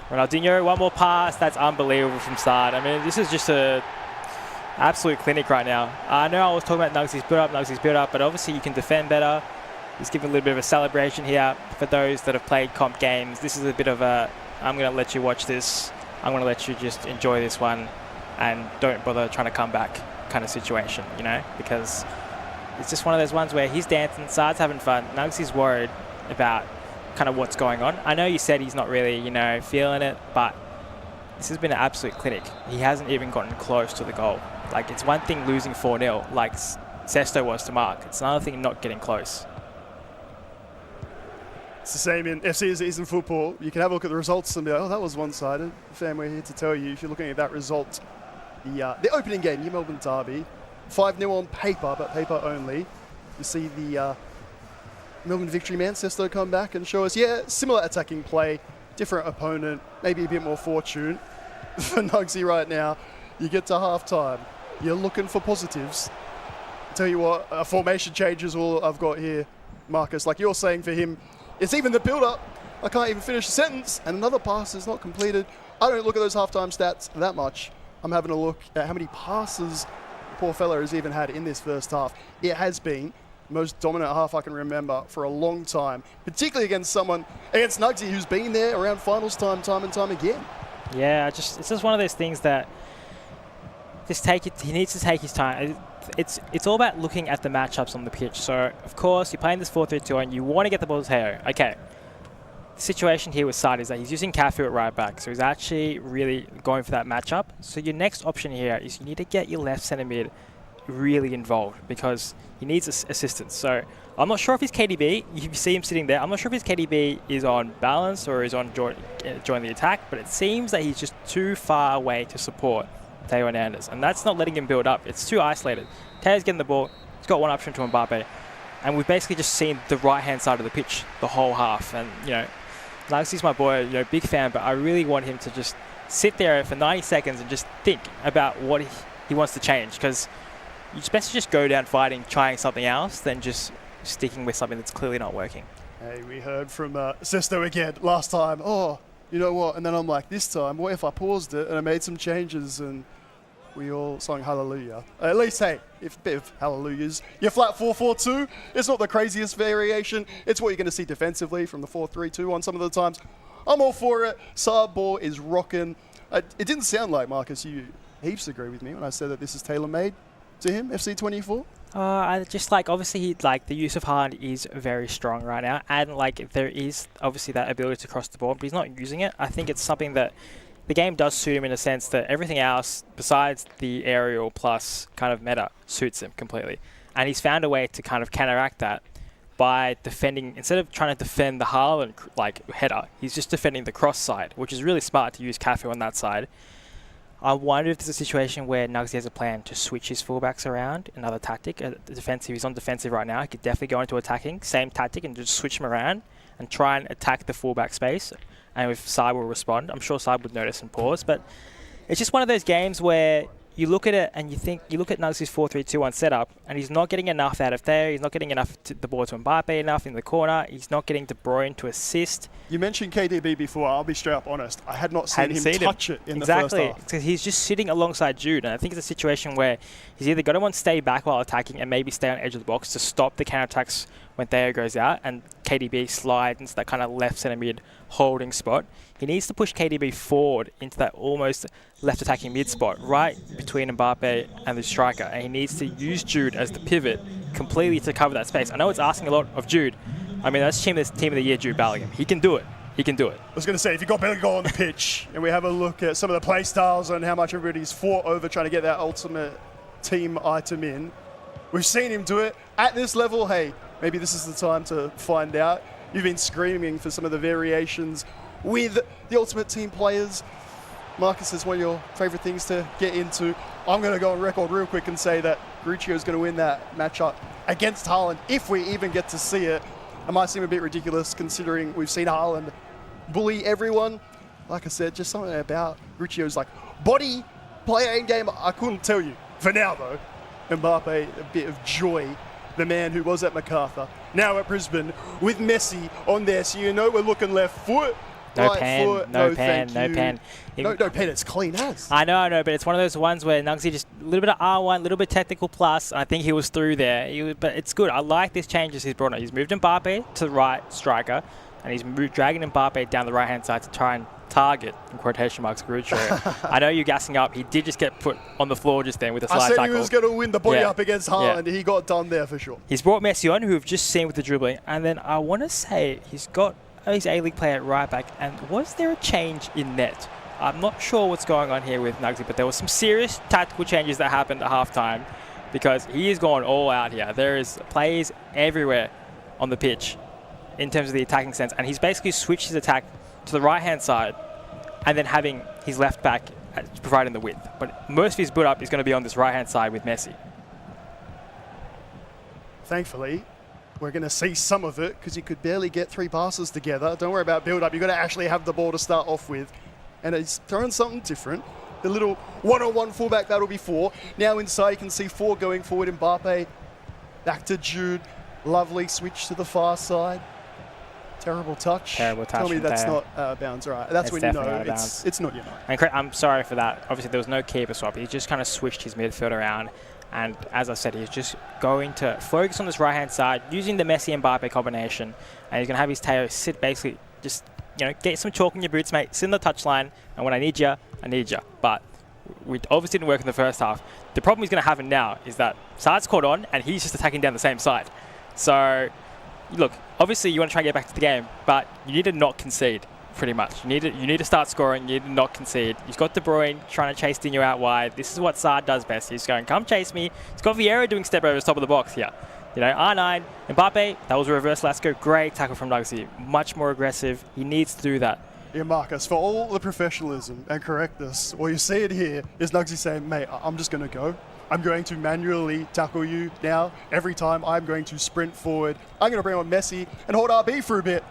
Ronaldinho, one more pass. That's unbelievable from Sard. This is just a absolute clinic right now. I know I was talking about Nugsy's build-up, but obviously you can defend better. He's giving a little bit of a celebration here for those that have played comp games. This is a bit of a, I'm going to let you watch this. I'm going to let you just enjoy this one and don't bother trying to come back kind of situation, because it's just one of those ones where he's dancing, Sard's having fun, Nugsy's worried about kind of what's going on. I know you said he's not really, feeling it, but this has been an absolute clinic. He hasn't even gotten close to the goal. Like, it's one thing losing 4-0, like Sesto was to Mark. It's another thing not getting close. It's the same in FC as it is in football. You can have a look at the results and be like, oh, that was one-sided. Fam, we're here to tell you, if you're looking at that result, the opening game, New Melbourne Derby, 5-0 on paper, but paper only. You see the Melbourne victory man, Sesto, come back and show us, similar attacking play, different opponent, maybe a bit more fortune. For Nugsy right now, you get to half-time. You're looking for positives. Tell you what, formation change is all I've got here, Marcus. Like you're saying for him, it's even the build-up. I can't even finish a sentence, and another pass is not completed. I don't look at those halftime stats that much. I'm having a look at how many passes the poor fella has even had in this first half. It has been the most dominant half I can remember for a long time, particularly against Nugsy, who's been there around finals time and time again. Yeah, it's just one of those things that he needs to take his time. It's all about looking at the matchups on the pitch. So, of course, you're playing this 4-3-2 and you want to get the ball to Teo. Okay. The situation here with Sard is that he's using Cafu at right back, so he's actually really going for that matchup. So your next option here is you need to get your left centre mid really involved because he needs assistance. So I'm not sure if his KDB, you see him sitting there, I'm not sure if his KDB is on balance or is on join the attack, but it seems that he's just too far away to support Theo Hernandez, and that's not letting him build up. It's too isolated. Theo's getting the ball, he's got one option to Mbappe, and we've basically just seen the right-hand side of the pitch the whole half. And, you know, Nugsy's my boy, you know, big fan, but I really want him to just sit there for 90 seconds and just think about what he wants to change, because it's best to just go down fighting, trying something else, than just sticking with something that's clearly not working. Hey, we heard from Sesto again last time. Oh, you know what? And then I'm like, this time, what if I paused it and I made some changes and we all sang hallelujah? At least, hey, if a bit of hallelujahs. Your flat 4-4-2, it's not the craziest variation. It's what you're going to see defensively from the 4-3-2 on some of the times. I'm all for it. Saab ball is rocking. It didn't sound like, Marcus, you heaps agree with me when I said that this is tailor-made to him, FC24. I just like, obviously, the use of Haaland is very strong right now, and there is obviously that ability to cross the ball, but he's not using it. I think it's something that the game does suit him in a sense that everything else besides the aerial plus kind of meta suits him completely, and he's found a way to kind of counteract that by defending, instead of trying to defend the Haaland header, he's just defending the cross side, which is really smart to use Cafu on that side. I wonder if there's a situation where Nugsy has a plan to switch his fullbacks around, another tactic. Defensive, he's on defensive right now. He could definitely go into attacking, same tactic, and just switch him around and try and attack the fullback space. And if Saib will respond, I'm sure Saib would notice and pause. But it's just one of those games where you look at it and you look at Nugsy's 4-3-2-1 setup, and he's not getting enough out of there. He's not getting enough the ball to Mbappe enough in the corner. He's not getting De Bruyne to assist. You mentioned KDB before. I'll be straight up honest. I had not seen him touch it in the first half. Exactly. He's just sitting alongside Jude, and I think it's a situation where he's either got to want to stay back while attacking and maybe stay on the edge of the box to stop the counterattacks when Theo goes out, and KDB slides into that kind of left centre mid holding spot. He needs to push KDB forward into that almost left attacking mid spot, right between Mbappe and the striker, and he needs to use Jude as the pivot completely to cover that space. I know it's asking a lot of Jude. I mean, that's team of the year, Jude Bellingham. He can do it. He can do it. I was going to say, if you've got Bellingham on the pitch and we have a look at some of the play styles and how much everybody's fought over trying to get that ultimate team item in, we've seen him do it at this level. Hey, maybe this is the time to find out. You've been screaming for some of the variations with the Ultimate Team players. Marcus, is one of your favourite things to get into. I'm going to go on record real quick and say that Gruccio is going to win that matchup against Haaland, if we even get to see it. It might seem a bit ridiculous considering we've seen Haaland bully everyone. Like I said, just something about Gruccio's body, player in game, I couldn't tell you. For now though, Mbappe, a bit of joy. The man who was at MacArthur, now at Brisbane, with Messi on there. So you know we're looking left foot, no right pen, foot. no pen, no pen. No pen, it's clean as. I know, but it's one of those ones where Nugsy just a little bit of R1, a little bit technical plus, and I think he was through there. But it's good. I like these changes he's brought on. He's moved Mbappe to the right striker, and he's dragging Mbappe down the right-hand side to try and target, in quotation marks, Gruccio. I know you're gassing up. He did just get put on the floor just then with a slide tackle. I said he was going to win the body up against Haaland. He got done there for sure. He's brought Messi on, who we've just seen with the dribbling, and then I want to say he's got his A-League player at right back, and was there a change in net? I'm not sure what's going on here with Nugsy, but there was some serious tactical changes that happened at halftime because he is going all out here. There is players everywhere on the pitch in terms of the attacking sense, and he's basically switched his attack to the right-hand side and then having his left back providing the width. But most of his build-up is going to be on this right-hand side with Messi. Thankfully, we're going to see some of it because he could barely get 3 passes together. Don't worry about build-up. You've got to actually have the ball to start off with. And he's throwing something different. The little one-on-one fullback, that'll be 4. Now inside, you can see 4 going forward. Mbappe, back to Jude. Lovely switch to the far side. Terrible touch. Terrible touch. Tell me that's not out of bounds. All right, that's when you know it's not your night. And I'm sorry for that. Obviously, there was no keeper swap. He just kind of switched his midfield around. And as I said, he's just going to focus on this right-hand side, using the Messi and Mbappe combination. And he's going to have his Theo sit basically just, get some chalk in your boots, mate. Sit in the touchline. And when I need you, I need you. But we obviously didn't work in the first half. The problem he's going to have now is that Saad's caught on, and he's just attacking down the same side. So, look, obviously you want to try and get back to the game, but you need to not concede pretty much. You need to start scoring. You need to not concede. You've got De Bruyne trying to chase Dino out wide. This is what Saad does best. He's going, come chase me. He's got Vieira doing step overs top of the box here. You know, R9, Mbappe, that was a reverse Lasco. Great tackle from Nugy. Much more aggressive. He needs to do that. Yeah, Marcus, for all the professionalism and correctness, what you see it here is Nugsy saying, mate, I'm just going to go. I'm going to manually tackle you now. Every time I'm going to sprint forward. I'm going to bring on Messi and hold RB for a bit.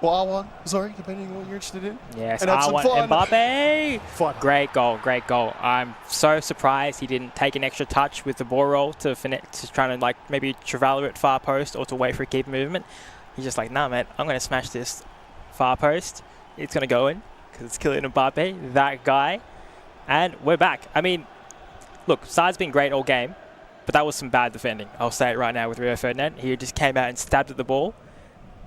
Or R1, sorry, depending on what you're interested in. Yes, and have some R1, fun. Mbappe. Fun. Great goal, great goal. I'm so surprised he didn't take an extra touch with the ball roll to try to like maybe Travala at far post or to wait for a keeper movement. He's just like, nah, mate, I'm going to smash this far post. It's going to go in because it's Kylian Mbappe, that guy. And we're back. I mean, look, Saad's been great all game, but that was some bad defending. I'll say it right now with Rio Ferdinand. He just came out and stabbed at the ball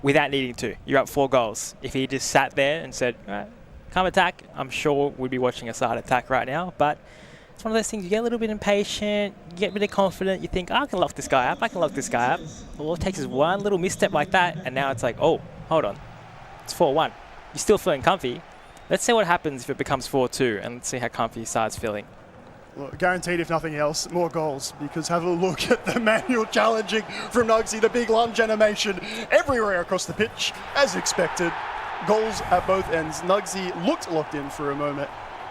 without needing to. You're up 4 goals. If he just sat there and said, all right, come attack, I'm sure we'd be watching a Saad attack right now. But it's one of those things, you get a little bit impatient, you get really confident, you think, oh, I can lock this guy up, I can lock this guy up. All it takes is one little misstep like that, and now it's like, oh, hold on, it's 4-1. You're still feeling comfy. Let's see what happens if it becomes 4-2, and let's see how comfy Saad's feeling. Well, guaranteed, if nothing else, more goals, because have a look at the manual challenging from Nugsy, the big lunge animation everywhere across the pitch, as expected. Goals at both ends. Nugsy looked locked in for a moment.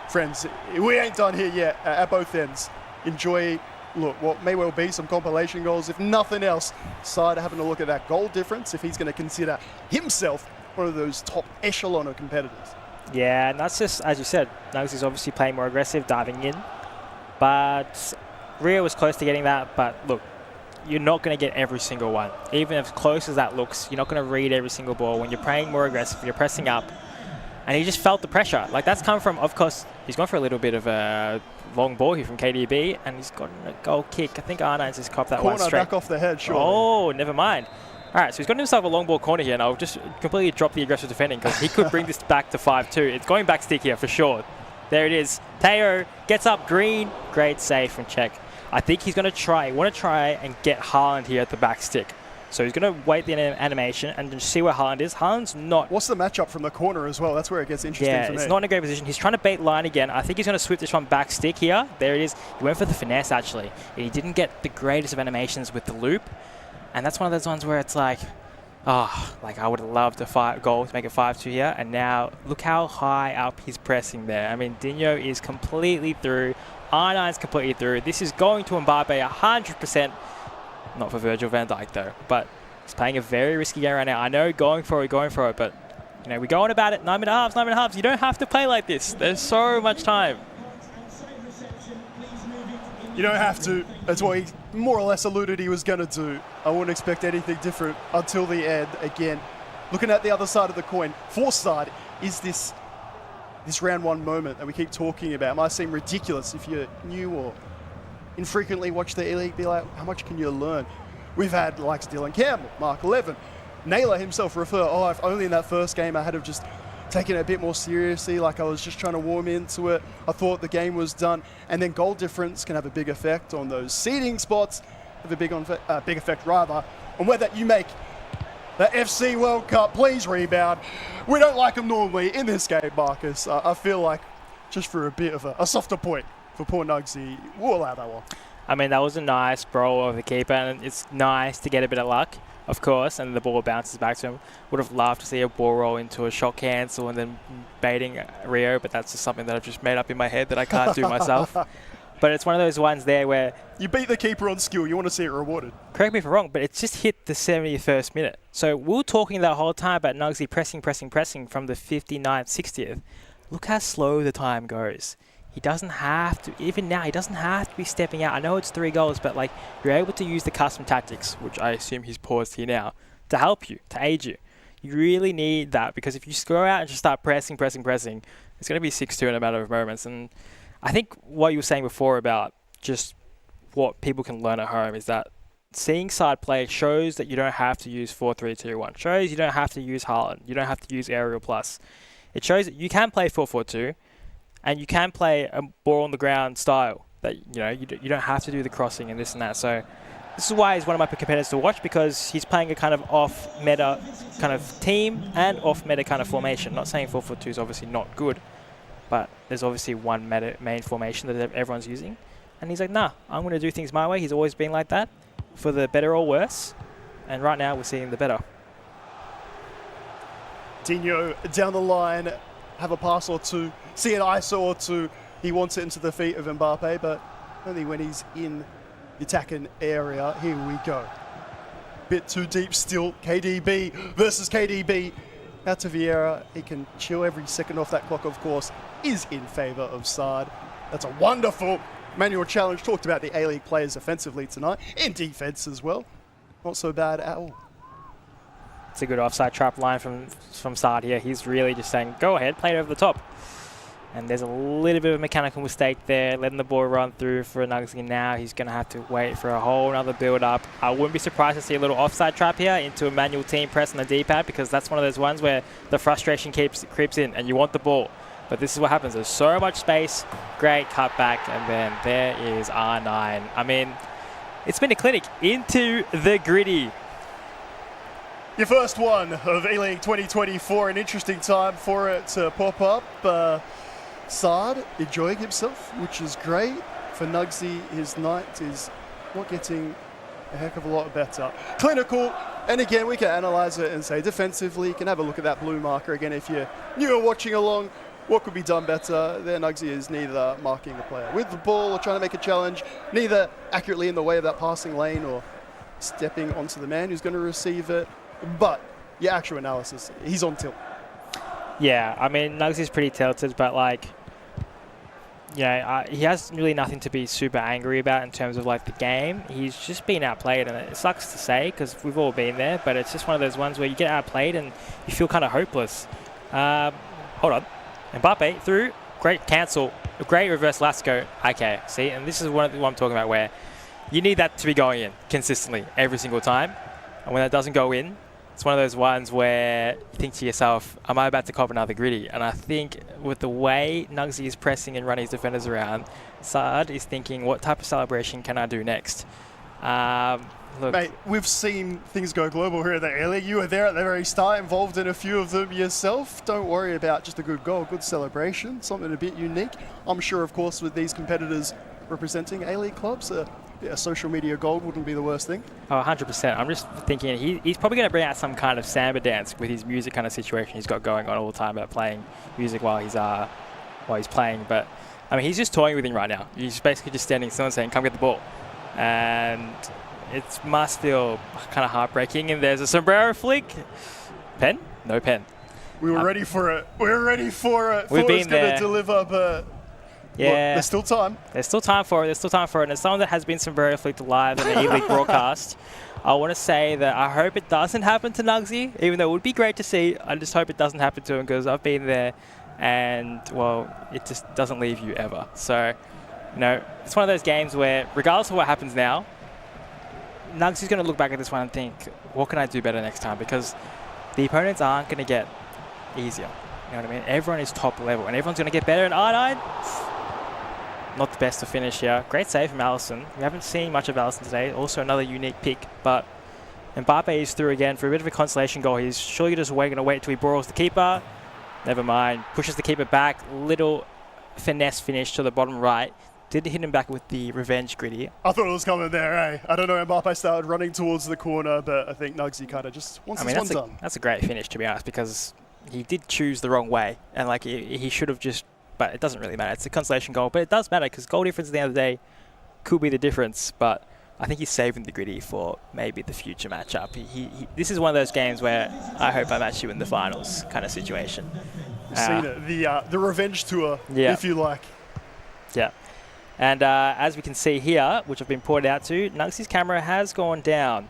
Friends, we ain't done here yet at both ends. Enjoy, look, what may well be some compilation goals, if nothing else. Side having a look at that goal difference, if he's going to consider himself one of those top echelon of competitors. Yeah, and that's just, as you said, Nugsy's obviously playing more aggressive, diving in. But Rio was close to getting that, but look, you're not going to get every single one. Even as close as that looks, you're not going to read every single ball. When you're playing more aggressive, you're pressing up, and he just felt the pressure. Like, that's come from, of course, he's gone for a little bit of a long ball here from KDB, and he's got a goal kick. I think R9's just copped that one straight. Corner back off the head, sure. Oh, never mind. All right, so he's got himself a long ball corner here, and I'll just completely drop the aggressive defending because he could bring this back to 5-2. It's going back stick here for sure. There it is. Teo gets up green. Great save from Czech. I think he's going to try and get Haaland here at the back stick. So he's going to wait the animation and just see where Haaland is. Haaland's not... What's the matchup from the corner as well? That's where it gets interesting for me. Yeah, it's not in a great position. He's trying to bait line again. I think he's going to sweep this one back stick here. There it is. He went for the finesse, actually. He didn't get the greatest of animations with the loop. And that's one of those ones where it's like... like I would have loved a goal to make it 5-2 here, and now look how high up he's pressing there. I mean, Dino is completely through. R9's completely through. This is going to Mbappe 100%. Not for Virgil van Dijk though, but he's playing a very risky game right now. I know going for it, but you know, we go on about it. 9 minute halves. You don't have to play like this. There's so much time. You don't have to. That's what he more or less alluded he was going to do. I wouldn't expect anything different until the end. Again, looking at the other side of the coin, for side is this round one moment that we keep talking about. It might seem ridiculous if you're new or infrequently watch the E-League. Be like, how much can you learn? We've had likes Dylan Campbell, Mark 11, Nyla himself refer, if only in that first game I had have just taken it a bit more seriously, like I was just trying to warm into it. I thought the game was done. And then goal difference can have a big effect on those seeding spots, have a big effect on whether you make the FC World Cup. Please rebound. We don't like them normally in this game, Marcus. I feel like just for a bit of a softer point for poor Nugsy, we'll allow that one. I mean, that was a nice brawl of the keeper, and it's nice to get a bit of luck, of course, and the ball bounces back to him. Would have loved to see a ball roll into a shot cancel and then baiting Rio, but that's just something that I've just made up in my head that I can't do myself. But it's one of those ones there where... You beat the keeper on skill, you want to see it rewarded. Correct me if I'm wrong, but it's just hit the 71st minute. So we were talking that whole time about Nugsy pressing from the 59th, 60th. Look how slow the time goes. He doesn't have to, even now, he doesn't have to be stepping out. I know it's 3 goals, but like you're able to use the custom tactics, which I assume he's paused here now, to help you, to aid you. You really need that, because if you just go out and just start pressing, it's going to be 6-2 in a matter of moments. And I think what you were saying before about just what people can learn at home is that seeing side play shows that you don't have to use 4-3-2-1. Shows you don't have to use Haaland. You don't have to use aerial plus. It shows that you can play 4-4-2. And you can play a ball on the ground style that, you know, you don't have to do the crossing and this and that. So this is why he's one of my competitors to watch, because he's playing a kind of off-meta kind of team and off-meta kind of formation. Not saying 4-4-2 is obviously not good, but there's obviously one main formation that everyone's using. And he's like, nah, I'm going to do things my way. He's always been like that, for the better or worse. And right now we're seeing the better. Dino down the line, have a pass or two, see an ISO or two. He wants it into the feet of Mbappe, but only when he's in the attacking area. Here we go. Bit too deep still. KDB versus KDB. Out to Vieira. He can chill every second off that clock, of course, is in favour of Saad. That's a wonderful manual challenge. Talked about the A-League players offensively tonight, and defence as well. Not so bad at all. It's a good offside trap line from Saad here. He's really just saying, go ahead, play it over the top. And there's a little bit of a mechanical mistake there, letting the ball run through for Nugy. Now he's going to have to wait for a whole other build-up. I wouldn't be surprised to see a little offside trap here into a manual team press on the D-pad, because that's one of those ones where the frustration creeps in and you want the ball. But this is what happens. There's so much space, great cutback, and then there is R9. I mean, it's been a clinic into the gritty. Your first one of A-League 2024, an interesting time for it to pop up. Saad enjoying himself, which is great. For Nugy, his night is not getting a heck of a lot better. Clinical, and again, we can analyze it and say defensively, you can have a look at that blue marker again if you're new or watching along. What could be done better? There, Nugy is neither marking the player with the ball or trying to make a challenge, neither accurately in the way of that passing lane or stepping onto the man who's going to receive it. But your actual analysis, he's on tilt. Yeah, I mean, Nugsy's pretty tilted, but like, he has really nothing to be super angry about in terms of like the game. He's just been outplayed, and it sucks to say because we've all been there, but it's just one of those ones where you get outplayed and you feel kind of hopeless. Hold on. Mbappe through, great cancel, a great reverse Lasco. Okay, see, and this is what I'm talking about, where you need that to be going in consistently every single time, and when that doesn't go in, it's one of those ones where you think to yourself, am I about to cop another gritty? And I think with the way Nugy is pressing and running his defenders around, Saad is thinking, what type of celebration can I do next? Look, mate, we've seen things go global here at the A-League. You were there at the very start, involved in a few of them yourself. Don't worry about just a good goal, good celebration, something a bit unique. I'm sure, of course, with these competitors representing A-League clubs, a social media gold wouldn't be the worst thing. Oh, 100%. I'm just thinking he's probably going to bring out some kind of samba dance with his music kind of situation he's got going on all the time about playing music while he's playing. But I mean, he's just toying with him right now. He's basically just standing still and saying, "Come get the ball," and it must feel kind of heartbreaking. And there's a sombrero flick. Pen? No pen. We were ready for it. We were ready for it. We've been going there. to deliver, but yeah, look, there's still time. There's still time for it. There's still time for it. And as someone that has been sombrero flicked live in the E-League broadcast, I want to say that I hope it doesn't happen to Nugy, even though it would be great to see. I just hope it doesn't happen to him because I've been there, and well, it just doesn't leave you ever. So, it's one of those games where, regardless of what happens now, Nugy's going to look back at this one and think, what can I do better next time? Because the opponents aren't going to get easier. You know what I mean? Everyone is top level, and everyone's going to get better. And R9, not the best to finish here. Great save from Allison. We haven't seen much of Allison today. Also another unique pick, but Mbappe is through again for a bit of a consolation goal. He's surely just going to wait till he broils the keeper. Never mind. Pushes the keeper back. Little finesse finish to the bottom right. Didn't hit him back with the revenge gritty. I thought it was coming there, eh? I don't know, Mbappe started running towards the corner, but I think Nugy kind of just wants this one done. That's a great finish, to be honest, because he did choose the wrong way, and like he should have just, but it doesn't really matter. It's a consolation goal, but it does matter because goal difference at the end of the day could be the difference, but I think he's saving the gritty for maybe the future matchup. This is one of those games where I hope I match you in the finals kind of situation. Seen it, the revenge tour, if you like. Yeah. And as we can see here, which I've been pointed out to, Nugsy's camera has gone down.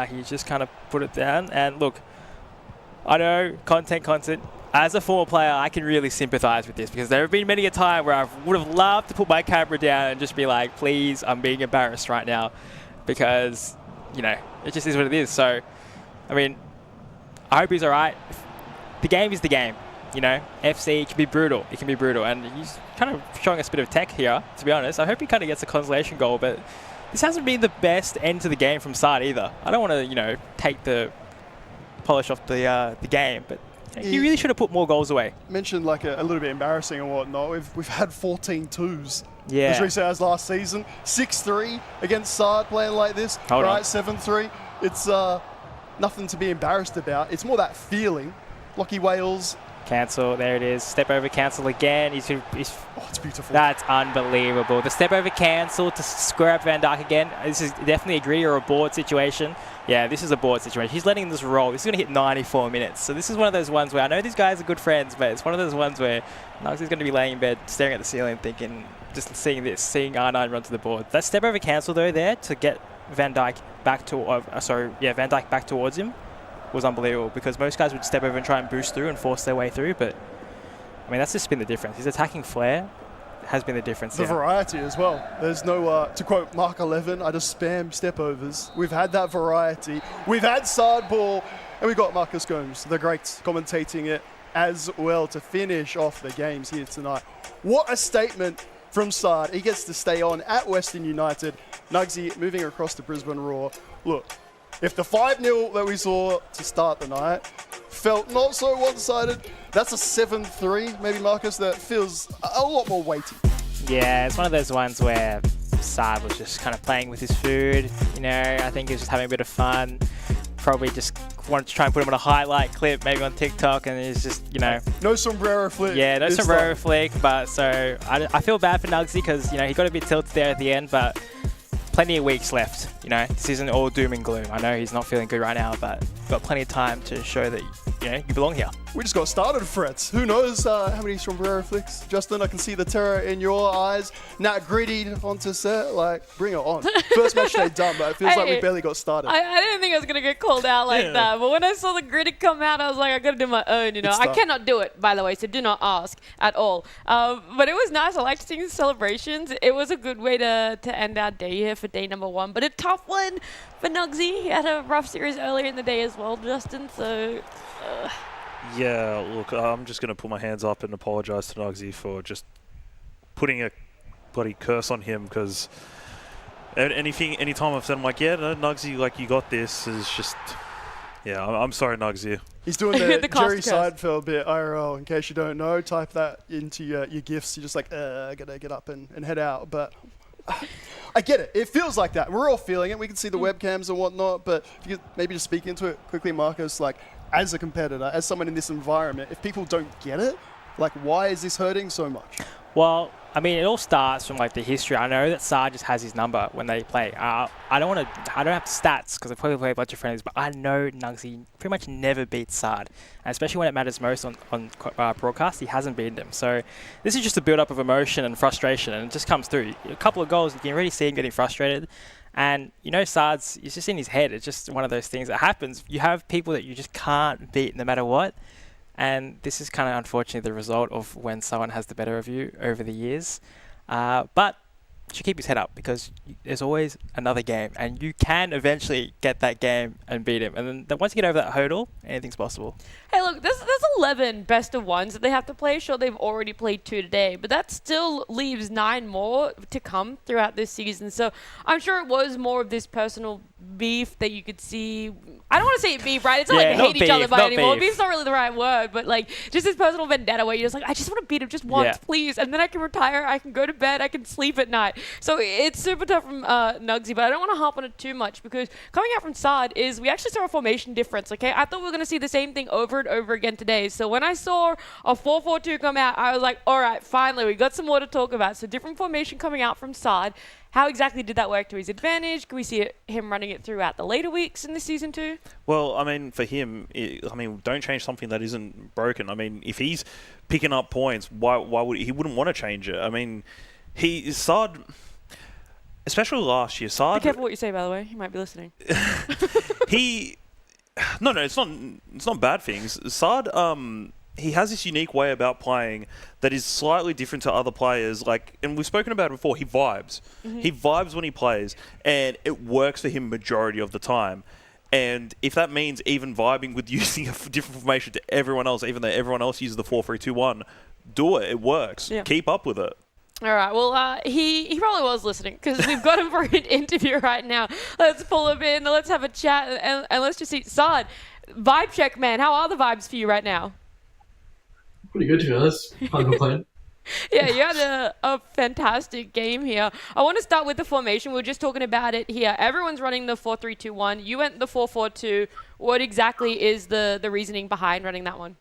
He's just kind of put it down. And look, I know, content. As a former player, I can really sympathize with this because there have been many a time where I would have loved to put my camera down and just be like, please, I'm being embarrassed right now because, it just is what it is. So, I mean, I hope he's all right. The game is the game. FC can be brutal. It can be brutal. And he's kind of showing us a bit of tech here, to be honest. I hope he kind of gets a consolation goal, but this hasn't been the best end to the game from Sard either. I don't want to, take the polish off the game, but he really should have put more goals away. Mentioned like a little bit embarrassing and whatnot. We've had 14 twos. Yeah. As recent as last season. 6-3 against Sard playing like this. Hold on. 7-3. It's nothing to be embarrassed about. It's more that feeling. Lockie Wales. Cancel. There it is. Step over cancel again. He's Oh, it's beautiful. That's unbelievable. The step over cancel to square up Van Dijk again. This is definitely a gritty or a board situation. Yeah, this is a board situation. He's letting this roll. This is going to hit 94 minutes. So this is one of those ones where I know these guys are good friends, but it's one of those ones where Nugsy's going to be laying in bed, staring at the ceiling, thinking, just seeing R9 run to the board. That step over cancel though there to get Van Dijk back Van Dijk back towards him was unbelievable, because most guys would step over and try and boost through and force their way through, but I mean, that's just been the difference. His attacking flair has been the difference. The variety as well. There's no, to quote Mark 11, I just spam step overs. We've had that variety. We've had Sard ball, and we've got Marcus Gomes, the great, commentating it as well to finish off the games here tonight. What a statement from Sard. He gets to stay on at Western United. Nugsy moving across to Brisbane Roar. Look, if the 5-0 that we saw to start the night felt not so one-sided, that's a 7-3, maybe, Marcus, that feels a lot more weighty. Yeah, it's one of those ones where Sard was just kind of playing with his food. I think he was just having a bit of fun. Probably just wanted to try and put him on a highlight clip, maybe on TikTok, and he's just, No sombrero flick. Yeah, no sombrero flick, but so I feel bad for Nugsy because, he got a bit tilted there at the end, but plenty of weeks left. This isn't all doom and gloom. I know he's not feeling good right now, but got plenty of time to show that, you belong here. We just got started, Frets. Who knows how many sombrero flicks? Justin, I can see the terror in your eyes. Nat grittied onto set. Bring it on. First match day done, but it feels like we barely got started. I didn't think I was going to get called out like that, but when I saw the gritty come out, I was like, I got to do my own, I cannot do it, by the way, so do not ask at all. But it was nice. I liked seeing the celebrations. It was a good way to end our day here for day number 1, but a tough one for Nugsy. He had a rough series earlier in the day as well, Justin, so... Yeah, look, I'm just going to put my hands up and apologise to Nugsy for just putting a bloody curse on him, because anytime I've said, I'm like, yeah, no, Nugsy, you got this, is just... Yeah, I'm sorry, Nugsy. He's doing the Jerry Seinfeld bit, IRL, in case you don't know. Type that into your GIFs. You're just like, I got to get up and head out, but... I get it. It feels like that. We're all feeling it. We can see the webcams and whatnot, but if you could maybe just speak into it quickly, Marcus, as a competitor, as someone in this environment, if people don't get it, why is this hurting so much? Well, I mean, it all starts from the history. I know that Sard just has his number when they play. I don't have stats because I probably play a bunch of friends, but I know Nugsy pretty much never beats Sard, and especially when it matters most on broadcast, he hasn't beaten them. So this is just a build-up of emotion and frustration, and it just comes through. A couple of goals, you can already see him getting frustrated. And, Sard's, it's just in his head. It's just one of those things that happens. You have people that you just can't beat no matter what. And this is kind of unfortunately the result of when someone has the better of you over the years. But you should keep his head up, because there's always another game, and you can eventually get that game and beat him. And then once you get over that hurdle, anything's possible. Hey, look, there's 11 best of ones that they have to play. Sure, they've already played 2 today, but that still leaves 9 more to come throughout this season. So I'm sure it was more of this personal beef that you could see. I don't want to say beef, right? It's not like they hate each other by anymore. Beef's not really the right word, but just this personal vendetta where you're just I just want to beat him just once, please, and then I can retire, I can go to bed, I can sleep at night. So it's super tough from Nugsy, but I don't want to harp on it too much, because coming out from Sard is we actually saw a formation difference, okay? I thought we were going to see the same thing over and over again today. So when I saw a 4-4-2 come out, I was like, all right, finally, we got some more to talk about. So different formation coming out from Sard. How exactly did that work to his advantage? Can we see him running it throughout the later weeks in this season too? Well, I mean, for him, don't change something that isn't broken. I mean, if he's picking up points, why would he wouldn't want to change it? I mean, Sard, especially last year, Sard... Be careful what you say, by the way. He might be listening. No, it's not bad things. Sard, he has this unique way about playing that is slightly different to other players. And we've spoken about it before, he vibes. Mm-hmm. He vibes when he plays, and it works for him majority of the time. And if that means even vibing with using a different formation to everyone else, even though everyone else uses the 4-3-2-1, do it. It works. Yeah. Keep up with it. All right. Well, he probably was listening because we've got him for an interview right now. Let's pull him in. Let's have a chat and let's just see. Saad, vibe check, man. How are the vibes for you right now? Pretty good, to be honest. Can't complain. Yeah, you had a fantastic game here. I want to start with the formation. We were just talking about it here. Everyone's running the 4-3-2-1. You went the 4-4-2. What exactly is the reasoning behind running that one?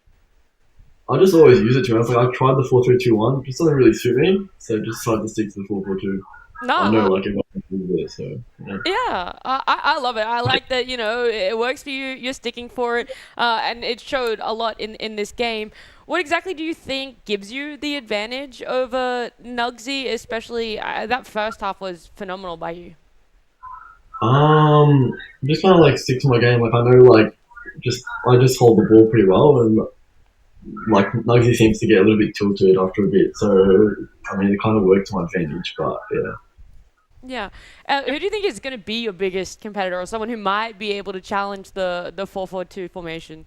I just always use it, to be honest. Like, I've tried the 4-3-2-1. It just doesn't really suit me, so just tried to stick to the 4-4-2. No, I know, like, everyone can do it, so... Yeah, I love it. I like that, it works for you. You're sticking for it. And it showed a lot in this game. What exactly do you think gives you the advantage over Nugsy, especially that first half was phenomenal by you? Just kind of, like, stick to my game. Like, I know, like, I just hold the ball pretty well, and, like, Nugsy seems to get a little bit tilted after a bit, so, I mean, it kind of worked to my advantage, but, yeah. Yeah. Who do you think is going to be your biggest competitor or someone who might be able to challenge the 4-4-2 formation?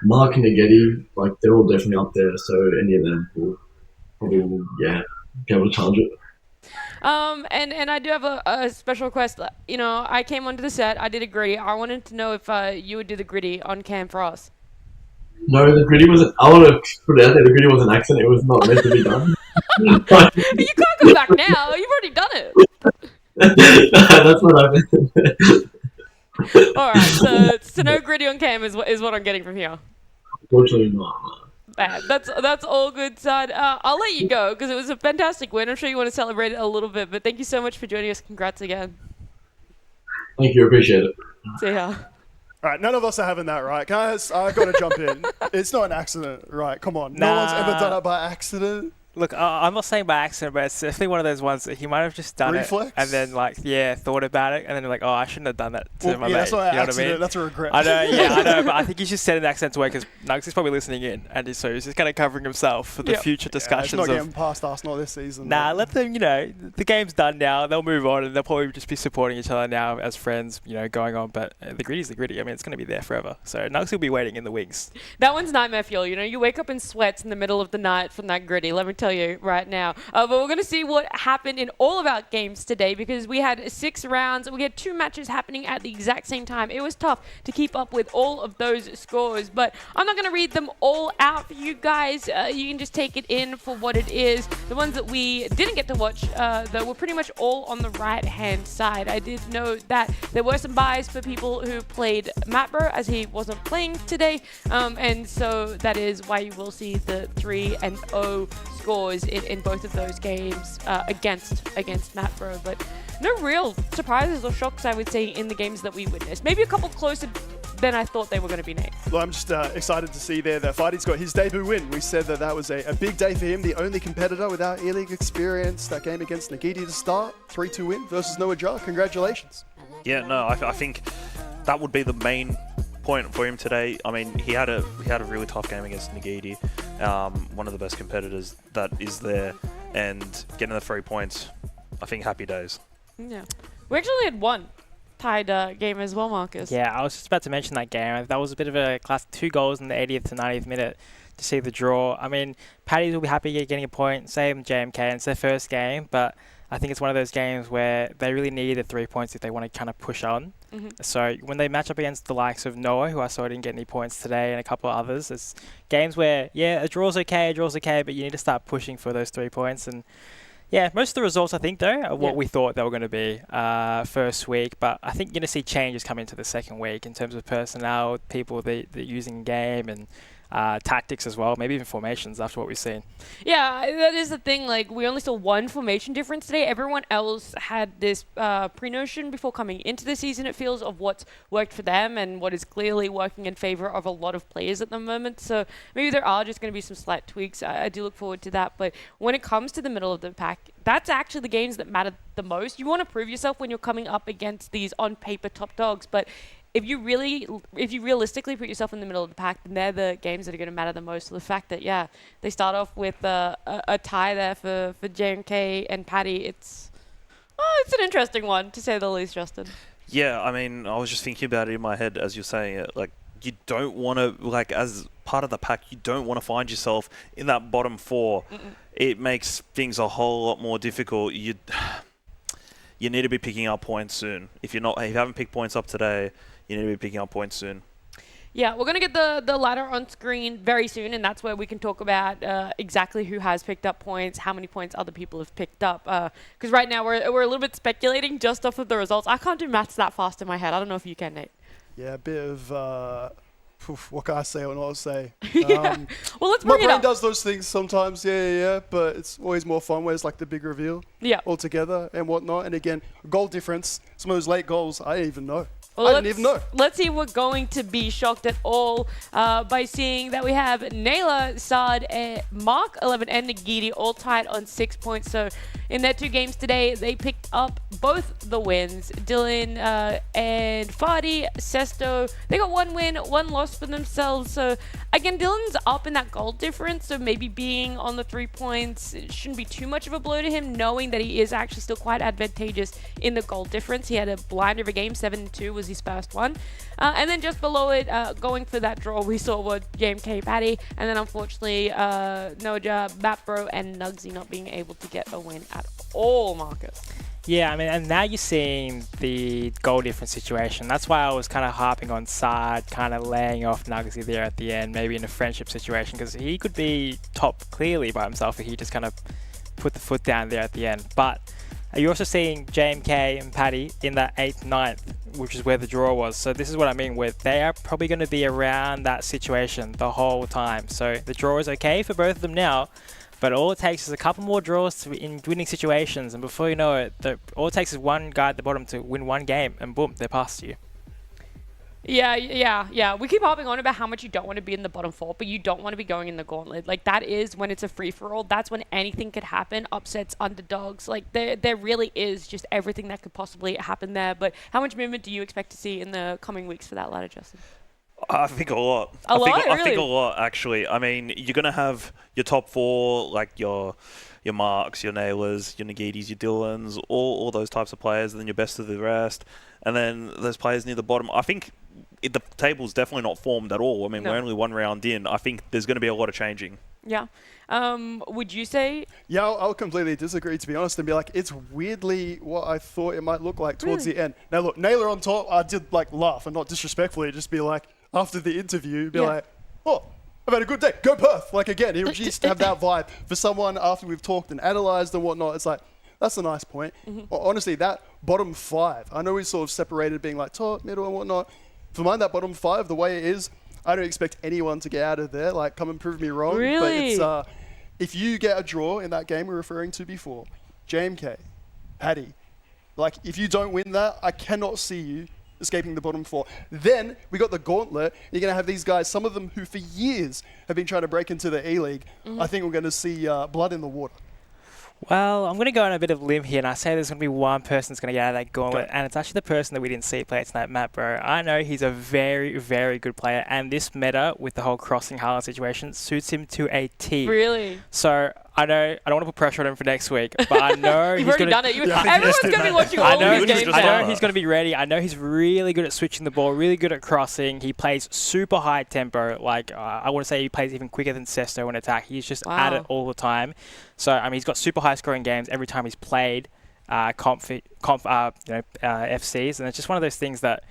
Mark and Nageti, like, they're all definitely up there, so any of them will probably, be able to challenge it. And I do have a special request. I came onto the set, I did a gritty. I wanted to know if you would do the gritty on cam for us. No, the gritty wasn't. I want to put it out there. The gritty was an accident. It was not meant to be done. You can't go back now. You've already done it. That's what I meant. All right, so no gritty on cam is what I'm getting from here. Unfortunately, not. Bad. That's all good, son. I'll let you go because it was a fantastic win. I'm sure you want to celebrate it a little bit, but thank you so much for joining us. Congrats again. Thank you. Appreciate it. See ya. All right, none of us are having that, right? Guys, I've got to jump in. It's not an accident, right? Come on. No one's ever done it by accident. Look, I'm not saying by accident, but it's definitely one of those ones that he might have just done Reflex? it and then, thought about it and then like, oh, I shouldn't have done that to my mate. That's not you an know accident. what I mean? That's a regret. I know, but I think he's just said an accidental way because Nugs is probably listening in and so he's just kind of covering himself for the future discussions. It's not getting past us, not this season. Nah, let them, the game's done now. They'll move on and they'll probably just be supporting each other now as friends, going on. But the gritty's the gritty. I mean, it's going to be there forever. So Nugs will be waiting in the wings. That one's nightmare fuel. You wake up in sweats in the middle of the night from that gritty. Let me tell you right now. But we're going to see what happened in all of our games today because we had 6 rounds. We had 2 matches happening at the exact same time. It was tough to keep up with all of those scores, but I'm not going to read them all out for you guys. You can just take it in for what it is. The ones that we didn't get to watch, though, were pretty much all on the right-hand side. I did note that there were some buys for people who played Matbro as he wasn't playing today, and so that is why you will see the 3-0 scores in both of those games against Matbro, but no real surprises or shocks, I would say, in the games that we witnessed. Maybe a couple closer than I thought they were going to be, Nate. Well, I'm just excited to see there that Fighty's got his debut win. We said that was a big day for him, the only competitor without E-League experience. That game against Nagiti to start, 3-2 win versus Nugy. Congratulations. Yeah, no, I think that would be the main point for him today. I mean, he had a really tough game against Nagiti, one of the best competitors that is there, and getting the 3 points, I think happy days. Yeah. We actually had one tied game as well, Marcus. Yeah, I was just about to mention that game. That was a bit of a class. 2 goals in the 80th to 90th minute to see the draw. I mean, Paddy's will be happy getting a point, same JMK, and it's their first game, but I think it's one of those games where they really need the 3 points if they want to kind of push on. Mm-hmm. So when they match up against the likes of Noah, who I saw didn't get any points today, and a couple of others, it's games where, a draw's okay, but you need to start pushing for those 3 points. And yeah, most of the results, I think, though, are what we thought they were going to be first week. But I think you're going to see changes come into the second week in terms of personnel, people that using game, and tactics as well, maybe even formations after what we've seen. Yeah, that is the thing. Like, we only saw one formation difference today. Everyone else had this pre-notion before coming into the season, it feels, of what's worked for them and what is clearly working in favor of a lot of players at the moment. So maybe there are just going to be some slight tweaks. I do look forward to that. But when it comes to the middle of the pack, that's actually the games that matter the most. You want to prove yourself when you're coming up against these on-paper top dogs, but if you realistically put yourself in the middle of the pack, then they're the games that are going to matter the most. So the fact that, they start off with a tie there for JMK and Paddy, it's an interesting one, to say the least, Justin. Yeah, I mean, I was just thinking about it in my head as you're saying it. Like, you don't want to, like, as part of the pack, you don't want to find yourself in that bottom 4. It makes things a whole lot more difficult. You need to be picking up points soon. If you haven't picked points up today, you need to be picking up points soon. Yeah, we're going to get the ladder on screen very soon, and that's where we can talk about exactly who has picked up points, how many points other people have picked up. Because right now we're a little bit speculating just off of the results. I can't do maths that fast in my head. I don't know if you can, Nate. Yeah, a bit of, what can I say or not say? Well, let's my bring it brain up. does those things sometimes, yeah, but it's always more fun where it's like the big reveal altogether and whatnot. And again, goal difference, some of those late goals, I didn't even know. Well, I didn't even know. Let's see if we're going to be shocked at all by seeing that we have Nyla, Saad, Mark 11, and Nagidi all tied on 6 points. So in their 2 games today, they picked up both the wins. Dylan and Fadi, Sesto, they got 1 win, 1 loss for themselves. So again, Dylan's up in that goal difference. So maybe being on the 3 points, it shouldn't be too much of a blow to him, knowing that he is actually still quite advantageous in the goal difference. He had a blinder of a game, 7-2 was his first one. And then just below it, going for that draw, we saw were JMK Patty, and then unfortunately Noja, Mapbro, and Nugsy not being able to get a win at all, Marcus. Yeah, I mean, and now you're seeing the goal difference situation. That's why I was kind of harping on Saad, kind of laying off Nugsy there at the end, maybe in a friendship situation, because he could be top clearly by himself if he just kind of put the foot down there at the end. But you're also seeing JMK and Paddy in that 8th, 9th, which is where the draw was. So this is what I mean with they are probably going to be around that situation the whole time. So the draw is okay for both of them now, but all it takes is a couple more draws in winning situations, and before you know it, all it takes is one guy at the bottom to win 1 game, and boom, they're past you. Yeah. We keep harping on about how much you don't want to be in the bottom 4, but you don't want to be going in the gauntlet. Like, that is when it's a free-for-all. That's when anything could happen, upsets, underdogs. Like, there really is just everything that could possibly happen there. But how much movement do you expect to see in the coming weeks for that ladder, Justin? I think a lot. A lot? I think Really? a lot, actually. I mean, you're going to have your top 4, like your Marks, your Nailers, your Nagidis, your Dylans, all those types of players, and then your best of the rest. And then those players near the bottom. I think the table's definitely not formed at all. I mean, No. we're only 1 round in. I think there's going to be a lot of changing. Yeah. Would you say... Yeah, I'll completely disagree, to be honest, and be like, it's weirdly what I thought it might look like towards the end. Now, look, Naylor on top, I did, like, laugh, and not disrespectfully, just be like, after the interview, be like, oh, I've had a good day. Go Perth. Like, again, he'll just have that vibe. For someone, after we've talked and analysed and whatnot, it's like, that's a nice point. Honestly, that bottom 5, I know we sort of separated being like top, middle, and whatnot. For mine, that bottom 5, the way it is, I don't expect anyone to get out of there. Like, come and prove me wrong. Really? But it's, if you get a draw in that game we're referring to before, JMK, Paddy, like, if you don't win that, I cannot see you escaping the bottom 4. Then we got the gauntlet. You're going to have these guys, some of them who for years have been trying to break into the E-League. I think we're going to see blood in the water. Well, I'm going to go on a bit of a limb here, and I say there's going to be one person that's going to get out of that gauntlet, and it's actually the person that we didn't see play tonight, Matt Bro. I know he's a very, very good player, and this meta with the whole crossing Harlan situation suits him to a T. Really? So I know I don't want to put pressure on him for next week, but I know You've he's already going to... done it. Everyone's going to be watching all of his games I now. know he's going to be ready. I know he's really good at switching the ball, really good at crossing. He plays super high tempo. Like, I want to say he plays even quicker than Sesto in attack. He's just at it all the time. So, I mean, he's got super high scoring games every time he's played FCs. And it's just one of those things that,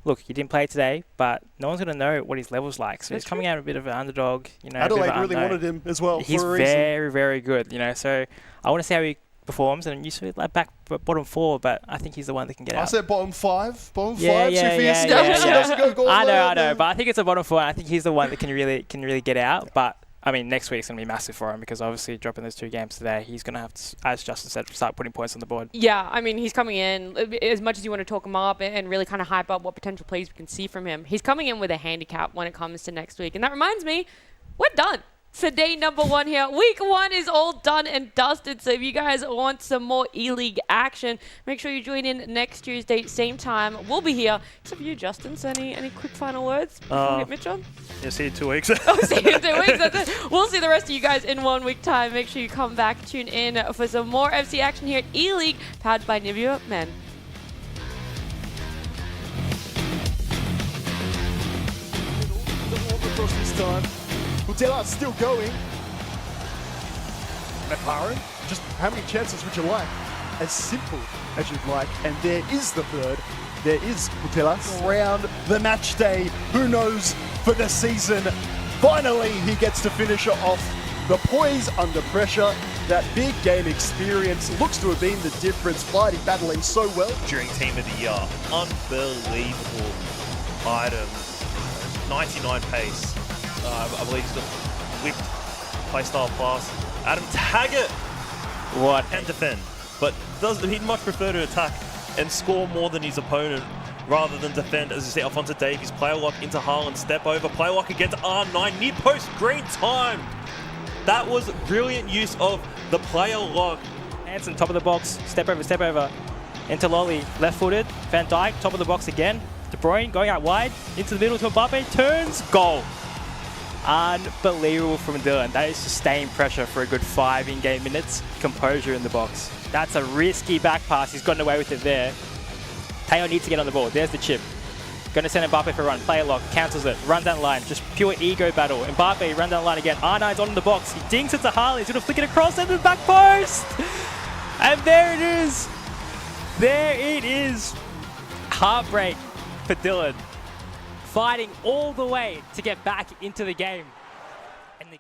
look, he didn't play today, but no one's going to know what his level's like. So he's coming out a bit of an underdog. You know, Adelaide really wanted him as well. He's for a reason. very, very good. You know, so I want to see how he performs. And you see like back bottom 4, but I think he's the one that can get out. I said bottom 5. Bottom 5. Yeah, so if he escapes, he yeah. doesn't go gauntlet. I know, but I think it's a bottom 4. And I think he's the one that can really get out. But I mean, next week's going to be massive for him because obviously dropping those 2 games today, he's going to have to, as Justin said, start putting points on the board. Yeah, I mean, he's coming in, as much as you want to talk him up and really kind of hype up what potential plays we can see from him, he's coming in with a handicap when it comes to next week. And that reminds me, we're done for day number 1 here. Week 1 is all done and dusted. So if you guys want some more E-League action, make sure you join in next Tuesday, same time. We'll be here. Except for you, Justin. So any quick final words before we get Mitch on? Yeah, see you in 2 weeks. See you in 2 weeks. That's it. We'll see the rest of you guys in 1 week time. Make sure you come back, tune in for some more FC action here at E-League, powered by Nivea Men. across this time. Butelas still going. McLaren, just how many chances would you like? As simple as you'd like. And there is the third. There is Butelas. Around the match day. Who knows for the season? Finally, he gets to finish it off. The poise under pressure. That big game experience looks to have been the difference. Flighty battling so well. During Team of the Year. Unbelievable item. 99 pace. I believe he's got whipped playstyle pass. Adam Taggart can defend, but he'd much prefer to attack and score more than his opponent rather than defend. As you see, Alphonso Davies, player lock into Haaland, step over, player lock against R9, near post, green time. That was brilliant use of the player lock. Hansen, top of the box, step over. Into Lolly, left-footed. Van Dijk, top of the box again. De Bruyne going out wide, into the middle to Mbappe, turns, goal. Unbelievable from Dylan. That is sustained pressure for a good 5 in-game minutes. Composure in the box. That's a risky back pass. He's gotten away with it there. Teo needs to get on the ball. There's the chip. Going to send Mbappe for a run. Player lock, cancels it, runs down the line. Just pure ego battle. Mbappe run down the line again. R9's on the box. He dinks it to Haaland. He's going to flick it across into the back post. And there it is. There it is. Heartbreak for Dylan. Fighting all the way to get back into the game. And